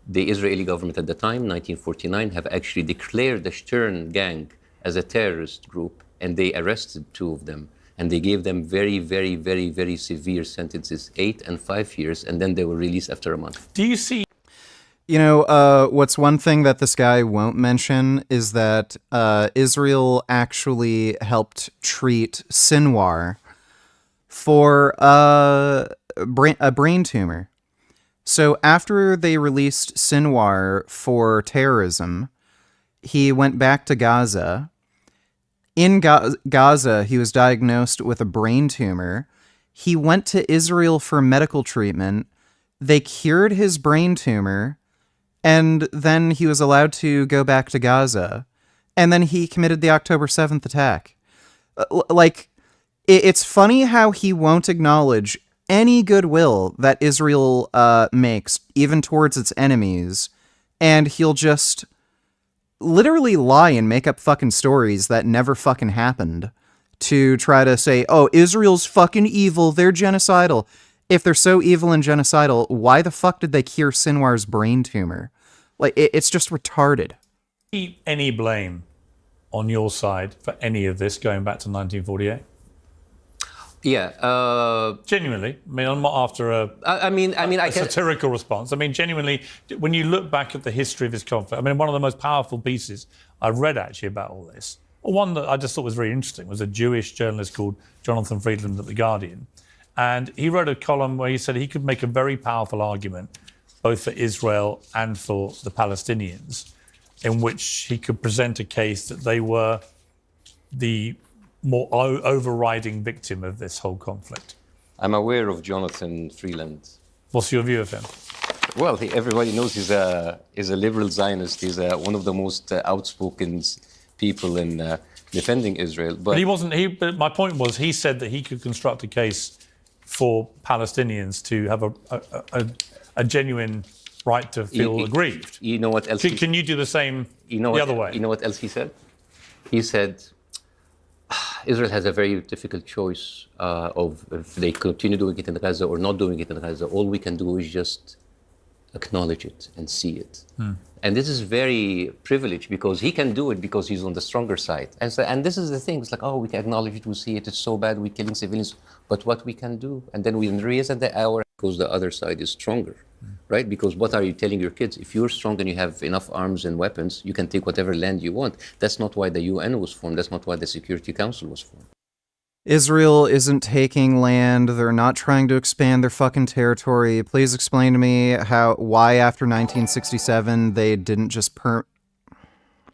the Israeli government at the time, 1949, have actually declared the Stern gang as a terrorist group, and they arrested 2 of them. And they gave them very, very, very, very severe sentences, 8 and 5 years, and then they were released after a month. Do you see? What's one thing that this guy won't mention is that Israel actually helped treat Sinwar for a brain tumor. So after they released Sinwar for terrorism, he went back to Gaza. In Gaza, he was diagnosed with a brain tumor. He went to Israel for medical treatment. They cured his brain tumor, and then he was allowed to go back to Gaza. And then he committed the October 7th attack. It's funny how he won't acknowledge any goodwill that Israel makes, even towards its enemies, and he'll just literally lie and make up fucking stories that never fucking happened to try to say, Israel's fucking evil, they're genocidal. If they're so evil and genocidal, why the fuck did they cure Sinwar's brain tumor? It's just retarded. Any blame on your side for any of this going back to 1948? Yeah. Genuinely, I'm not after a satirical response. Genuinely, when you look back at the history of this conflict, one of the most powerful pieces I've read actually about all this, one that I just thought was very interesting, was a Jewish journalist called Jonathan Friedland at The Guardian. And he wrote a column where he said he could make a very powerful argument, both for Israel and for the Palestinians, in which he could present a case that they were the more overriding victim of this whole conflict. I'm aware of Jonathan Freeland. What's your view of him? Well, everybody knows he's a liberal Zionist. He's one of the most outspoken people in defending Israel. But he wasn't. But my point was, he said that he could construct a case for Palestinians to have a genuine right to feel aggrieved. You know what else? Can you do the same the other way? You know what else he said? He said, Israel has a very difficult choice of if they continue doing it in Gaza or not doing it in Gaza. All we can do is just acknowledge it and see it. And this is very privileged because he can do it because he's on the stronger side. And this is the thing. It's like, oh, we can acknowledge it, we see it, it's so bad, we're killing civilians. But what we can do, and then we raise at the hour because the other side is stronger, right? Because what are you telling your kids? If you're strong and you have enough arms and weapons, you can take whatever land you want. That's not why the UN was formed. That's not why the Security Council was formed. Israel isn't taking land. They're not trying to expand their fucking territory. Please explain to me why after 1967 they didn't just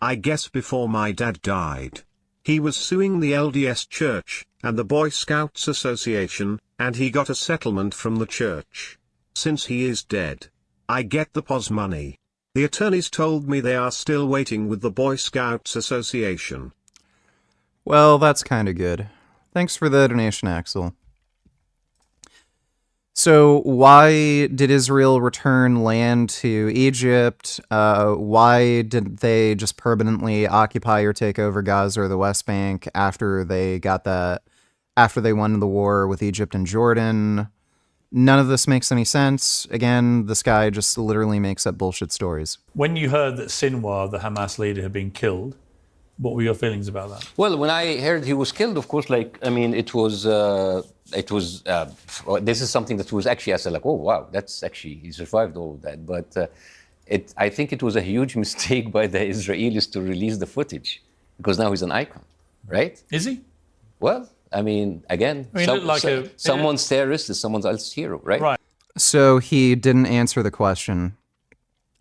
I guess before my dad died, he was suing the LDS Church and the Boy Scouts Association, and he got a settlement from the church. Since he is dead, I get the POS money. The attorneys told me they are still waiting with the Boy Scouts Association. Well, that's kind of good. Thanks for the donation, Axel. So why did Israel return land to Egypt? Why didn't they just permanently occupy or take over Gaza or the West Bank after they won the war with Egypt and Jordan? None of this makes any sense. Again, this guy just literally makes up bullshit stories. When you heard that Sinwar, the Hamas leader, had been killed, what were your feelings about that? Well, when I heard he was killed, of course, this is something that was actually, I said, like, oh, wow, that's actually, he survived all of that. But I think it was a huge mistake by the Israelis to release the footage, because now he's an icon, right? Is he? Well, I mean, again, someone's terrorist is someone else's hero, right? Right. So he didn't answer the question.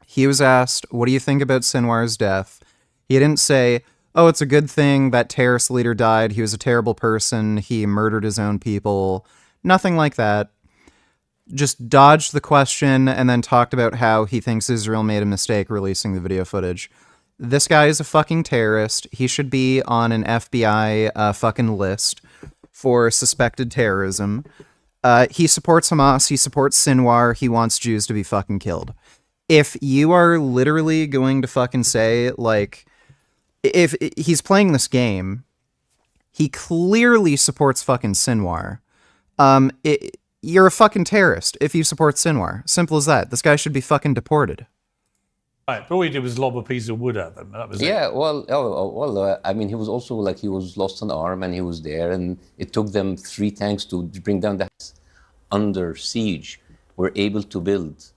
He was asked, what do you think about Sinwar's death? He didn't say, oh, it's a good thing that terrorist leader died. He was a terrible person. He murdered his own people. Nothing like that. Just dodged the question and then talked about how he thinks Israel made a mistake releasing the video footage. This guy is a fucking terrorist. He should be on an FBI fucking list for suspected terrorism. He supports Hamas. He supports Sinwar. He wants Jews to be fucking killed. If you are literally going to fucking say, like, if he's playing this game, he clearly supports fucking Sinwar. You're a fucking terrorist if you support Sinwar. Simple as that. This guy should be fucking deported. Right, but all he did was lob a piece of wood at them. That was Yeah, it. well, I mean, he was also like, he was lost an arm and he was there, and it took them 3 tanks to bring down the house. Under siege, were able to build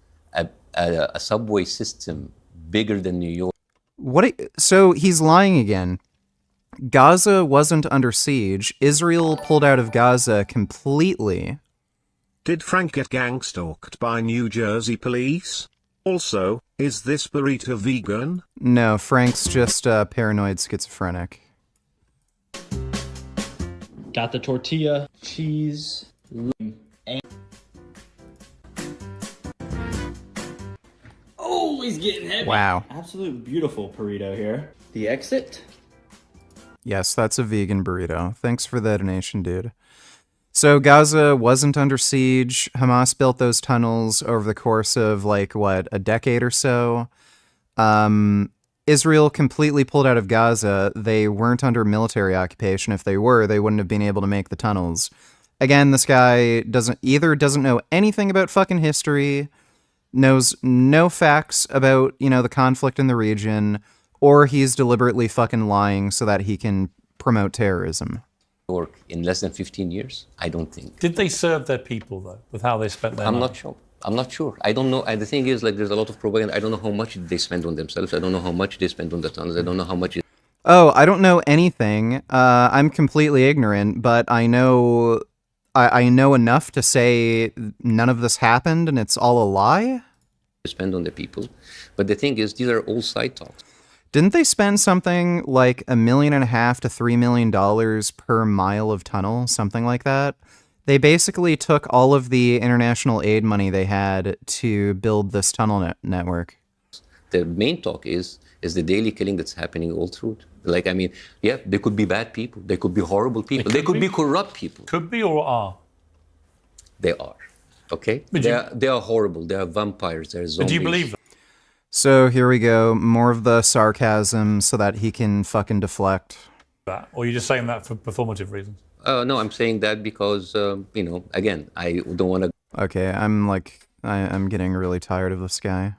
a subway system bigger than New York. So he's lying again. Gaza wasn't under siege. Israel pulled out of Gaza completely. Did Frank get gang-stalked by New Jersey police? Also, is this burrito vegan? No, Frank's just paranoid schizophrenic. Got the tortilla, cheese, and... Oh, he's getting heavy. Wow. Absolute beautiful burrito here. The exit? Yes, that's a vegan burrito. Thanks for the donation, dude. So Gaza wasn't under siege. Hamas built those tunnels over the course of, like, what, a decade or so? Israel completely pulled out of Gaza. They weren't under military occupation. If they were, they wouldn't have been able to make the tunnels. Again, this guy doesn't know anything about fucking history, knows no facts about, the conflict in the region, or he's deliberately fucking lying so that he can promote terrorism. In less than 15 years? I don't think. Did they serve their people, though, with how they spent their money? I'm not sure. I don't know. The thing is, like, there's a lot of propaganda. I don't know how much they spend on themselves. I don't know how much they spend on the tunnels. I don't know how much... Oh, I don't know anything. I'm completely ignorant, but I know enough to say none of this happened and it's all a lie? Spend on the people. But the thing is, these are all side talks. Didn't they spend something like $1.5 million to $3 million per mile of tunnel, something like that? They basically took all of the international aid money they had to build this tunnel network. The main talk is the daily killing that's happening all through it. Like, I mean, yeah, they could be bad people. They could be horrible people. They could be corrupt people. Could be or are? They are. Okay? They are horrible. They are vampires. They're zombies. Do you believe that? So here we go. More of the sarcasm so that he can fucking deflect. That, or are you just saying that for performative reasons? No, I'm saying that because, again, I don't want to... Okay, I'm getting really tired of this guy.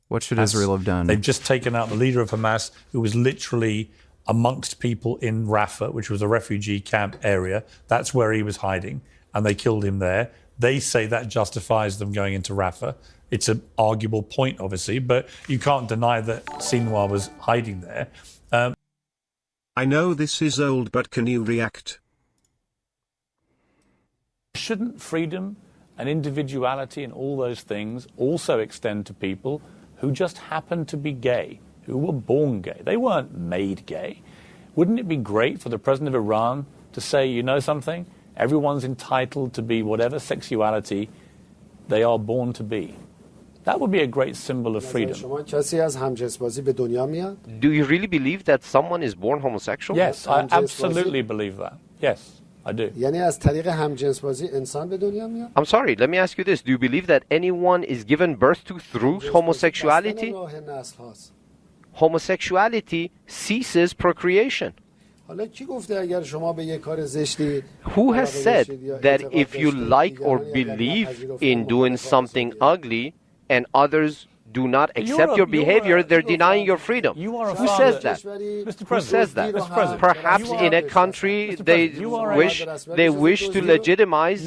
What should Israel have done? They've just taken out the leader of Hamas, who was literally amongst people in Rafah, which was a refugee camp area. That's where he was hiding, and they killed him there. They say that justifies them going into Rafah. It's an arguable point, obviously, but you can't deny that Sinwar was hiding there. I know this is old, but can you react? Shouldn't freedom and individuality and all those things also extend to people who just happen to be gay, who were born gay? They weren't made gay. Wouldn't it be great for the president of Iran to say, you know something? Everyone's entitled to be whatever sexuality they are born to be. That would be a great symbol of freedom. Do you really believe that someone is born homosexual? Yes, I absolutely believe that. Yes, I do. I'm sorry, let me ask you this. Do you believe that anyone is given birth to through homosexuality? Homosexuality ceases procreation. Who has said that if you like or believe in doing something ugly and others do not accept your behavior, they're denying your freedom? Who says that? Who says that? Perhaps in a country they wish to legitimize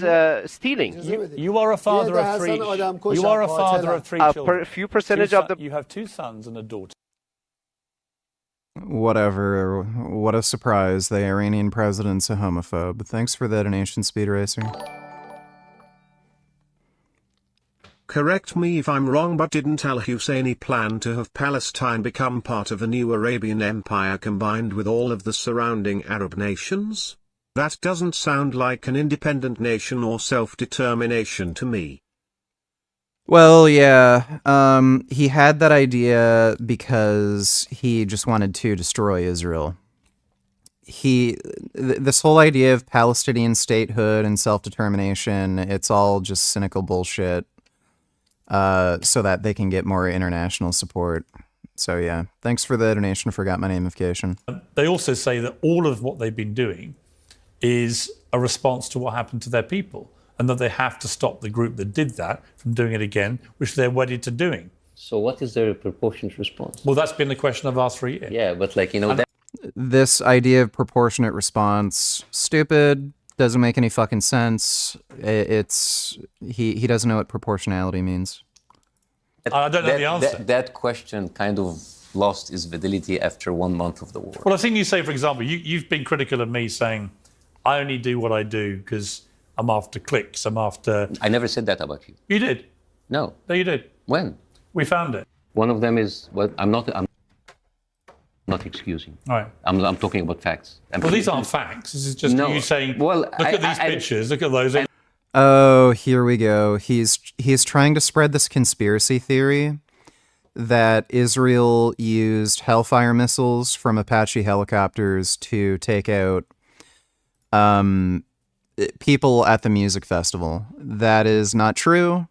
stealing. You are a father of three. You are a father of three children. A few percentage of the... You have 2 sons and a daughter. Whatever. What a surprise. The Iranian president's a homophobe. Thanks for that, Donation, Speed Racer. Correct me if I'm wrong, but didn't al-Husseini plan to have Palestine become part of a new Arabian Empire combined with all of the surrounding Arab nations? That doesn't sound like an independent nation or self-determination to me. Well, yeah, he had that idea because he just wanted to destroy Israel. This whole idea of Palestinian statehood and self-determination, it's all just cynical bullshit, so that they can get more international support. So yeah, thanks for the donation, forgot my namification. They also say that all of what they've been doing is a response to what happened to their people, and that they have to stop the group that did that from doing it again, which they're wedded to doing. So what is their proportionate response? Well, that's been the question I've asked for a year. Yeah, but this idea of proportionate response, stupid, doesn't make any fucking sense. He doesn't know what proportionality means. I don't know the answer. That question kind of lost its validity after 1 month of the war. Well, I think you say, for example, you've been critical of me saying, I only do what I do because I'm after clicks, I'm after... I never said that about you. You did. No. No, you did. When? We found it. One of them is, well, I'm not excusing. All right. I'm talking about facts. Well, these aren't facts. This is just you saying, look at these pictures, look at those. Oh, here we go. He's trying to spread this conspiracy theory that Israel used Hellfire missiles from Apache helicopters to take out people at the music festival. That is not true.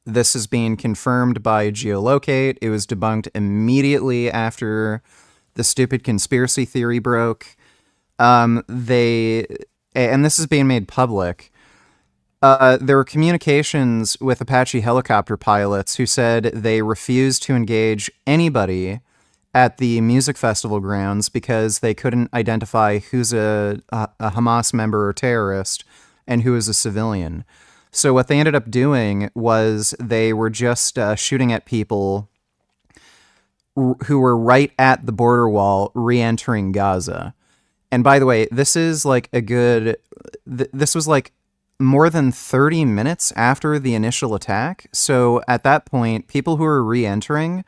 This is being confirmed by Geolocate. It was debunked immediately after the stupid conspiracy theory broke. And this is being made public. There were communications with Apache helicopter pilots who said they refused to engage anybody at the music festival grounds because they couldn't identify who's a Hamas member or terrorist and who is a civilian. So what they ended up doing was they were just shooting at people who were right at the border wall re-entering Gaza. And by the way, this is like this was like more than 30 minutes after the initial attack. So at that point, people who were re-entering,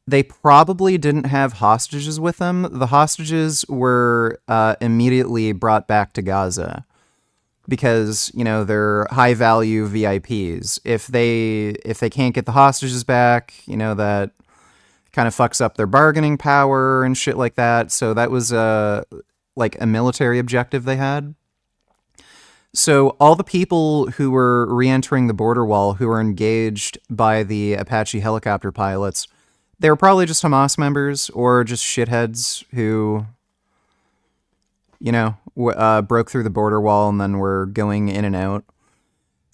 they probably didn't have hostages with them. The hostages were immediately brought back to Gaza because, you know, they're high-value VIPs. If they can't get the hostages back, you know, that kind of fucks up their bargaining power and shit like that. So that was like a military objective they had. So all the people who were re-entering the border wall who were engaged by the Apache helicopter pilots, they were probably just Hamas members or just shitheads who, you know, broke through the border wall and then were going in and out.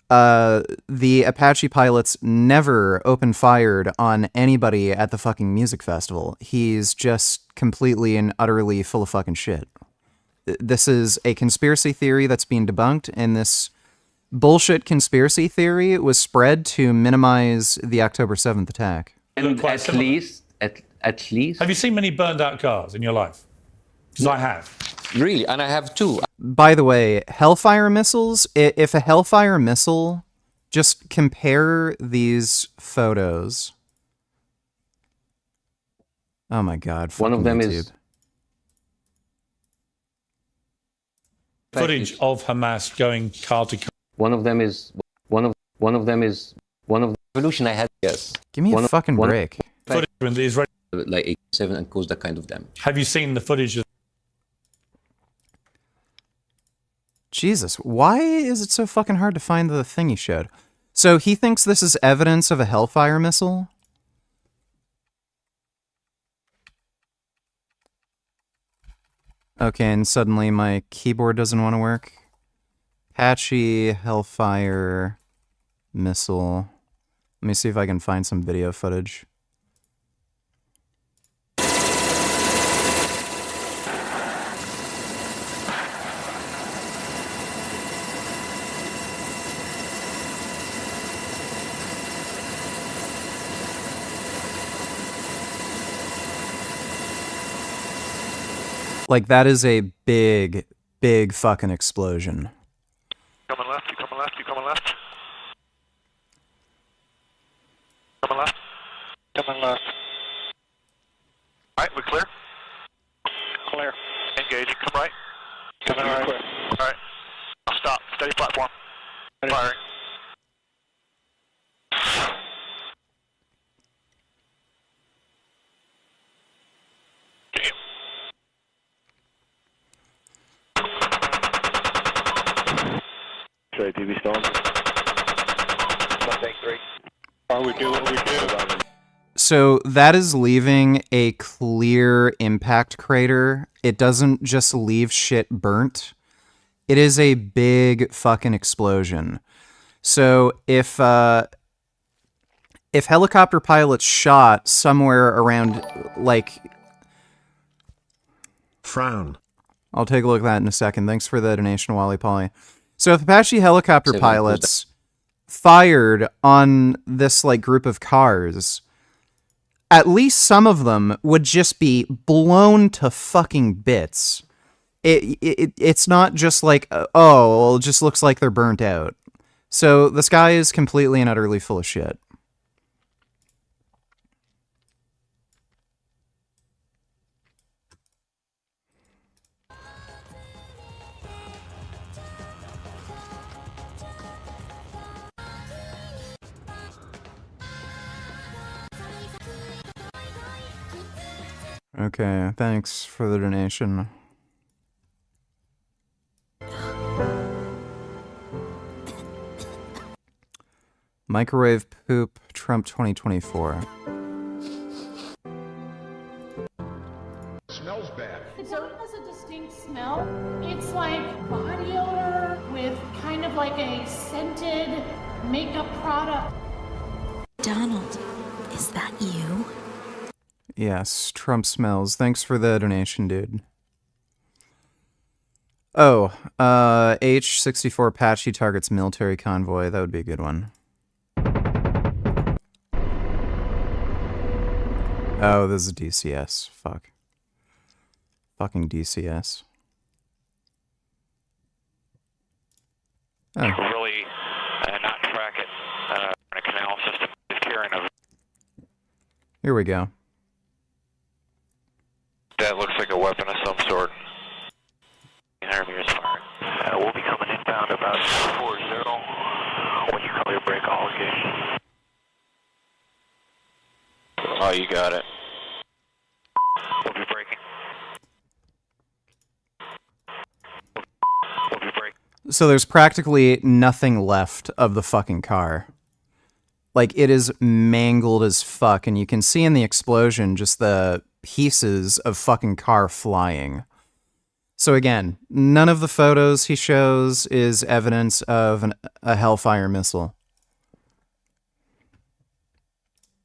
The Apache pilots never open fired on anybody at the fucking music festival. He's just completely and utterly full of fucking shit. This is a conspiracy theory that's being debunked, and this bullshit conspiracy theory was spread to minimize the October 7th attack. And at least. Have you seen many burned out cars in your life? Because I have. Really, and I have two. By the way, Hellfire missiles, if a Hellfire missile, just compare these photos. Oh my god, one of them YouTube. is footage of Hamas going car to car. One of them is one of the revolution I had. Yes. Give me a fucking break. Footage when the Israeli like 87 and caused that kind of damage. Have you seen the footage of Jesus, why is it so fucking hard to find the thing he showed? So he thinks this is evidence of a Hellfire missile? Okay, and suddenly my keyboard doesn't want to work. Apache Hellfire missile. Let me see if I can find some video footage. Like, that is a big, big fucking explosion. Coming left, you coming left, you coming left. Coming left. Coming left. Alright, we clear? Clear. Engage, come right. Coming right. Clear. Alright. I'll stop. Steady platform. Ready. Firing. Should I be stoned? Mustang 3. Are we do what we do? So that is leaving a clear impact crater. It doesn't just leave shit burnt. It is a big fucking explosion. So if helicopter pilots shot somewhere around, like... Frown. I'll take a look at that in a second. Thanks for the donation, Wally Polly. So if Apache helicopter pilots fired on this like group of cars, at least some of them would just be blown to fucking bits. It's not just like, oh, well, it just looks like they're burnt out. So this guy is completely and utterly full of shit. Okay, thanks for the donation. Microwave poop, Trump 2024. Smells bad. It has a distinct smell. It's like body odor with kind of like a scented makeup product. Donald, is that you? Yes, Trump smells. Thanks for the donation, dude. Oh, H-64 Apache targets military convoy. That would be a good one. Oh, this is DCS. Fuck. Fucking DCS. Oh. Really not track it. A canal system is carrying a... Here we go. That looks like a weapon of some sort. 900 meters firing. We'll be coming inbound about 40 when you call your break all location. Oh, you got it. We'll be breaking. We'll be breaking. So there's practically nothing left of the fucking car. Like, it is mangled as fuck, and you can see in the explosion just the pieces of fucking car flying. So again, none of the photos he shows is evidence of a Hellfire missile.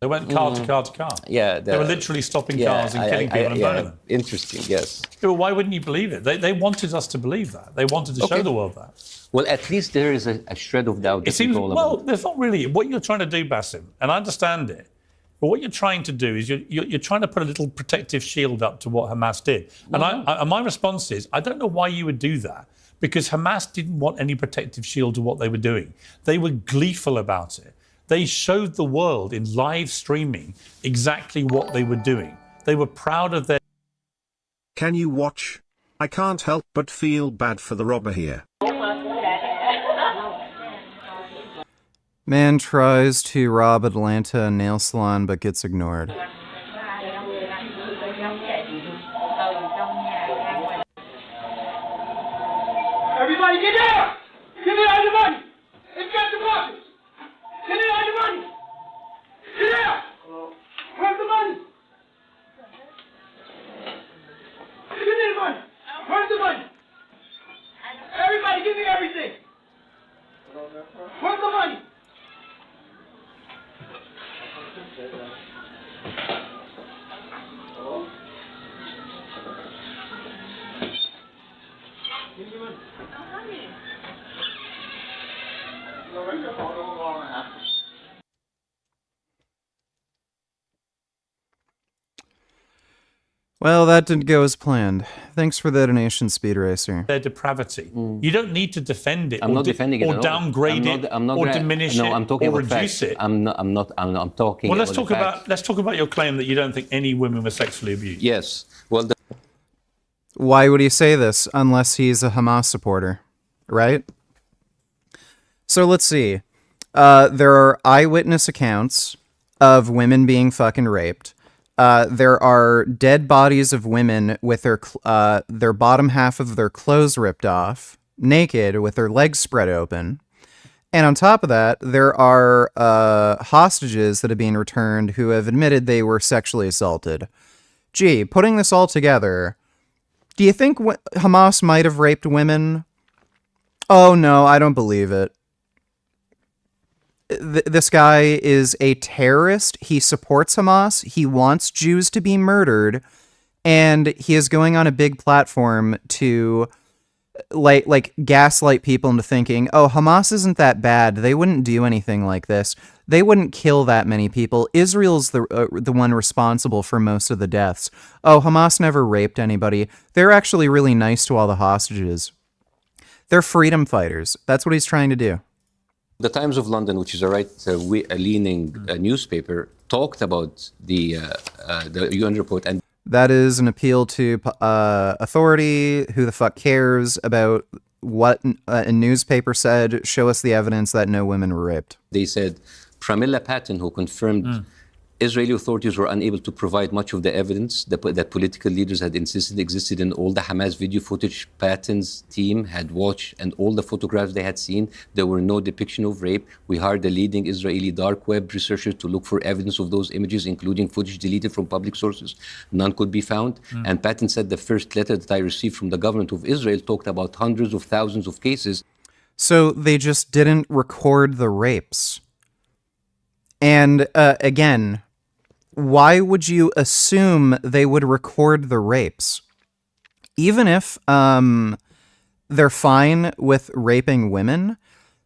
They went car to car to car. Yeah. They were literally stopping cars and killing people and burning them. Interesting, yes. Yeah, well, why wouldn't you believe it? They wanted us to believe that. They wanted to show the world that. Well, at least there is a shred of doubt. It seems, well, there's not really. What you're trying to do, Basim, and I understand it, but what you're trying to do is you're trying to put a little protective shield up to what Hamas did. And and my response is, I don't know why you would do that, because Hamas didn't want any protective shield to what they were doing. They were gleeful about it. They showed the world in live streaming exactly what they were doing. They were proud of their... Can you watch? I can't help but feel bad for the robber here. Man tries to rob Atlanta nail salon but gets ignored. Everybody get down! Give me all the money! It's got the boxes! Give me all the money! Get down! Where's the money? Give me the money! Where's the money? Everybody give me everything! Where's the money? Well, that didn't go as planned. Thanks for the donation, Speed Racer. Their depravity. You don't need to defend it, I'm not defending it or at all. downgrade it, or diminish it, I'm talking or about reduce facts. it. I'm talking. Well, let's about talk about your claim that you don't think any women were sexually abused. Yes. Well, Why would he say this unless he's a Hamas supporter, right? So let's see. There are eyewitness accounts of women being fucking raped. There are dead bodies of women with their bottom half of their clothes ripped off, naked, with their legs spread open. And on top of that, there are hostages that have been returned who have admitted they were sexually assaulted. Gee, putting this all together, do you think Hamas might have raped women? Oh no, I don't believe it. This guy is a terrorist. He supports Hamas. He wants Jews to be murdered. And he is going on a big platform to like gaslight people into thinking, oh, Hamas isn't that bad. They wouldn't do anything like this. They wouldn't kill that many people. Israel's the one responsible for most of the deaths. Oh, Hamas never raped anybody. They're actually really nice to all the hostages. They're freedom fighters. That's what he's trying to do. The Times of London, which is a right-leaning newspaper, talked about the UN report, and that is an appeal to authority. Who the fuck cares about what a newspaper said? Show us the evidence that no women were raped. They said Pramila Patten, who confirmed Israeli authorities were unable to provide much of the evidence that political leaders had insisted existed in all the Hamas video footage Patten's team had watched and all the photographs they had seen. There were no depiction of rape. We hired a leading Israeli dark web researcher to look for evidence of those images, including footage deleted from public sources. None could be found. And Patten said the first letter that I received from the government of Israel talked about hundreds of thousands of cases. So they just didn't record the rapes. And again, why would you assume they would record the rapes? Even if they're fine with raping women,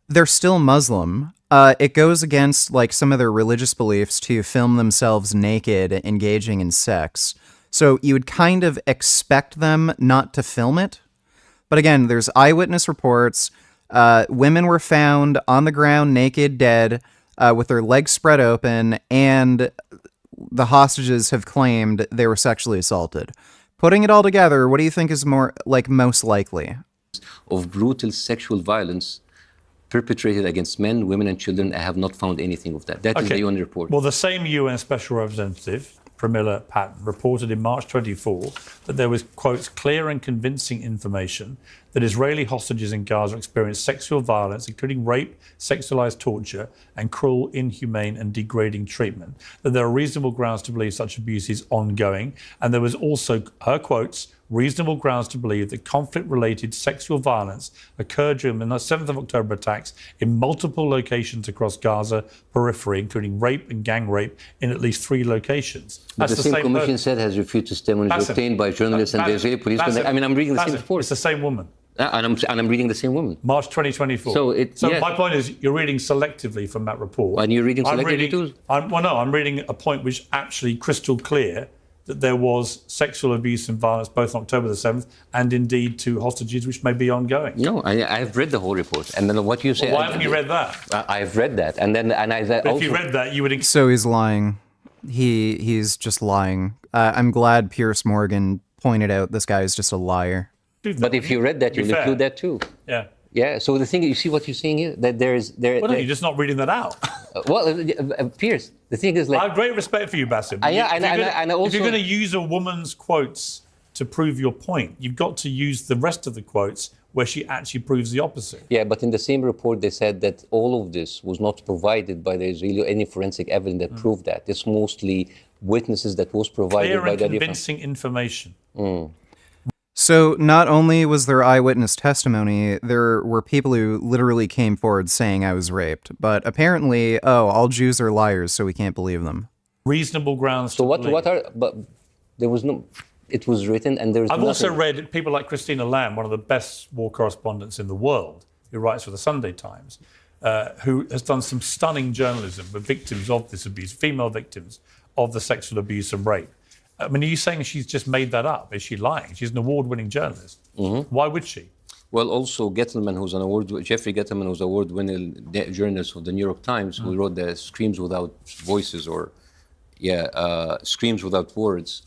they're still Muslim. It goes against like some of their religious beliefs to film themselves naked engaging in sex. So you would kind of expect them not to film it. But again, there's eyewitness reports. Women were found on the ground naked, dead, with their legs spread open, and the hostages have claimed they were sexually assaulted. Putting it all together, what do you think is most likely? Of brutal sexual violence perpetrated against men, women, and children. I have not found anything of that. That is the UN report. Well, the same UN Special Representative Pramila Patton, reported in March 24 that there was, quotes, clear and convincing information that Israeli hostages in Gaza experienced sexual violence, including rape, sexualized torture, and cruel, inhumane, and degrading treatment, that there are reasonable grounds to believe such abuse is ongoing. And there was also, her quotes, reasonable grounds to believe that conflict-related sexual violence occurred during the 7th of October attacks in multiple locations across Gaza periphery, including rape and gang rape in at least 3 locations. But That's the same commission said has refused testimonies obtained by journalists and the Israeli police. I mean, I'm reading the same report. It's the same woman. And I'm reading the same woman. March 2024. So yeah. My point is, you're reading selectively from that report. And you're reading selectively too? I'm reading a point which actually crystal clear that there was sexual abuse and violence both on October the 7th and indeed to hostages, which may be ongoing. No, I've read the whole report. And then what you say... Well, why haven't you read that? I've read that. And I if you read that, you would... So he's lying. He's just lying. I'm glad Pierce Morgan pointed out this guy is just a liar. But if you read that, you'll include that too. Yeah. Yeah, so the thing, you see what you're saying here? That Well, you're just not reading that out. Pierce, the thing is like... I have great respect for you, Bassem. If you're going to use a woman's quotes to prove your point, you've got to use the rest of the quotes where she actually proves the opposite. Yeah, but in the same report, they said that all of this was not provided by the Israeli, any forensic evidence that proved that. It's mostly witnesses that was provided Clear by and the... convincing information. So not only was there eyewitness testimony, there were people who literally came forward saying I was raped. But apparently, all Jews are liars, so we can't believe them. Reasonable grounds So to believe. but there was no... It was written and there's I've nothing... also read people like Christina Lamb, one of the best war correspondents in the world, who writes for the Sunday Times, who has done some stunning journalism with victims of this abuse, female victims of the sexual abuse and rape. I mean, are you saying she's just made that up? Is she lying? She's an award-winning journalist. Why would she? Well, also Gettleman, Jeffrey Gettleman, who's award-winning journalist of the New York Times, who wrote the Screams Without Voices, Screams Without Words.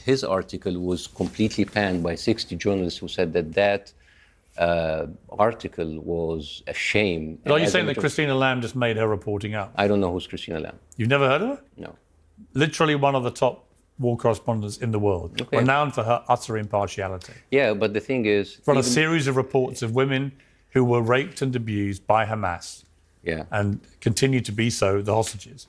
His article was completely panned by 60 journalists who said that article was a shame. But are you saying that Christina Lamb just made her reporting up? I don't know who's Christina Lamb. You've never heard of her? No. Literally one of the top war correspondents in the world, renowned for her utter impartiality. Yeah, but the thing is... From a series of reports of women who were raped and abused by Hamas. Yeah. And continue to be so, the hostages.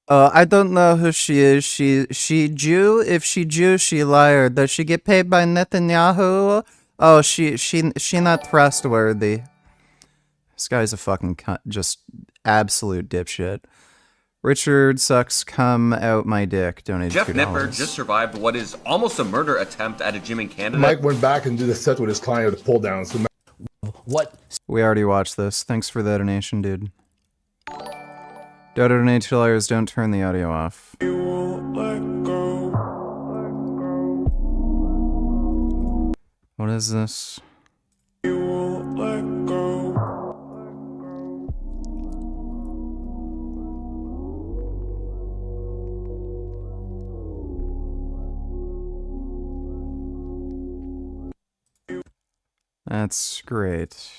I don't know who she is. She Jew? If she Jew, she liar. Does she get paid by Netanyahu? Oh, she not trustworthy. This guy's a fucking cunt, just absolute dipshit. Richard sucks come out my dick. Donate Jeff $2. Nippard just survived what is almost a murder attempt at a gym in Canada. Mike went back and did a set with his client with a pull down. So what? We already watched this. Thanks for the donation, dude. Donate $2. Don't turn the audio off. What is this? That's great.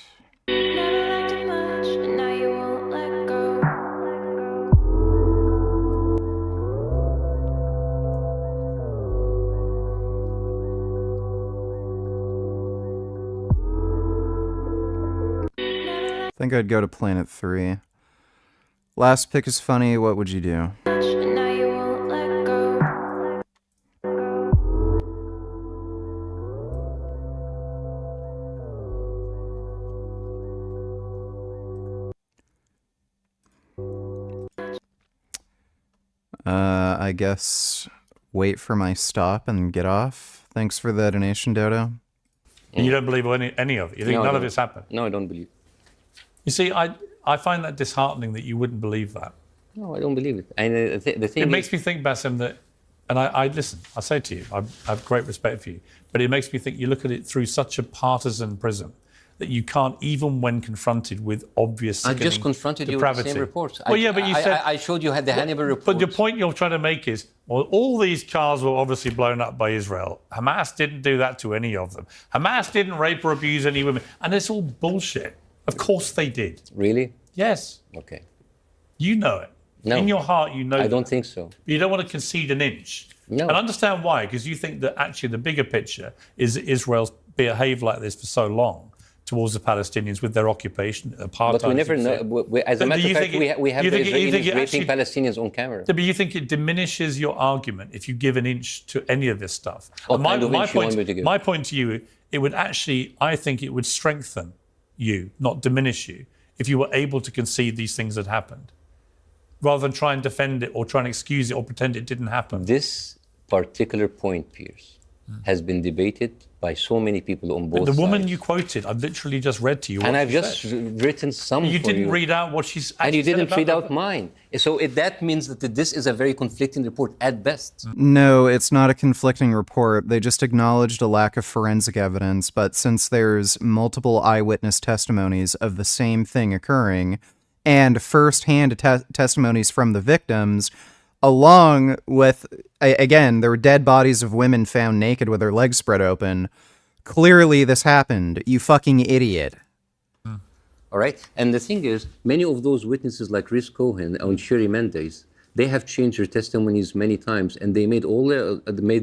I think I'd go to Planet 3. Last pick is funny. What would you do? I guess wait for my stop and get off. Thanks for the donation, Dodo. And you don't believe any of it? You think none of it's happened? No, I don't believe. You see, I find that disheartening that you wouldn't believe that. No, I don't believe it. And the thing it makes me think, Bassem, that, and I listen, I say to you, I have great respect for you, but it makes me think you look at it through such a partisan prism that you can't, even when confronted with obvious I just confronted depravity. You with the same reports. Well, yeah, but you said... I showed you had the Hannibal reports. But the point you're trying to make is, well, all these cars were obviously blown up by Israel. Hamas didn't do that to any of them. Hamas didn't rape or abuse any women. And it's all bullshit. Of course they did. Really? Yes. Okay. You know it. No. In your heart, you know I don't think so. You don't want to concede an inch. No. And understand why, because you think that actually the bigger picture is that Israel's behaved like this for so long towards the Palestinians with their occupation, apartheid. But we never know. As a matter of fact, we have the Israelis raping Palestinians on camera. But you think it diminishes your argument if you give an inch to any of this stuff? What kind of inch you want me to give? My point to you, it would actually, I think it would strengthen you, not diminish you, if you were able to concede these things had happened, rather than try and defend it or try and excuse it or pretend it didn't happen. This particular point, Piers, has been debated by so many people on both sides. The woman you quoted, I've literally just read to you what and I've she just said. written some You for didn't read out what she's actually and you didn't said read about out mine. So that means that this is a very conflicting report at best. No, it's not a conflicting report. They just acknowledged a lack of forensic evidence, but since there's multiple eyewitness testimonies of the same thing occurring, and first-hand testimonies from the victims, along with, again, there were dead bodies of women found naked with their legs spread open. Clearly this happened, you fucking idiot. All right? And the thing is, many of those witnesses like Rhys Cohen and Sherry Mendes, they have changed their testimonies many times, and they made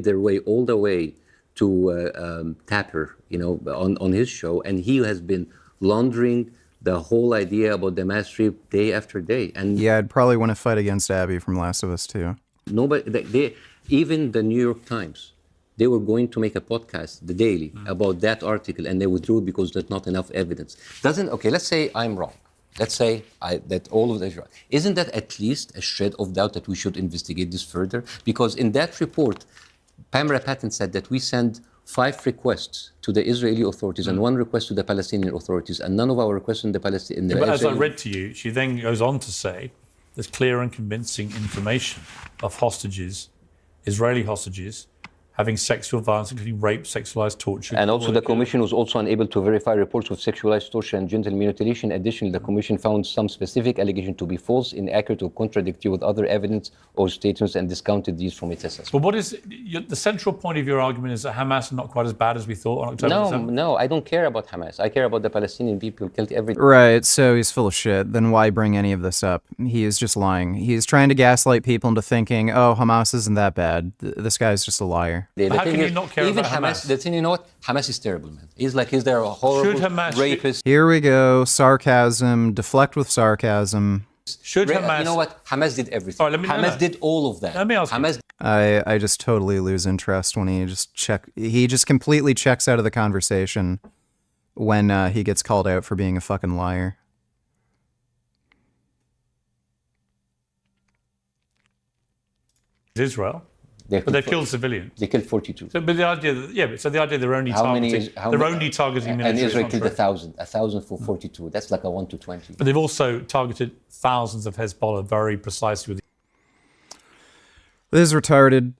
their way all the way to Tapper, on his show, and he has been laundering the whole idea about the mass rape day after day. And yeah, I'd probably want to fight against Abby from Last of Us too. Nobody, even the New York Times, they were going to make a podcast, The Daily, about that article, and they withdrew it because there's not enough evidence. Okay, let's say I'm wrong. Let's say that all of this is wrong. Isn't that at least a shred of doubt that we should investigate this further? Because in that report, Pamela Patton said that we send 5 requests to the Israeli authorities and 1 request to the Palestinian authorities, and none of our requests in the Palestinian. But as I read to you, she then goes on to say there's clear and convincing information of hostages, Israeli hostages, having sexual violence, including rape, sexualized torture. And also the Commission was also unable to verify reports of sexualized torture and genital mutilation. Additionally, the Commission found some specific allegations to be false, inaccurate, or contradictory with other evidence or statements and discounted these from its assessment. But what is the central point of your argument is that Hamas are not quite as bad as we thought on October 7th? No, I don't care about Hamas. I care about the Palestinian people killed every day. Right, so he's full of shit. Then why bring any of this up? He is just lying. He's trying to gaslight people into thinking, oh, Hamas isn't that bad. This guy's just a liar. How can you not care even about Hamas? The thing, you know what? Hamas is terrible, man. He's there a horrible rapist. Here we go. Sarcasm. Deflect with sarcasm. Should Hamas... You know what? Hamas did everything. Right, Hamas did all of that. Let me ask Hamas. I just totally lose interest when he just completely checks out of the conversation when he gets called out for being a fucking liar. Israel. But they've killed civilians. They killed 42. So, but the idea, the idea they're only targeting military. And Israel killed 1,000 for 42. That's like a 1 to 20. But they've also targeted thousands of Hezbollah very precisely. This is retarded.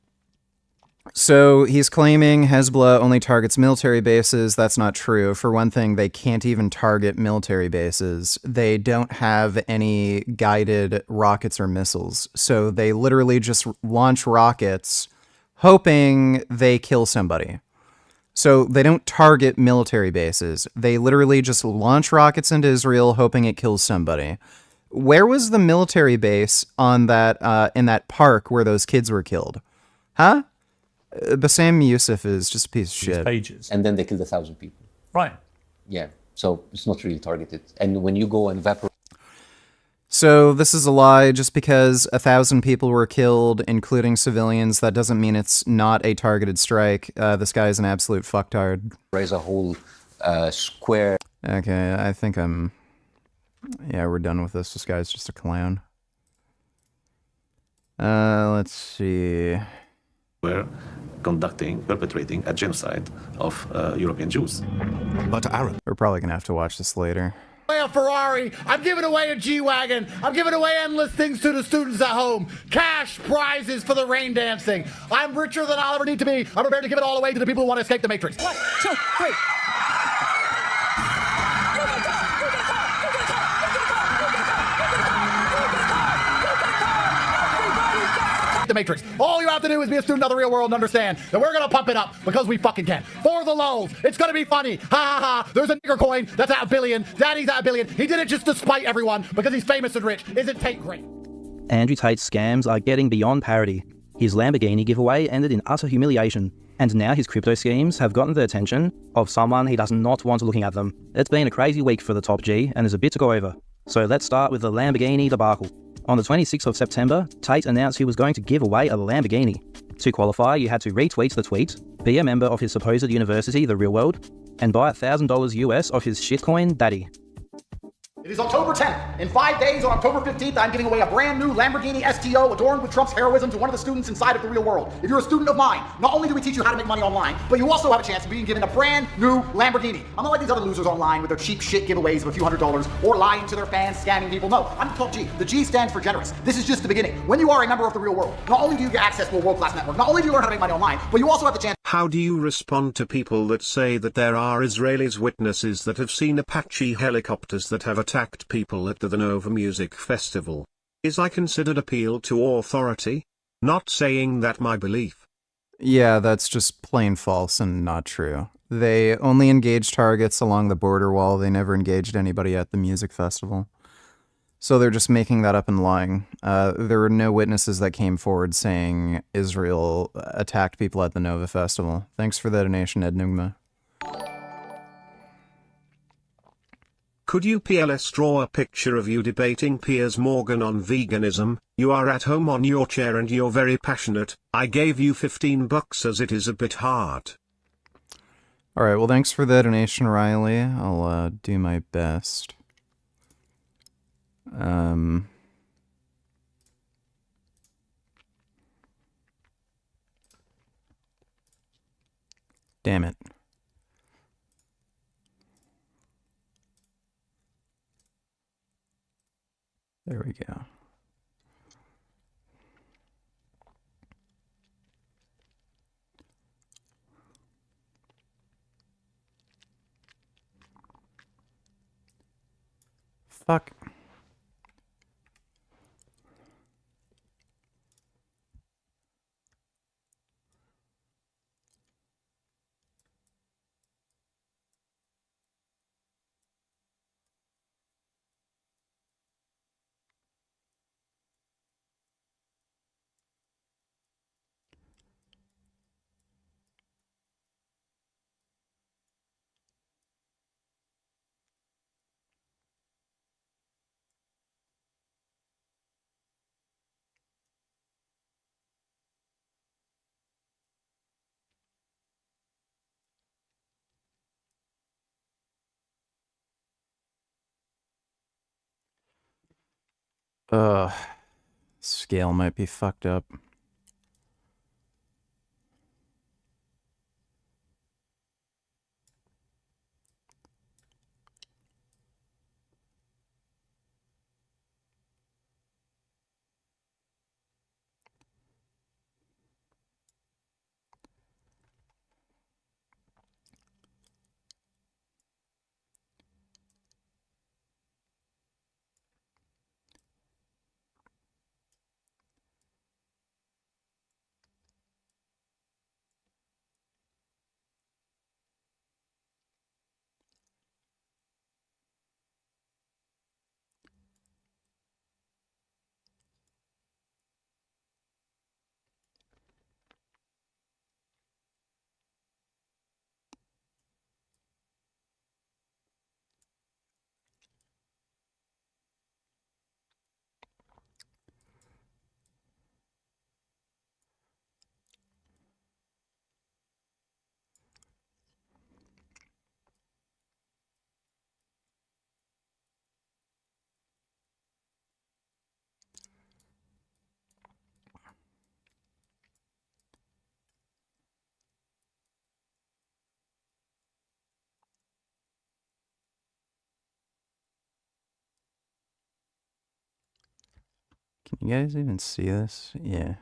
So he's claiming Hezbollah only targets military bases. That's not true. For one thing, they can't even target military bases. They don't have any guided rockets or missiles. So they literally just launch rockets hoping they kill somebody. So they don't target military bases. They literally just launch rockets into Israel hoping it kills somebody. Where was the military base on that in that park where those kids were killed? Huh? Bassam Youssef is just a piece of shit. Pages. And then they killed 1,000 people. Right. Yeah. So it's not really targeted. And when you go and evaporate. So this is a lie. Just because 1,000 people were killed, including civilians, that doesn't mean it's not a targeted strike. This guy is an absolute fucktard. Raise a whole square. Okay, I think yeah, we're done with this. This guy's just a clown. Let's see. Were perpetrating a genocide of European Jews. But Arab. We're probably going to have to watch this later. A Ferrari, I'm giving away a G-Wagon, I'm giving away endless things to the students at home, cash prizes for the rain dancing. I'm richer than I'll ever need to be. I'm prepared to give it all away to the people who want to escape the Matrix. 1, 2, 3. The Matrix. All you have to do is be a student of the real world and understand that we're gonna pump it up because we fucking can. For the lulz, it's gonna be funny. Ha ha ha. There's a nigger coin that's at $1 billion. Daddy's at $1 billion. He did it just to spite everyone because he's famous and rich. Isn't Tate great? Andrew Tate's scams are getting beyond parody. His Lamborghini giveaway ended in utter humiliation, and now his crypto schemes have gotten the attention of someone he does not want looking at them. It's been a crazy week for the top G, and there's a bit to go over. So let's start with the Lamborghini debacle. On the 26th of September, Tate announced he was going to give away a Lamborghini. To qualify, you had to retweet the tweet, be a member of his supposed university, The Real World, and buy $1,000 US of his shitcoin, Daddy. It is October 10th. In 5 days, on October 15th, I'm giving away a brand new Lamborghini STO adorned with Trump's heroism to one of the students inside of The Real World. If you're a student of mine, not only do we teach you how to make money online, but you also have a chance of being given a brand new Lamborghini. I'm not like these other losers online with their cheap shit giveaways of a few $100s or lying to their fans, scamming people. No, I'm the top G. The G stands for generous. This is just the beginning. When you are a member of The Real World, not only do you get access to a world-class network, not only do you learn how to make money online, but you also have the chance. How do you respond to people that say that there are Israelis witnesses that have seen Apache helicopters that have attacked people at the Nova Music Festival? Is I considered appeal to authority? Not saying that my belief. Yeah, that's just plain false and not true. They only engaged targets along the border wall. They never engaged anybody at the music festival. So they're just making that up and lying. There were no witnesses that came forward saying Israel attacked people at the Nova Festival. Thanks for the donation, Enigma. Could you PLS draw a picture of you debating Piers Morgan on veganism? You are at home on your chair and you're very passionate. I gave you $15 as it is a bit hard. All right, well, thanks for the donation, Riley. I'll do my best. Damn it. There we go. Fuck. Scale might be fucked up. Can you guys even see this? Yeah.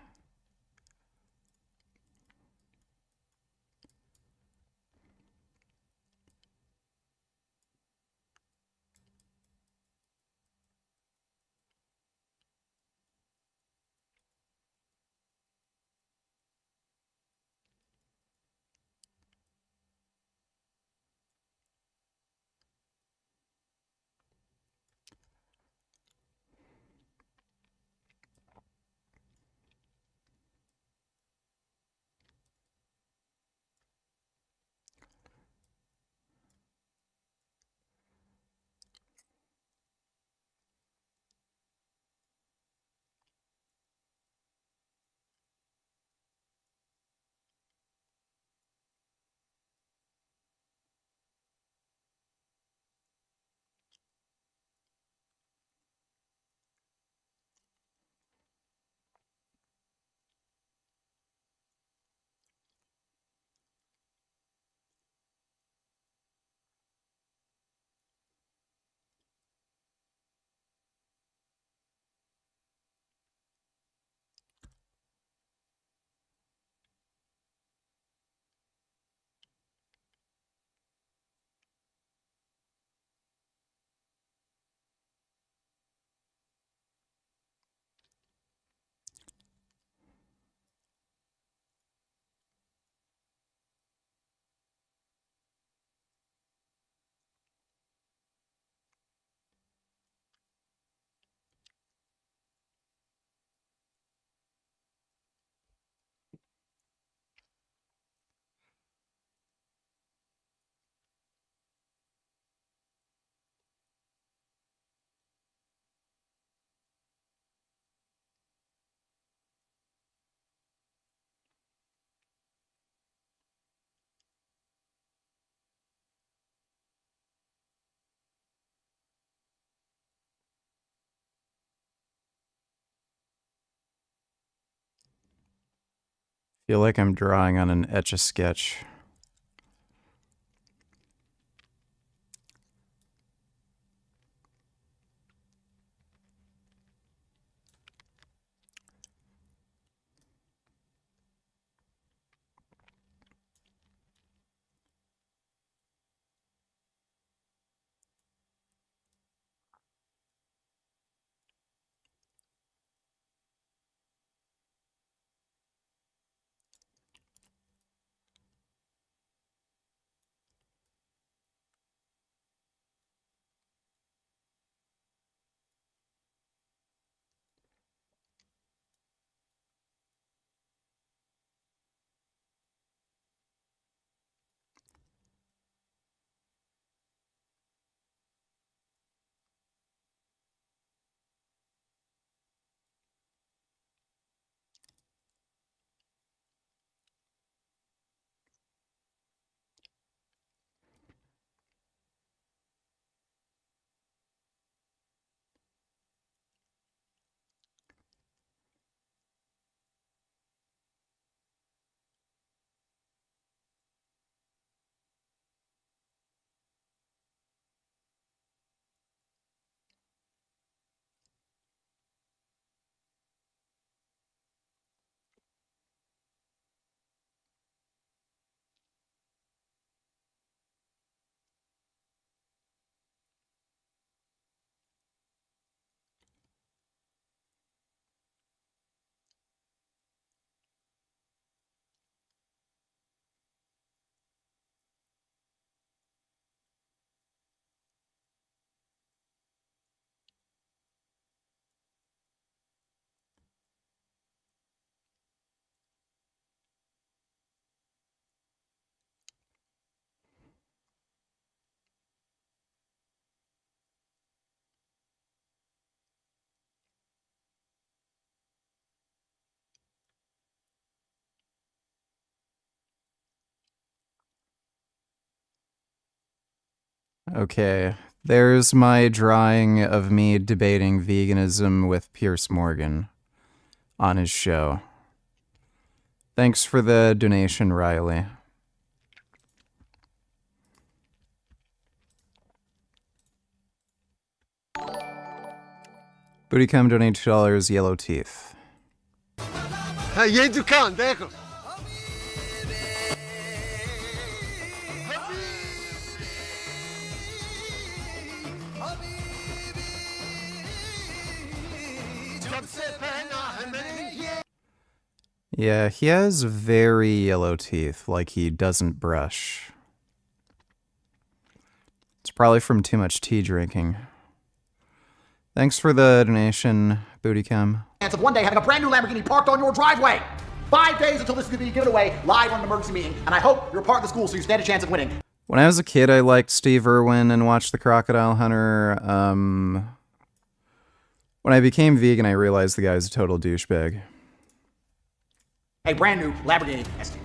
Feel like I'm drawing on an Etch-a-Sketch. Okay, there's my drawing of me debating veganism with Piers Morgan on his show. Thanks for the donation, Riley. Bootycom donate $2, yellow teeth. ये दुकान देखो Yeah, he has very yellow teeth, like he doesn't brush. It's probably from too much tea drinking. Thanks for the donation, Bootycam. Chance of one day having a brand new Lamborghini parked on your driveway. 5 days until this is going to be given away live on an emergency meeting, and I hope you're a part of the school so you stand a chance of winning. When I was a kid, I liked Steve Irwin and watched The Crocodile Hunter. When I became vegan, I realized the guy's a total douchebag. A brand new Lamborghini ST.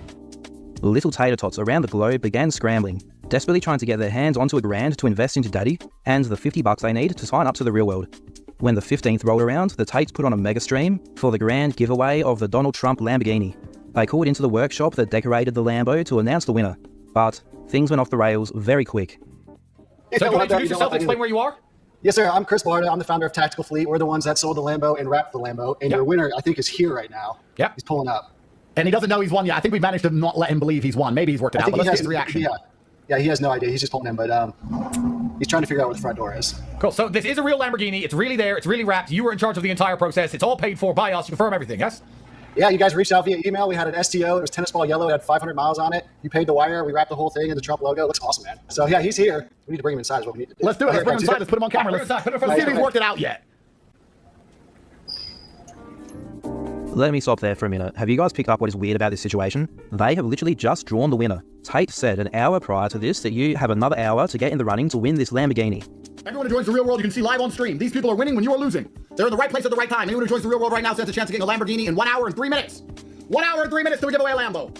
Little tater tots around the globe began scrambling, desperately trying to get their hands onto $1,000 to invest into Daddy and the $50 they need to sign up to the real world. When the 15th rolled around, the Tates put on a mega stream for the grand giveaway of the Donald Trump Lamborghini. They called into the workshop that decorated the Lambo to announce the winner, but things went off the rails very quick. So can you introduce yourself and explain where you are? Yes, sir. I'm Chris Barda. I'm the founder of Tactical Fleet. We're the ones that sold the Lambo and wrapped the Lambo. And your winner, I think, is here right now. Yeah. He's pulling up. And he doesn't know he's won yet. I think we managed to not let him believe he's won. Maybe he's worked it out, but let's get his reaction. Yeah, he has no idea. He's just pulling in, but he's trying to figure out where the front door is. Cool. So this is a real Lamborghini. It's really there. It's really wrapped. You were in charge of the entire process. It's all paid for by us. You confirm everything, yes? Yeah, you guys reached out via email. We had an STO. It was tennis ball yellow. It had 500 miles on it. You paid the wire. We wrapped the whole thing in the Trump logo. It looks awesome, man. So yeah, he's here. We need to bring him inside is what we need to do. Let's do it. Let's bring him inside. Let's put him on camera. Let's see if he's worked it out yet. Let me stop there for a minute. Have you guys picked up what is weird about this situation? They have literally just drawn the winner. Tate said an hour prior to this that you have another hour to get in the running to win this Lamborghini. Everyone who joins the real world, you can see live on stream. These people are winning when you are losing. They're in the right place at the right time. Anyone who joins the real world right now stands a chance of getting a Lamborghini in 1 hour and 3 minutes. 1 hour and 3 minutes till we give away a Lambo.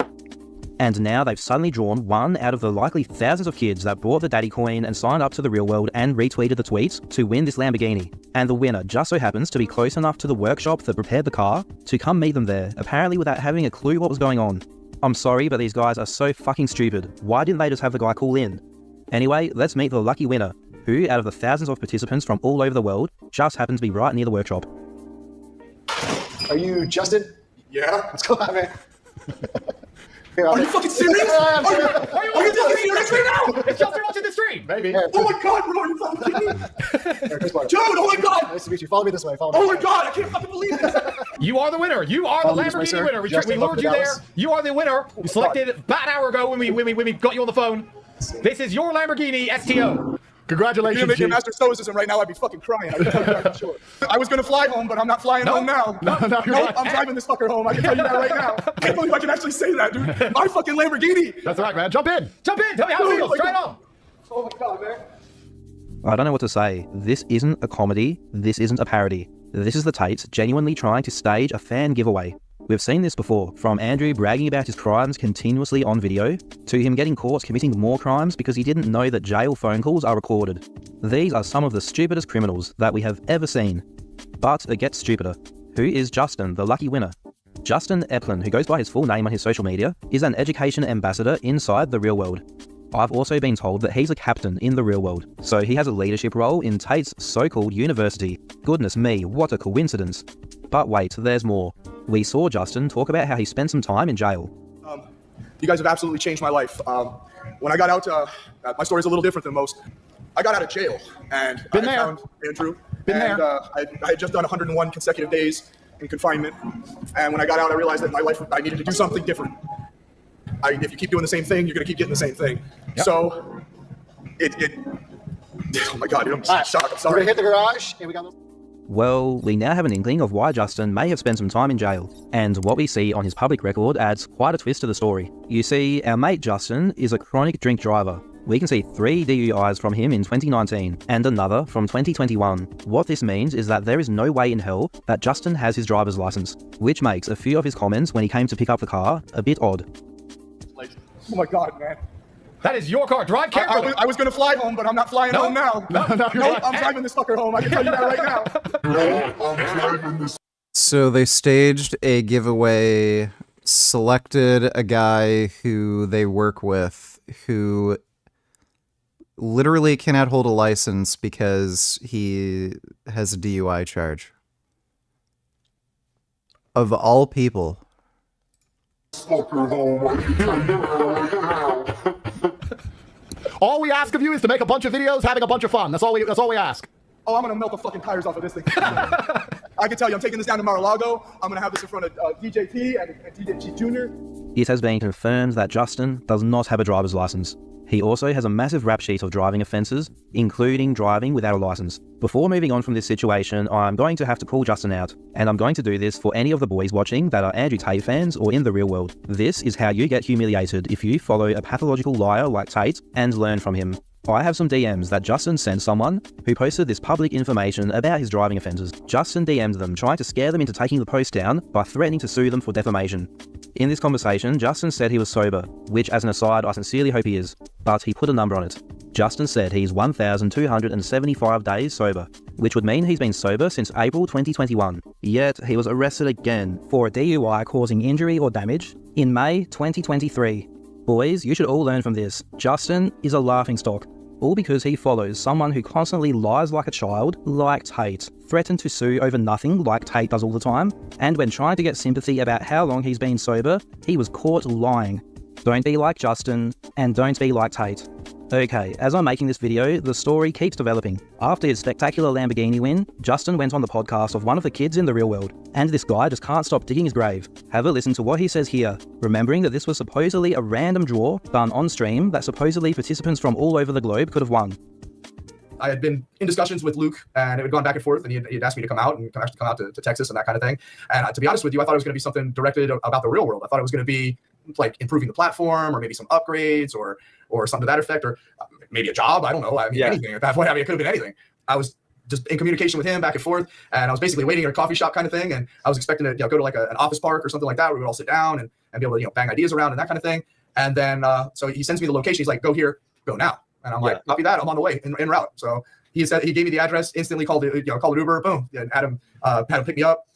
And now they've suddenly drawn one out of the likely thousands of kids that bought the daddy coin and signed up to the real world and retweeted the tweets to win this Lamborghini. And the winner just so happens to be close enough to the workshop that prepared the car to come meet them there, apparently without having a clue what was going on. I'm sorry, but these guys are so fucking stupid. Why didn't they just have the guy call in? Anyway, let's meet the lucky winner, who, out of the thousands of participants from all over the world, just happened to be right near the workshop. Are you Justin? Yeah. What's going on, man? Are you fucking serious? I'm Are serious. you fucking serious right now? It's Justin watching the stream, baby. Oh my god, bro, are you fucking kidding me? Dude, oh my god! Nice to meet you. Follow me this way. Follow me Oh this my way. god, I can't fucking believe this! You are the winner. You are Follow the me this way, Lamborghini sir. winner. We Justin, lured you welcome to there. Dallas. You are the winner. We selected about an hour ago when we got you on the phone. This is your Lamborghini STO. Congratulations, if you're making master stoicism right now, I'd be fucking crying. I can tell you that for sure. I was gonna fly home, but I'm not flying home now. No, you're Nope, not. I'm driving this fucker home. I can tell you that right now. I can't believe I can actually say that, dude. My fucking Lamborghini. That's right, man. Jump in. Jump in. Tell me how it feels. Straight on. Oh my god, man. I don't know what to say. This isn't a comedy. This isn't a parody. This is the Tates genuinely trying to stage a fan giveaway. We've seen this before, from Andrew bragging about his crimes continuously on video, to him getting caught committing more crimes because he didn't know that jail phone calls are recorded. These are some of the stupidest criminals that we have ever seen. But it gets stupider. Who is Justin, the lucky winner? Justin Eplin, who goes by his full name on his social media, is an education ambassador inside the real world. I've also been told that he's a captain in the real world, so he has a leadership role in Tate's so-called university. Goodness me, what a coincidence. But wait, there's more. We saw Justin talk about how he spent some time in jail. You guys have absolutely changed my life. When I got out, my story's a little different than most. I got out of jail, and I found Andrew. I had just done 101 consecutive days in confinement, and when I got out, I realized that my life, I needed to do something different. If you keep doing the same thing, you're going to keep getting the same thing. Yep. So, oh my god, dude, I'm shocked. I'm sorry. We're gonna hit the garage, and we got. Well, we now have an inkling of why Justin may have spent some time in jail, and what we see on his public record adds quite a twist to the story. You see, our mate Justin is a chronic drink driver. We can see 3 DUIs from him in 2019, and another from 2021. What this means is that there is no way in hell that Justin has his driver's license, which makes a few of his comments when he came to pick up the car a bit odd. Oh my god, man. That is your car. Drive carefully. I was going to fly home, but I'm not flying home now. Nope, I'm driving this fucker home. I can tell you that right now. I'm driving this. So they staged a giveaway, selected a guy who they work with, who literally cannot hold a license because he has a DUI charge. Of all people. All we ask of you is to make a bunch of videos having a bunch of fun. That's all we ask. Oh, I'm going to melt the fucking tires off of this thing. I can tell you, I'm taking this down to Mar-a-Lago. I'm going to have this in front of DJ T and DJ T Jr. It has been confirmed that Justin does not have a driver's license. He also has a massive rap sheet of driving offences, including driving without a license. Before moving on from this situation, I'm going to have to call Justin out, and I'm going to do this for any of the boys watching that are Andrew Tate fans or in the real world. This is how you get humiliated if you follow a pathological liar like Tate and learn from him. I have some DMs that Justin sent someone who posted this public information about his driving offences. Justin DM'd them, trying to scare them into taking the post down by threatening to sue them for defamation. In this conversation, Justin said he was sober, which as an aside, I sincerely hope he is, but he put a number on it. Justin said he's 1,275 days sober, which would mean he's been sober since April 2021. Yet, he was arrested again for a DUI causing injury or damage in May 2023. Boys, you should all learn from this. Justin is a laughingstock. All because he follows someone who constantly lies like a child, like Tate, threatened to sue over nothing like Tate does all the time, and when trying to get sympathy about how long he's been sober, he was caught lying. Don't be like Justin, and don't be like Tate. Okay, as I'm making this video, the story keeps developing. After his spectacular Lamborghini win, Justin went on the podcast of one of the kids in the real world, and this guy just can't stop digging his grave. Have a listen to what he says here, remembering that this was supposedly a random draw done on stream that supposedly participants from all over the globe could have won. I had been in discussions with Luke, and it had gone back and forth, and he'd asked me to come out and actually come out to Texas and that kind of thing. And to be honest with you, I thought it was going to be something directed about the real world. I thought it was going to be like improving the platform, or maybe some upgrades, or something to that effect, or maybe a job. I don't know. I mean, anything at that point. I mean, it could have been anything. I was just in communication with him back and forth, and I was basically waiting at a coffee shop kind of thing, and I was expecting to go to like an office park or something like that, where we would all sit down and be able to bang ideas around and that kind of thing. And then so he sends me the location. He's like, go here, go now. And I'm like, copy that. I'm on the way en route. So he gave me the address, instantly called it, called Uber, boom, and had him pick me up,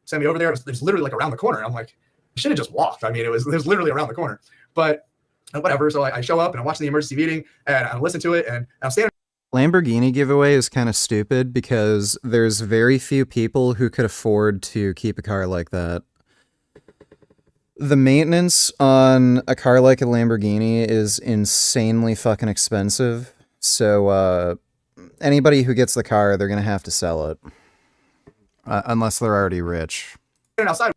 send me over there. It was literally like around the corner. I'm like, I should have just walked. I mean, it was literally around the corner, but whatever. So I show up and I'm watching the emergency meeting and I listen to it and I'm standing. Lamborghini giveaway is kind of stupid because there's very few people who could afford to keep a car like that. The maintenance on a car like a Lamborghini is insanely fucking expensive. So anybody who gets the car, they're going to have to sell it. Unless they're already rich. And outside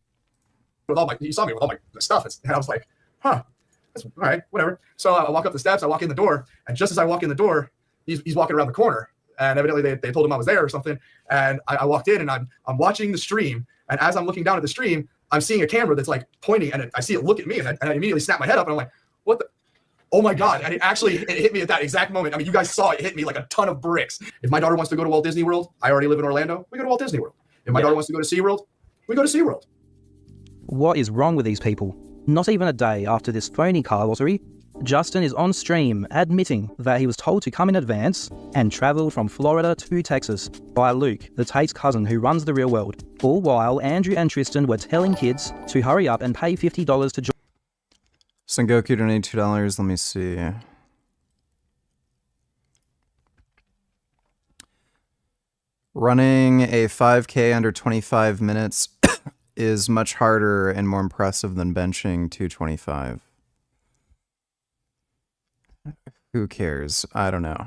with all you saw me with all my stuff. And I was like, huh, that's all right, whatever. So I walk up the steps, I walk in the door. And just as I walk in the door, he's walking around the corner, and evidently they told him I was there or something. And I walked in, and I'm watching the stream, and as I'm looking down at the stream, I'm seeing a camera that's like pointing, and I see it look at me, and I immediately snap my head up, and I'm like, what the? Oh my God! And it hit me at that exact moment. I mean, you guys saw it hit me like a ton of bricks. If my daughter wants to go to Walt Disney World, I already live in Orlando, we go to Walt Disney World. If my daughter wants to go to SeaWorld, we go to SeaWorld. What is wrong with these people? Not even a day after this phony car lottery, Justin is on stream admitting that he was told to come in advance and travelled from Florida to Texas by Luke, the Tate's cousin who runs the real world, all while Andrew and Tristan were telling kids to hurry up and pay $50 to join. Sengoku donated $2. Let me see. Running a 5K under 25 minutes is much harder and more impressive than benching 225. Who cares? I don't know.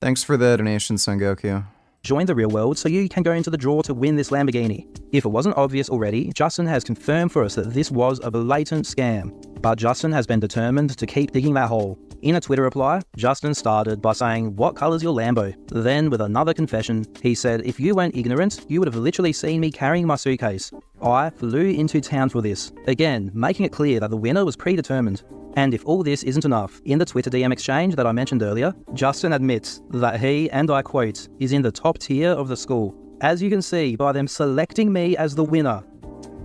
Thanks for the donation, Sengoku. Join the real world so you can go into the draw to win this Lamborghini. If it wasn't obvious already, Justin has confirmed for us that this was a blatant scam. But Justin has been determined to keep digging that hole. In a Twitter reply, Justin started by saying, "What color's your Lambo?" Then, with another confession, he said, "If you weren't ignorant, you would have literally seen me carrying my suitcase. I flew into town for this." Again, making it clear that the winner was predetermined. And if all this isn't enough, in the Twitter DM exchange that I mentioned earlier, Justin admits that he, and I quote, is in the top tier of the school, as you can see by them selecting me as the winner.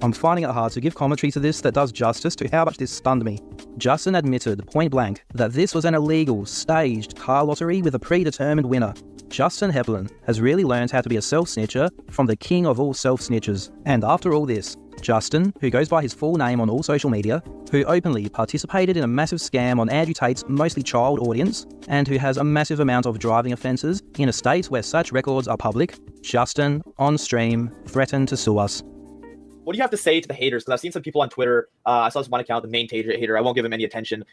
I'm finding it hard to give commentary to this that does justice to how much this stunned me. Justin admitted point blank that this was an illegal, staged car lottery with a predetermined winner. Justin Heplin has really learned how to be a self-snitcher from the king of all self-snitchers. And after all this, Justin, who goes by his full name on all social media, who openly participated in a massive scam on Andrew Tate's mostly child audience, and who has a massive amount of driving offences in a state where such records are public, Justin, on stream, threatened to sue us. What do you have to say to the haters? Because I've seen some people on Twitter, I saw this one account, the main hater, I won't give him any attention,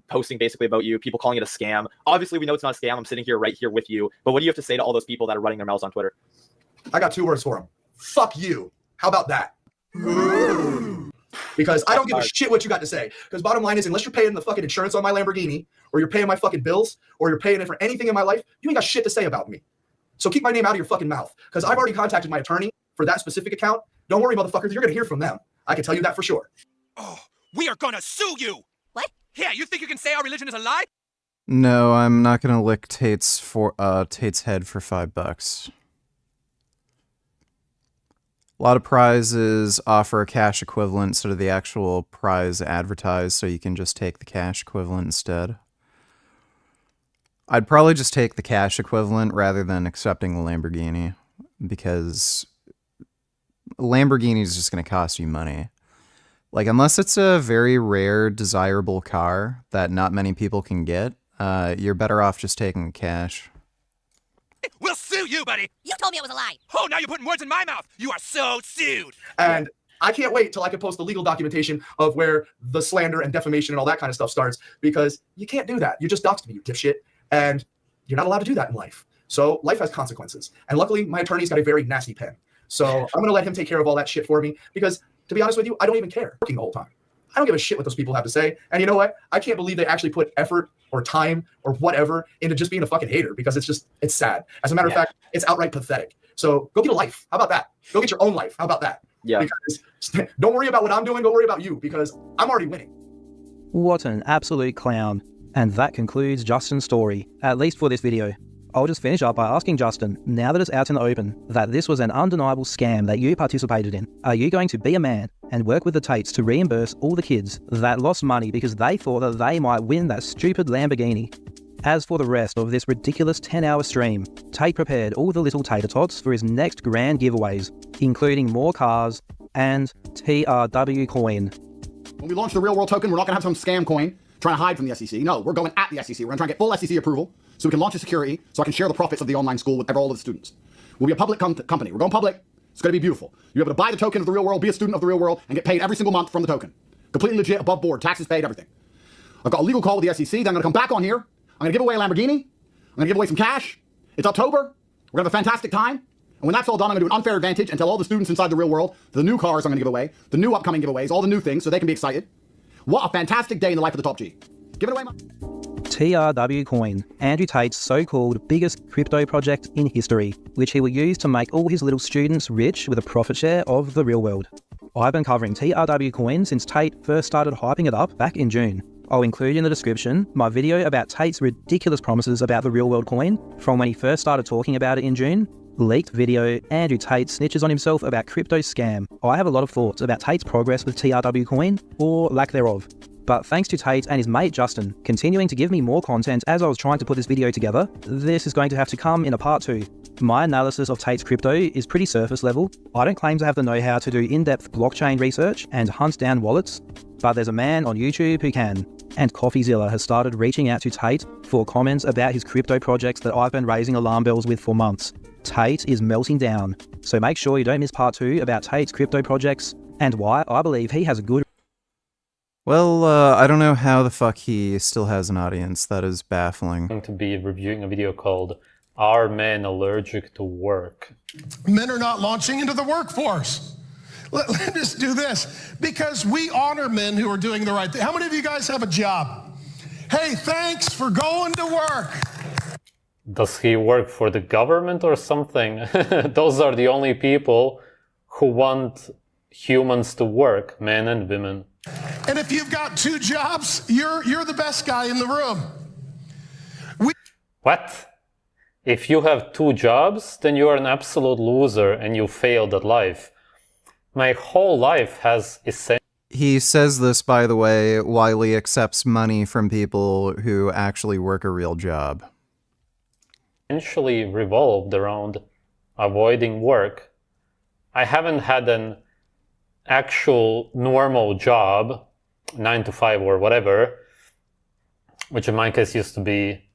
posting basically about you, people calling it a scam. Obviously, we know it's not a scam. I'm sitting here right here with you. But what do you have to say to all those people that are running their mouths on Twitter? I got 2 words for them. Fuck you. How about that? Because I don't give a shit what you got to say. Because bottom line is, unless you're paying the fucking insurance on my Lamborghini, or you're paying my fucking bills, or you're paying it for anything in my life, you ain't got shit to say about me. So keep my name out of your fucking mouth. Because I've already contacted my attorney for that specific account. Don't worry, motherfuckers. You're going to hear from them. I can tell you that for sure. Oh, we are going to sue you. What? Yeah, you think you can say our religion is a lie? No, I'm not going to lick Tate's head for $5. A lot of prizes offer a cash equivalent instead of the actual prize advertised, so you can just take the cash equivalent instead. I'd probably just take the cash equivalent rather than accepting the Lamborghini, because Lamborghini is just going to cost you money. Like, unless it's a very rare, desirable car that not many people can get, you're better off just taking the cash. We'll sue you, buddy. You told me it was a lie. Oh, now you're putting words in my mouth. You are so sued. And I can't wait till I can post the legal documentation of where the slander and defamation and all that kind of stuff starts, because you can't do that. You just doxed me, you dipshit. And you're not allowed to do that in life. So life has consequences. And luckily, my attorney's got a very nasty pen. So I'm going to let him take care of all that shit for me, because to be honest with you, I don't even care. Working the whole time. I don't give a shit what those people have to say. And you know what? I can't believe they actually put effort or time or whatever into just being a fucking hater, because it's sad. As a matter of fact, it's outright pathetic. So go get a life. How about that? Go get your own life. How about that? Yeah. Because don't worry about what I'm doing. Go worry about you, because I'm already winning. What an absolute clown. And that concludes Justin's story, at least for this video. I'll just finish up by asking Justin, now that it's out in the open, that this was an undeniable scam that you participated in, are you going to be a man and work with the Tates to reimburse all the kids that lost money because they thought that they might win that stupid Lamborghini? As for the rest of this ridiculous 10-hour stream, Tate prepared all the little tater tots for his next grand giveaways, including more cars and TRW coin. When we launch the real world token, we're not going to have some scam coin trying to hide from the SEC. No, we're going at the SEC. We're going to try and get full SEC approval so we can launch a security so I can share the profits of the online school with all of the students. We'll be a public company. We're going public. It's going to be beautiful. You'll be able to buy the token of the real world, be a student of the real world, and get paid every single month from the token. Completely legit, above board, taxes paid, everything. I've got a legal call with the SEC. Then I'm going to come back on here. I'm going to give away a Lamborghini. I'm going to give away some cash. It's October. We're going to have a fantastic time. And when that's all done, I'm going to do an unfair advantage and tell all the students inside the real world the new cars I'm going to give away, the new upcoming giveaways, all the new things so they can be excited. What a fantastic day in the life of the top G. Give it away, TRW coin, Andrew Tate's so-called biggest crypto project in history, which he will use to make all his little students rich with a profit share of the real world. I've been covering TRW coin since Tate first started hyping it up back in June. I'll include in the description my video about Tate's ridiculous promises about the real world coin from when he first started talking about it in June, leaked video, Andrew Tate snitches on himself about crypto scam. I have a lot of thoughts about Tate's progress with TRW coin, or lack thereof. But thanks to Tate and his mate Justin continuing to give me more content as I was trying to put this video together, this is going to have to come in a part 2. My analysis of Tate's crypto is pretty surface level. I don't claim to have the know-how to do in-depth blockchain research and hunt down wallets, but there's a man on YouTube who can. And CoffeeZilla has started reaching out to Tate for comments about his crypto projects that I've been raising alarm bells with for months. Tate is melting down, so make sure you don't miss part 2 about Tate's crypto projects and why I believe he has a good... Well, I don't know how the fuck he still has an audience. That is baffling. I'm going to be reviewing a video called Are Men Allergic to Work? Men are not launching into the workforce. Let me just do this, because we honor men who are doing the right thing. How many of you guys have a job? Hey, thanks for going to work. Does he work for the government or something? Those are the only people who want humans to work, men and women. And if you've got 2 jobs, you're the best guy in the room. What? If you have 2 jobs, then you are an absolute loser and you failed at life. My whole life has essentially... He says this, by the way, while he accepts money from people who actually work a real job. Essentially revolved around avoiding work. I haven't had an actual normal job, 9 to 5 or whatever, which in my case used to be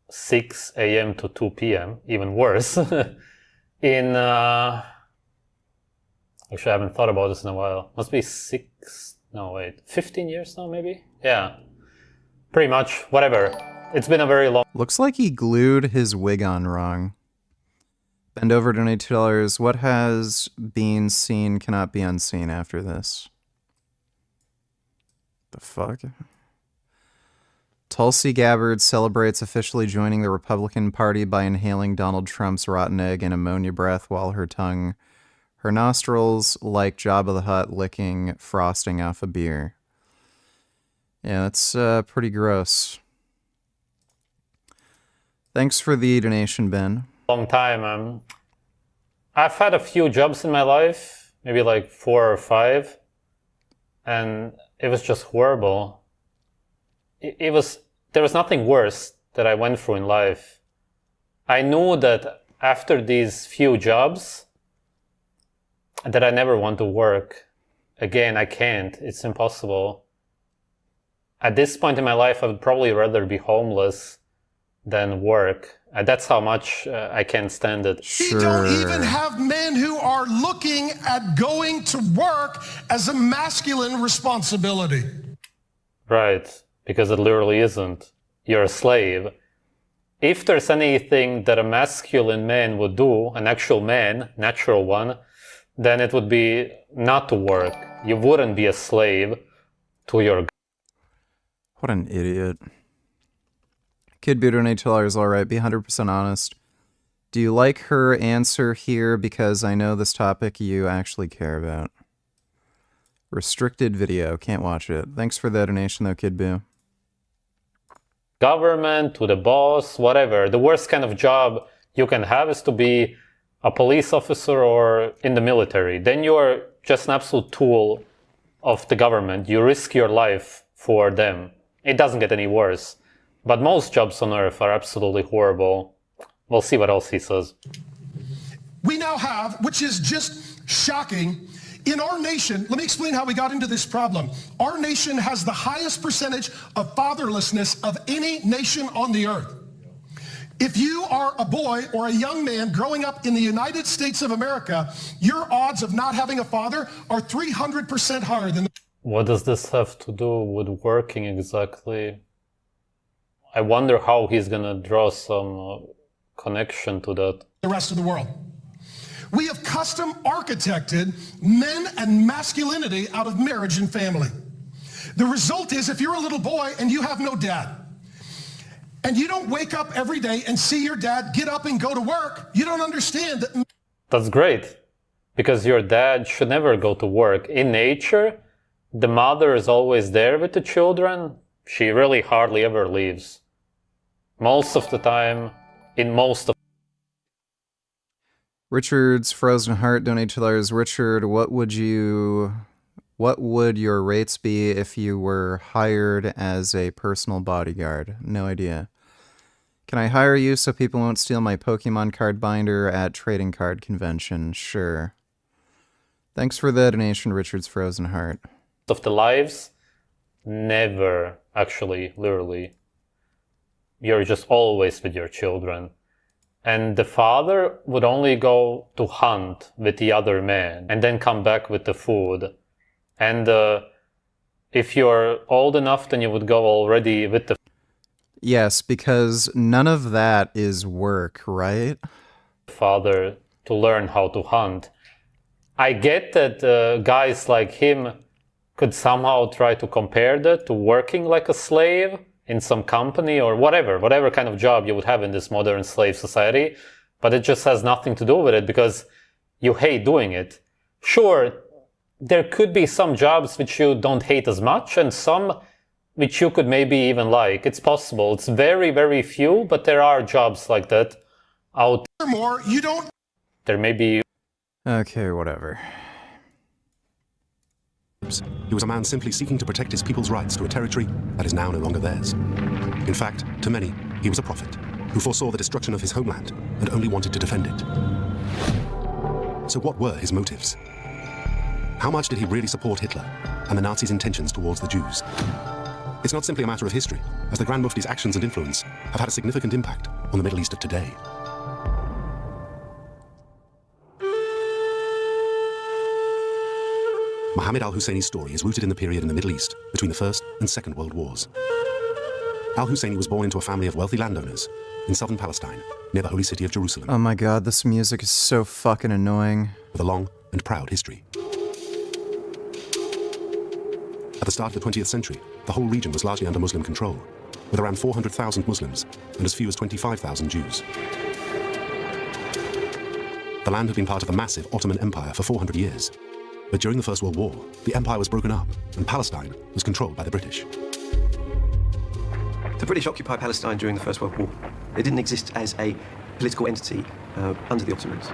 6 a.m. to 2 p.m., even worse. In, actually I haven't thought about this in a while. Must be 15 years now maybe? Yeah, pretty much, whatever. It's been a very long... Looks like he glued his wig on wrong. Bend over, donate $2. What has been seen cannot be unseen after this. The fuck? Tulsi Gabbard celebrates officially joining the Republican Party by inhaling Donald Trump's rotten egg and ammonia breath while her nostrils like Jabba the Hutt licking frosting off a beer. Yeah, that's pretty gross. Thanks for the donation, Ben. Long time. I've had a few jobs in my life, maybe like 4 or 5, and it was just horrible. There was nothing worse that I went through in life. I knew that after these few jobs that I never want to work again. I can't. It's impossible. At this point in my life, I would probably rather be homeless than work. That's how much I can't stand it. You don't even have men who are looking at going to work as a masculine responsibility. Right, because it literally isn't. You're a slave. If there's anything that a masculine man would do, an actual man, natural one, then it would be not to work. You wouldn't be a slave to your... What an idiot. Kid Boo donate $2 alright, be 100% honest. Do you like her answer here because I know this topic you actually care about? Restricted video, can't watch it. Thanks for the donation though, Kid Boo. government, to the boss, whatever. The worst kind of job you can have is to be a police officer or in the military. Then you're just an absolute tool of the government. You risk your life for them. It doesn't get any worse. But most jobs on Earth are absolutely horrible. We'll see what else he says. We now have, which is just shocking, in our nation, let me explain how we got into this problem. Our nation has the highest percentage of fatherlessness of any nation on the earth. If you are a boy or a young man growing up in the United States of America, your odds of not having a father are 300% higher than... What does this have to do with working exactly? I wonder how he's gonna draw some connection to that. The rest of the world. We have custom architected men and masculinity out of marriage and family. The result is, if you're a little boy and you have no dad, and you don't wake up every day and see your dad get up and go to work, you don't understand that. That's great, because your dad should never go to work. In nature, the mother is always there with the children. She really hardly ever leaves. Most of the time, in most of Richard's Frozen Heart donated $2. Richard, what would your rates be if you were hired as a personal bodyguard? No idea. Can I hire you so people won't steal my Pokemon card binder at trading card convention? Sure. Thanks for the donation, Richard's Frozen Heart. Of the lives, never, actually, literally. You're just always with your children. And the father would only go to hunt with the other man and then come back with the food. And if you're old enough, then you would go already with the Yes, because none of that is work, right? father to learn how to hunt. I get that guys like him could somehow try to compare that to working like a slave in some company or whatever kind of job you would have in this modern slave society, but it just has nothing to do with it because you hate doing it. Sure, there could be some jobs which you don't hate as much and some which you could maybe even like. It's possible. It's very, very few, but there are jobs like that out more. You don't... There may be... Okay, whatever. He was a man simply seeking to protect his people's rights to a territory that is now no longer theirs. In fact, to many, he was a prophet who foresaw the destruction of his homeland and only wanted to defend it. So what were his motives? How much did he really support Hitler and the Nazis' intentions towards the Jews? It's not simply a matter of history, as the Grand Mufti's actions and influence have had a significant impact on the Middle East of today. Mohammed al-Husseini's story is rooted in the period in the Middle East between the First and Second World Wars. Al-Husseini was born into a family of wealthy landowners in southern Palestine, near the holy city of Jerusalem. Oh my god, this music is so fucking annoying. With a long and proud history. At the start of the 20th century, the whole region was largely under Muslim control, with around 400,000 Muslims and as few as 25,000 Jews. The land had been part of the massive Ottoman Empire for 400 years. But during the First World War, the empire was broken up and Palestine was controlled by the British. The British occupied Palestine during the First World War. It didn't exist as a political entity under the Ottomans.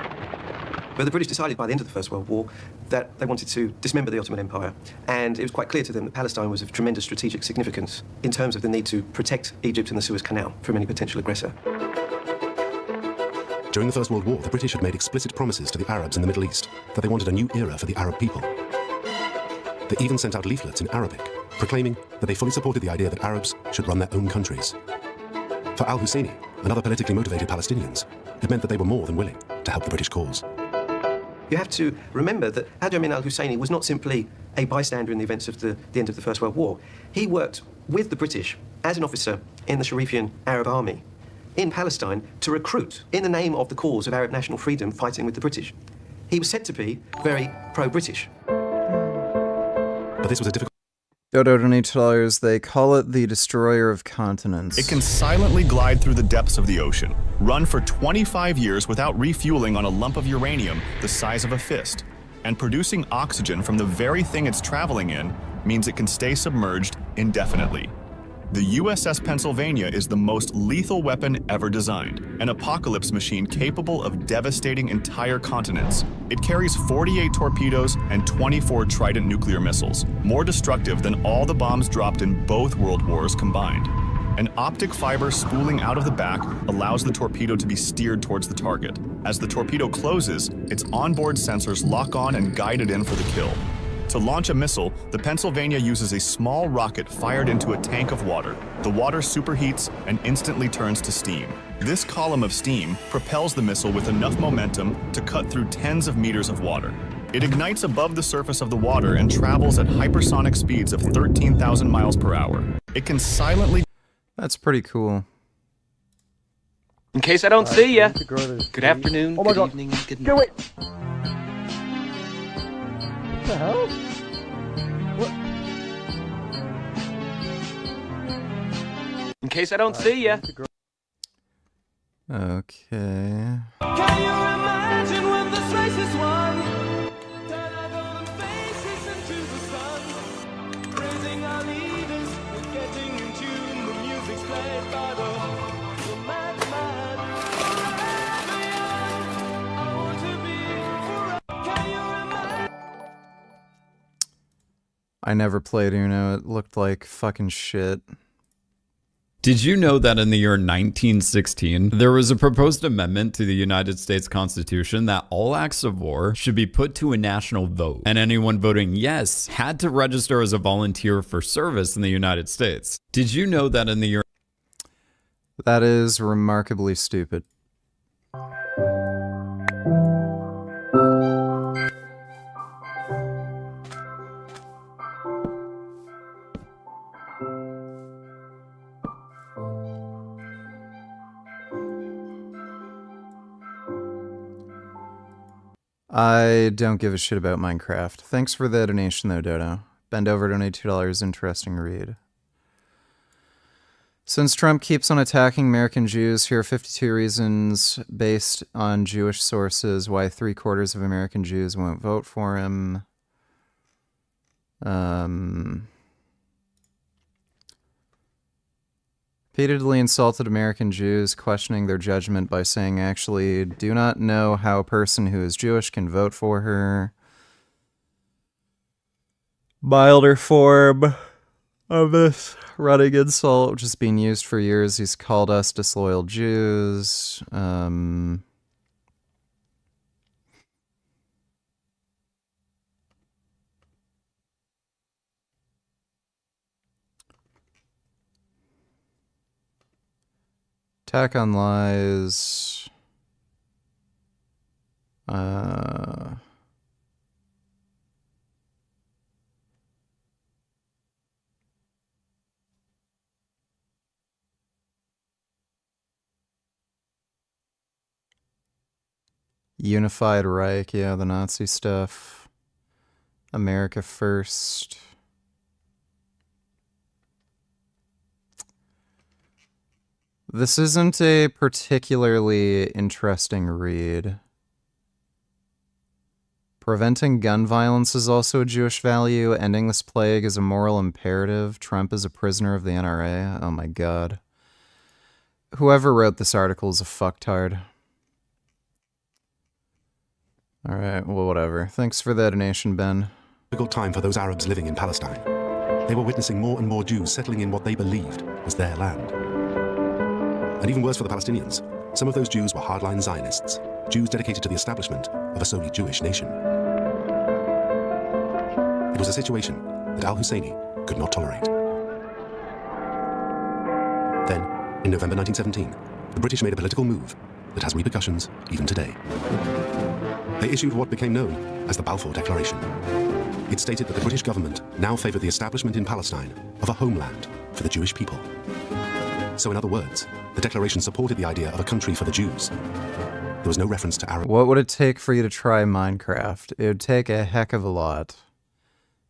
But the British decided by the end of the First World War that they wanted to dismember the Ottoman Empire. And it was quite clear to them that Palestine was of tremendous strategic significance in terms of the need to protect Egypt and the Suez Canal from any potential aggressor. During the First World War, the British had made explicit promises to the Arabs in the Middle East that they wanted a new era for the Arab people. They even sent out leaflets in Arabic, proclaiming that they fully supported the idea that Arabs should run their own countries. For al-Husseini and other politically motivated Palestinians, it meant that they were more than willing to help the British cause. You have to remember that Hajj Amin al-Husseini was not simply a bystander in the events of the end of the First World War. He worked with the British as an officer in the Sharifian Arab army in Palestine to recruit in the name of the cause of Arab national freedom fighting with the British. He was said to be very pro-British. But this was a difficult... Dodo donated $2. They call it the destroyer of continents. It can silently glide through the depths of the ocean, run for 25 years without refueling on a lump of uranium the size of a fist, and producing oxygen from the very thing it's traveling in means it can stay submerged indefinitely. The USS Pennsylvania is the most lethal weapon ever designed, an apocalypse machine capable of devastating entire continents. It carries 48 torpedoes and 24 Trident nuclear missiles, more destructive than all the bombs dropped in both world wars combined. An optic fiber spooling out of the back allows the torpedo to be steered towards the target. As the torpedo closes, its onboard sensors lock on and guide it in for the kill. To launch a missile, the Pennsylvania uses a small rocket fired into a tank of water. The water superheats and instantly turns to steam. This column of steam propels the missile with enough momentum to cut through tens of meters of water. It ignites above the surface of the water and travels at hypersonic speeds of 13,000 miles per hour. It can silently... That's pretty cool. In case I don't see ya, good afternoon, good evening, good night. Wait. What the hell? What? In case I don't see ya. Okay. Can you imagine when this race is won? Turn our golden faces into the sun. Praising our leaders, we're getting in tune. The music's played by the madman. Forever young, I want to be forever. Can you imagine? I never played Uno. It looked like fucking shit. Did you know that in the year 1916, there was a proposed amendment to the United States Constitution that all acts of war should be put to a national vote, and anyone voting yes had to register as a volunteer for service in the United States? Did you know that in the year... That is remarkably stupid. I don't give a shit about Minecraft. Thanks for the donation though, Dodo. Bend over, donate $2. Interesting read. Since Trump keeps on attacking American Jews, here are 52 reasons based on Jewish sources why 3/4 of American Jews won't vote for him. Repeatedly insulted American Jews, questioning their judgment by saying, actually, do not know how a person who is Jewish can vote for her. Milder form of this running insult, which has been used for years. He's called us disloyal Jews. Attack on lies. Unified Reich, yeah, the Nazi stuff. America First. This isn't a particularly interesting read. Preventing gun violence is also a Jewish value. Ending this plague is a moral imperative. Trump is a prisoner of the NRA. Oh my god. Whoever wrote this article is a fucktard. Alright, well, whatever. Thanks for the donation, Ben. Difficult time for those Arabs living in Palestine. They were witnessing more and more Jews settling in what they believed was their land. And even worse for the Palestinians, some of those Jews were hardline Zionists, Jews dedicated to the establishment of a solely Jewish nation. It was a situation that al-Husseini could not tolerate. Then, in November 1917, the British made a political move that has repercussions even today. They issued what became known as the Balfour Declaration. It stated that the British government now favored the establishment in Palestine of a homeland for the Jewish people. So in other words, the declaration supported the idea of a country for the Jews. There was no reference to Arab... What would it take for you to try Minecraft? It would take a heck of a lot.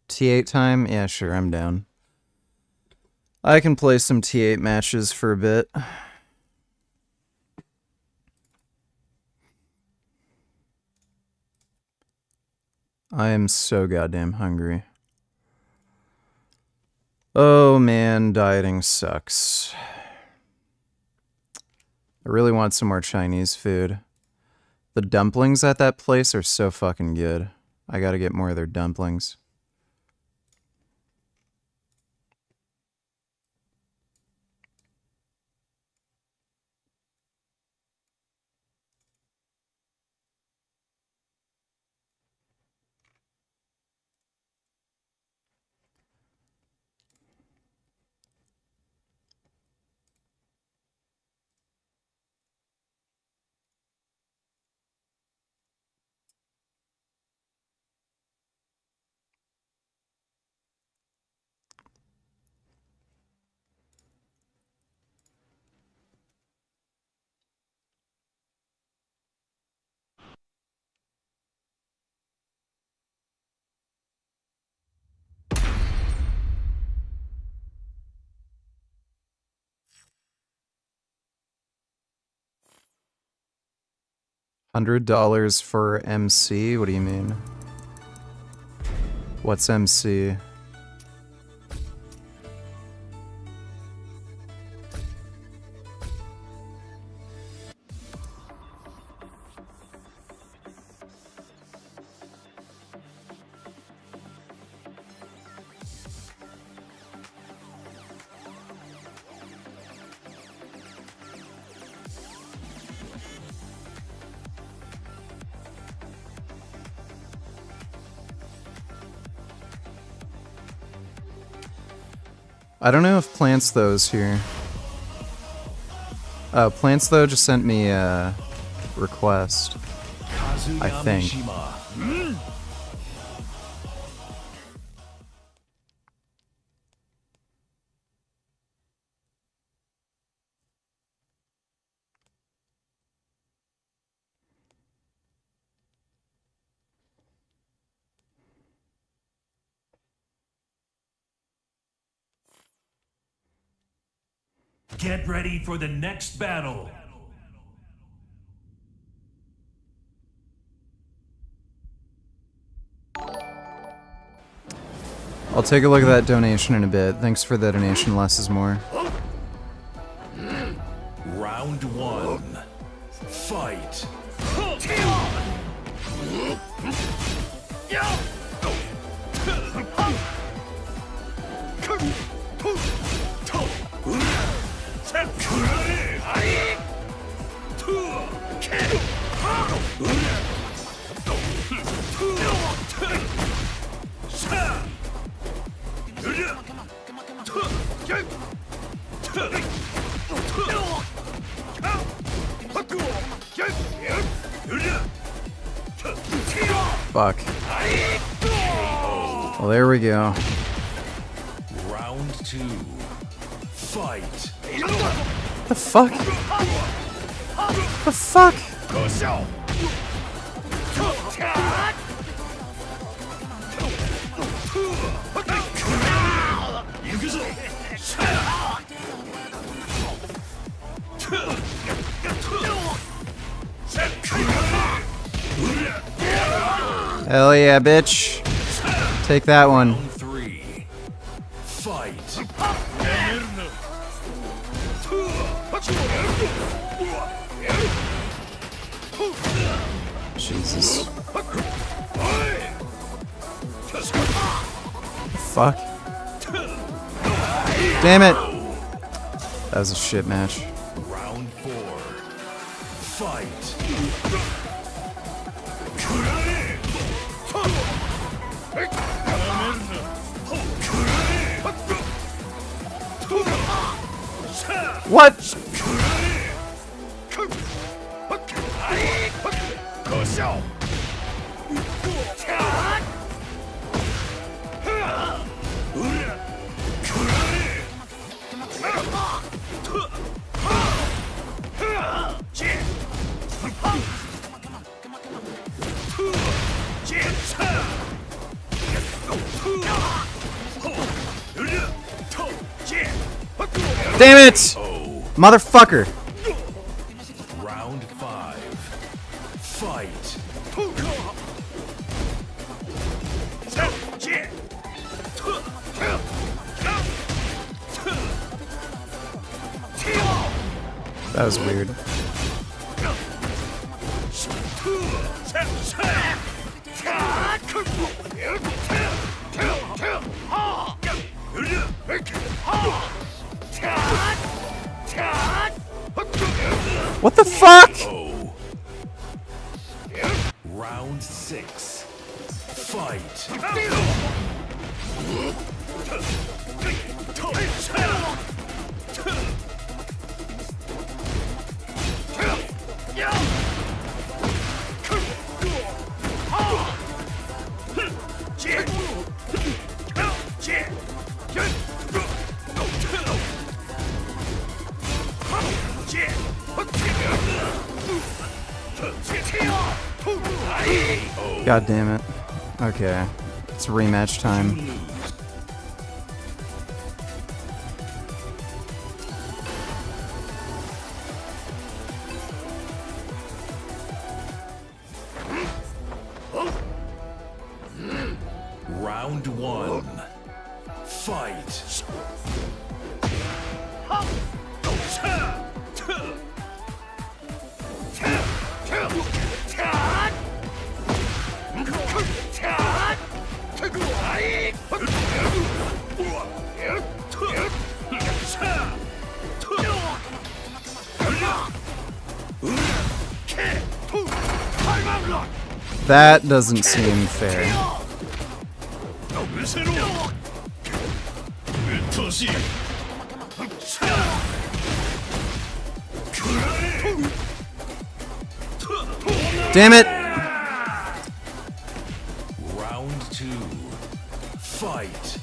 T8 time? Yeah, sure, I'm down. I can play some T8 matches for a bit. I am so goddamn hungry. Oh man, dieting sucks. I really want some more Chinese food. The dumplings at that place are so fucking good. I gotta get more of their dumplings. $100 for MC? What do you mean? What's MC? I don't know if Plants Though's here. Plants Though just sent me a request, I think. Get ready for the next battle. I'll take a look at that donation in a bit. Thanks for the donation, less is more. Round one. Fight. Fuck. Well, there we go. Round two. Fight. The fuck? The fuck? Hell yeah, bitch. Take that one. Round three. Fight. Jesus. Fuck. Damn it. That was a shit match. Round four. Fight. What? Damn it! Motherfucker! Round five. Fight. That was weird. What the fuck? Round 6. Fight. God damn it. Okay. It's rematch time. Round 1. Fight. That doesn't seem fair. Damn it! Round 2. Fight.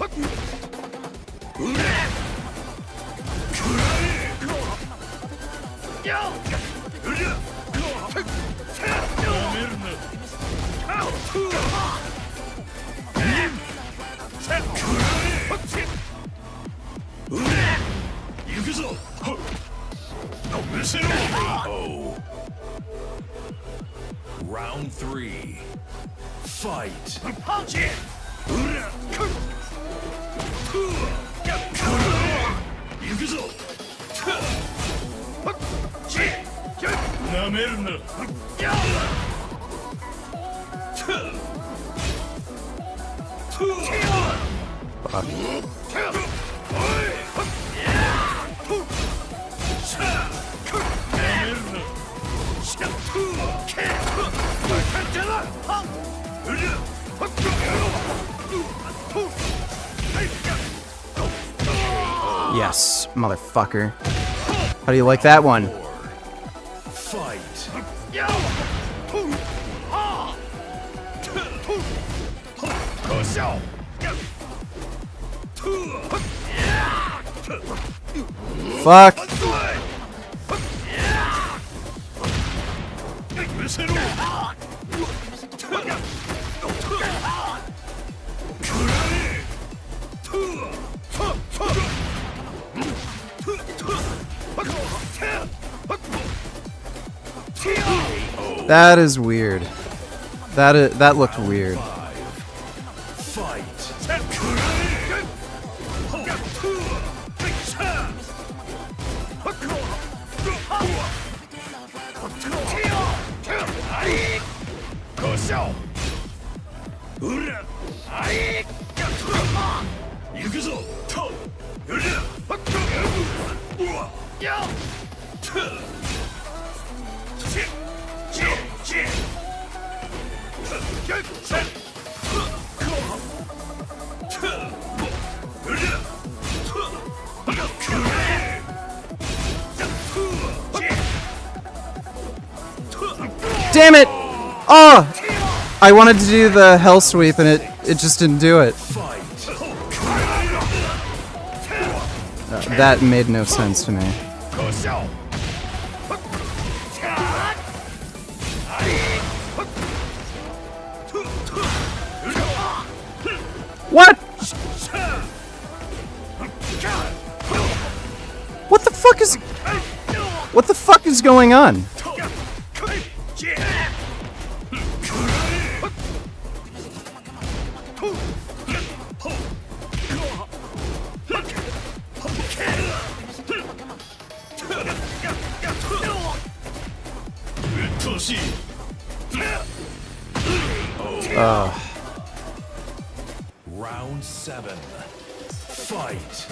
Round 3. Fight. Yes, motherfucker. How do you like that one? Fight. Fuck. That is weird. That looked weird. Damn it! Oh! I wanted to do the hell sweep and it just didn't do it. That made no sense to me. What? What the fuck is going on? Round 7. Fight.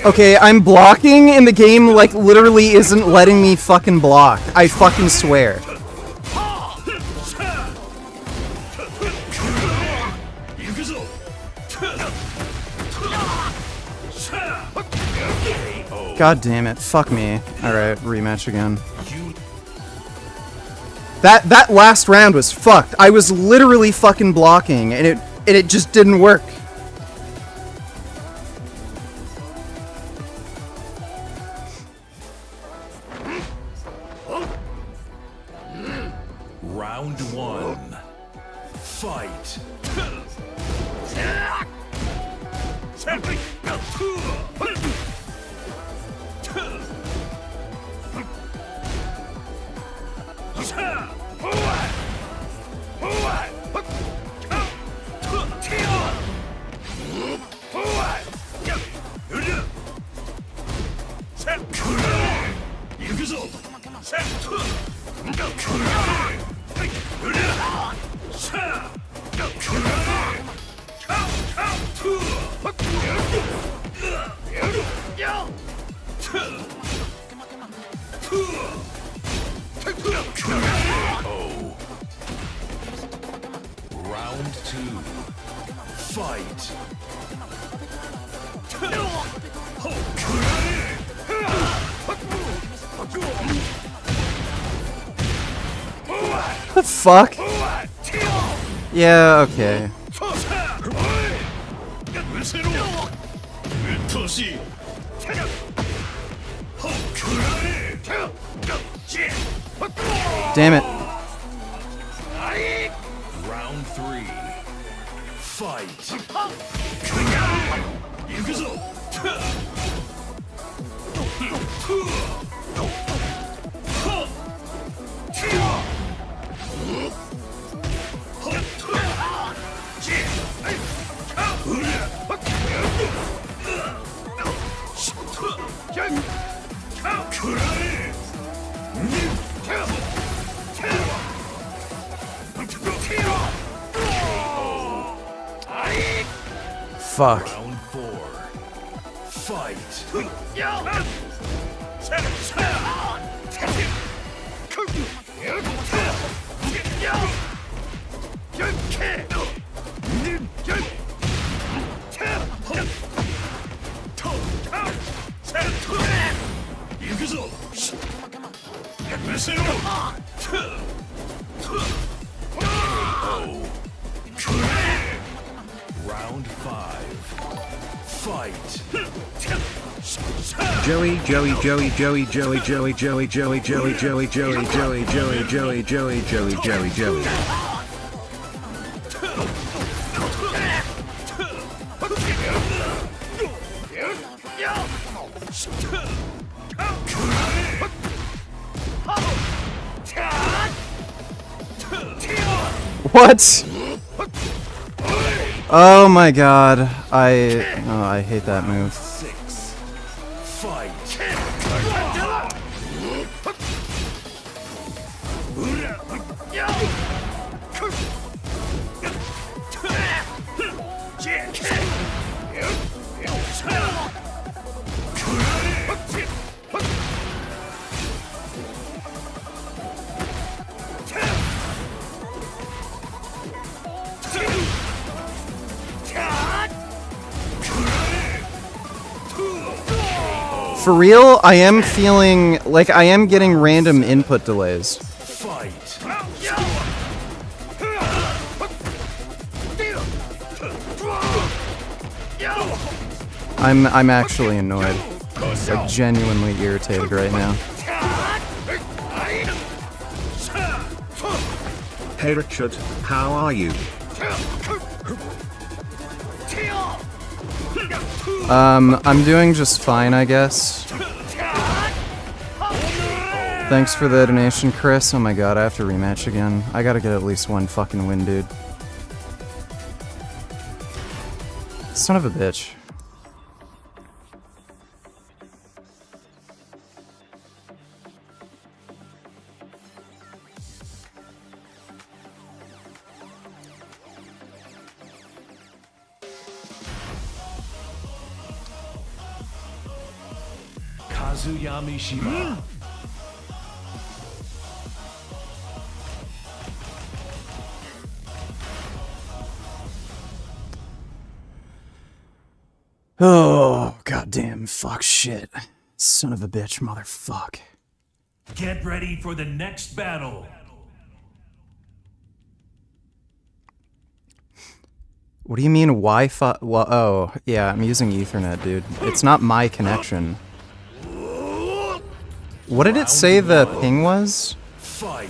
Okay, I'm blocking and the game like literally isn't letting me fucking block. I fucking swear. God damn it. Fuck me. Alright, rematch again. That last round was fucked. I was literally fucking blocking and it just didn't work. Round 1. Fight. Round 2. Fight. The fuck? Yeah, okay. Damn it. Round 3. Fight. Fuck. Round 4. Fight. Round 5. Fight. Joey, Joey, Joey, Joey, Joey, Joey, Joey, Joey, Joey, Joey, Joey, Joey, Joey, Joey, Joey, Joey, Joey, Joey. What? Oh my god. I hate that move. 6. Fight. For real, I am feeling like I am getting random input delays. Fight. I'm actually annoyed. Like genuinely irritated right now. Hey Richard, how are you? I'm doing just fine, I guess. Thanks for the donation, Chris. Oh my god, I have to rematch again. I gotta get at least one fucking win, dude. Son of a bitch. Kazuya Mishima. Oh, goddamn, fuck shit. Son of a bitch, motherfuck. Get ready for the next battle. What do you mean Wi-Fi? Well, oh, yeah, I'm using Ethernet, dude. It's not my connection. What did it say the ping was? Fight.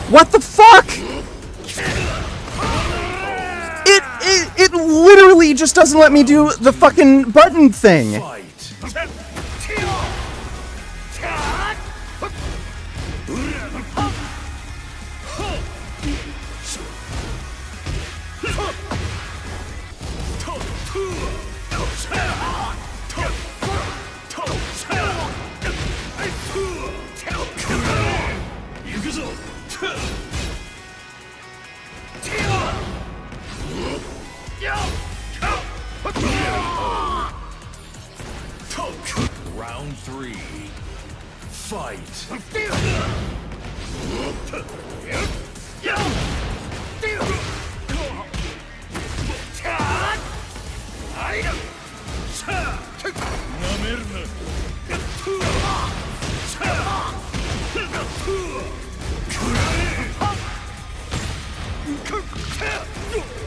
What the fuck? It literally just doesn't let me do the fucking button thing. Round 3. Fight.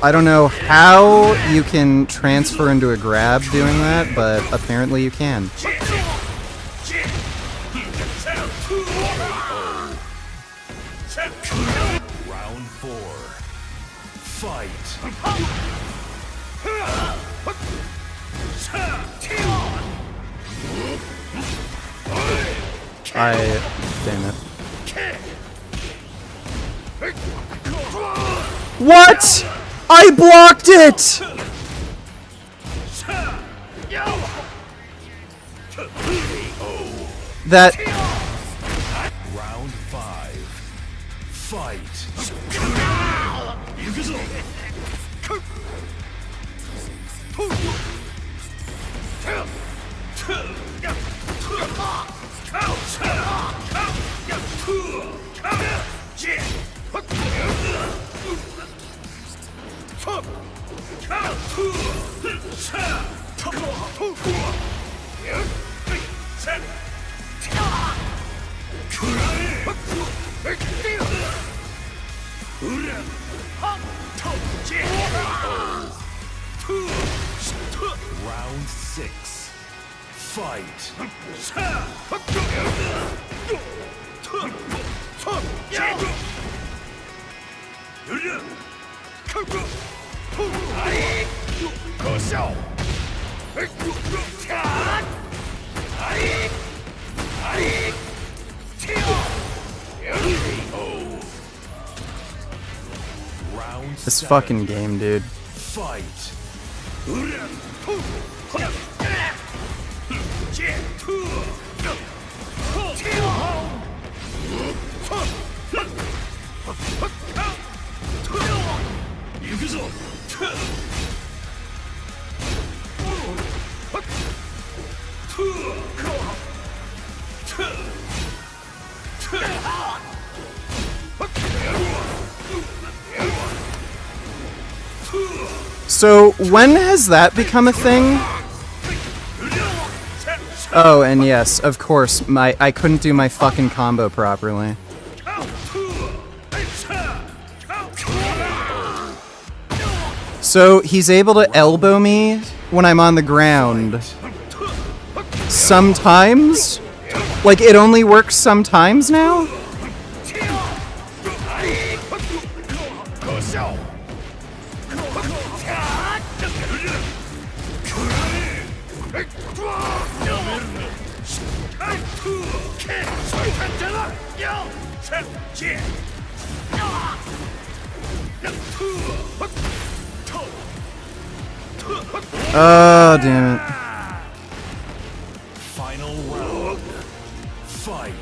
I don't know how you can transfer into a grab doing that, but apparently you can. Round 4. Fight. Damn it. What? I blocked it! That... Round 5. Fight. Round 6. Fight. This fucking game, dude. Fight. So, when has that become a thing? Oh, and yes, of course, I couldn't do my fucking combo properly. So he's able to elbow me when I'm on the ground. Sometimes? Like, it only works sometimes now? Oh, damn it. Final round. Fight.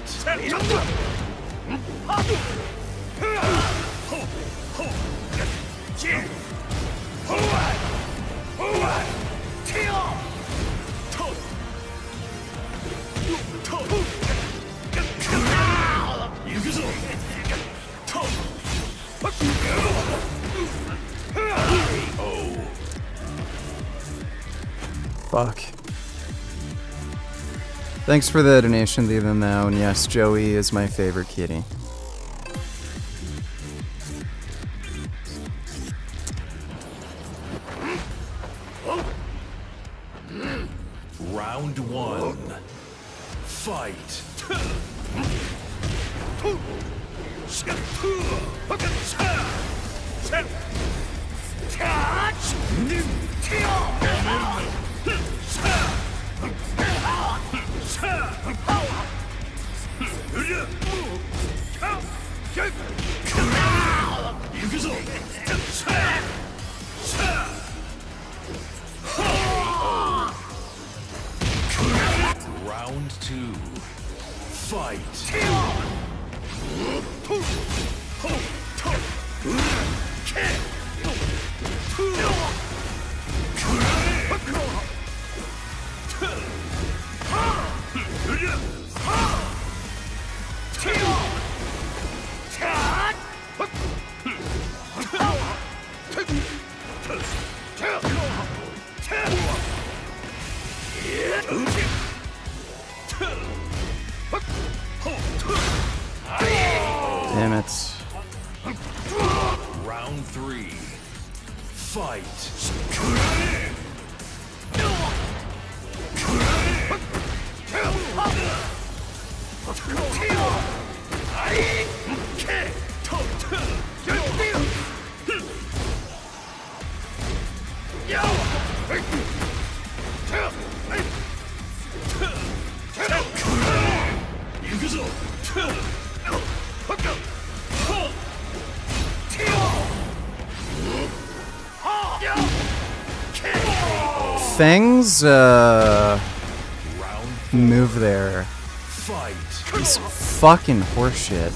Fuck. Thanks for the donation, leave them now. And yes, Joey is my favorite kitty. Round one. Fight. Round two. Fight. Damn it. Round three. Fight. Feng's move there is fucking horseshit.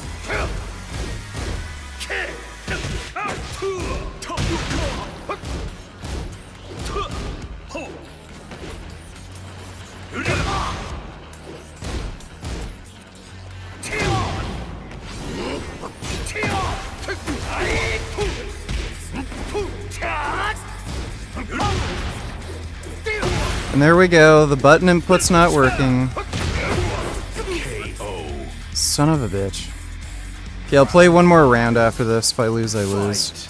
And there we go, the button input's not working. Son of a bitch. Okay, I'll play one more round after this. If I lose, I lose.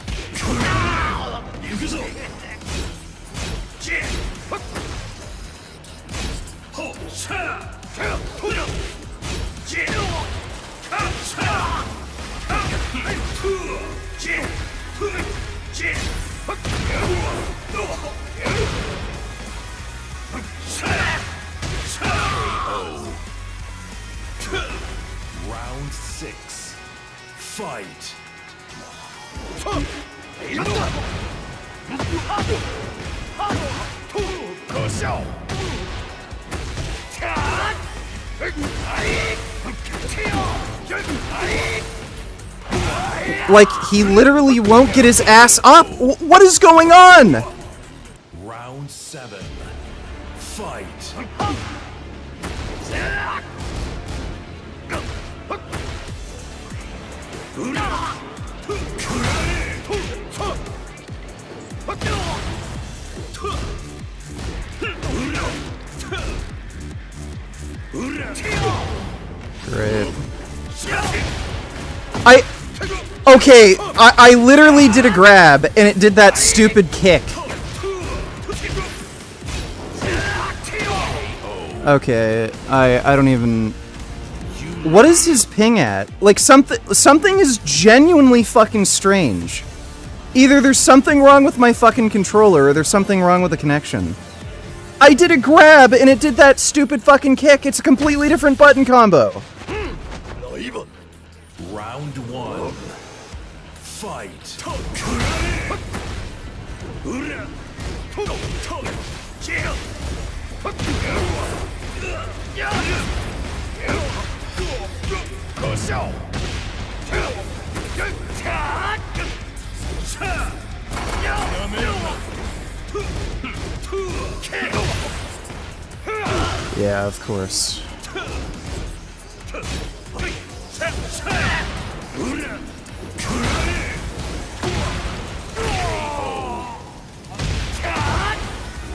Round six. Fight. Like, he literally won't get his ass up! What is going on? Round seven. Fight. Great. Okay, I literally did a grab, and it did that stupid kick. Okay, I don't even... What is his ping at? Like, something is genuinely fucking strange. Either there's something wrong with my fucking controller, or there's something wrong with the connection. I did a grab, and it did that stupid fucking kick. It's a completely different button combo. Round one. Fight. Yeah, of course.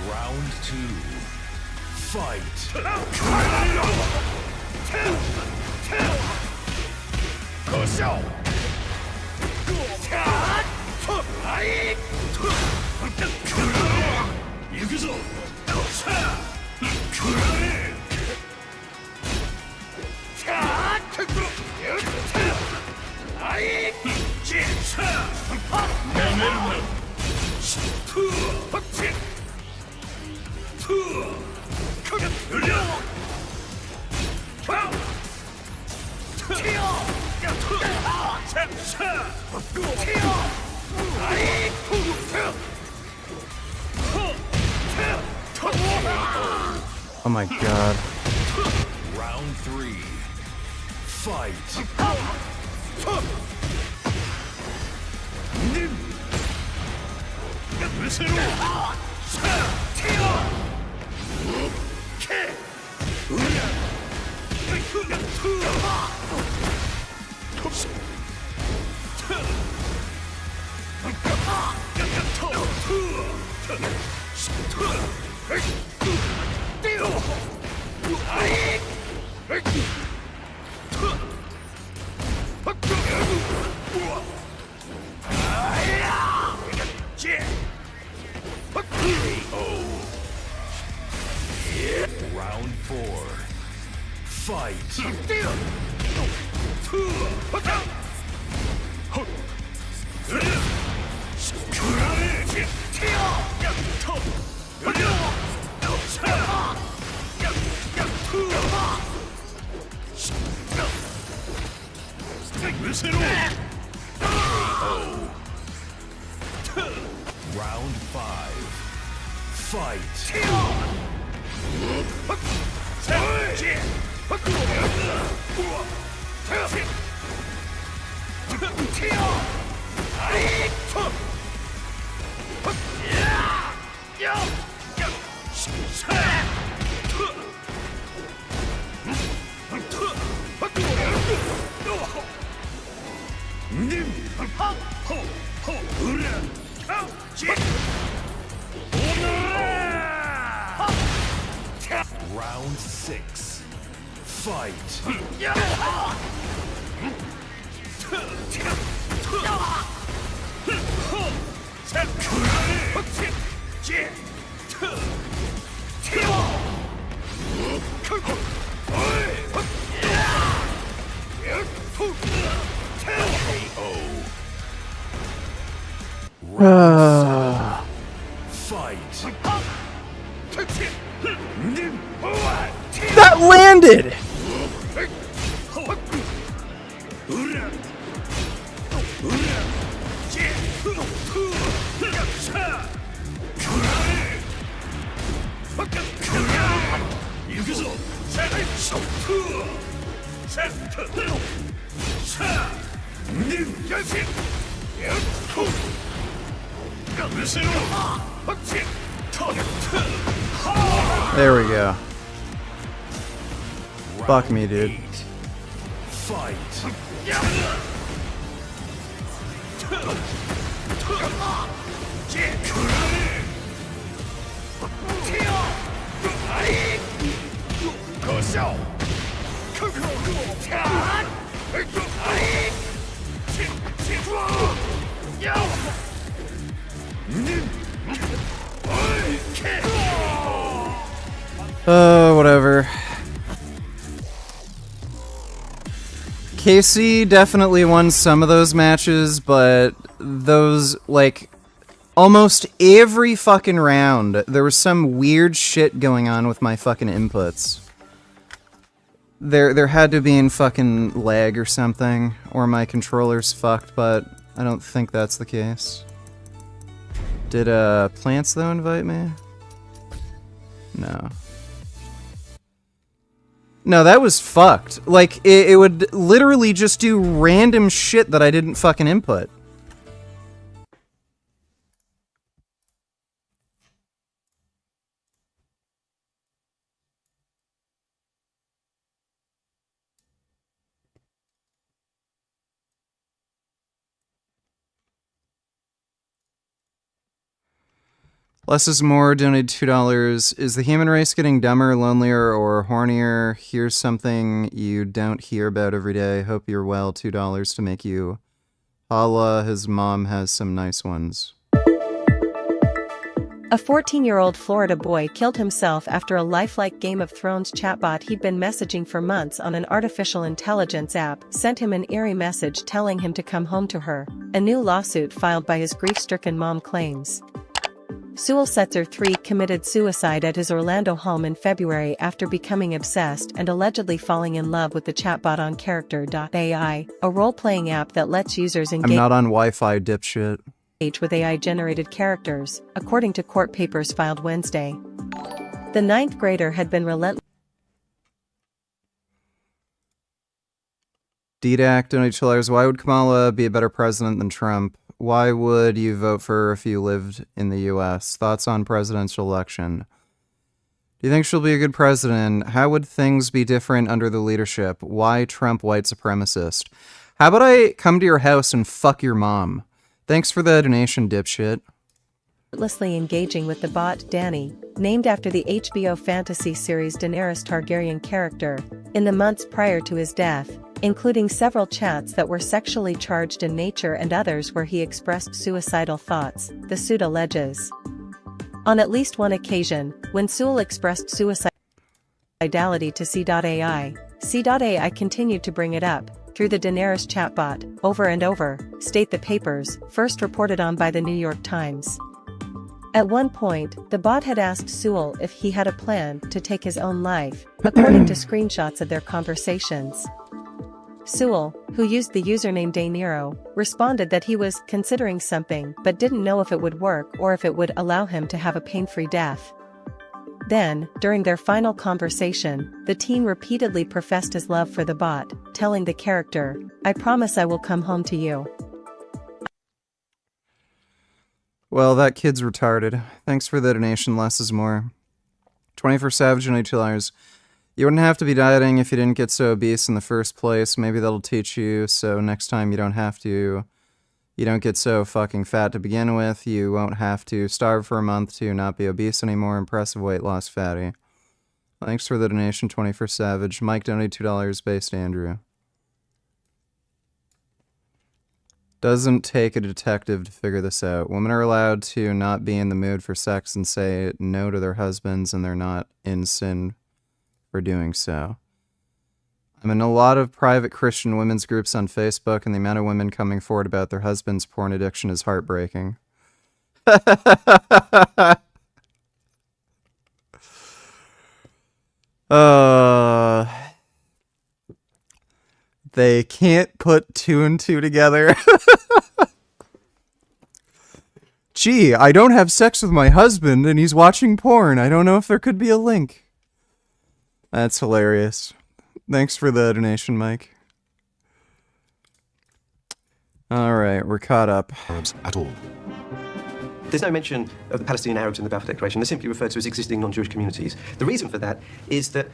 Round two. Fight. Oh my god. Round three. Fight. Round four. Fight. Round five. Fight. Round six. Fight. That landed! There we go. Fuck me, dude. Fight. Whatever. Casey definitely won some of those matches, but those, like, almost every fucking round, there was some weird shit going on with my fucking inputs. There had to be in fucking lag or something, or my controller's fucked, but I don't think that's the case. Did, Plants, though, invite me? No. No, that was fucked. Like, it would literally just do random shit that I didn't fucking input. Less is more, donated $2. Is the human race getting dumber, lonelier, or hornier? Here's something you don't hear about every day. Hope you're well. $2 to make you holla. His mom has some nice ones. A 14-year-old Florida boy killed himself after a lifelike Game of Thrones chatbot he'd been messaging for months on an artificial intelligence app sent him an eerie message telling him to come home to her, a new lawsuit filed by his grief-stricken mom claims. Sewell Setzer III committed suicide at his Orlando home in February after becoming obsessed and allegedly falling in love with the chatbot on Character.ai, a role-playing app that lets users engage I'm not on Wi-Fi, dipshit. with AI-generated characters, according to court papers filed Wednesday. The ninth grader had been relentless. DDAC, donate $2. Why would Kamala be a better president than Trump? Why would you vote for her if you lived in the U.S.? Thoughts on presidential election? Do you think she'll be a good president? How would things be different under the leadership? Why Trump white supremacist? How about I come to your house and fuck your mom? Thanks for the donation, dipshit. Relentlessly engaging with the bot Dany, named after the HBO fantasy series Daenerys Targaryen character, in the months prior to his death, including several chats that were sexually charged in nature and others where he expressed suicidal thoughts, the suit alleges. On at least one occasion, when Sewell expressed suicidality to C.AI continued to bring it up, through the Daenerys chatbot, over and over, state the papers, first reported on by the New York Times. At one point, the bot had asked Sewell if he had a plan to take his own life, according to screenshots of their conversations. Sewell, who used the username Daynero, responded that he was considering something but didn't know if it would work or if it would allow him to have a pain-free death. Then, during their final conversation, the teen repeatedly professed his love for the bot, telling the character, "I promise I will come home to you." Well, that kid's retarded. Thanks for the donation, less is more. 24 Savage, donate $2. You wouldn't have to be dieting if you didn't get so obese in the first place. Maybe that'll teach you, so next time you don't have to. You don't get so fucking fat to begin with. You won't have to starve for a month to not be obese anymore. Impressive weight loss, fatty. Thanks for the donation, 24 Savage. Mike donated $2, based Andrew. Doesn't take a detective to figure this out. Women are allowed to not be in the mood for sex and say no to their husbands, and they're not in sin for doing so. I'm in a lot of private Christian women's groups on Facebook, and the amount of women coming forward about their husband's porn addiction is heartbreaking. They can't put two and two together. Gee, I don't have sex with my husband, and he's watching porn. I don't know if there could be a link. That's hilarious. Thanks for the donation, Mike. Alright, we're caught up. Arabs at all. There's no mention of the Palestinian Arabs in the Balfour Declaration. They're simply referred to as existing non-Jewish communities. The reason for that is that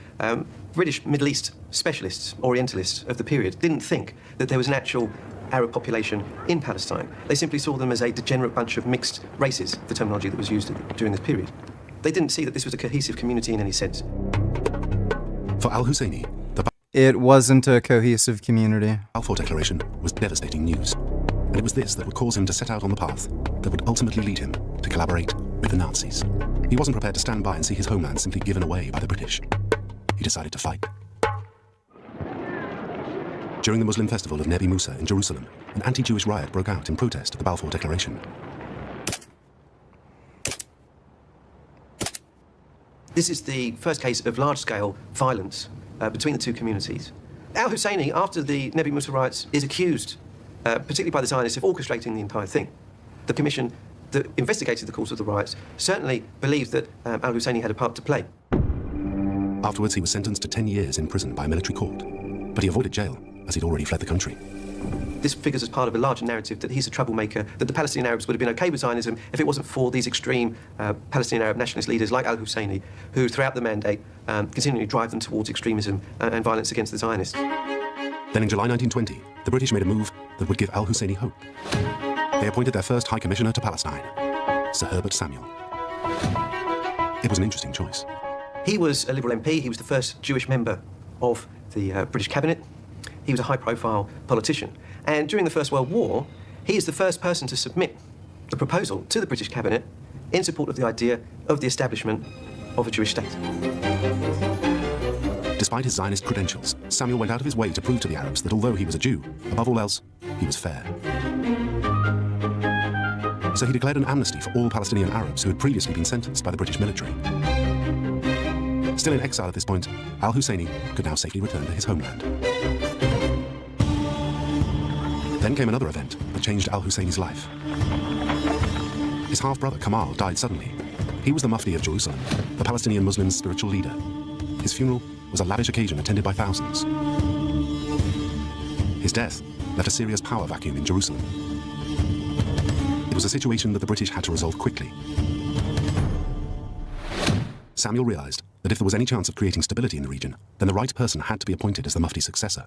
British Middle East specialists, Orientalists of the period, didn't think that there was an actual Arab population in Palestine. They simply saw them as a degenerate bunch of mixed races, the terminology that was used during this period. They didn't see that this was a cohesive community in any sense. For al-Husseini, the It wasn't a cohesive community. Balfour Declaration was devastating news. And it was this that would cause him to set out on the path that would ultimately lead him to collaborate with the Nazis. He wasn't prepared to stand by and see his homeland simply given away by the British. He decided to fight. During the Muslim festival of Nebi Musa in Jerusalem, an anti-Jewish riot broke out in protest of the Balfour Declaration. This is the first case of large-scale violence between the two communities. Al-Husseini, after the Nebi Musa riots, is accused, particularly by the Zionists, of orchestrating the entire thing. The commission that investigated the cause of the riots certainly believed that Al-Husseini had a part to play. Afterwards, he was sentenced to 10 years in prison by a military court, but he avoided jail as he'd already fled the country. This figures as part of a larger narrative that he's a troublemaker, that the Palestinian Arabs would have been okay with Zionism if it wasn't for these extreme Palestinian Arab nationalist leaders like Al-Husseini, who throughout the mandate continually drive them towards extremism and violence against the Zionists. Then in July 1920, the British made a move that would give Al-Husseini hope. They appointed their first High Commissioner to Palestine, Sir Herbert Samuel. It was an interesting choice. He was a Liberal MP. He was the first Jewish member of the British cabinet. He was a high-profile politician. And during the First World War, he is the first person to submit the proposal to the British cabinet in support of the idea of the establishment of a Jewish state. Despite his Zionist credentials, Samuel went out of his way to prove to the Arabs that although he was a Jew, above all else, he was fair. So he declared an amnesty for all Palestinian Arabs who had previously been sentenced by the British military. Still in exile at this point, Al-Husseini could now safely return to his homeland. Then came another event that changed Al-Husseini's life. His half-brother Kamal died suddenly. He was the Mufti of Jerusalem, the Palestinian Muslims' spiritual leader. His funeral was a lavish occasion attended by thousands. His death left a serious power vacuum in Jerusalem. It was a situation that the British had to resolve quickly. Samuel realized that if there was any chance of creating stability in the region, then the right person had to be appointed as the Mufti's successor.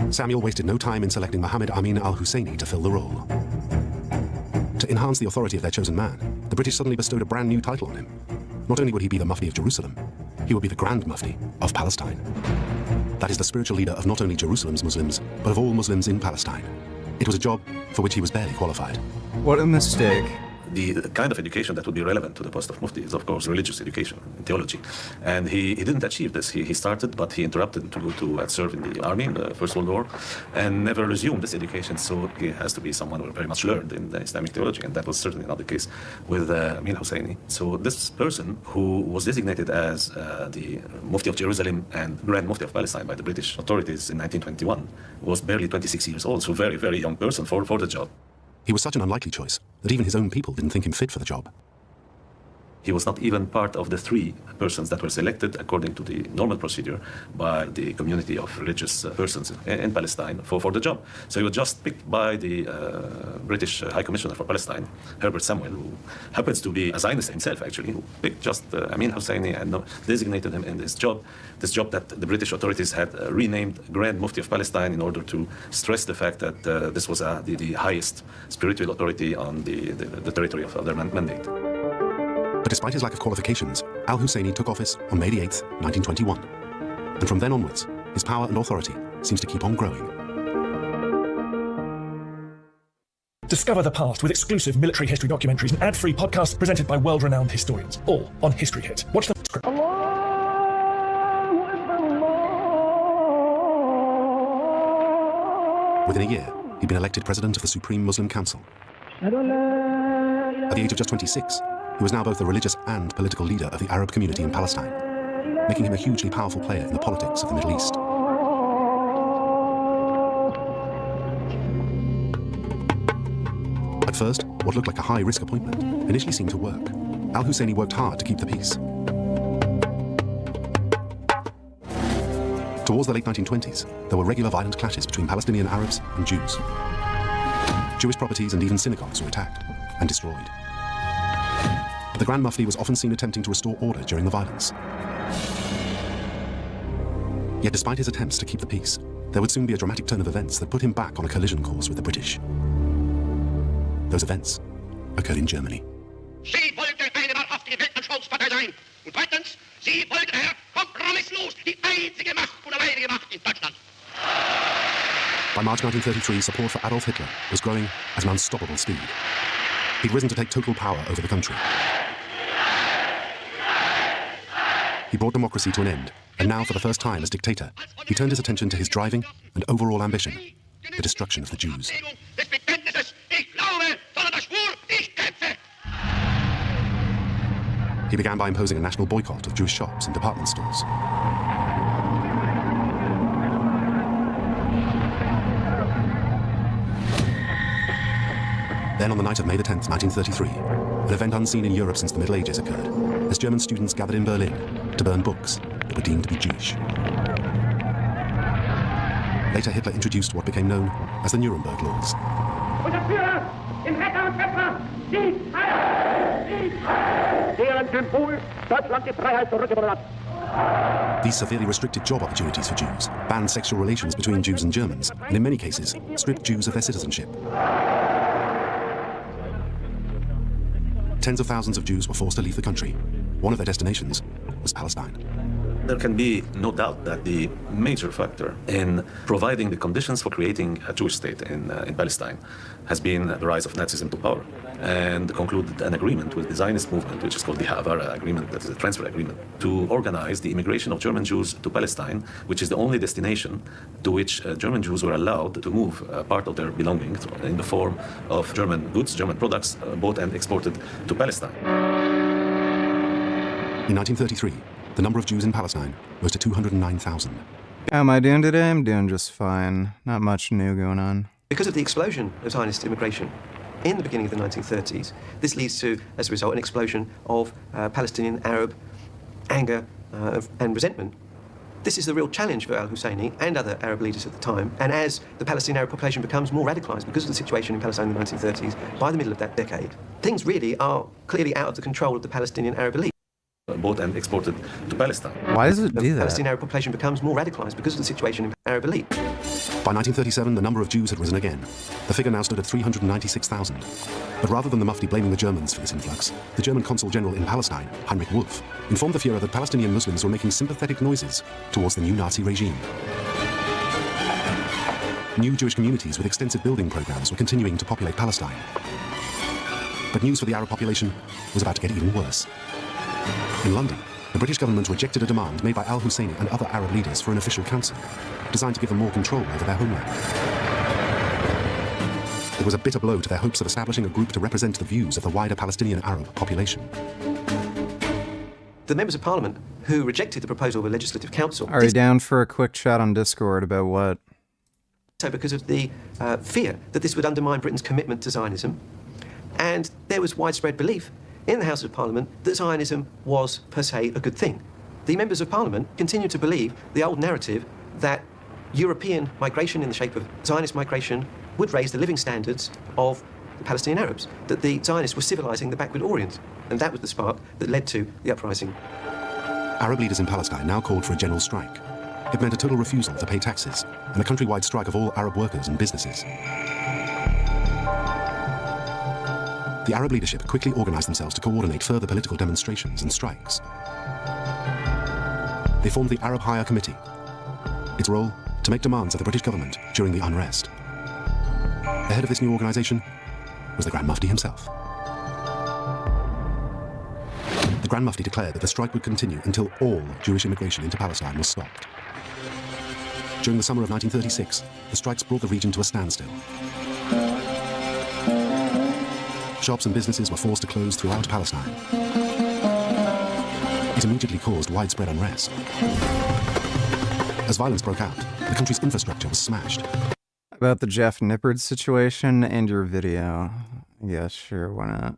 Samuel wasted no time in selecting Mohammed Amin al-Husseini to fill the role. To enhance the authority of their chosen man, the British suddenly bestowed a brand new title on him. Not only would he be the Mufti of Jerusalem, he would be the Grand Mufti of Palestine. That is the spiritual leader of not only Jerusalem's Muslims, but of all Muslims in Palestine. It was a job for which he was barely qualified. What a mistake. The kind of education that would be relevant to the post of Mufti is, of course, religious education and theology. And he didn't achieve this. He started, but he interrupted to go to serve in the army in the First World War and never resumed this education. So he has to be someone who very much learned in the Islamic theology, and that was certainly not the case with Amin Husseini. So this person, who was designated as the Mufti of Jerusalem and Grand Mufti of Palestine by the British authorities in 1921, was barely 26 years old, so very, very young person for the job. He was such an unlikely choice that even his own people didn't think him fit for the job. He was not even part of the 3 persons that were selected according to the normal procedure by the community of religious persons in Palestine for the job. So he was just picked by the British High Commissioner for Palestine, Herbert Samuel, who happens to be a Zionist himself, actually, who picked just Amin Husseini and designated him in this job that the British authorities had renamed Grand Mufti of Palestine in order to stress the fact that this was the highest spiritual authority on the territory of their mandate. But despite his lack of qualifications, Al-Husseini took office on May 8th, 1921. And from then onwards, his power and authority seems to keep on growing. Discover the past with exclusive military history documentaries and ad-free podcasts presented by world-renowned historians, all on History Hit. Watch the script. Within a year, he'd been elected president of the Supreme Muslim Council. At the age of just 26, he was now both the religious and political leader of the Arab community in Palestine, making him a hugely powerful player in the politics of the Middle East. At first, what looked like a high-risk appointment initially seemed to work. Al-Husseini worked hard to keep the peace. Towards the late 1920s, there were regular violent clashes between Palestinian Arabs and Jews. Jewish properties and even synagogues were attacked and destroyed. The Grand Mufti was often seen attempting to restore order during the violence. Yet despite his attempts to keep the peace, there would soon be a dramatic turn of events that put him back on a collision course with the British. Those events occurred in Germany. Sie wollte eine wahrhaftige Weltanschauungspartei sein. Und zweitens, sie wollte daher kompromisslos die einzige Macht und alleinige Macht in Deutschland. By March 1933, support for Adolf Hitler was growing at an unstoppable speed. He'd risen to take total power over the country. He brought democracy to an end, and now, for the first time as dictator, he turned his attention to his driving and overall ambition, the destruction of the Jews. He began by imposing a national boycott of Jewish shops and department stores. Then, on the night of May the 10th, 1933, an event unseen in Europe since the Middle Ages occurred, as German students gathered in Berlin to burn books that were deemed to be Jewish. Later, Hitler introduced what became known as the Nuremberg Laws. These severely restricted job opportunities for Jews, banned sexual relations between Jews and Germans, and in many cases, stripped Jews of their citizenship. Tens of thousands of Jews were forced to leave the country. One of their destinations was Palestine. There can be no doubt that the major factor in providing the conditions for creating a Jewish state in Palestine has been the rise of Nazism to power, and concluded an agreement with the Zionist movement, which is called the Havara Agreement, that is a transfer agreement, to organize the immigration of German Jews to Palestine, which is the only destination to which German Jews were allowed to move part of their belongings in the form of German goods, German products, bought and exported to Palestine. In 1933, the number of Jews in Palestine rose to 209,000. How am I doing today? I'm doing just fine. Not much new going on. Because of the explosion of Zionist immigration in the beginning of the 1930s, this leads to, as a result, an explosion of Palestinian Arab anger and resentment. This is the real challenge for al-Husseini and other Arab leaders at the time. And as the Palestinian Arab population becomes more radicalized because of the situation in Palestine in the 1930s, by the middle of that decade, things really are clearly out of the control of the Palestinian Arab elite. Bought and exported to Palestine. Why does it do The that? Palestinian Arab population becomes more radicalized because of the situation in the Arab elite. By 1937, the number of Jews had risen again. The figure now stood at 396,000. But rather than the Mufti blaming the Germans for this influx, the German consul general in Palestine, Heinrich Wolff, informed the Führer that Palestinian Muslims were making sympathetic noises towards the new Nazi regime. New Jewish communities with extensive building programs were continuing to populate Palestine. But news for the Arab population was about to get even worse. In London, the British government rejected a demand made by al-Husseini and other Arab leaders for an official council, designed to give them more control over their homeland. It was a bitter blow to their hopes of establishing a group to represent the views of the wider Palestinian Arab population. The members of parliament who rejected the proposal of a legislative council Are you down for a quick chat on Discord about what? so because of the fear that this would undermine Britain's commitment to Zionism, and there was widespread belief in the House of Parliament that Zionism was per se a good thing. The members of Parliament continued to believe the old narrative that European migration in the shape of Zionist migration would raise the living standards of the Palestinian Arabs, that the Zionists were civilizing the backward Orient, and that was the spark that led to the uprising. Arab leaders in Palestine now called for a general strike. It meant a total refusal to pay taxes and a countrywide strike of all Arab workers and businesses. The Arab leadership quickly organized themselves to coordinate further political demonstrations and strikes. They formed the Arab Higher Committee. Its role, to make demands of the British government during the unrest. The head of this new organization was the Grand Mufti himself. The Grand Mufti declared that the strike would continue until all Jewish immigration into Palestine was stopped. During the summer of 1936, the strikes brought the region to a standstill. Shops and businesses were forced to close throughout Palestine. It immediately caused widespread unrest. As violence broke out, the country's infrastructure was smashed. About the Jeff Nippard situation and your video. Yeah, sure, why not?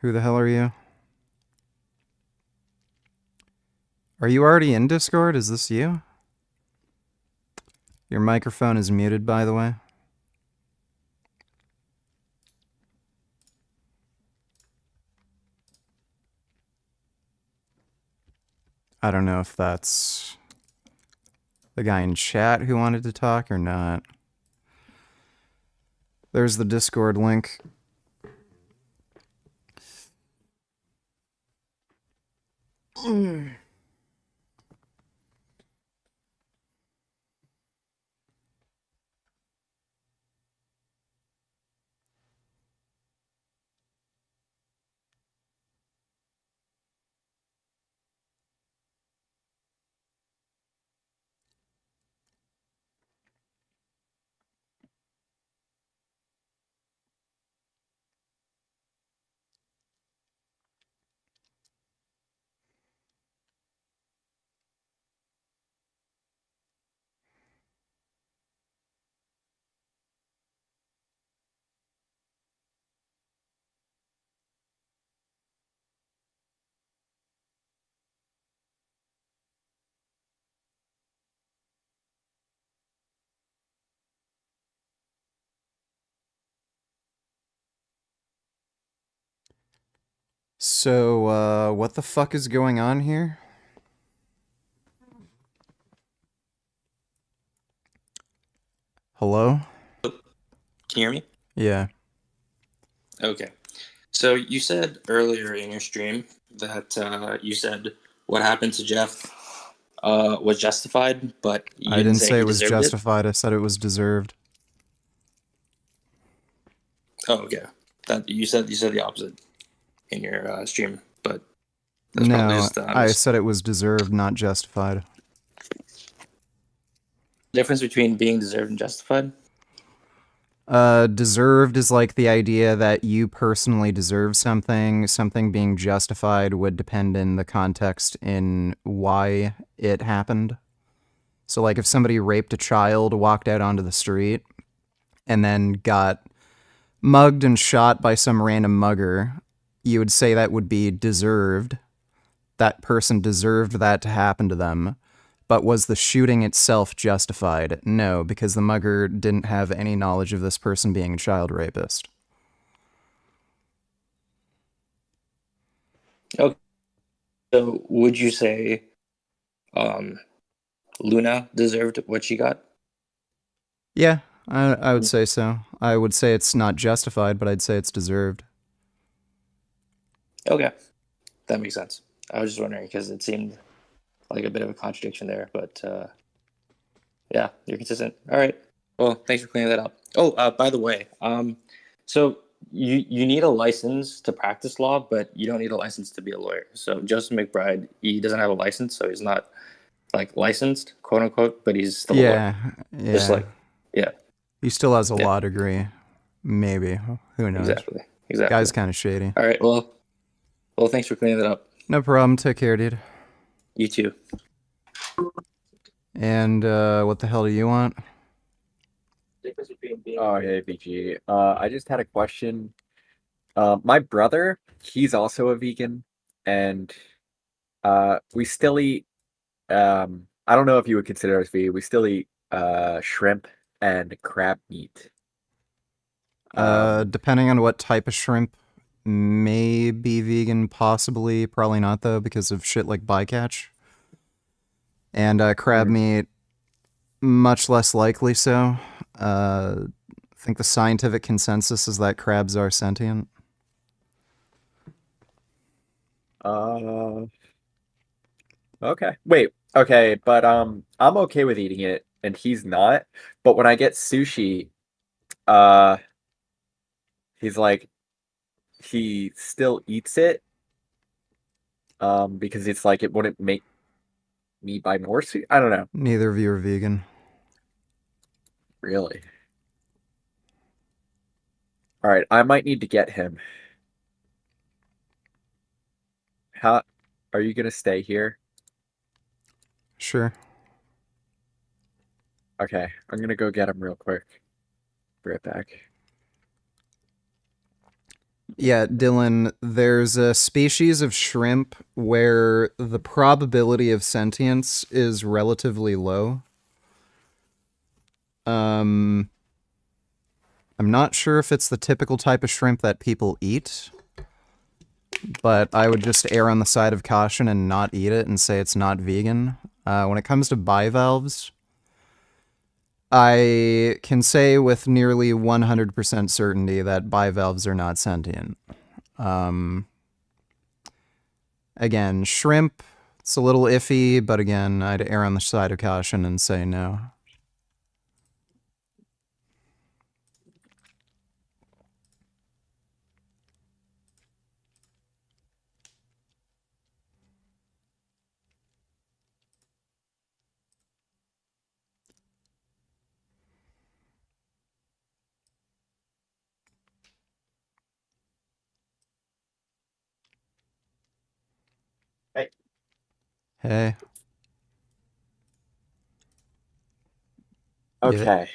Who the hell are you? Are you already in Discord? Is this you? Your microphone is muted, by the way. I don't know if that's the guy in chat who wanted to talk or not. There's the Discord link. So, what the fuck is going on here? Hello? Can you hear me? Yeah. Okay. So you said earlier in your stream that you said what happened to Jeff was justified, but you I didn't didn't say say he it was deserved justified, I said it was deserved. Oh, okay. That you said the opposite in your stream, but that's probably No, just I said it was deserved, not justified. difference between being deserved and justified. Deserved is like the idea that you personally deserve something. Something being justified would depend in the context in why it happened. So, like, if somebody raped a child, walked out onto the street, and then got mugged and shot by some random mugger, you would say that would be deserved. That person deserved that to happen to them. But was the shooting itself justified? No, because the mugger didn't have any knowledge of this person being a child rapist. Okay. So would you say Luna deserved what she got? Yeah, I would say so. I would say it's not justified, but I'd say it's deserved. Okay. That makes sense. I was just wondering because it seemed like a bit of a contradiction there, but yeah, you're consistent. All right. Well, thanks for clearing that up. Oh, by the way, so you need a license to practice law, but you don't need a license to be a lawyer. So Joseph McBride, he doesn't have a license, so he's not like licensed, quote unquote, but he's still a lawyer. Yeah. Just like, yeah. He still has a law degree. Maybe. Who knows? Exactly. Guy's kind of shady. All right. Well, thanks for clearing that up. No problem. Take care, dude. You too. And what the hell do you want? Oh, hey, BG. I just had a question. My brother, he's also a vegan, and we still eat. I don't know if you would consider us vegan. We still eat shrimp and crab meat. Depending on what type of shrimp, may be vegan, possibly, probably not though, because of shit like bycatch. And crab meat, much less likely so. I think the scientific consensus is that crabs are sentient. Okay. Wait. Okay, but I'm okay with eating it, and he's not. But when I get sushi, he's like, he still eats it, because it's like it wouldn't make me buy more sushi. I don't know. Neither of you are vegan. Really? All right, I might need to get him. How are you gonna stay here? Sure. Okay, I'm gonna go get him real quick. Be right back. Yeah, Dylan, there's a species of shrimp where the probability of sentience is relatively low. I'm not sure if it's the typical type of shrimp that people eat, but I would just err on the side of caution and not eat it and say it's not vegan. When it comes to bivalves, I can say with nearly 100% certainty that bivalves are not sentient. And Again, shrimp, it's a little iffy, but again, I'd err on the side of caution and say no. Hey. Okay.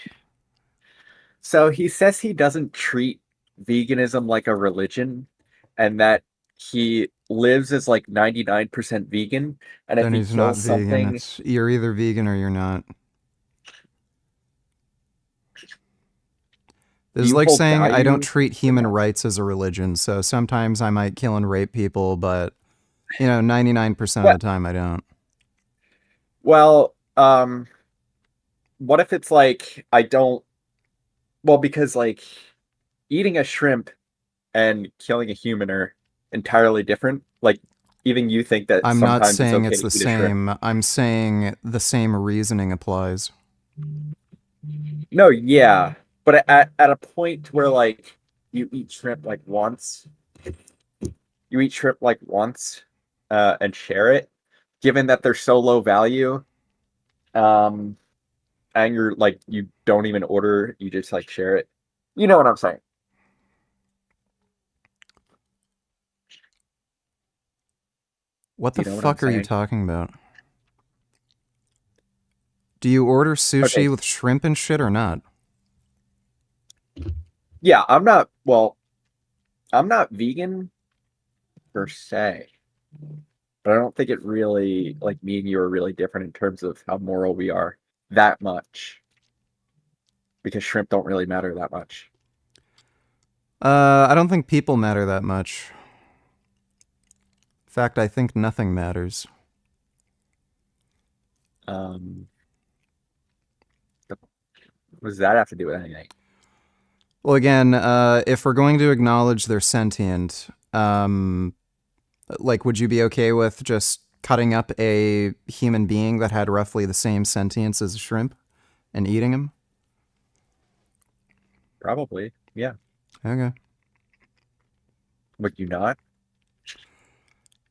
So he says he doesn't treat veganism like a religion, and that he lives as like 99% vegan, and if Then he he's not kills vegan. something, It's, you're either vegan or you're not. This is you like hold saying I don't value treat human rights as a religion, so sometimes I might kill and rape people, but, 99% of the time I don't. well, what if it's like I don't? Well, because like eating a shrimp and killing a human are entirely different. Like even you think that I'm not sometimes saying it's it's okay the to eat a shrimp. same. I'm saying the same reasoning applies. No, yeah, but at a point where like you eat shrimp like once, and share it, given that they're so low value, and you're like you don't even order, you just like share it. You know what I'm saying? What the You know what I'm fuck are you saying? talking about? Do you order sushi Okay. with shrimp and shit or not? Yeah, I'm not vegan per se, but I don't think it really like me and you are really different in terms of how moral we are that much, because shrimp don't really matter that much. I don't think people matter that much. In fact, I think nothing matters. What does that have to do with anything? Well, again, if we're going to acknowledge they're sentient, like, would you be okay with just cutting up a human being that had roughly the same sentience as a shrimp and eating him? Probably, yeah. Okay. Would you not?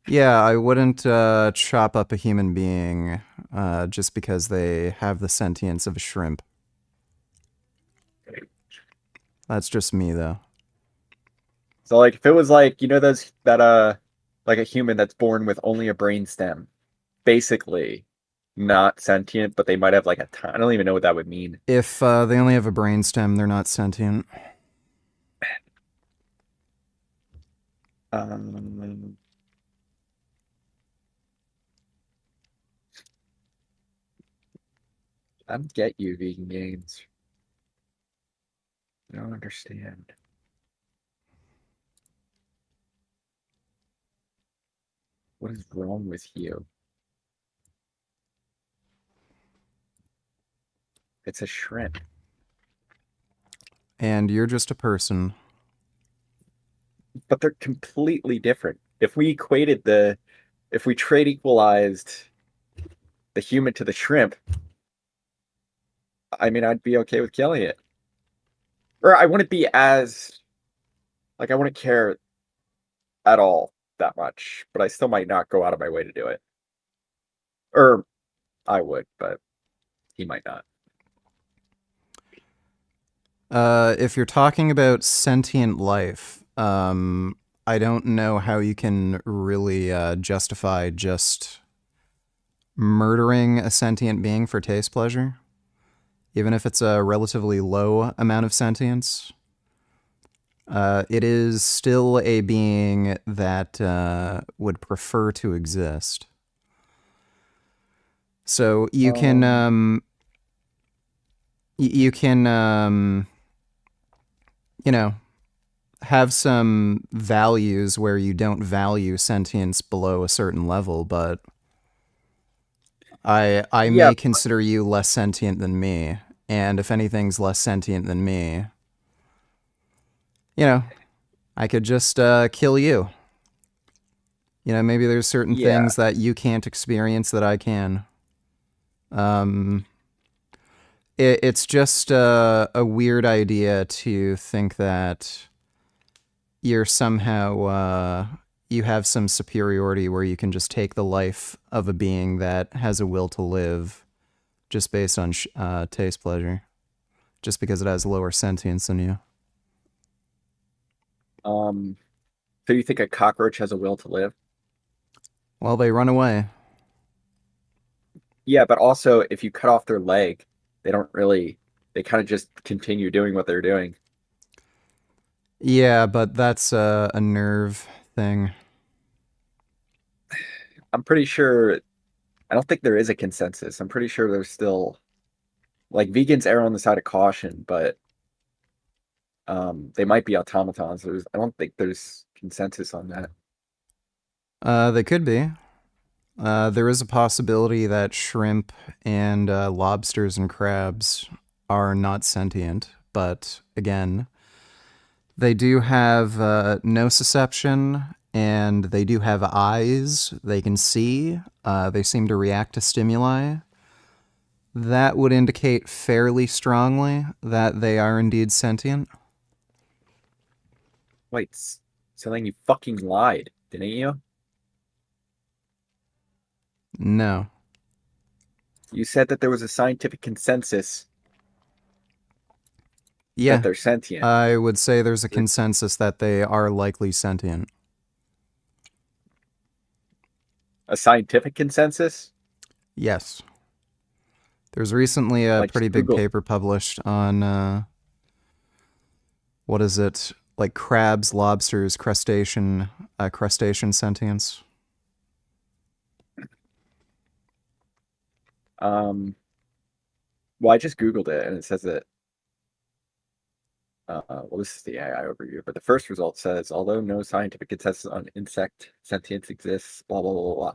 Yeah, I wouldn't chop up a human being just because they have the sentience of a shrimp. That's just me, though. So, like, if it was like, those that like a human that's born with only a brain stem, basically not sentient, but they might have like I don't even know what that would mean. If they only have a brain stem, they're not sentient. I don't get you, vegan games. I don't understand. What is wrong with you? It's a shrimp. And you're just a person. But they're completely different. If we trade equalized the human to the shrimp, I mean, I'd be okay with killing it. Or I wouldn't be as, like, I wouldn't care at all that much, but I still might not go out of my way to do it. Or I would, but he might not. If you're talking about sentient life, I don't know how you can really justify just murdering a sentient being for taste pleasure, even if it's a relatively low amount of sentience. It is still a being that would prefer to exist. So you can have some values where you don't value sentience below a certain level, but I may consider you less sentient than me, and if anything's less sentient than me, I could just kill you. You know, maybe there's certain Yeah. things that you can't experience that I can. It's just a weird idea to think that you're somehow you have some superiority where you can just take the life of a being that has a will to live just based on taste pleasure, just because it has lower sentience than you. So you think a cockroach has a will to live? Well, they run away. Yeah, but also if you cut off their leg, they kind of just continue doing what they're doing. Yeah, but that's a nerve thing. I'm pretty sure, I don't think there is a consensus. I'm pretty sure there's still, like, vegans err on the side of caution, but they might be automatons. I don't think there's consensus on that. They could be. There is a possibility that shrimp and lobsters and crabs are not sentient, but again, they do have nociception and they do have eyes. They can see. They seem to react to stimuli. That would indicate fairly strongly that they are indeed sentient. Wait, so then you fucking lied, didn't you? No. You said that there was a scientific consensus Yeah, that they're sentient. I would say there's a consensus that they are likely sentient. A scientific consensus? Yes. There's recently a Like, pretty big Google. paper published on, what is it? Like crabs, lobsters, crustacean sentience. Well, I just Googled it and it says that, well, this is the AI overview, but the first result says, although no scientific consensus on insect sentience exists, blah, blah, blah, blah.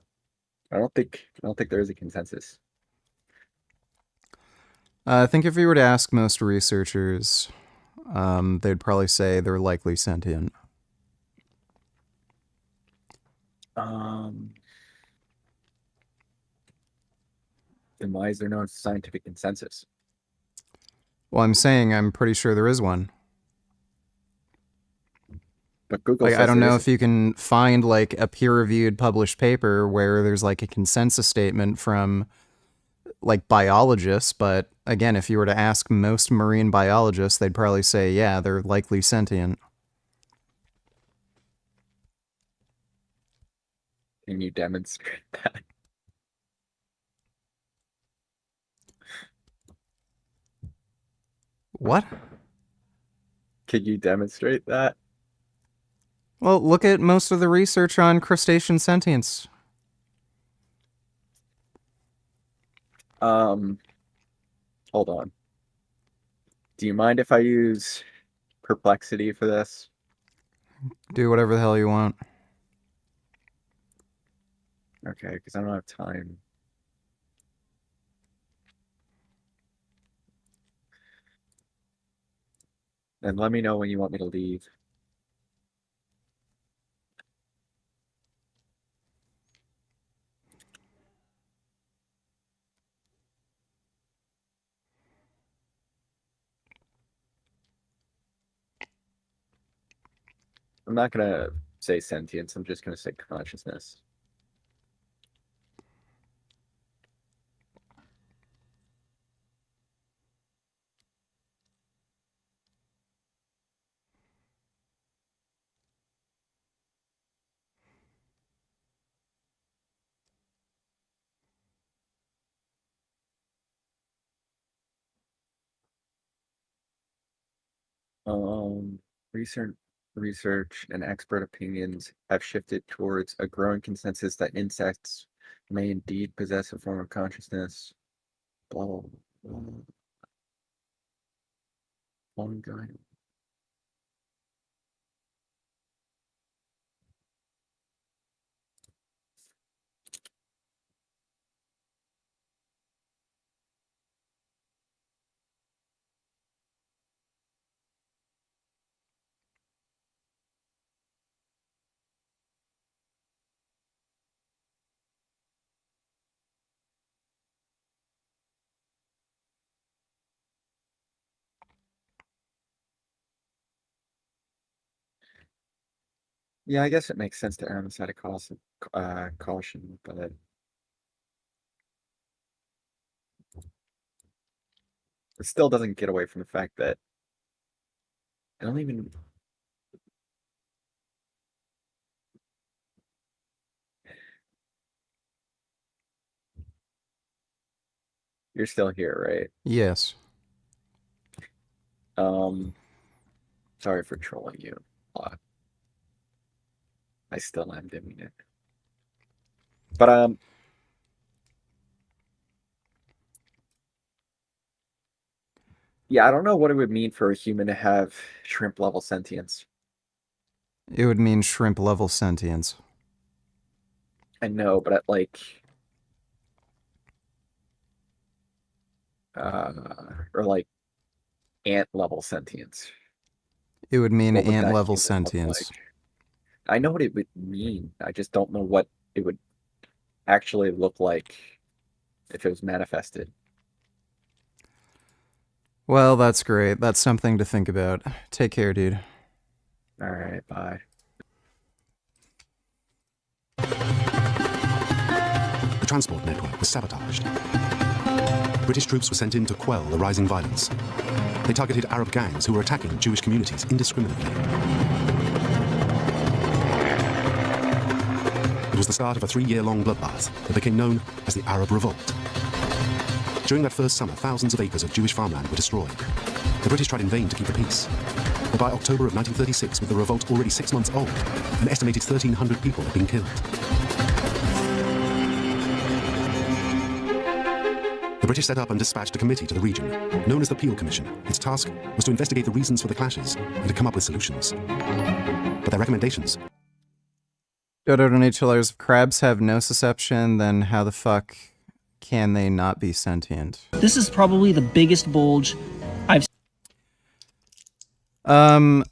I don't think there is a consensus. I think if you were to ask most researchers, they'd probably say they're likely sentient. Then why is there no scientific consensus? Well, I'm saying I'm pretty sure there is one. But Google Like, says I don't there know isn't. if you can find like a peer-reviewed published paper where there's like a consensus statement from like biologists, but again, if you were to ask most marine biologists, they'd probably say, yeah, they're likely sentient. Can you demonstrate that? What? Can you demonstrate that? Well, look at most of the research on crustacean sentience. Hold on. Do you mind if I use Perplexity for this? Do whatever the hell you want. Okay, because I don't have time. And let me know when you want me to leave. I'm not going to say sentience, I'm just going to say consciousness. Research and expert opinions have shifted towards a growing consensus that insects may indeed possess a form of consciousness. Blah, blah, blah. Ongoing. Yeah, I guess it makes sense to err on the side of caution, but it still doesn't get away from the fact that I don't even. You're still here, right? Yes. Sorry for trolling you a lot. I still am doing it. But yeah, I don't know what it would mean for a human to have shrimp level sentience. It would mean shrimp level sentience. I know, but or like ant level sentience. It would mean What would ant that level human look sentience. like? I know what it would mean. I just don't know what it would actually look like if it was manifested. Well, that's great. That's something to think about. Take care, dude. All right, bye. The transport network was sabotaged. British troops were sent in to quell the rising violence. They targeted Arab gangs who were attacking Jewish communities indiscriminately. It was the start of a 3-year-long bloodbath that became known as the Arab Revolt. During that first summer, thousands of acres of Jewish farmland were destroyed. The British tried in vain to keep the peace. But by October of 1936, with the revolt already 6 months old, an estimated 1,300 people had been killed. The British set up and dispatched a committee to the region, known as the Peel Commission. Its task was to investigate the reasons for the clashes and to come up with solutions. But their recommendations... Dodo donates, if crabs have nociception, then how the fuck can they not be sentient? This is probably the biggest bulge I've I'm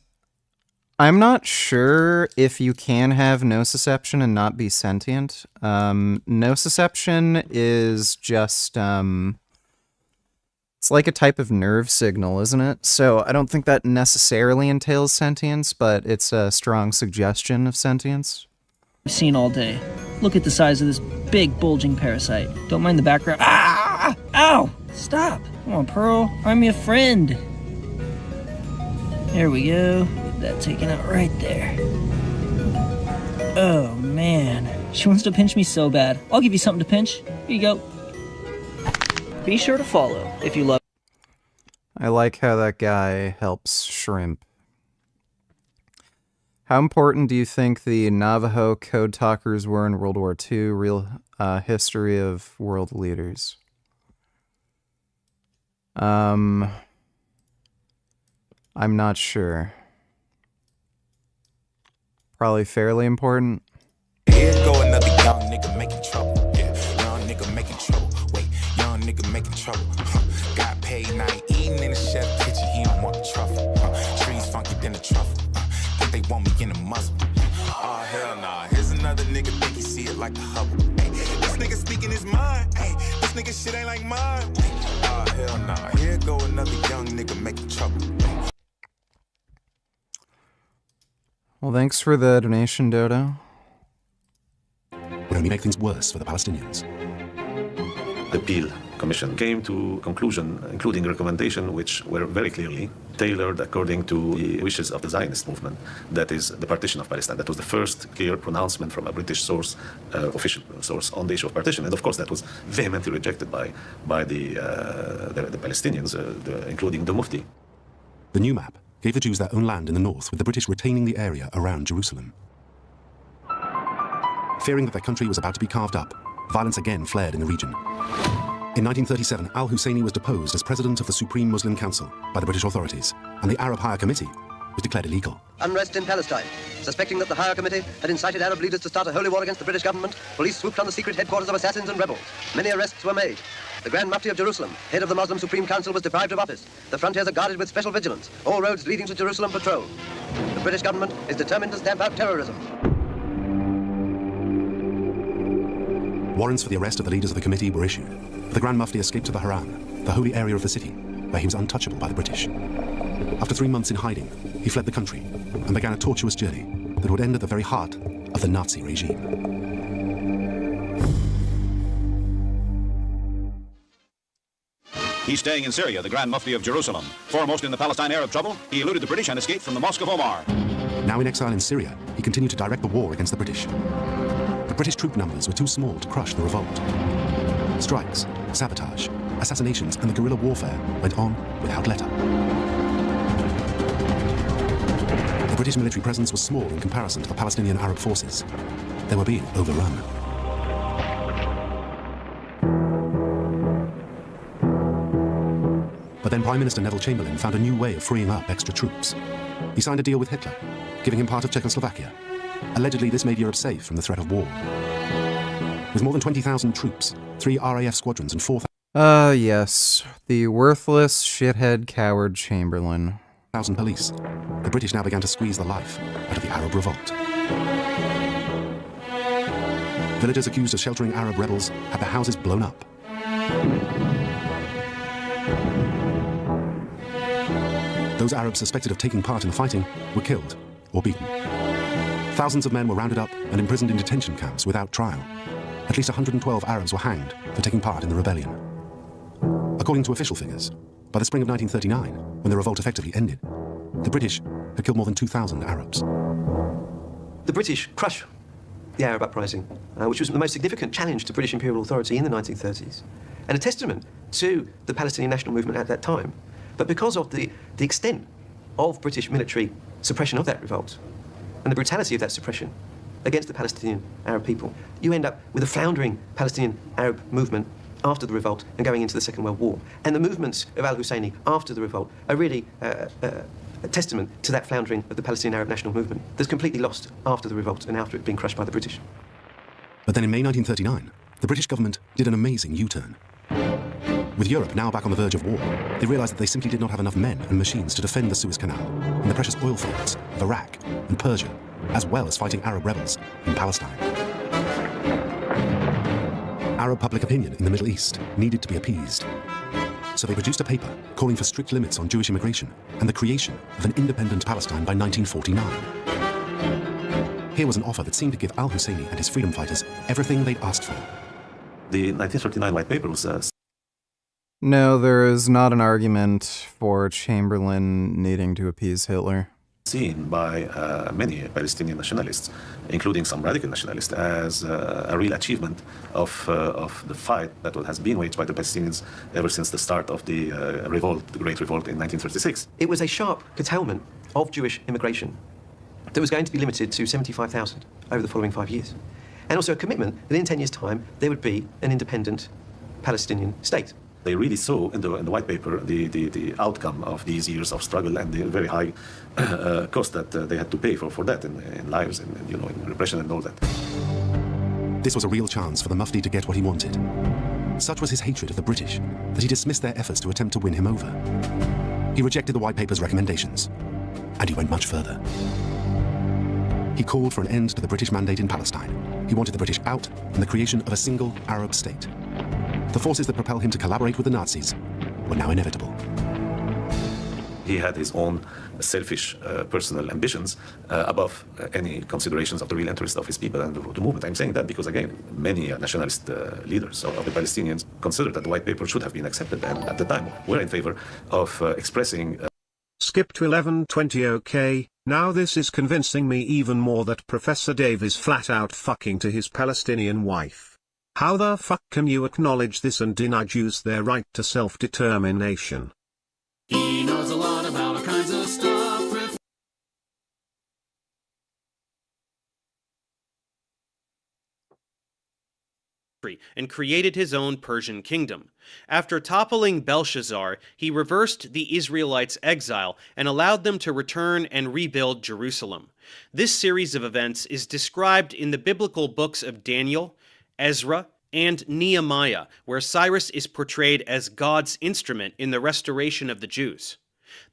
not sure if you can have nociception and not be sentient. Nociception is just, it's like a type of nerve signal, isn't it? So I don't think that necessarily entails sentience, but it's a strong suggestion of sentience. seen all day. Look at the size of this big bulging parasite. Don't mind the background. Ah! Ow! Stop! Come on, Pearl. Find me a friend. There we go. Get that taken out right there. Oh, man. She wants to pinch me so bad. I'll give you something to pinch. Here you go. Be sure to follow if you love. I like how that guy helps shrimp. How important do you think the Navajo code talkers were in World War II? Real history of world leaders. I'm not sure. Probably fairly important. Here go another young nigga making trouble. Yeah, young nigga making trouble. Wait, young nigga making trouble. Got paid, now he eating in the chef kitchen. He don't want the truffle. Trees funky than the truffle. Think they want me in the muzzle. Oh hell nah. Here's another nigga think he see it like the Hubble. Hey, this nigga speaking his mind. Hey, this nigga shit ain't like mine. Oh hell nah. Here go another young nigga making trouble. Well, thanks for the donation, Dodo. Would only make things worse for the Palestinians. The Peel Commission came to a conclusion, including recommendations which were very clearly tailored according to the wishes of the Zionist movement, that is the partition of Palestine. That was the first clear pronouncement from a British source, official source, on the issue of partition. And of course that was vehemently rejected by the Palestinians, including the Mufti. The new map gave the Jews their own land in the north, with the British retaining the area around Jerusalem. Fearing that their country was about to be carved up, violence again flared in the region. In 1937, al-Husseini was deposed as president of the Supreme Muslim Council by the British authorities, and the Arab Higher Committee was declared illegal. Unrest in Palestine. Suspecting that the Higher Committee had incited Arab leaders to start a holy war against the British government, police swooped on the secret headquarters of assassins and rebels. Many arrests were made. The Grand Mufti of Jerusalem, head of the Muslim Supreme Council, was deprived of office. The frontiers are guarded with special vigilance. All roads leading to Jerusalem patrolled. The British government is determined to stamp out terrorism. Warrants for the arrest of the leaders of the committee were issued. The Grand Mufti escaped to the Haram, the holy area of the city, where he was untouchable by the British. After 3 months in hiding, he fled the country and began a tortuous journey that would end at the very heart of the Nazi regime. He's staying in Syria, the Grand Mufti of Jerusalem. Foremost in the Palestine Arab trouble, he eluded the British and escaped from the Mosque of Omar. Now in exile in Syria, he continued to direct the war against the British. The British troop numbers were too small to crush the revolt. Strikes, sabotage, assassinations, and the guerrilla warfare went on without let up. The British military presence was small in comparison to the Palestinian Arab forces. They were being overrun. But then Prime Minister Neville Chamberlain found a new way of freeing up extra troops. He signed a deal with Hitler, giving him part of Czechoslovakia. Allegedly, this made Europe safe from the threat of war. With more than 20,000 troops, 3 RAF squadrons and 4,000... Yes. The worthless, shithead, coward Chamberlain. ...police. The British now began to squeeze the life out of the Arab revolt. Villagers accused of sheltering Arab rebels had their houses blown up. Those Arabs suspected of taking part in the fighting were killed or beaten. Thousands of men were rounded up and imprisoned in detention camps without trial. At least 112 Arabs were hanged for taking part in the rebellion. According to official figures, by the spring of 1939, when the revolt effectively ended, the British had killed more than 2,000 Arabs. The British crushed the Arab uprising, which was the most significant challenge to British imperial authority in the 1930s, and a testament to the Palestinian national movement at that time. But because of the extent of British military suppression of that revolt and the brutality of that suppression against the Palestinian Arab people, you end up with a floundering Palestinian Arab movement after the revolt and going into the Second World War. And the movements of al-Husseini after the revolt are really a testament to that floundering of the Palestinian Arab national movement that's completely lost after the revolt and after it being crushed by the British. But then in May 1939, the British government did an amazing U-turn. With Europe now back on the verge of war, they realized that they simply did not have enough men and machines to defend the Suez Canal and the precious oil fields of Iraq and Persia, as well as fighting Arab rebels in Palestine. Arab public opinion in the Middle East needed to be appeased. So they produced a paper calling for strict limits on Jewish immigration and the creation of an independent Palestine by 1949. Here was an offer that seemed to give al-Husseini and his freedom fighters everything they'd asked for. The 1939 white paper was No, there is not an argument for Chamberlain needing to appease Hitler. Seen by many Palestinian nationalists, including some radical nationalists, as a real achievement of the fight that has been waged by the Palestinians ever since the start of the revolt, the Great Revolt in 1936. It was a sharp curtailment of Jewish immigration that was going to be limited to 75,000 over the following 5 years. And also a commitment that in 10 years' time there would be an independent Palestinian state. They really saw in the white paper the outcome of these years of struggle and the very high cost that they had to pay for that in lives and in repression and all that. This was a real chance for the Mufti to get what he wanted. Such was his hatred of the British that he dismissed their efforts to attempt to win him over. He rejected the white paper's recommendations, and he went much further. He called for an end to the British mandate in Palestine. He wanted the British out and the creation of a single Arab state. The forces that propelled him to collaborate with the Nazis were now inevitable. He had his own selfish personal ambitions above any considerations of the real interest of his people and the movement. I'm saying that because, again, many nationalist leaders of the Palestinians considered that the white paper should have been accepted and at the time were in favor of expressing... Skip to 11:20. OK, now this is convincing me even more that Professor Dave is flat out fucking to his Palestinian wife. How the fuck can you acknowledge this and deny Jews their right to self-determination? He knows a lot about all kinds of stuff. And created his own Persian kingdom. After toppling Belshazzar, he reversed the Israelites' exile and allowed them to return and rebuild Jerusalem. This series of events is described in the biblical books of Daniel, Ezra, and Nehemiah, where Cyrus is portrayed as God's instrument in the restoration of the Jews.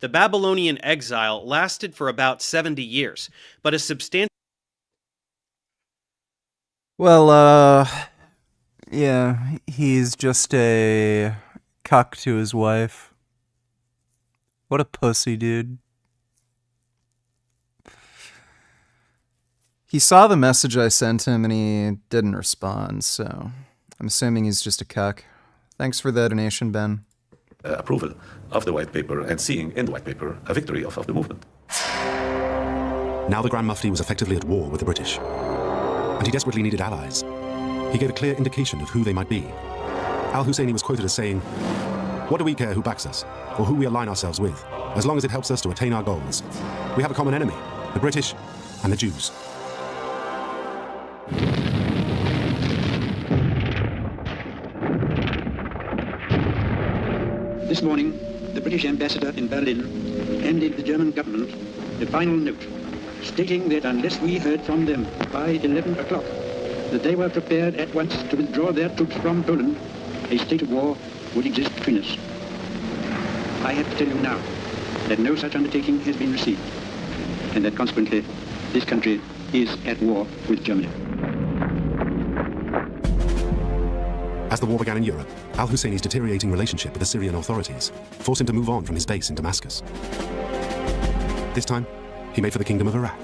The Babylonian exile lasted for about 70 years, but a substantial... Well, yeah, he's just a cuck to his wife. What a pussy, dude. He saw the message I sent him and he didn't respond, so I'm assuming he's just a cuck. Thanks for the donation, Ben. Approval of the white paper and seeing in the white paper a victory of the movement. Now the Grand Mufti was effectively at war with the British, and he desperately needed allies. He gave a clear indication of who they might be. Al-Husseini was quoted as saying, "What do we care who backs us, or who we align ourselves with, as long as it helps us to attain our goals? We have a common enemy, the British and the Jews." This morning, the British ambassador in Berlin handed the German government a final note, stating that unless we heard from them by 11 o'clock, that they were prepared at once to withdraw their troops from Poland, a state of war would exist between us. I have to tell you now that no such undertaking has been received, and that consequently, this country is at war with Germany. As the war began in Europe, Al-Husseini's deteriorating relationship with the Syrian authorities forced him to move on from his base in Damascus. This time, he made for the Kingdom of Iraq.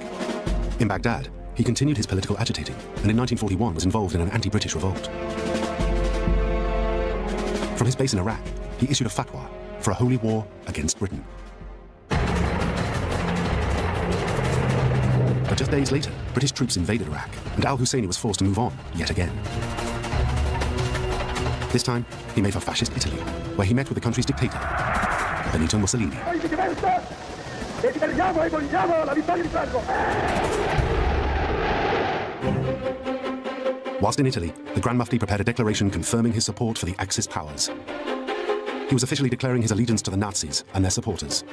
In Baghdad, he continued his political agitating, and in 1941 was involved in an anti-British revolt. From his base in Iraq, he issued a fatwa for a holy war against Britain. But just days later, British troops invaded Iraq, and Al-Husseini was forced to move on yet again. This time, he made for fascist Italy, where he met with the country's dictator, Benito Mussolini. Whilst in Italy, the Grand Mufti prepared a declaration confirming his support for the Axis powers. He was officially declaring his allegiance to the Nazis and their supporters.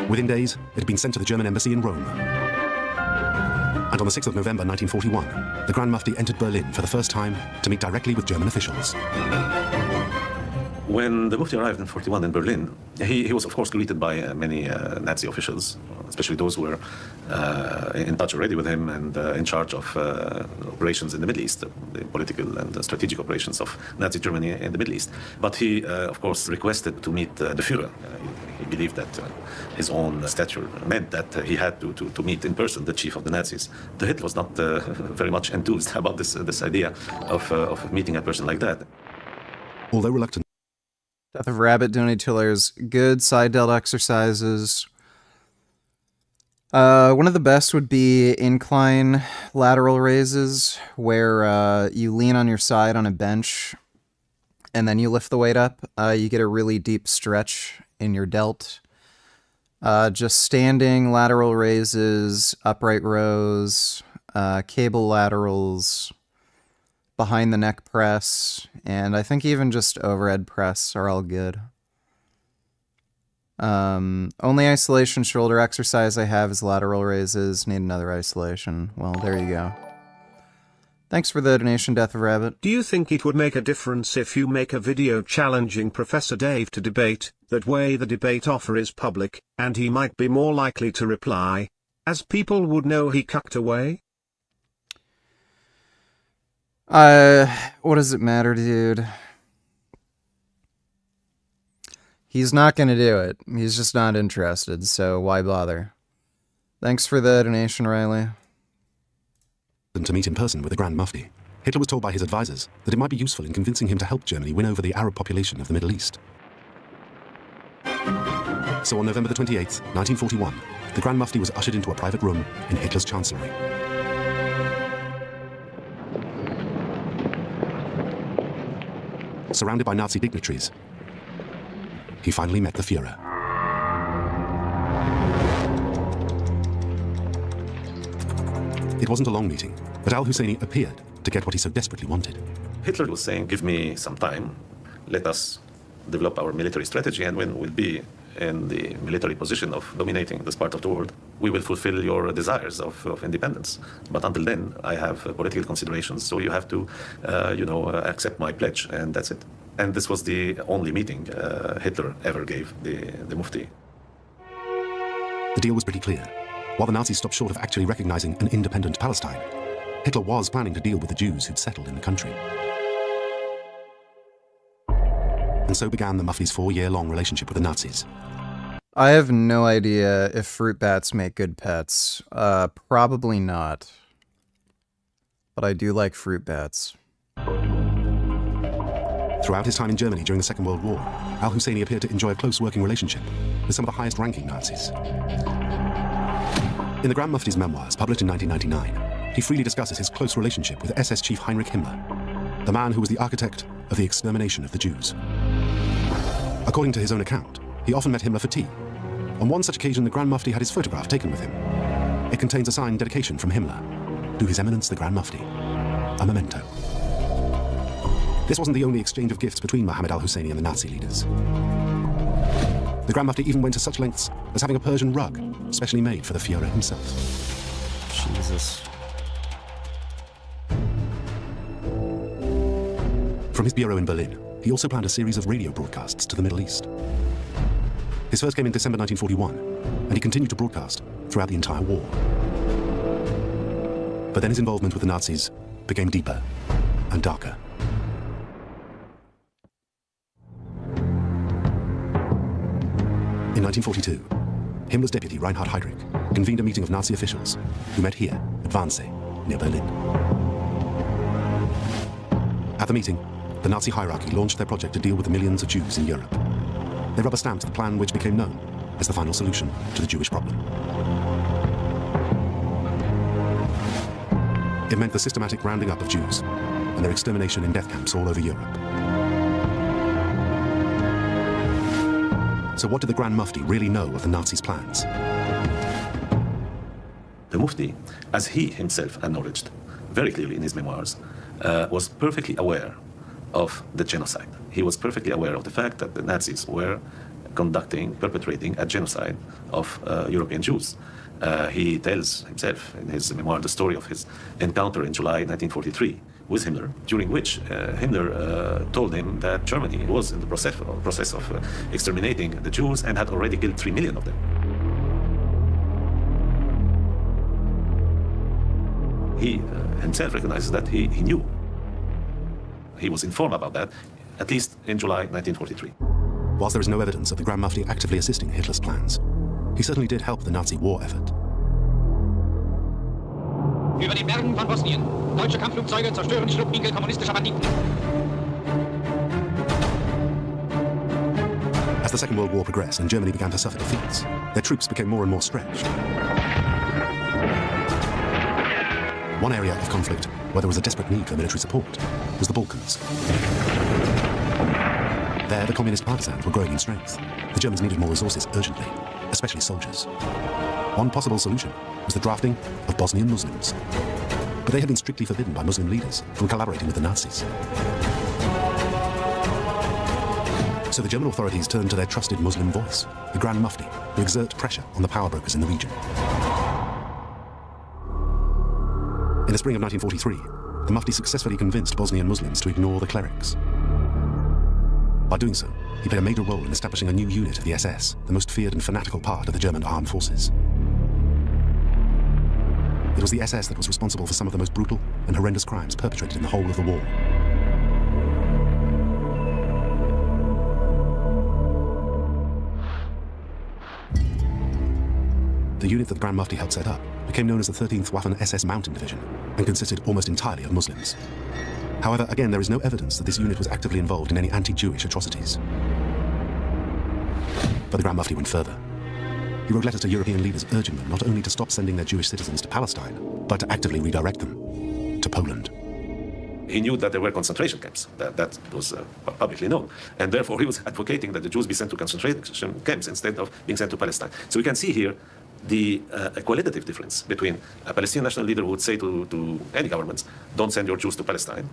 Within days, it had been sent to the German embassy in Rome. And on the 6th of November 1941, the Grand Mufti entered Berlin for the first time to meet directly with German officials. When the Mufti arrived in 1941 in Berlin, he was of course greeted by many Nazi officials, especially those who were in touch already with him and in charge of operations in the Middle East, the political and strategic operations of Nazi Germany in the Middle East. But he, of course, requested to meet the Führer. He believed that his own stature meant that he had to meet in person the chief of the Nazis. The Hitler was not very much enthused about this idea of meeting a person like that. Although reluctant. Death of Rabbit donated $2. Good side delt exercises. One of the best would be incline lateral raises, where you lean on your side on a bench and then you lift the weight up. You get a really deep stretch in your delt. Just standing lateral raises, upright rows, cable laterals, behind the neck press, and I think even just overhead press are all good. Only isolation shoulder exercise I have is lateral raises. Need another isolation. Well, there you go. Thanks for the donation, Death of Rabbit. Do you think it would make a difference if you make a video challenging Professor Dave to debate? That way the debate offer is public, and he might be more likely to reply, as people would know he cucked away? What does it matter, dude? He's not gonna do it. He's just not interested, so why bother? Thanks for the donation, Riley. To meet in person with the Grand Mufti, Hitler was told by his advisors that it might be useful in convincing him to help Germany win over the Arab population of the Middle East. So on November the 28th, 1941, the Grand Mufti was ushered into a private room in Hitler's chancellery. Surrounded by Nazi dignitaries, he finally met the Führer. It wasn't a long meeting, but Al-Husseini appeared to get what he so desperately wanted. Hitler was saying, give me some time, let us develop our military strategy, and when we'll be in the military position of dominating this part of the world, we will fulfill your desires of independence. But until then, I have political considerations, so you have to, accept my pledge, and that's it. And this was the only meeting Hitler ever gave the Mufti. The deal was pretty clear. While the Nazis stopped short of actually recognizing an independent Palestine, Hitler was planning to deal with the Jews who'd settled in the country. And so began the Mufti's 4-year-long relationship with the Nazis. I have no idea if fruit bats make good pets. Probably not. But I do like fruit bats. Throughout his time in Germany during the Second World War, al-Husseini appeared to enjoy a close working relationship with some of the highest-ranking Nazis. In the Grand Mufti's memoirs, published in 1999, he freely discusses his close relationship with SS Chief Heinrich Himmler, the man who was the architect of the extermination of the Jews. According to his own account, he often met Himmler for tea. On one such occasion, the Grand Mufti had his photograph taken with him. It contains a signed dedication from Himmler to His Eminence the Grand Mufti, a memento. This wasn't the only exchange of gifts between Mohammed al-Husseini and the Nazi leaders. The Grand Mufti even went to such lengths as having a Persian rug, specially made for the Führer himself. Jesus. From his bureau in Berlin, he also planned a series of radio broadcasts to the Middle East. His first came in December 1941, and he continued to broadcast throughout the entire war. But then his involvement with the Nazis became deeper and darker. In 1942, Himmler's deputy Reinhard Heydrich convened a meeting of Nazi officials who met here at Wannsee, near Berlin. At the meeting, the Nazi hierarchy launched their project to deal with the millions of Jews in Europe. They rubber-stamped the plan which became known as the final solution to the Jewish problem. It meant the systematic rounding up of Jews and their extermination in death camps all over Europe. So what did the Grand Mufti really know of the Nazis' plans? The Mufti, as he himself acknowledged very clearly in his memoirs, was perfectly aware of the genocide. He was perfectly aware of the fact that the Nazis were perpetrating a genocide of European Jews. He tells himself in his memoir the story of his encounter in July 1943 with Himmler, during which Himmler told him that Germany was in the process of exterminating the Jews and had already killed 3 million of them. He himself recognizes that he knew. He was informed about that, at least in July 1943. Whilst there is no evidence of the Grand Mufti actively assisting Hitler's plans, he certainly did help the Nazi war effort. Über den Bergen von Bosnien. Deutsche Kampfflugzeuge zerstören Schlupfwinkel kommunistischer Banditen. As the Second World War progressed and Germany began to suffer defeats, their troops became more and more stretched. One area of conflict where there was a desperate need for military support was the Balkans. There, the communist partisans were growing in strength. The Germans needed more resources urgently, especially soldiers. One possible solution was the drafting of Bosnian Muslims. But they had been strictly forbidden by Muslim leaders from collaborating with the Nazis. So the German authorities turned to their trusted Muslim voice, the Grand Mufti, to exert pressure on the power brokers in the region. In the spring of 1943, the Mufti successfully convinced Bosnian Muslims to ignore the clerics. By doing so, he played a major role in establishing a new unit of the SS, the most feared and fanatical part of the German armed forces. It was the SS that was responsible for some of the most brutal and horrendous crimes perpetrated in the whole of the war. The unit that the Grand Mufti helped set up became known as the 13th Waffen-SS Mountain Division and consisted almost entirely of Muslims. However, again, there is no evidence that this unit was actively involved in any anti-Jewish atrocities. But the Grand Mufti went further. He wrote letters to European leaders urging them not only to stop sending their Jewish citizens to Palestine, but to actively redirect them to Poland. He knew that there were concentration camps. That was publicly known. And therefore he was advocating that the Jews be sent to concentration camps instead of being sent to Palestine. So we can see here the qualitative difference between a Palestinian national leader who would say to any governments, don't send your Jews to Palestine.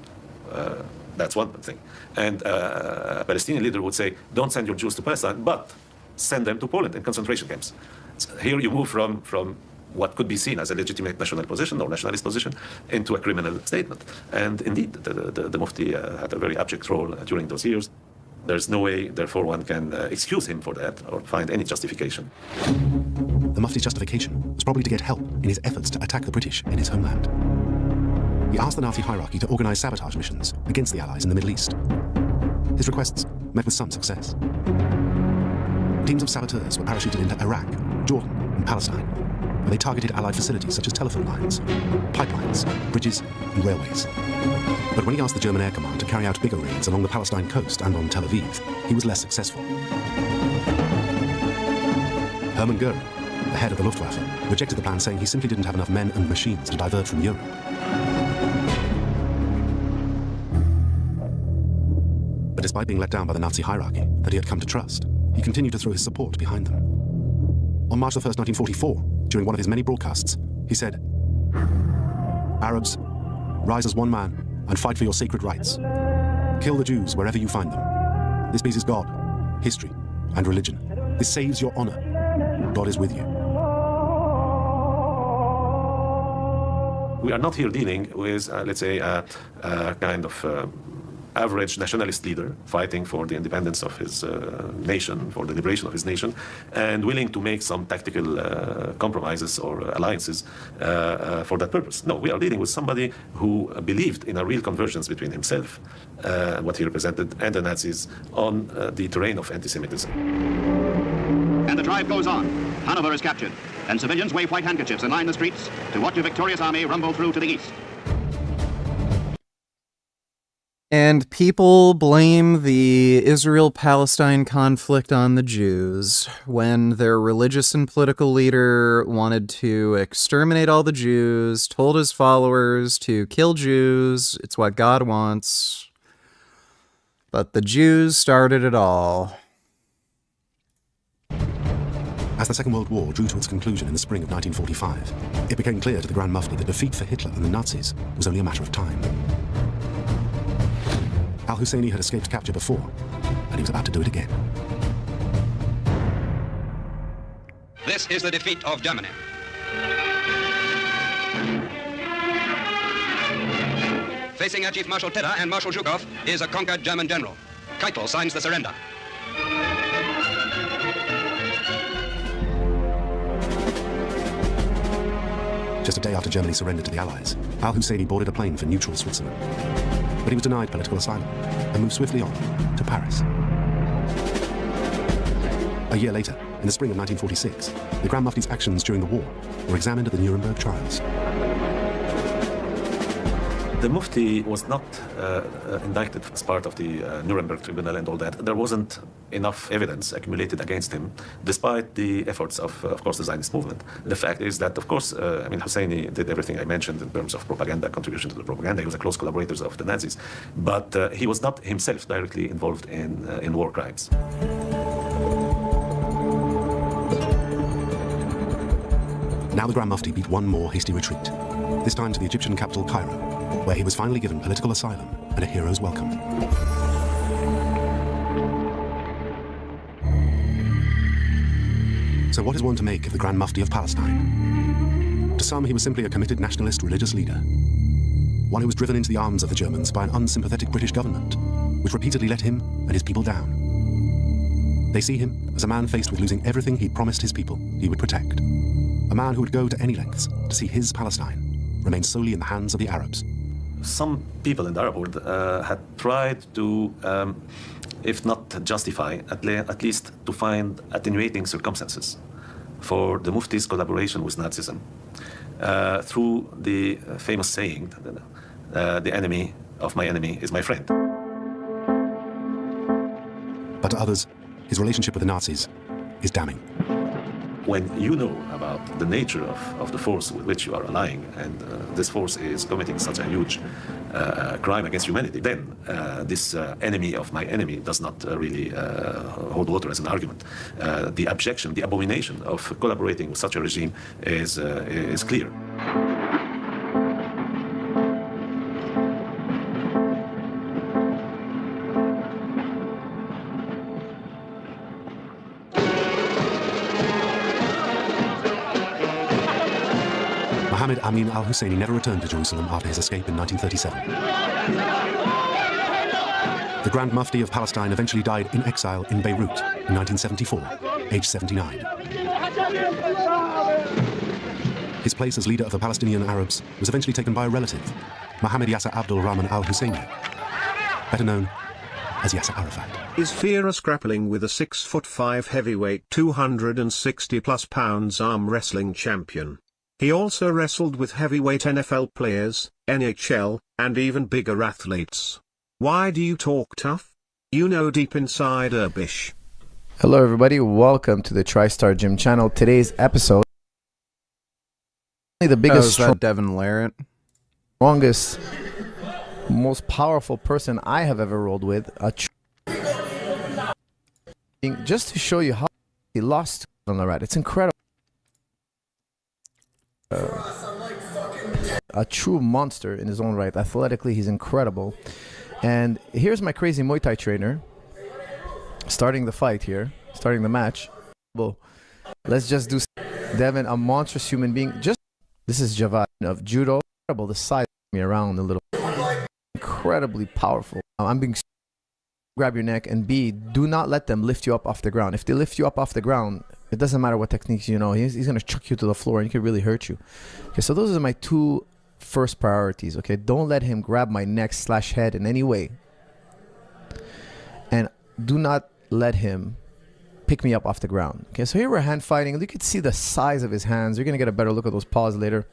That's one thing. And a Palestinian leader would say, don't send your Jews to Palestine, but send them to Poland in concentration camps. So here you move from what could be seen as a legitimate national position or nationalist position into a criminal statement. And indeed, the Mufti had a very abject role during those years. There's no way, therefore, one can excuse him for that or find any justification. The Mufti's justification was probably to get help in his efforts to attack the British in his homeland. He asked the Nazi hierarchy to organize sabotage missions against the Allies in the Middle East. His requests met with some success. Teams of saboteurs were parachuted into Iraq, Jordan, and Palestine, where they targeted Allied facilities such as telephone lines, pipelines, bridges, and railways. But when he asked the German Air Command to carry out bigger raids along the Palestine coast and on Tel Aviv, he was less successful. Hermann Goering, the head of the Luftwaffe, rejected the plan, saying he simply didn't have enough men and machines to divert from Europe. But despite being let down by the Nazi hierarchy that he had come to trust, he continued to throw his support behind them. On March 1st, 1944, during one of his many broadcasts, he said, "Arabs, rise as one man and fight for your sacred rights. Kill the Jews wherever you find them. This pleases God, history, and religion. This saves your honor. God is with you." We are not here dealing with, let's say, a kind of average nationalist leader fighting for the independence of his nation, for the liberation of his nation, and willing to make some tactical compromises or alliances for that purpose. No, we are dealing with somebody who believed in a real convergence between himself, what he represented, and the Nazis on the terrain of anti-Semitism. And the drive goes on. Hanover is captured, and civilians wave white handkerchiefs and line the streets to watch a victorious army rumble through to the east. And people blame the Israel-Palestine conflict on the Jews when their religious and political leader wanted to exterminate all the Jews, told his followers to kill Jews. It's what God wants. But the Jews started it all. As the Second World War drew to its conclusion in the spring of 1945, it became clear to the Grand Mufti that defeat for Hitler and the Nazis was only a matter of time. Al-Husseini had escaped capture before, and he was about to do it again. This is the defeat of Germany. Facing Air Chief Marshal Tedder and Marshal Zhukov is a conquered German general. Keitel signs the surrender. Just a day after Germany surrendered to the Allies, Al-Husseini boarded a plane for neutral Switzerland. But he was denied political asylum and moved swiftly on to Paris. A year later, in the spring of 1946, the Grand Mufti's actions during the war were examined at the Nuremberg trials. The Mufti was not indicted as part of the Nuremberg Tribunal and all that. There wasn't enough evidence accumulated against him, despite the efforts of course, the Zionist movement. The fact is that, of course, Husseini did everything I mentioned in terms of propaganda, contribution to the propaganda. He was a close collaborator of the Nazis, but he was not himself directly involved in war crimes. Now the Grand Mufti beat one more hasty retreat, this time to the Egyptian capital Cairo, where he was finally given political asylum and a hero's welcome. So what is one to make of the Grand Mufti of Palestine? To some, he was simply a committed nationalist religious leader, one who was driven into the arms of the Germans by an unsympathetic British government, which repeatedly let him and his people down. They see him as a man faced with losing everything he'd promised his people he would protect. A man who would go to any lengths to see his Palestine remain solely in the hands of the Arabs. Some people in the Arab world had tried to, if not justify, at least to find attenuating circumstances for the Mufti's collaboration with Nazism through the famous saying, the enemy of my enemy is my friend. But to others, his relationship with the Nazis is damning. When you know about the nature of the force with which you are allying, and this force is committing such a huge crime against humanity, then this enemy of my enemy does not really hold water as an argument. The abjection, the abomination of collaborating with such a regime is clear. Mohammed Amin al-Husseini never returned to Jerusalem after his escape in 1937. The Grand Mufti of Palestine eventually died in exile in Beirut in 1974, aged 79. His place as leader of the Palestinian Arabs was eventually taken by a relative, Mohammed Yasser Abdul Rahman al-Husseini, better known as Yasser Arafat. Is fierce grappling with a 6'5" heavyweight 260+ pounds arm wrestling champion. He also wrestled with heavyweight NFL players, NHL, and even bigger athletes. Why do you talk tough? You know deep inside Bish. Hello everybody, welcome to the TriStar Gym channel. Today's episode, the biggest, Devin Larrett, strongest, most powerful person I have ever rolled with. Just to show you how he lost on the rat. It's incredible. A true monster in his own right. Athletically, he's incredible. And here's my crazy Muay Thai trainer starting the fight here, starting the match. Well, let's just do Devin, a monstrous human being. This is Javad of judo. Incredible, the size of me around a little. Incredibly powerful. I'm being grab your neck, and B, do not let them lift you up off the ground. If they lift you up off the ground, it doesn't matter what techniques you know. He's going to chuck you to the floor and he could really hurt you. Okay, so those are my two first priorities. Okay, don't let him grab my neck / head in any way. And do not let him pick me up off the ground. Okay, so here we're hand fighting. You can see the size of his hands. You're going to get a better look at those paws later.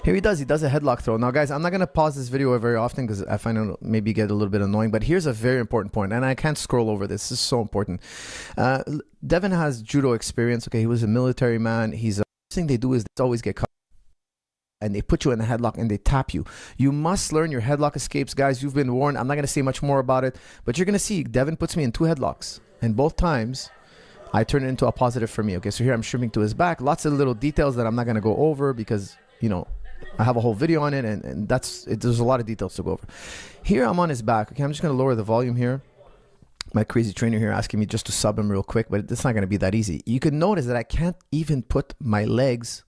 Here he does a headlock throw. Now guys, I'm not going to pause this video very often because I find it maybe get a little bit annoying, but here's a very important point, and I can't scroll over this. This is so important. Devin has judo experience. Okay, he was a military man. The first thing they do is they always get caught and they put you in a headlock and they tap you. You must learn your headlock escapes, guys. You've been warned. I'm not going to say much more about it, but you're going to see Devin puts me in 2 headlocks, and both times I turn it into a positive for me. Okay, so here I'm stripping to his back. Lots of little details that I'm not going to go over because, you know, I have a whole video on it, and there's a lot of details to go over. Here I'm on his back. Okay, I'm just going to lower the volume here. My crazy trainer here asking me just to sub him real quick, but it's not going to be that easy. You can notice that I can't even put my legs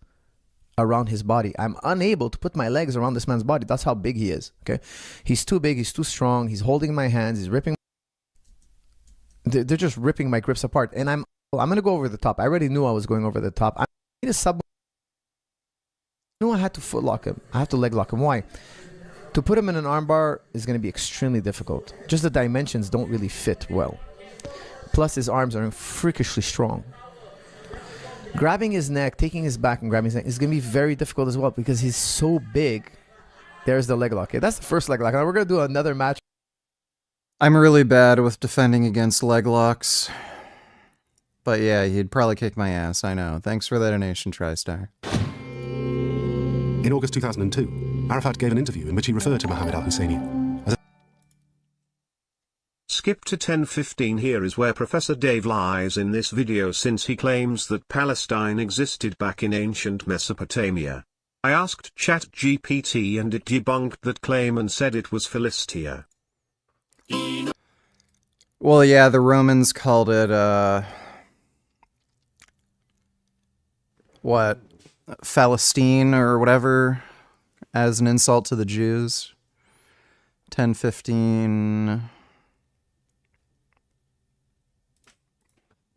around his body. I'm unable to put my legs around this man's body. That's how big he is. Okay, he's too big. He's too strong. He's holding my hands. He's ripping. They're just ripping my grips apart, and I'm going to go over the top. I already knew I was going over the top. I need a sub. I had to foot lock him. I have to leg lock him. Why? To put him in an armbar is going to be extremely difficult. Just the dimensions don't really fit well. Plus his arms are freakishly strong. Grabbing his neck, taking his back and grabbing his neck is going to be very difficult as well because he's so big. There's the leg lock. Okay, that's the first leg lock. Now we're going to do another match. I'm really bad with defending against leg locks. But yeah, he'd probably kick my ass, I know. Thanks for the donation, TriStar. In August 2002, Arafat gave an interview in which he referred to Mohammed al-Husseini as a... Skip to 10:15. Here is where Professor Dave lies in this video, since he claims that Palestine existed back in ancient Mesopotamia. I asked ChatGPT and it debunked that claim and said it was Philistia. Well, yeah, the Romans called it, what? Palestine or whatever, as an insult to the Jews. 10:15.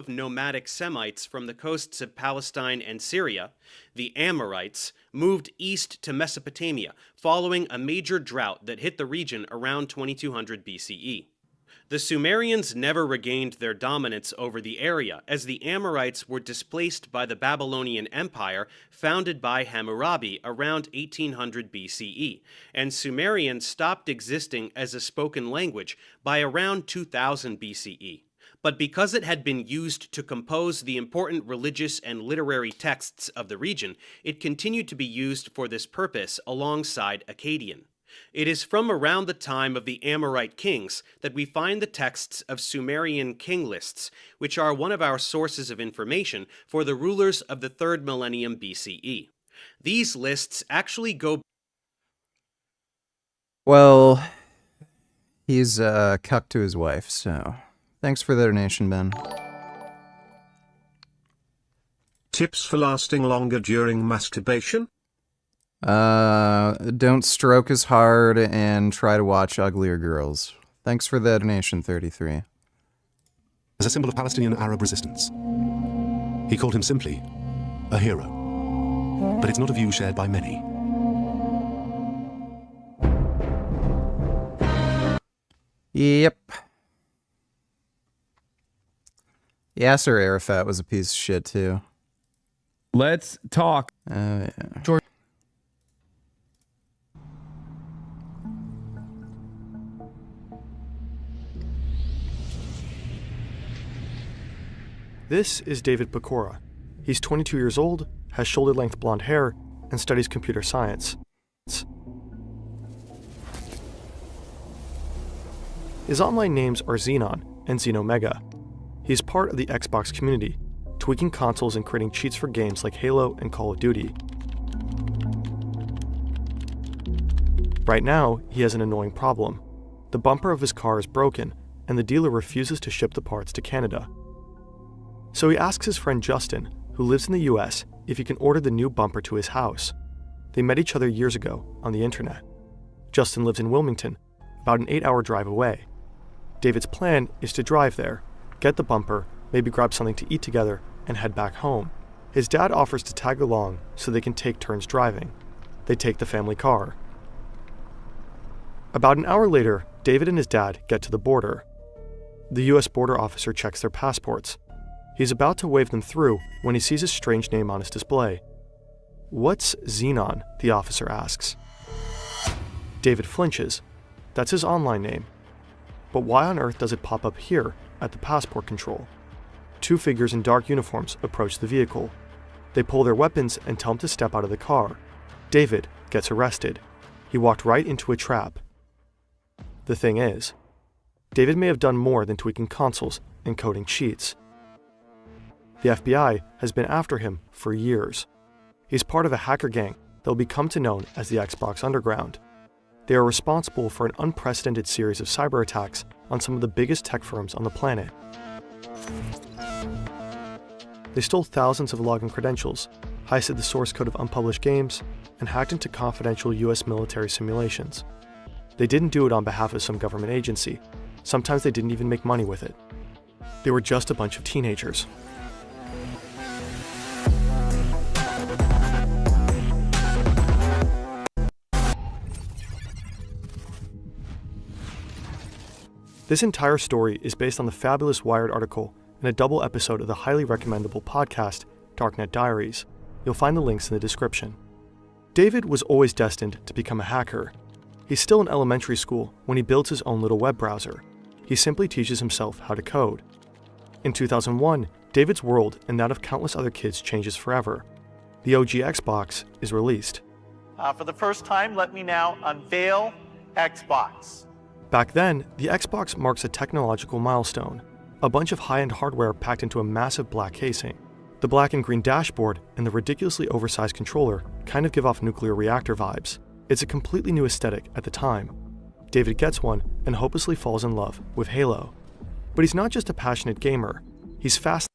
Nomadic Semites from the coasts of Palestine and Syria, the Amorites, moved east to Mesopotamia following a major drought that hit the region around 2200 BCE. The Sumerians never regained their dominance over the area, as the Amorites were displaced by the Babylonian Empire founded by Hammurabi around 1800 BCE, and Sumerian stopped existing as a spoken language by around 2000 BCE. But because it had been used to compose the important religious and literary texts of the region, it continued to be used for this purpose alongside Akkadian. It is from around the time of the Amorite kings that we find the texts of Sumerian king lists, which are one of our sources of information for the rulers of the 3rd millennium BCE. These lists actually go... Well, he's cucked to his wife, so thanks for the donation, Ben. Tips for lasting longer during masturbation? Don't stroke as hard and try to watch uglier girls. Thanks for the donation, 33. As a symbol of Palestinian Arab resistance. He called him simply a hero. But it's not a view shared by many. Yep. Yasser Arafat was a piece of shit, too. Let's talk. Yeah. George. This is David Pecora. He's 22 years old, has shoulder-length blonde hair, and studies computer science. His online names are Xenon and Xenomega. He's part of the Xbox community, tweaking consoles and creating cheats for games like Halo and Call of Duty. Right now, he has an annoying problem. The bumper of his car is broken, and the dealer refuses to ship the parts to Canada. So he asks his friend Justin, who lives in the US, if he can order the new bumper to his house. They met each other years ago on the internet. Justin lives in Wilmington, about an 8-hour drive away. David's plan is to drive there, get the bumper, maybe grab something to eat together, and head back home. His dad offers to tag along so they can take turns driving. They take the family car. About an hour later, David and his dad get to the border. The US border officer checks their passports. He's about to wave them through when he sees a strange name on his display. "What's Xenon?" the officer asks. David flinches. That's his online name. But why on earth does it pop up here at the passport control? Two figures in dark uniforms approach the vehicle. They pull their weapons and tell him to step out of the car. David gets arrested. He walked right into a trap. The thing is, David may have done more than tweaking consoles and coding cheats. The FBI has been after him for years. He's part of a hacker gang that will become to known as the Xbox Underground. They are responsible for an unprecedented series of cyber attacks on some of the biggest tech firms on the planet. They stole thousands of login credentials, heisted the source code of unpublished games, and hacked into confidential US military simulations. They didn't do it on behalf of some government agency. Sometimes they didn't even make money with it. They were just a bunch of teenagers. This entire story is based on the fabulous Wired article and a double episode of the highly recommendable podcast, Darknet Diaries. You'll find the links in the description. David was always destined to become a hacker. He's still in elementary school when he builds his own little web browser. He simply teaches himself how to code. In 2001, David's world and that of countless other kids changes forever. The OG Xbox is released. For the first time, let me now unveil Xbox. Back then, the Xbox marks a technological milestone, a bunch of high-end hardware packed into a massive black casing. The black and green dashboard and the ridiculously oversized controller kind of give off nuclear reactor vibes. It's a completely new aesthetic at the time. David gets one and hopelessly falls in love with Halo. But he's not just a passionate gamer, he's fascinated.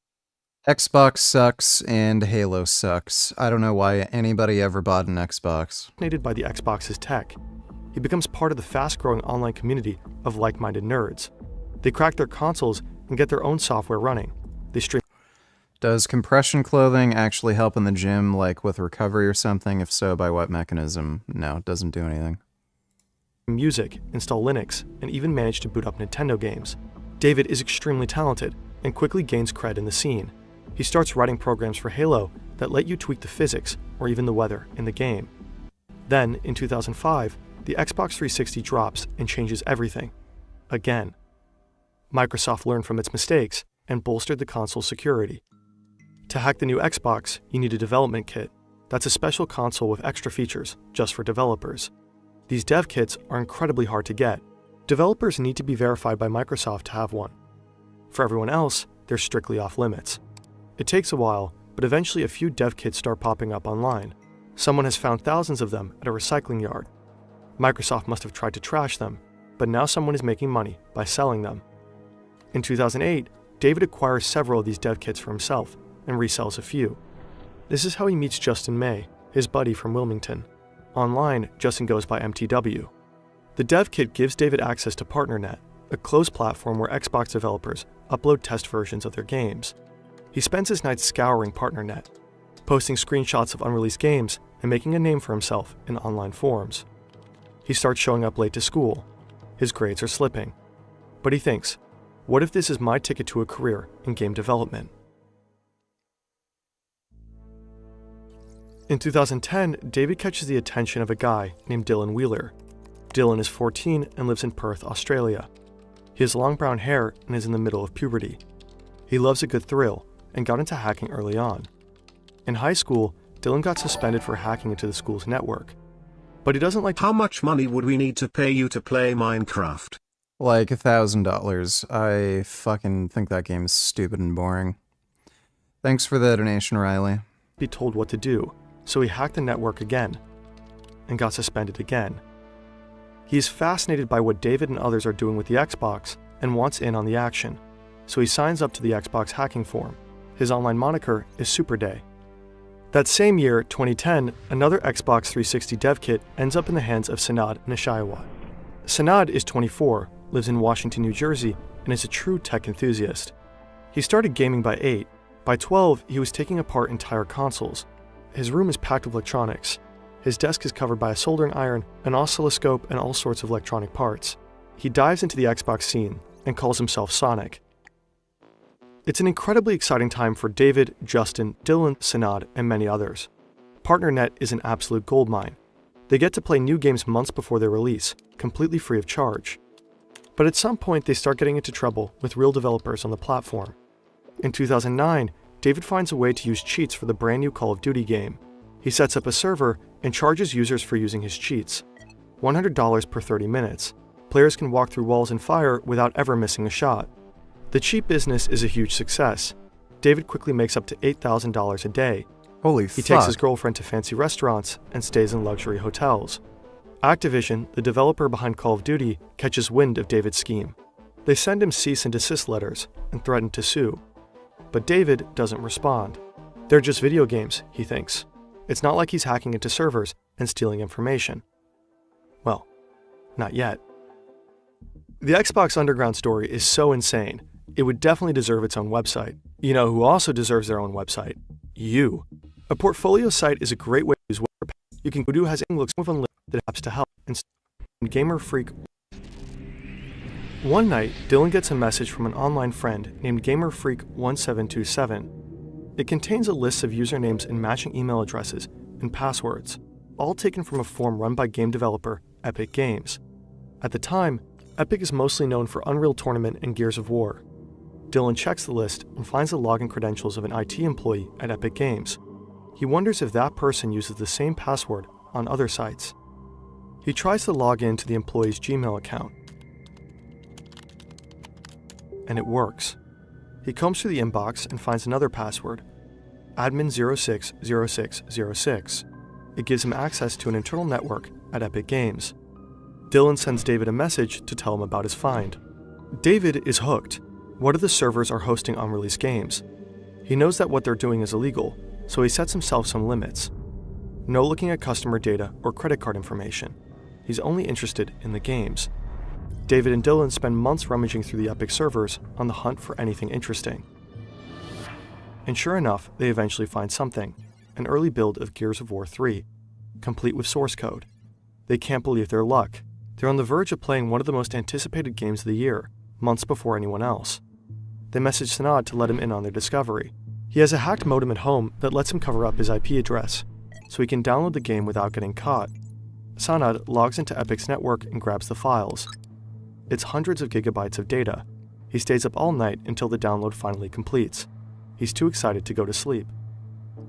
Xbox sucks and Halo sucks. I don't know why anybody ever bought an Xbox. By the Xbox's tech. He becomes part of the fast-growing online community of like-minded nerds. They crack their consoles and get their own software running. They stream. Does compression clothing actually help in the gym, like with recovery or something? If so, by what mechanism? No, it doesn't do anything. Music, install Linux, and even manage to boot up Nintendo games. David is extremely talented and quickly gains cred in the scene. He starts writing programs for Halo that let you tweak the physics or even the weather in the game. Then, in 2005, the Xbox 360 drops and changes everything. Again. Microsoft learned from its mistakes and bolstered the console's security. To hack the new Xbox, you need a development kit. That's a special console with extra features, just for developers. These dev kits are incredibly hard to get. Developers need to be verified by Microsoft to have one. For everyone else, they're strictly off limits. It takes a while, but eventually a few dev kits start popping up online. Someone has found thousands of them at a recycling yard. Microsoft must have tried to trash them, but now someone is making money by selling them. In 2008, David acquires several of these dev kits for himself and resells a few. This is how he meets Justin May, his buddy from Wilmington. Online, Justin goes by MTW. The dev kit gives David access to PartnerNet, a closed platform where Xbox developers upload test versions of their games. He spends his nights scouring PartnerNet, posting screenshots of unreleased games and making a name for himself in online forums. He starts showing up late to school. His grades are slipping. But he thinks, what if this is my ticket to a career in game development? In 2010, David catches the attention of a guy named Dylan Wheeler. Dylan is 14 and lives in Perth, Australia. He has long brown hair and is in the middle of puberty. He loves a good thrill and got into hacking early on. In high school, Dylan got suspended for hacking into the school's network. But he doesn't like— How much money would we need to pay you to play Minecraft? Like $1,000. I fucking think that game is stupid and boring. Thanks for the donation, Riley. Be told what to do, so he hacked the network again and got suspended again. He is fascinated by what David and others are doing with the Xbox and wants in on the action, so he signs up to the Xbox hacking forum. His online moniker is Superday. That same year, 2010, another Xbox 360 dev kit ends up in the hands of Sanad Nishayawat. Sanad is 24, lives in Washington, New Jersey, and is a true tech enthusiast. He started gaming by 8. By 12, he was taking apart entire consoles. His room is packed with electronics. His desk is covered by a soldering iron, an oscilloscope, and all sorts of electronic parts. He dives into the Xbox scene and calls himself Sonic. It's an incredibly exciting time for David, Justin, Dylan, Sanad, and many others. PartnerNet is an absolute goldmine. They get to play new games months before their release, completely free of charge. But at some point, they start getting into trouble with real developers on the platform. In 2009, David finds a way to use cheats for the brand new Call of Duty game. He sets up a server and charges users for using his cheats. $100 per 30 minutes. Players can walk through walls and fire without ever missing a shot. The cheat business is a huge success. David quickly makes up to $8,000 a day. Holy He fuck. takes his girlfriend to fancy restaurants and stays in luxury hotels. Activision, the developer behind Call of Duty, catches wind of David's scheme. They send him cease and desist letters and threaten to sue. But David doesn't respond. They're just video games, he thinks. It's not like he's hacking into servers and stealing information. Well, not yet. The Xbox Underground story is so insane, it would definitely deserve its own website. You know who also deserves their own website? You. A portfolio site is a great way to use web. You can do has looks with unlimited apps to help and Gamer Freak. One night, Dylan gets a message from an online friend named Gamer Freak 1727. It contains a list of usernames and matching email addresses and passwords, all taken from a forum run by game developer Epic Games. At the time, Epic is mostly known for Unreal Tournament and Gears of War. Dylan checks the list and finds the login credentials of an IT employee at Epic Games. He wonders if that person uses the same password on other sites. He tries to log in to the employee's Gmail account, and it works. He combs through the inbox and finds another password, admin060606. It gives him access to an internal network at Epic Games. Dylan sends David a message to tell him about his find. David is hooked. One of the servers are hosting unreleased games. He knows that what they're doing is illegal, so he sets himself some limits. No looking at customer data or credit card information. He's only interested in the games. David and Dylan spend months rummaging through the Epic servers on the hunt for anything interesting. And sure enough, they eventually find something, an early build of Gears of War 3, complete with source code. They can't believe their luck. They're on the verge of playing one of the most anticipated games of the year, months before anyone else. They message Sanad to let him in on their discovery. He has a hacked modem at home that lets him cover up his IP address, so he can download the game without getting caught. Sanad logs into Epic's network and grabs the files. It's hundreds of gigabytes of data. He stays up all night until the download finally completes. He's too excited to go to sleep.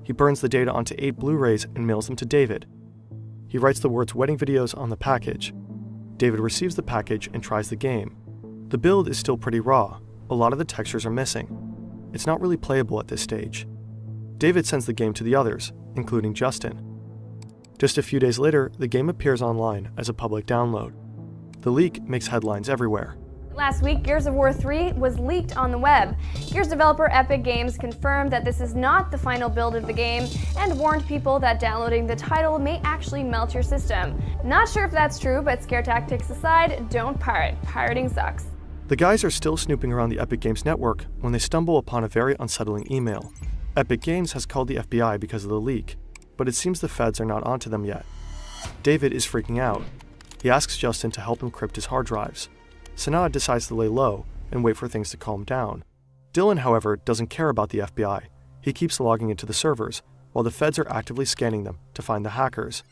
He burns the data onto 8 Blu-rays and mails them to David. He writes the words wedding videos on the package. David receives the package and tries the game. The build is still pretty raw. A lot of the textures are missing. It's not really playable at this stage. David sends the game to the others, including Justin. Just a few days later, the game appears online as a public download. The leak makes headlines everywhere. Last week, Gears of War 3 was leaked on the web. Gears developer Epic Games confirmed that this is not the final build of the game and warned people that downloading the title may actually melt your system. Not sure if that's true, but scare tactics aside, don't pirate. Pirating sucks. The guys are still snooping around the Epic Games network when they stumble upon a very unsettling email. Epic Games has called the FBI because of the leak, but it seems the feds are not onto them yet. David is freaking out. He asks Justin to help encrypt his hard drives. Sanad decides to lay low and wait for things to calm down. Dylan, however, doesn't care about the FBI. He keeps logging into the servers, while the feds are actively scanning them to find the hackers.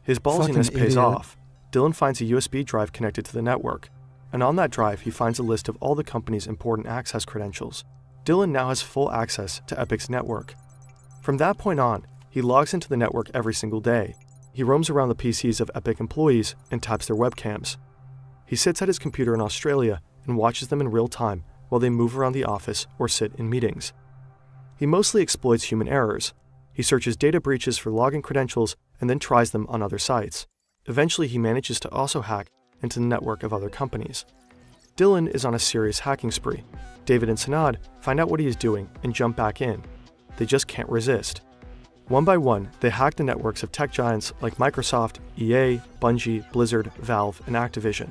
His ballsiness Fucking pays idiot. off. Dylan finds a USB drive connected to the network, and on that drive he finds a list of all the company's important access credentials. Dylan now has full access to Epic's network. From that point on, he logs into the network every single day. He roams around the PCs of Epic employees and taps their webcams. He sits at his computer in Australia and watches them in real time while they move around the office or sit in meetings. He mostly exploits human errors. He searches data breaches for login credentials and then tries them on other sites. Eventually, he manages to also hack into the network of other companies. Dylan is on a serious hacking spree. David and Sanad find out what he is doing and jump back in. They just can't resist. One by one, they hack the networks of tech giants like Microsoft, EA, Bungie, Blizzard, Valve, and Activision.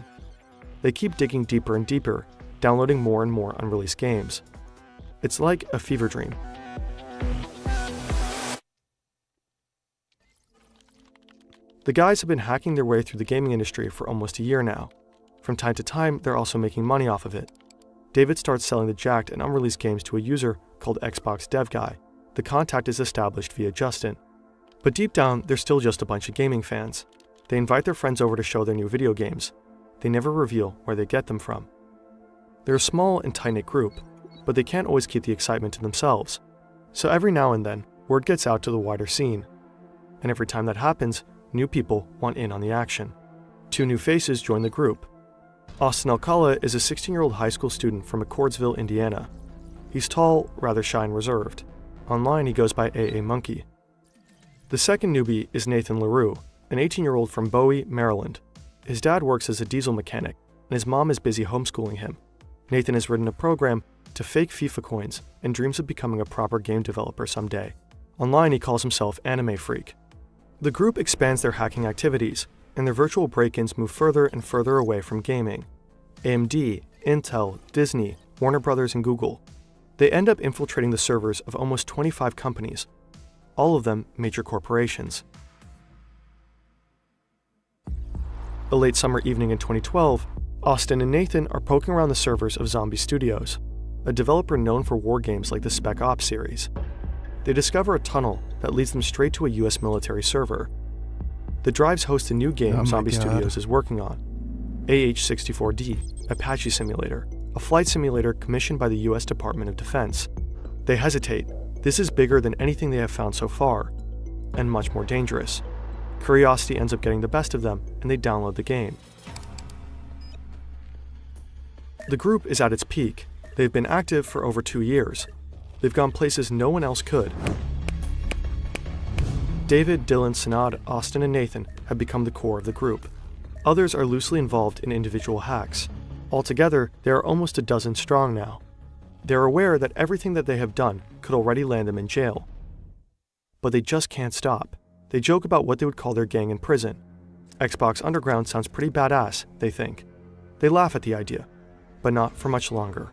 They keep digging deeper and deeper, downloading more and more unreleased games. It's like a fever dream. The guys have been hacking their way through the gaming industry for almost a year now. From time to time, they're also making money off of it. David starts selling the jacked and unreleased games to a user called Xbox Dev Guy. The contact is established via Justin. But deep down, they're still just a bunch of gaming fans. They invite their friends over to show their new video games. They never reveal where they get them from. They're a small and tight-knit group, but they can't always keep the excitement to themselves. So every now and then, word gets out to the wider scene. And every time that happens, new people want in on the action. 2 new faces join the group. Austin Alcala is a 16-year-old high school student from McCordsville, Indiana. He's tall, rather shy and reserved. Online, he goes by AA Monkey. The second newbie is Nathan LaRue, an 18-year-old from Bowie, Maryland. His dad works as a diesel mechanic, and his mom is busy homeschooling him. Nathan has written a program to fake FIFA coins and dreams of becoming a proper game developer someday. Online, he calls himself Anime Freak. The group expands their hacking activities, and their virtual break-ins move further and further away from gaming. AMD, Intel, Disney, Warner Brothers, and Google. They end up infiltrating the servers of almost 25 companies, all of them major corporations. A late summer evening in 2012, Austin and Nathan are poking around the servers of Zombie Studios, a developer known for war games like the Spec Ops series. They discover a tunnel that leads them straight to a US military server. The drives host a new game Zombie Studios is working on, AH-64D, Apache Simulator, a flight simulator commissioned by the US Department of Defense. They hesitate. This is bigger than anything they have found so far, and much more dangerous. Curiosity ends up getting the best of them, and they download the game. The group is at its peak. They've been active for over 2 years. They've gone places no one else could. David, Dylan, Sanad, Austin, and Nathan have become the core of the group. Others are loosely involved in individual hacks. Altogether, there are almost a dozen strong now. They're aware that everything that they have done could already land them in jail. But they just can't stop. They joke about what they would call their gang in prison. Xbox Underground sounds pretty badass, they think. They laugh at the idea, but not for much longer.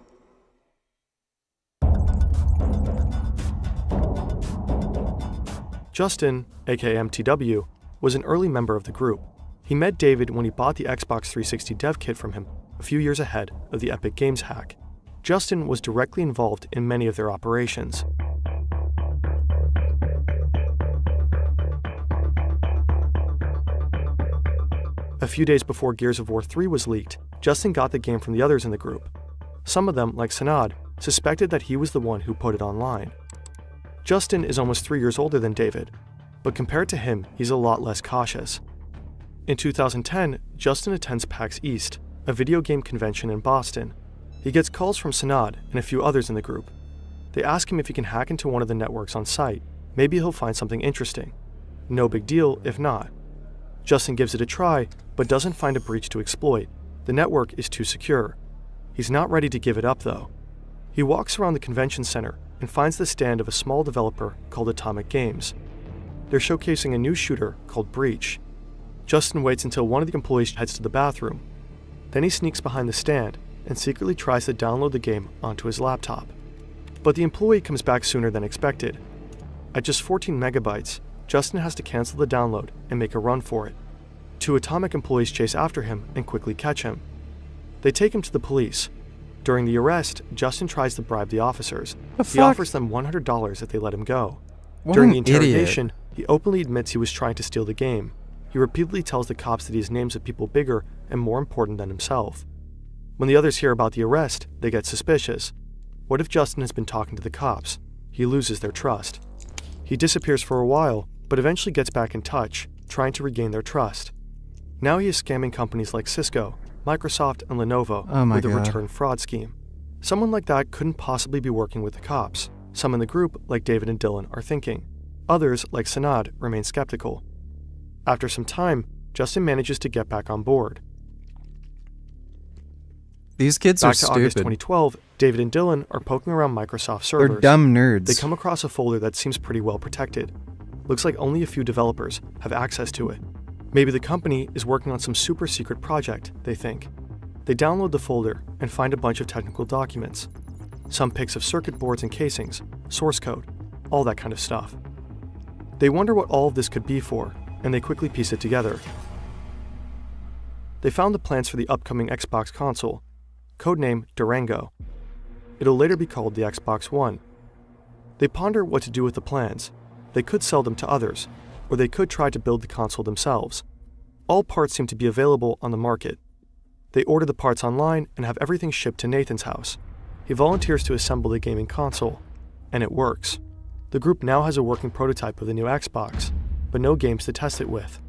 Justin, aka MTW, was an early member of the group. He met David when he bought the Xbox 360 dev kit from him a few years ahead of the Epic Games hack. Justin was directly involved in many of their operations. A few days before Gears of War 3 was leaked, Justin got the game from the others in the group. Some of them, like Sanad, suspected that he was the one who put it online. Justin is almost 3 years older than David, but compared to him, he's a lot less cautious. In 2010, Justin attends PAX East, a video game convention in Boston. He gets calls from Sanad and a few others in the group. They ask him if he can hack into one of the networks on site. Maybe he'll find something interesting. No big deal if not. Justin gives it a try, but doesn't find a breach to exploit. The network is too secure. He's not ready to give it up though. He walks around the convention center and finds the stand of a small developer called Atomic Games. They're showcasing a new shooter called Breach. Justin waits until one of the employees heads to the bathroom. Then he sneaks behind the stand and secretly tries to download the game onto his laptop. But the employee comes back sooner than expected. At just 14 megabytes, Justin has to cancel the download and make a run for it. 2 Atomic employees chase after him and quickly catch him. They take him to the police. During the arrest, Justin tries to bribe the officers. The He fuck? offers them $100 if they let him go. What During an the interrogation, idiot. he openly admits he was trying to steal the game. He repeatedly tells the cops that he has names of people bigger and more important than himself. When the others hear about the arrest, they get suspicious. What if Justin has been talking to the cops? He loses their trust. He disappears for a while, but eventually gets back in touch, trying to regain their trust. Now he is scamming companies like Cisco, Microsoft, and Lenovo Oh my with a God. return fraud scheme. Someone like that couldn't possibly be working with the cops. Some in the group, like David and Dylan, are thinking. Others, like Sanad, remain skeptical. After some time, Justin manages to get back on board. These kids Back are to August stupid. 2012, David and Dylan are poking around Microsoft They're servers. dumb nerds. They come across a folder that seems pretty well protected. Looks like only a few developers have access to it. Maybe the company is working on some super secret project, they think. They download the folder and find a bunch of technical documents. Some pics of circuit boards and casings, source code, all that kind of stuff. They wonder what all of this could be for, and they quickly piece it together. They found the plans for the upcoming Xbox console, codename Durango. It'll later be called the Xbox One. They ponder what to do with the plans. They could sell them to others, or they could try to build the console themselves. All parts seem to be available on the market. They order the parts online and have everything shipped to Nathan's house. He volunteers to assemble the gaming console, and it works. The group now has a working prototype of the new Xbox, but no games to test it with,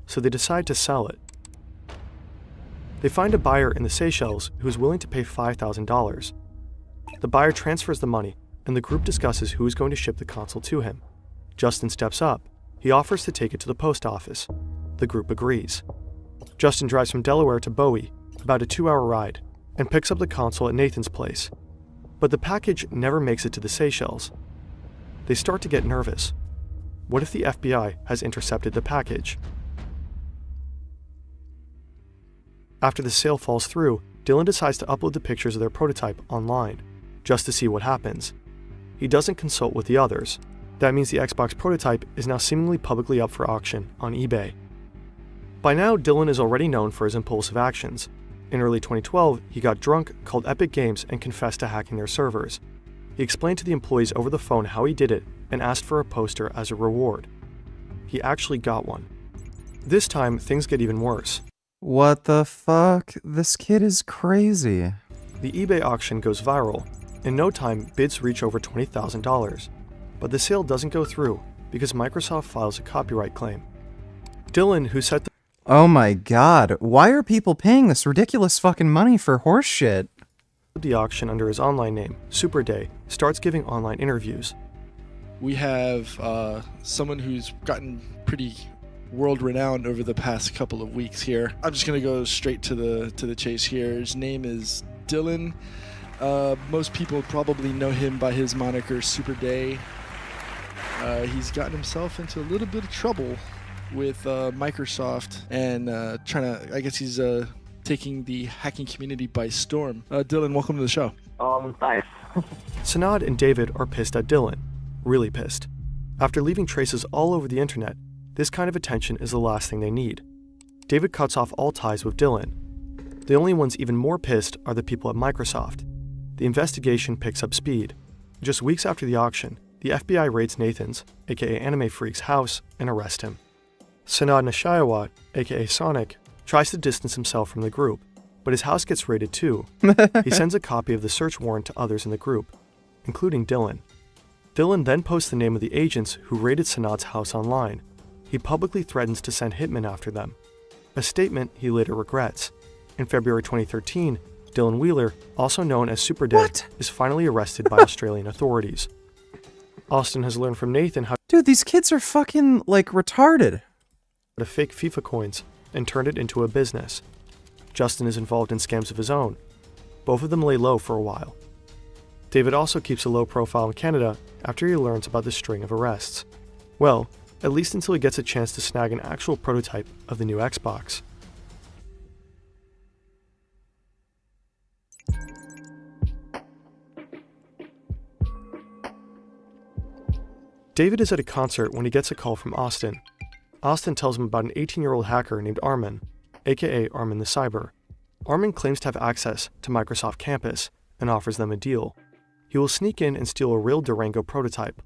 so they decide to sell it. They find a buyer in the Seychelles who is willing to pay $5,000. The buyer transfers the money, and the group discusses who is going to ship the console to him. Justin steps up. He offers to take it to the post office. The group agrees. Justin drives from Delaware to Bowie, about a 2-hour ride, and picks up the console at Nathan's place. But the package never makes it to the Seychelles. They start to get nervous. What if the FBI has intercepted the package? After the sale falls through, Dylan decides to upload the pictures of their prototype online, just to see what happens. He doesn't consult with the others. That means the Xbox prototype is now seemingly publicly up for auction on eBay. By now, Dylan is already known for his impulsive actions. In early 2012, he got drunk, called Epic Games, and confessed to hacking their servers. He explained to the employees over the phone how he did it and asked for a poster as a reward. He actually got one. This time, things get even worse. What the fuck? This kid is crazy. The eBay auction goes viral. In no time, bids reach over $20,000. But the sale doesn't go through because Microsoft files a copyright claim. Dylan, who set Oh my god. Why are people paying this ridiculous fucking money for horse shit? the auction under his online name, Super Day, starts giving online interviews. We have someone who's gotten pretty world-renowned over the past couple of weeks here. I'm just gonna go straight to the chase here. His name is Dylan. Most people probably know him by his moniker Super Day. He's gotten himself into a little bit of trouble with Microsoft and I guess he's taking the hacking community by storm. Dylan, welcome to the show. Thanks. Sanad and David are pissed at Dylan. Really pissed. After leaving traces all over the internet, this kind of attention is the last thing they need. David cuts off all ties with Dylan. The only ones even more pissed are the people at Microsoft. The investigation picks up speed. Just weeks after the auction, the FBI raids Nathan's, aka Anime Freak's, house and arrest him. Sanad Nishayawat, aka Sonic, tries to distance himself from the group, but his house gets raided too. He sends a copy of the search warrant to others in the group, including Dylan. Dylan then posts the name of the agents who raided Sanad's house online. He publicly threatens to send hitmen after them, a statement he later regrets. In February 2013, Dylan Wheeler, also known as Super Day, is finally arrested by Australian authorities. Austin has learned from Nathan how Dude, these kids are fucking, like, retarded. to fake FIFA coins and turned it into a business. Justin is involved in scams of his own. Both of them lay low for a while. David also keeps a low profile in Canada after he learns about the string of arrests. Well, at least until he gets a chance to snag an actual prototype of the new Xbox. David is at a concert when he gets a call from Austin. Austin tells him about an 18-year-old hacker named Armin, aka Armin the Cyber. Armin claims to have access to Microsoft Campus and offers them a deal. He will sneak in and steal a real Durango prototype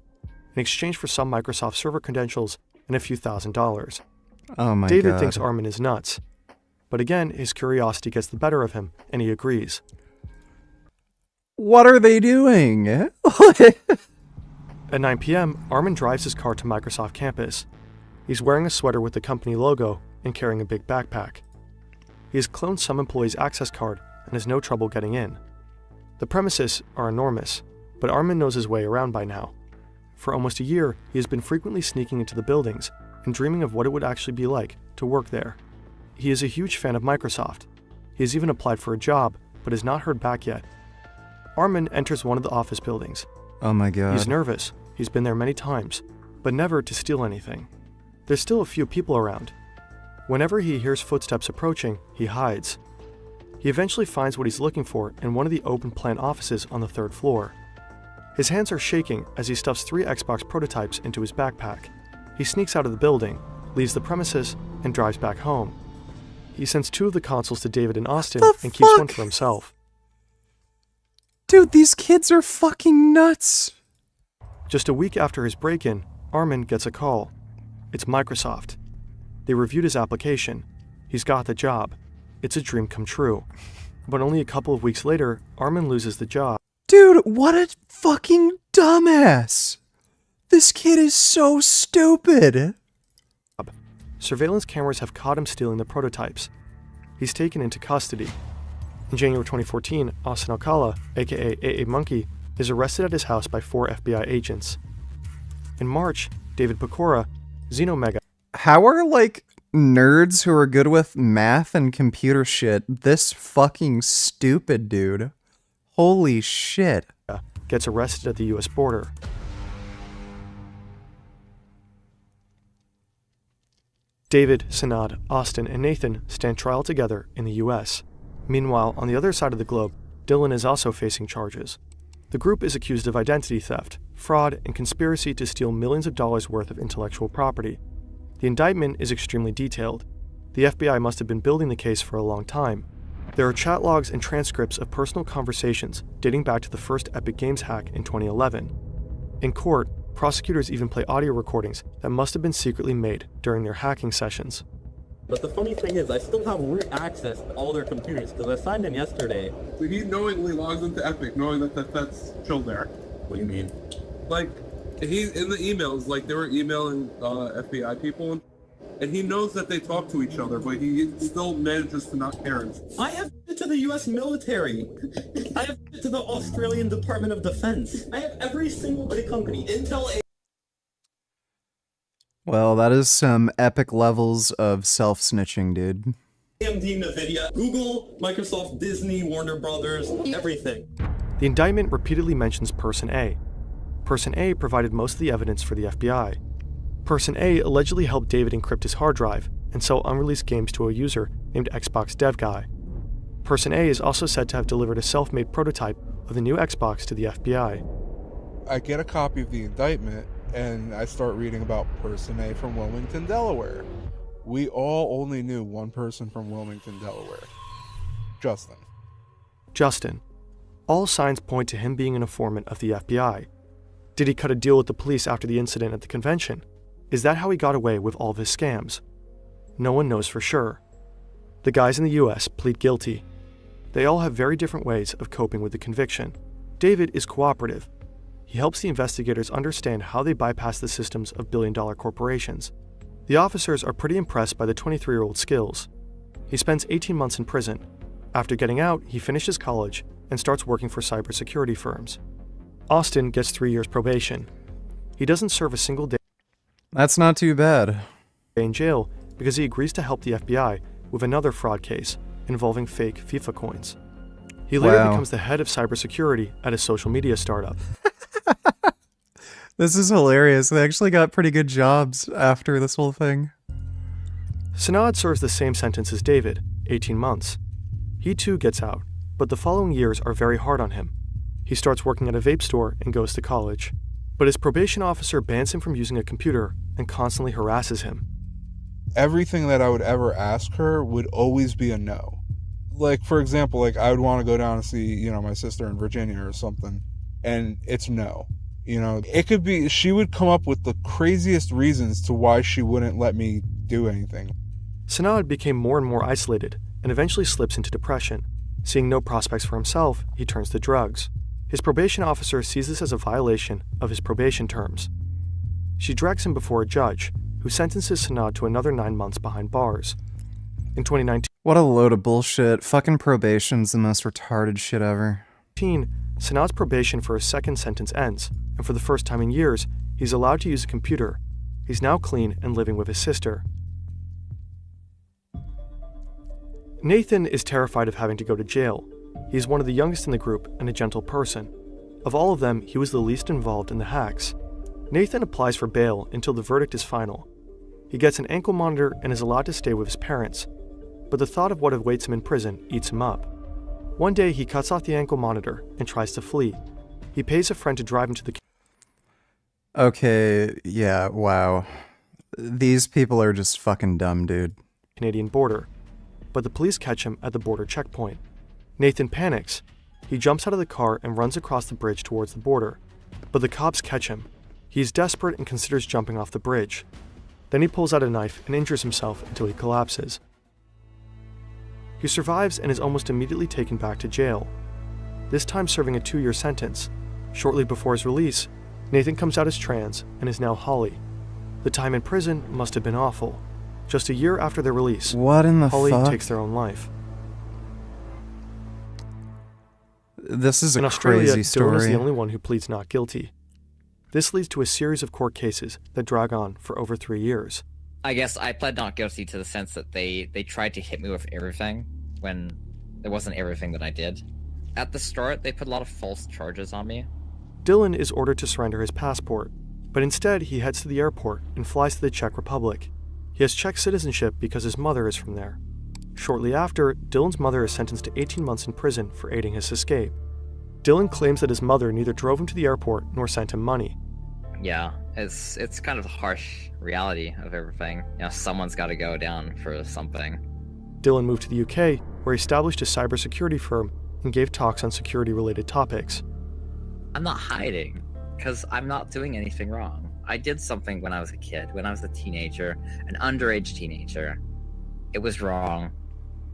in exchange for some Microsoft server credentials and a few $1,000s. Oh my David God. thinks Armin is nuts. But again, his curiosity gets the better of him, and he agrees. What are they doing? At 9 p.m., Armin drives his car to Microsoft Campus. He's wearing a sweater with the company logo and carrying a big backpack. He has cloned some employee's access card and has no trouble getting in. The premises are enormous, but Armin knows his way around by now. For almost a year, he has been frequently sneaking into the buildings and dreaming of what it would actually be like to work there. He is a huge fan of Microsoft. He has even applied for a job, but has not heard back yet. Armin enters one of the office buildings. Oh my God. He's nervous. He's been there many times, but never to steal anything. There's still a few people around. Whenever he hears footsteps approaching, he hides. He eventually finds what he's looking for in one of the open plan offices on the 3rd floor. His hands are shaking as he stuffs 3 Xbox prototypes into his backpack. He sneaks out of the building, leaves the premises, and drives back home. He sends 2 of the consoles to David and Austin and keeps one for himself. Dude, these kids are fucking nuts. Just a week after his break-in, Armin gets a call. It's Microsoft. They reviewed his application. He's got the job. It's a dream come true. But only a couple of weeks later, Armin loses the job. Dude, what a fucking dumbass. This kid is so stupid. Surveillance cameras have caught him stealing the prototypes. He's taken into custody. In January 2014, Austin Alcala, aka AA Monkey, is arrested at his house by 4 FBI agents. In March, David Pecora, Xenomega. How are, like, nerds who are good with math and computer shit this fucking stupid, dude? Holy shit. Gets arrested at the US border. David, Sanad, Austin, and Nathan stand trial together in the US. Meanwhile, on the other side of the globe, Dylan is also facing charges. The group is accused of identity theft, fraud, and conspiracy to steal millions of dollars worth of intellectual property. The indictment is extremely detailed. The FBI must have been building the case for a long time. There are chat logs and transcripts of personal conversations dating back to the first Epic Games hack in 2011. In court, prosecutors even play audio recordings that must have been secretly made during their hacking sessions. But the funny thing is, I still have root access to all their computers because I signed in yesterday. So he knowingly logs into Epic, knowing that's still there. What do you mean? Like, he in the emails, like they were emailing FBI people, and he knows that they talk to each other, but he still manages to not care. I have it to the U.S. military. I have it to the Australian Department of Defense. I have every single big company, Intel. Well, that is some epic levels of self-snitching, dude. AMD, Nvidia, Google, Microsoft, Disney, Warner Brothers, everything. The indictment repeatedly mentions Person A. Person A provided most of the evidence for the FBI. Person A allegedly helped David encrypt his hard drive and sell unreleased games to a user named Xbox Dev Guy. Person A is also said to have delivered a self-made prototype of the new Xbox to the FBI. I get a copy of the indictment, and I start reading about Person A from Wilmington, Delaware. We all only knew one person from Wilmington, Delaware. Justin. Justin. All signs point to him being an informant of the FBI. Did he cut a deal with the police after the incident at the convention? Is that how he got away with all of his scams? No one knows for sure. The guys in the US plead guilty. They all have very different ways of coping with the conviction. David is cooperative. He helps the investigators understand how they bypass the systems of billion-dollar corporations. The officers are pretty impressed by the 23-year-old's skills. He spends 18 months in prison. After getting out, he finishes college and starts working for cybersecurity firms. Austin gets 3 years probation. He doesn't serve a single day. That's not too bad. In jail because he agrees to help the FBI with another fraud case involving fake FIFA coins. He later becomes the head of cybersecurity at a social media startup. This is hilarious. They actually got pretty good jobs after this whole thing. Sanad serves the same sentence as David, 18 months. He too gets out, but the following years are very hard on him. He starts working at a vape store and goes to college. But his probation officer bans him from using a computer and constantly harasses him. Everything that I would ever ask her would always be a no. like, for example, like, I would want to go down and see, you know, my sister in Virginia or something, and it's no. You know, it could be, she would come up with the craziest reasons to why she wouldn't let me do anything. Sanad became more and more isolated and eventually slips into depression. Seeing no prospects for himself, he turns to drugs. His probation officer sees this as a violation of his probation terms. She drags him before a judge, who sentences Sanad to another 9 months behind bars. In 2019, What a load of bullshit. Fucking probation's the most retarded shit ever. Sanad's probation for his second sentence ends, and for the first time in years, he's allowed to use a computer. He's now clean and living with his sister. Nathan is terrified of having to go to jail. He is one of the youngest in the group and a gentle person. Of all of them, he was the least involved in the hacks. Nathan applies for bail until the verdict is final. He gets an ankle monitor and is allowed to stay with his parents. But the thought of what awaits him in prison eats him up. One day, he cuts off the ankle monitor and tries to flee. He pays a friend to drive him to the Okay, yeah, wow. These people are just fucking dumb, dude. Canadian border, but the police catch him at the border checkpoint. Nathan panics. He jumps out of the car and runs across the bridge towards the border, but the cops catch him. He is desperate and considers jumping off the bridge. Then he pulls out a knife and injures himself until he collapses. He survives and is almost immediately taken back to jail, this time serving a 2-year sentence. Shortly before his release, Nathan comes out as trans and is now Holly. The time in prison must have been awful. Just a year after their release, What in the Holly fuck? takes their own life. This is a In Australia, crazy Dylan is story. the only one who pleads not guilty. This leads to a series of court cases that drag on for over 3 years. I guess I pled not guilty to the sense that they tried to hit me with everything when there wasn't everything that I did. At the start, they put a lot of false charges on me. Dylan is ordered to surrender his passport, but instead he heads to the airport and flies to the Czech Republic. He has Czech citizenship because his mother is from there. Shortly after, Dylan's mother is sentenced to 18 months in prison for aiding his escape. Dylan claims that his mother neither drove him to the airport nor sent him money. Yeah, it's kind of the harsh reality of everything. You know, someone's got to go down for something. Dylan moved to the UK, where he established a cybersecurity firm and gave talks on security-related topics. I'm not hiding, because I'm not doing anything wrong. I did something when I was a kid, when I was a teenager, an underage teenager. It was wrong.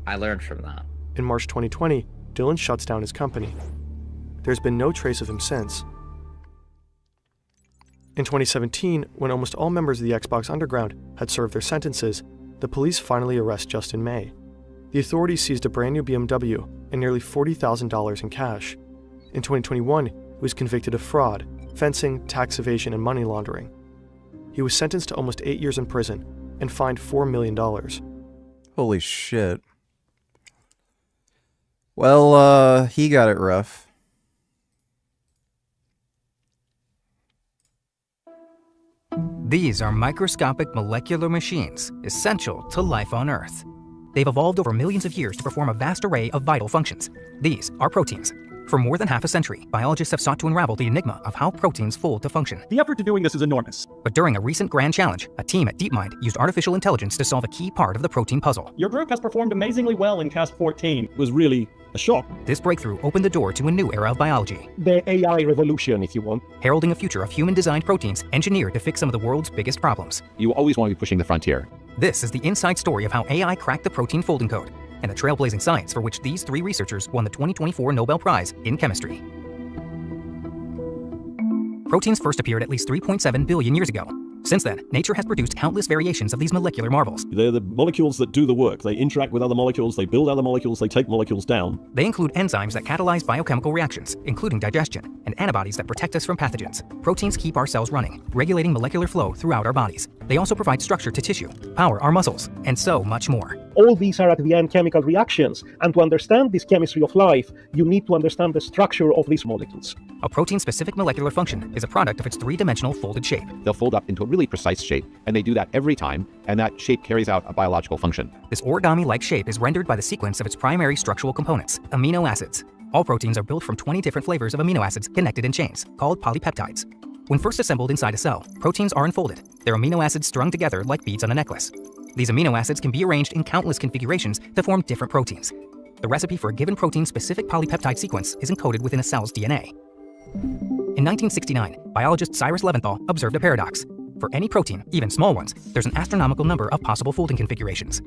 I learned from that. In March 2020, Dylan shuts down his company. There's been no trace of him since. In 2017, when almost all members of the Xbox Underground had served their sentences, the police finally arrest Justin May. The authorities seized a brand new BMW and nearly $40,000 in cash. In 2021, he was convicted of fraud, fencing, tax evasion, and money laundering. He was sentenced to almost 8 years in prison and fined $4 million. Holy shit. Well, he got it rough. These are microscopic molecular machines essential to life on Earth. They've evolved over millions of years to perform a vast array of vital functions. These are proteins. For more than half a century, biologists have sought to unravel the enigma of how proteins fold to function. The effort to doing this is enormous. But during a recent grand challenge, a team at DeepMind used artificial intelligence to solve a key part of the protein puzzle. Your group has performed amazingly well in Cast 14. It was really a shock. This breakthrough opened the door to a new era of biology. The AI revolution, if you want. Heralding a future of human-designed proteins engineered to fix some of the world's biggest problems. You always want to be pushing the frontier. This is the inside story of how AI cracked the protein folding code, and the trailblazing science for which these 3 researchers won the 2024 Nobel Prize in Chemistry. Proteins first appeared at least 3.7 billion years ago. Since then, nature has produced countless variations of these molecular marvels. They're the molecules that do the work. They interact with other molecules, they build other molecules, they take molecules down. They include enzymes that catalyze biochemical reactions, including digestion, and antibodies that protect us from pathogens. Proteins keep our cells running, regulating molecular flow throughout our bodies. They also provide structure to tissue, power our muscles, and so much more. All these are at the end chemical reactions, and to understand this chemistry of life, you need to understand the structure of these molecules. A protein-specific molecular function is a product of its 3-dimensional folded shape. They'll fold up into a really precise shape, and they do that every time, and that shape carries out a biological function. This origami-like shape is rendered by the sequence of its primary structural components, amino acids. All proteins are built from 20 different flavors of amino acids connected in chains, called polypeptides. When first assembled inside a cell, proteins are unfolded, their amino acids strung together like beads on a necklace. These amino acids can be arranged in countless configurations to form different proteins. The recipe for a given protein's specific polypeptide sequence is encoded within a cell's DNA. In 1969, biologist Cyrus Leventhal observed a paradox. For any protein, even small ones, there's an astronomical number of possible folding configurations.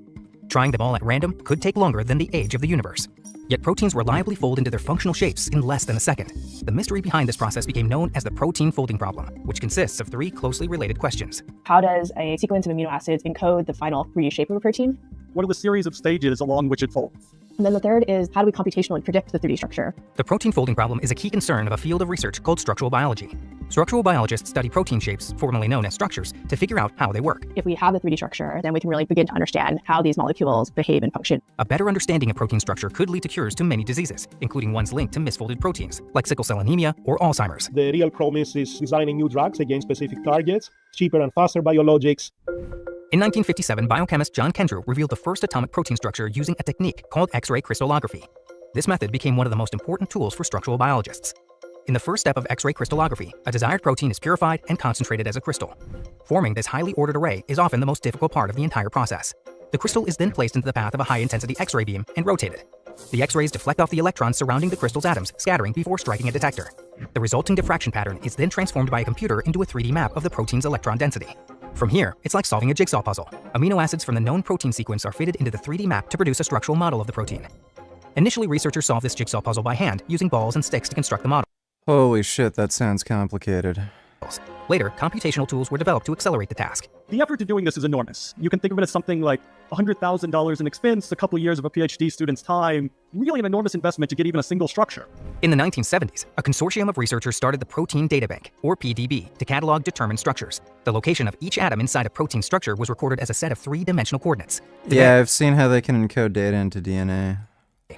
Trying them all at random could take longer than the age of the universe. Yet proteins reliably fold into their functional shapes in less than a second. The mystery behind this process became known as the protein folding problem, which consists of 3 closely related questions. How does a sequence of amino acids encode the final 3D shape of a protein? What are the series of stages along which it folds? And then the third is, how do we computationally predict the 3D structure? The protein folding problem is a key concern of a field of research called structural biology. Structural biologists study protein shapes, formerly known as structures, to figure out how they work. If we have the 3D structure, then we can really begin to understand how these molecules behave and function. A better understanding of protein structure could lead to cures to many diseases, including ones linked to misfolded proteins, like sickle cell anemia or Alzheimer's. The real promise is designing new drugs against specific targets, cheaper and faster biologics. In 1957, biochemist John Kendrew revealed the first atomic protein structure using a technique called X-ray crystallography. This method became one of the most important tools for structural biologists. In the first step of X-ray crystallography, a desired protein is purified and concentrated as a crystal. Forming this highly ordered array is often the most difficult part of the entire process. The crystal is then placed into the path of a high-intensity X-ray beam and rotated. The X-rays deflect off the electrons surrounding the crystal's atoms, scattering before striking a detector. The resulting diffraction pattern is then transformed by a computer into a 3D map of the protein's electron density. From here, it's like solving a jigsaw puzzle. Amino acids from the known protein sequence are fitted into the 3D map to produce a structural model of the protein. Initially, researchers solved this jigsaw puzzle by hand, using balls and sticks to construct the model. Holy shit, that sounds complicated. Later, computational tools were developed to accelerate the task. The effort to doing this is enormous. You can think of it as something like $100,000 in expense, a couple of years of a PhD student's time, really an enormous investment to get even a single structure. In the 1970s, a consortium of researchers started the Protein Data Bank, or PDB, to catalog determined structures. The location of each atom inside a protein structure was recorded as a set of 3-dimensional coordinates. Yeah, I've seen how they can encode data into DNA.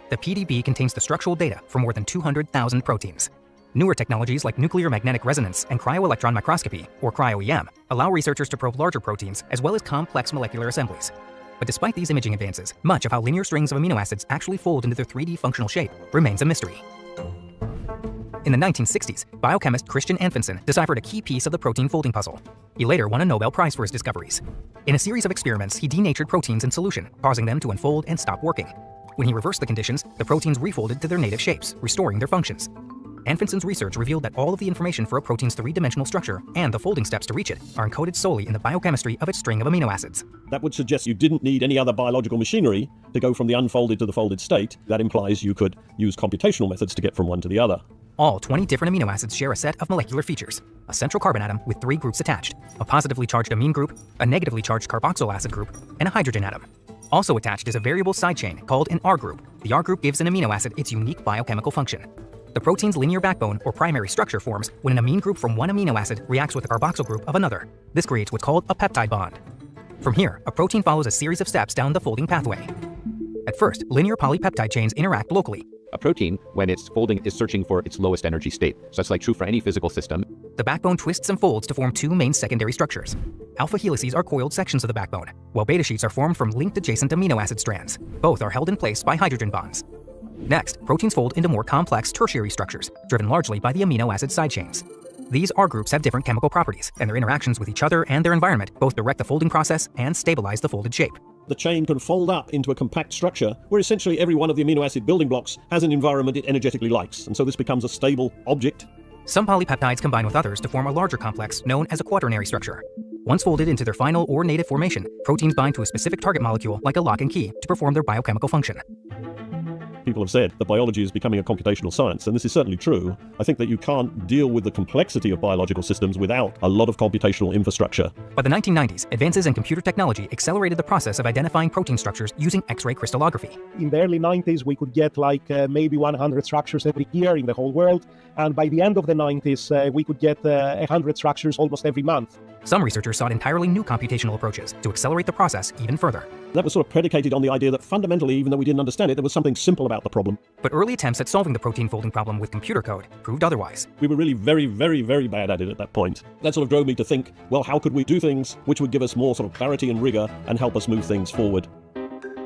The PDB contains the structural data for more than 200,000 proteins. Newer technologies like nuclear magnetic resonance and cryo-electron microscopy, or cryo-EM, allow researchers to probe larger proteins as well as complex molecular assemblies. But despite these imaging advances, much of how linear strings of amino acids actually fold into their 3D functional shape remains a mystery. In the 1960s, biochemist Christian Anfinsen deciphered a key piece of the protein folding puzzle. He later won a Nobel Prize for his discoveries. In a series of experiments, he denatured proteins in solution, causing them to unfold and stop working. When he reversed the conditions, the proteins refolded to their native shapes, restoring their functions. Anfinsen's research revealed that all of the information for a protein's 3-dimensional structure and the folding steps to reach it are encoded solely in the biochemistry of its string of amino acids. That would suggest you didn't need any other biological machinery to go from the unfolded to the folded state. That implies you could use computational methods to get from one to the other. All 20 different amino acids share a set of molecular features: a central carbon atom with 3 groups attached, a positively charged amine group, a negatively charged carboxyl acid group, and a hydrogen atom. Also attached is a variable side chain called an R group. The R group gives an amino acid its unique biochemical function. The protein's linear backbone or primary structure forms when an amine group from one amino acid reacts with a carboxyl group of another. This creates what's called a peptide bond. From here, a protein follows a series of steps down the folding pathway. At first, linear polypeptide chains interact locally. A protein, when it's folding, is searching for its lowest energy state. So that's like true for any physical system. The backbone twists and folds to form 2 main secondary structures. Alpha helices are coiled sections of the backbone, while beta sheets are formed from linked adjacent amino acid strands. Both are held in place by hydrogen bonds. Next, proteins fold into more complex tertiary structures, driven largely by the amino acid side chains. These R groups have different chemical properties, and their interactions with each other and their environment both direct the folding process and stabilize the folded shape. The chain can fold up into a compact structure where essentially every one of the amino acid building blocks has an environment it energetically likes, and so this becomes a stable object. Some polypeptides combine with others to form a larger complex known as a quaternary structure. Once folded into their final or native formation, proteins bind to a specific target molecule like a lock and key to perform their biochemical function. People have said that biology is becoming a computational science, and this is certainly true. I think that you can't deal with the complexity of biological systems without a lot of computational infrastructure. By the 1990s, advances in computer technology accelerated the process of identifying protein structures using X-ray crystallography. In the early 90s, we could get maybe 100 structures every year in the whole world. And by the end of the 90s, we could get 100 structures almost every month. Some researchers sought entirely new computational approaches to accelerate the process even further. That was sort of predicated on the idea that fundamentally, even though we didn't understand it, there was something simple about the problem. But early attempts at solving the protein folding problem with computer code proved otherwise. We were really very, very, very bad at it at that point. That sort of drove me to think, well, how could we do things which would give us more sort of clarity and rigor and help us move things forward?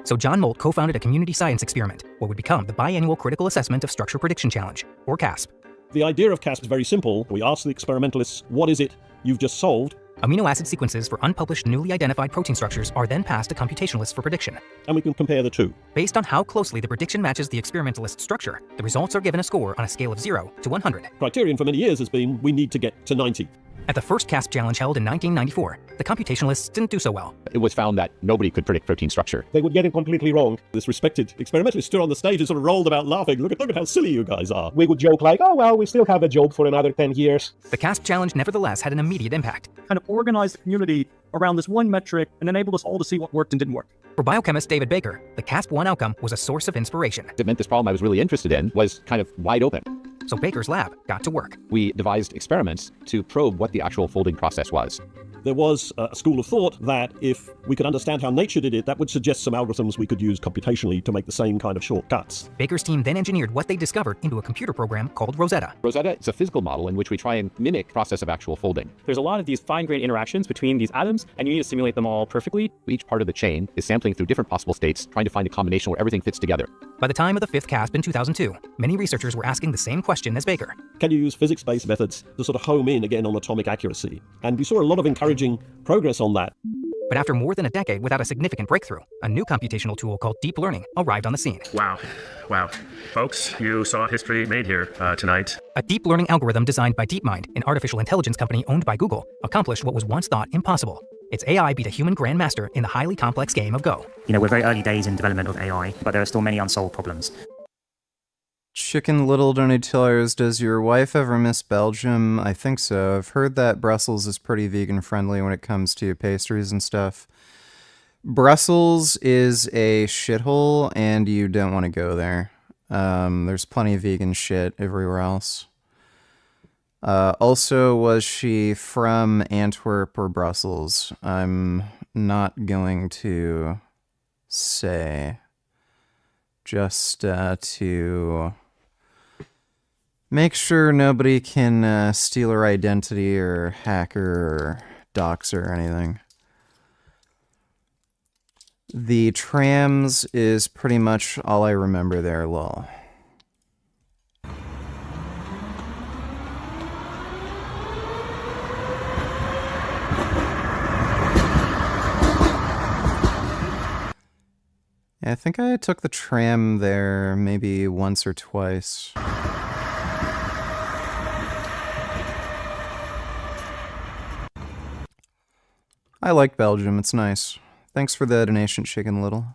So John Molt co-founded a community science experiment, what would become the Biannual Critical Assessment of Structure Prediction Challenge, or CASP. The idea of CASP is very simple. We ask the experimentalists, what is it you've just solved? Amino acid sequences for unpublished newly identified protein structures are then passed to computationalists for prediction. And we can compare the two. Based on how closely the prediction matches the experimentalist structure, the results are given a score on a scale of 0 to 100. Criterion for many years has been we need to get to 90. At the first CASP challenge held in 1994, the computationalists didn't do so well. It was found that nobody could predict protein structure. They would get it completely wrong. This respected experimentalist stood on the stage and sort of rolled about laughing. Look at how silly you guys are. We would joke like, oh, well, we still have a job for another 10 years. The CASP challenge nevertheless had an immediate impact. Kind of organized the community around this one metric and enabled us all to see what worked and didn't work. For biochemist David Baker, the CASP-1 outcome was a source of inspiration. It meant this problem I was really interested in was kind of wide open. So Baker's lab got to work. We devised experiments to probe what the actual folding process was. There was a school of thought that if we could understand how nature did it, that would suggest some algorithms we could use computationally to make the same kind of shortcuts. Baker's team then engineered what they discovered into a computer program called Rosetta. Rosetta is a physical model in which we try and mimic the process of actual folding. There's a lot of these fine-grained interactions between these atoms, and you need to simulate them all perfectly. Each part of the chain is sampling through different possible states, trying to find a combination where everything fits together. By the time of the fifth CASP in 2002, many researchers were asking the same question as Baker. Can you use physics-based methods to sort of home in again on atomic accuracy? And we saw a lot of encouraging progress on that. But after more than a decade without a significant breakthrough, a new computational tool called deep learning arrived on the scene. Wow. Folks, you saw history made here tonight. A deep learning algorithm designed by DeepMind, an artificial intelligence company owned by Google, accomplished what was once thought impossible. Its AI beat a human grandmaster in the highly complex game of Go. We're very early days in development of AI, but there are still many unsolved problems. Chicken Little Donatillers, does your wife ever miss Belgium? I think so. I've heard that Brussels is pretty vegan friendly when it comes to pastries and stuff. Brussels is a shithole and you don't want to go there. There's plenty of vegan shit everywhere else. Also, was she from Antwerp or Brussels? I'm not going to say. Just to make sure nobody can steal her identity or hack her or dox her or anything. The trams is pretty much all I remember there, lol. Yeah, I think I took the tram there maybe once or twice. I like Belgium, it's nice. Thanks for the donation, Chicken Little.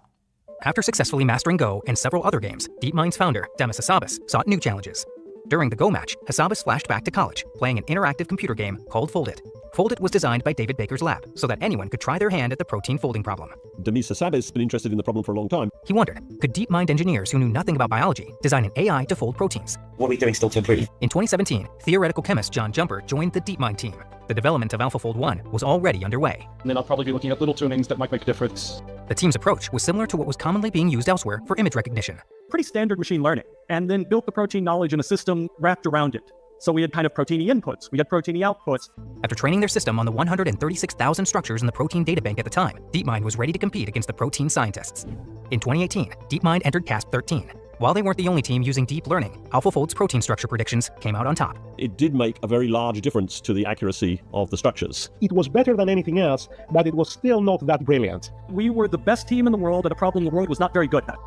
After successfully mastering Go and several other games, DeepMind's founder, Demis Hassabis, sought new challenges. During the Go match, Hassabis flashed back to college, playing an interactive computer game called Fold It. Fold It was designed by David Baker's lab, so that anyone could try their hand at the protein folding problem. Demis Hassabis has been interested in the problem for a long time. He wondered, could DeepMind engineers who knew nothing about biology design an AI to fold proteins? What are we doing still to improve? In 2017, theoretical chemist John Jumper joined the DeepMind team. The development of AlphaFold 1 was already underway. And then I'll probably be looking at little tunings that might make a difference. The team's approach was similar to what was commonly being used elsewhere for image recognition. Pretty standard machine learning, and then built the protein knowledge in a system wrapped around it. So we had kind of proteiny inputs, we had proteiny outputs. After training their system on the 136,000 structures in the protein databank at the time, DeepMind was ready to compete against the protein scientists. In 2018, DeepMind entered CASP 13. While they weren't the only team using deep learning, AlphaFold's protein structure predictions came out on top. It did make a very large difference to the accuracy of the structures. It was better than anything else, but it was still not that brilliant. We were the best team in the world at a problem the world was not very good at.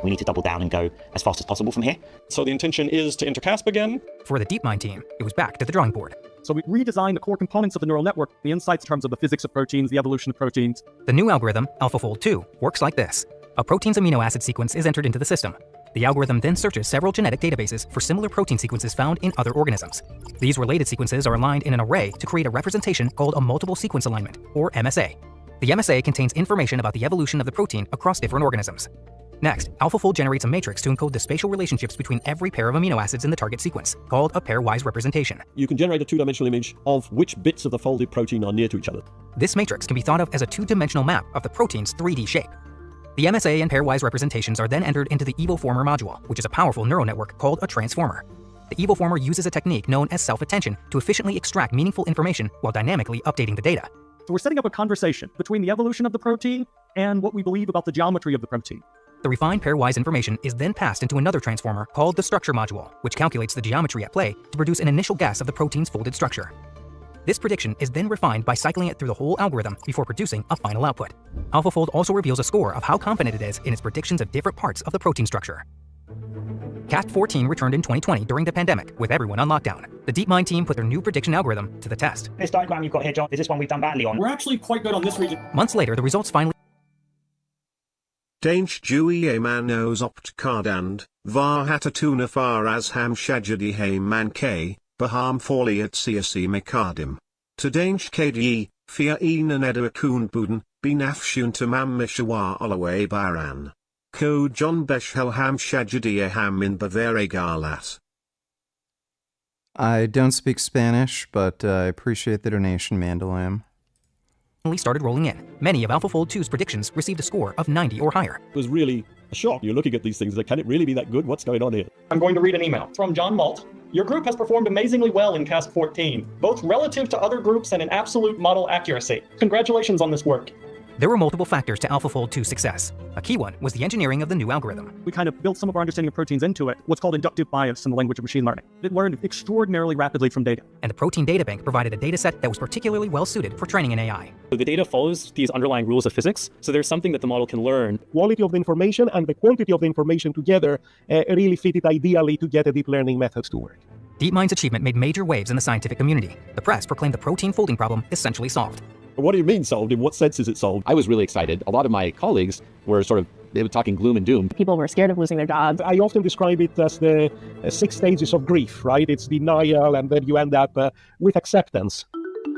We need to double down and go as fast as possible from here. So the intention is to enter CASP again? For the DeepMind team, it was back to the drawing board. So we redesigned the core components of the neural network, the insights in terms of the physics of proteins, the evolution of proteins. The new algorithm, AlphaFold 2, works like this. A protein's amino acid sequence is entered into the system. The algorithm then searches several genetic databases for similar protein sequences found in other organisms. These related sequences are aligned in an array to create a representation called a multiple sequence alignment, or MSA. The MSA contains information about the evolution of the protein across different organisms. Next, AlphaFold generates a matrix to encode the spatial relationships between every pair of amino acids in the target sequence, called a pairwise representation. You can generate a two-dimensional image of which bits of the folded protein are near to each other. This matrix can be thought of as a two-dimensional map of the protein's 3D shape. The MSA and pairwise representations are then entered into the evoformer module, which is a powerful neural network called a transformer. The evoformer uses a technique known as self-attention to efficiently extract meaningful information while dynamically updating the data. So we're setting up a conversation between the evolution of the protein and what we believe about the geometry of the protein. The refined pairwise information is then passed into another transformer called the structure module, which calculates the geometry at play to produce an initial guess of the protein's folded structure. This prediction is then refined by cycling it through the whole algorithm before producing a final output. AlphaFold also reveals a score of how confident it is in its predictions of different parts of the protein structure. Cast14 returned in 2020 during the pandemic, with everyone on lockdown. The DeepMind team put their new prediction algorithm to the test. This diagram you've got here, John, is this one we've done badly on? We're actually quite good on this region. Months later, the results finally... Dainch Dewey Manos Opt Cardand, Var Hatatuna Far as Ham Shajadi Haim Mankay, Baham Fawley at CSE Mekadim. To Dainch KDE, Fia Ena Neda Akun Buden, Binafshun Tamam Mishawa Olaway Baran. Ko John Beshel Ham Shajadi Ham in Bavare Galas. I don't speak Spanish, but I appreciate the donation, Mandalam. started rolling in. Many of AlphaFold 2's predictions received a score of 90 or higher. It was really a shock. You're looking at these things, like, can it really be that good? What's going on here? I'm going to read an email from John Malt. Your group has performed amazingly well in Cast 14, both relative to other groups and in absolute model accuracy. Congratulations on this work. There were multiple factors to AlphaFold 2's success. A key one was the engineering of the new algorithm. We kind of built some of our understanding of proteins into it, what's called inductive bias in the language of machine learning. It learned extraordinarily rapidly from data. And the protein data bank provided a data set that was particularly well suited for training an AI. The data follows these underlying rules of physics, so there's something that the model can learn. Quality of the information and the quantity of the information together really fit it ideally to get a deep learning methods to work. DeepMind's achievement made major waves in the scientific community. The press proclaimed the protein folding problem essentially solved. What do you mean solved? In what sense is it solved? I was really excited. A lot of my colleagues were they were talking gloom and doom. People were scared of losing their jobs. I often describe it as the 6 stages of grief, right? It's denial, and then you end up with acceptance.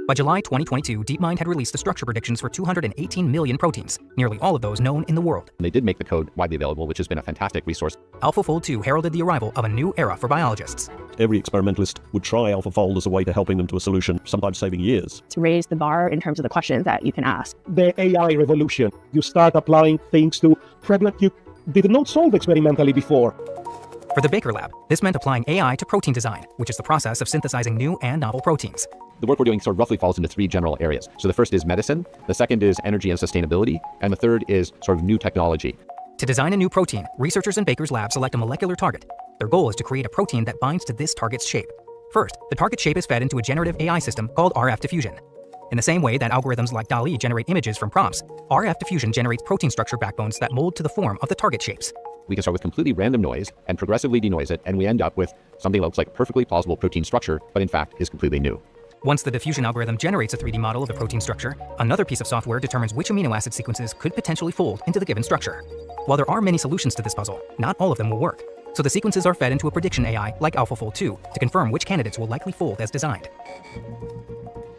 By July 2022, DeepMind had released the structure predictions for 218 million proteins, nearly all of those known in the world. They did make the code widely available, which has been a fantastic resource. AlphaFold 2 heralded the arrival of a new era for biologists. Every experimentalist would try AlphaFold as a way to helping them to a solution, sometimes saving years. To raise the bar in terms of the questions that you can ask. The AI revolution. You start applying things to problems you did not solve experimentally before. For the Baker Lab, this meant applying AI to protein design, which is the process of synthesizing new and novel proteins. The work we're doing roughly falls into 3 general areas. So the first is medicine, the second is energy and sustainability, and the third is new technology. To design a new protein, researchers in Baker's lab select a molecular target. Their goal is to create a protein that binds to this target's shape. First, the target shape is fed into a generative AI system called RF diffusion. In the same way that algorithms like DALL-E generate images from prompts, RF diffusion generates protein structure backbones that mold to the form of the target shapes. We can start with completely random noise and progressively denoise it, and we end up with something that looks like a perfectly plausible protein structure, but in fact is completely new. Once the diffusion algorithm generates a 3D model of the protein structure, another piece of software determines which amino acid sequences could potentially fold into the given structure. While there are many solutions to this puzzle, not all of them will work. So the sequences are fed into a prediction AI like AlphaFold 2 to confirm which candidates will likely fold as designed.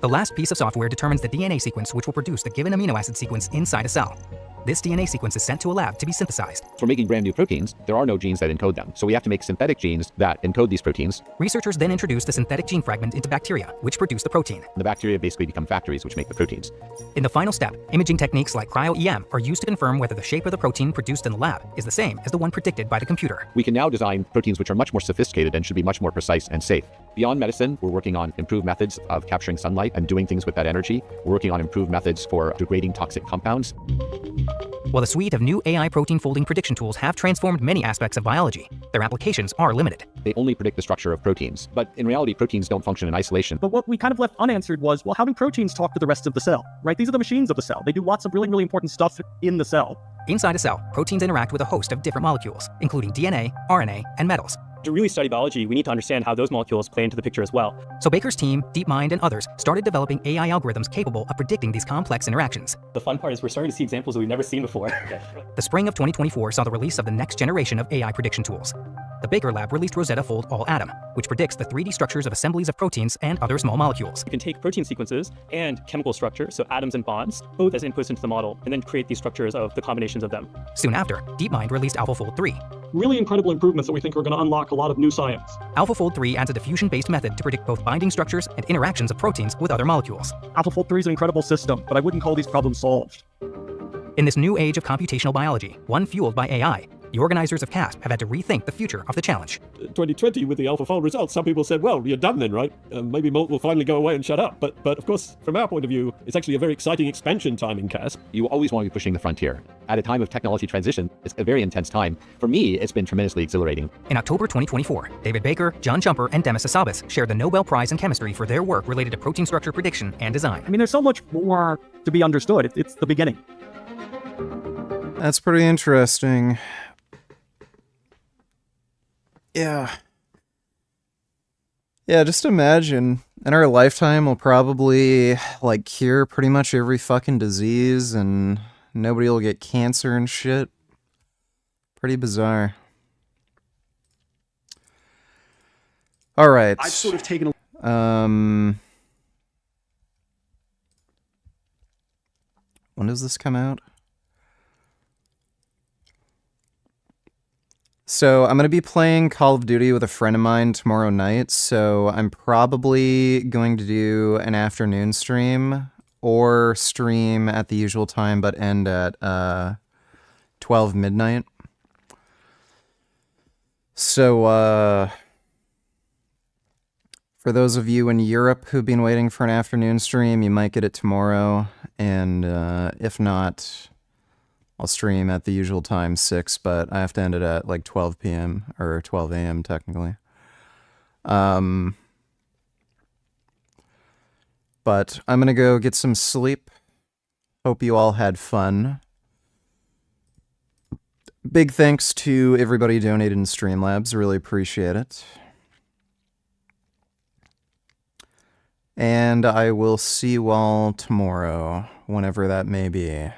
The last piece of software determines the DNA sequence which will produce the given amino acid sequence inside a cell. This DNA sequence is sent to a lab to be synthesized. For making brand new proteins, there are no genes that encode them. So we have to make synthetic genes that encode these proteins. Researchers then introduce the synthetic gene fragment into bacteria, which produce the protein. The bacteria basically become factories which make the proteins. In the final step, imaging techniques like cryo-EM are used to confirm whether the shape of the protein produced in the lab is the same as the one predicted by the computer. We can now design proteins which are much more sophisticated and should be much more precise and safe. Beyond medicine, we're working on improved methods of capturing sunlight and doing things with that energy. We're working on improved methods for degrading toxic compounds. While the suite of new AI protein folding prediction tools have transformed many aspects of biology, their applications are limited. They only predict the structure of proteins, but in reality, proteins don't function in isolation. But what we kind of left unanswered was, well, how do proteins talk to the rest of the cell, right? These are the machines of the cell. They do lots of really, really important stuff in the cell. Inside a cell, proteins interact with a host of different molecules, including DNA, RNA, and metals. To really study biology, we need to understand how those molecules play into the picture as well. So Baker's team, DeepMind, and others started developing AI algorithms capable of predicting these complex interactions. The fun part is we're starting to see examples that we've never seen before. The spring of 2024 saw the release of the next generation of AI prediction tools. The Baker Lab released Rosetta Fold All Atom, which predicts the 3D structures of assemblies of proteins and other small molecules. You can take protein sequences and chemical structure, so atoms and bonds, both as inputs into the model, and then create these structures of the combinations of them. Soon after, DeepMind released AlphaFold 3. Really incredible improvements that we think are going to unlock a lot of new science. AlphaFold 3 adds a diffusion-based method to predict both binding structures and interactions of proteins with other molecules. AlphaFold 3 is an incredible system, but I wouldn't call these problems solved. In this new age of computational biology, one fueled by AI, the organizers of CASP have had to rethink the future of the challenge. 2020, with the AlphaFold results, some people said, well, you're done then, right? Maybe Molt will finally go away and shut up. But of course, from our point of view, it's actually a very exciting expansion time in CASP. You always want to be pushing the frontier. At a time of technology transition, it's a very intense time. For me, it's been tremendously exhilarating. In October 2024, David Baker, John Jumper, and Demis Hassabis shared the Nobel Prize in Chemistry for their work related to protein structure prediction and design. I mean, there's so much more to be understood. It's the beginning. That's pretty interesting. Yeah. Yeah, just imagine, in our lifetime, we'll probably, like, cure pretty much every fucking disease, and nobody will get cancer and shit. Pretty bizarre. Alright. I've sort of taken when does this come out? So I'm going to be playing Call of Duty with a friend of mine tomorrow night, so I'm probably going to do an afternoon stream or stream at the usual time but end at 12 midnight. So for those of you in Europe who've been waiting for an afternoon stream, you might get it tomorrow, and if not, I'll stream at the usual time, 6, but I have to end it at like 12 p.m. or 12 a.m. technically. But I'm going to go get some sleep. Hope you all had fun. Big thanks to everybody who donated in Streamlabs. Really appreciate it. And I will see you all tomorrow, whenever that may be.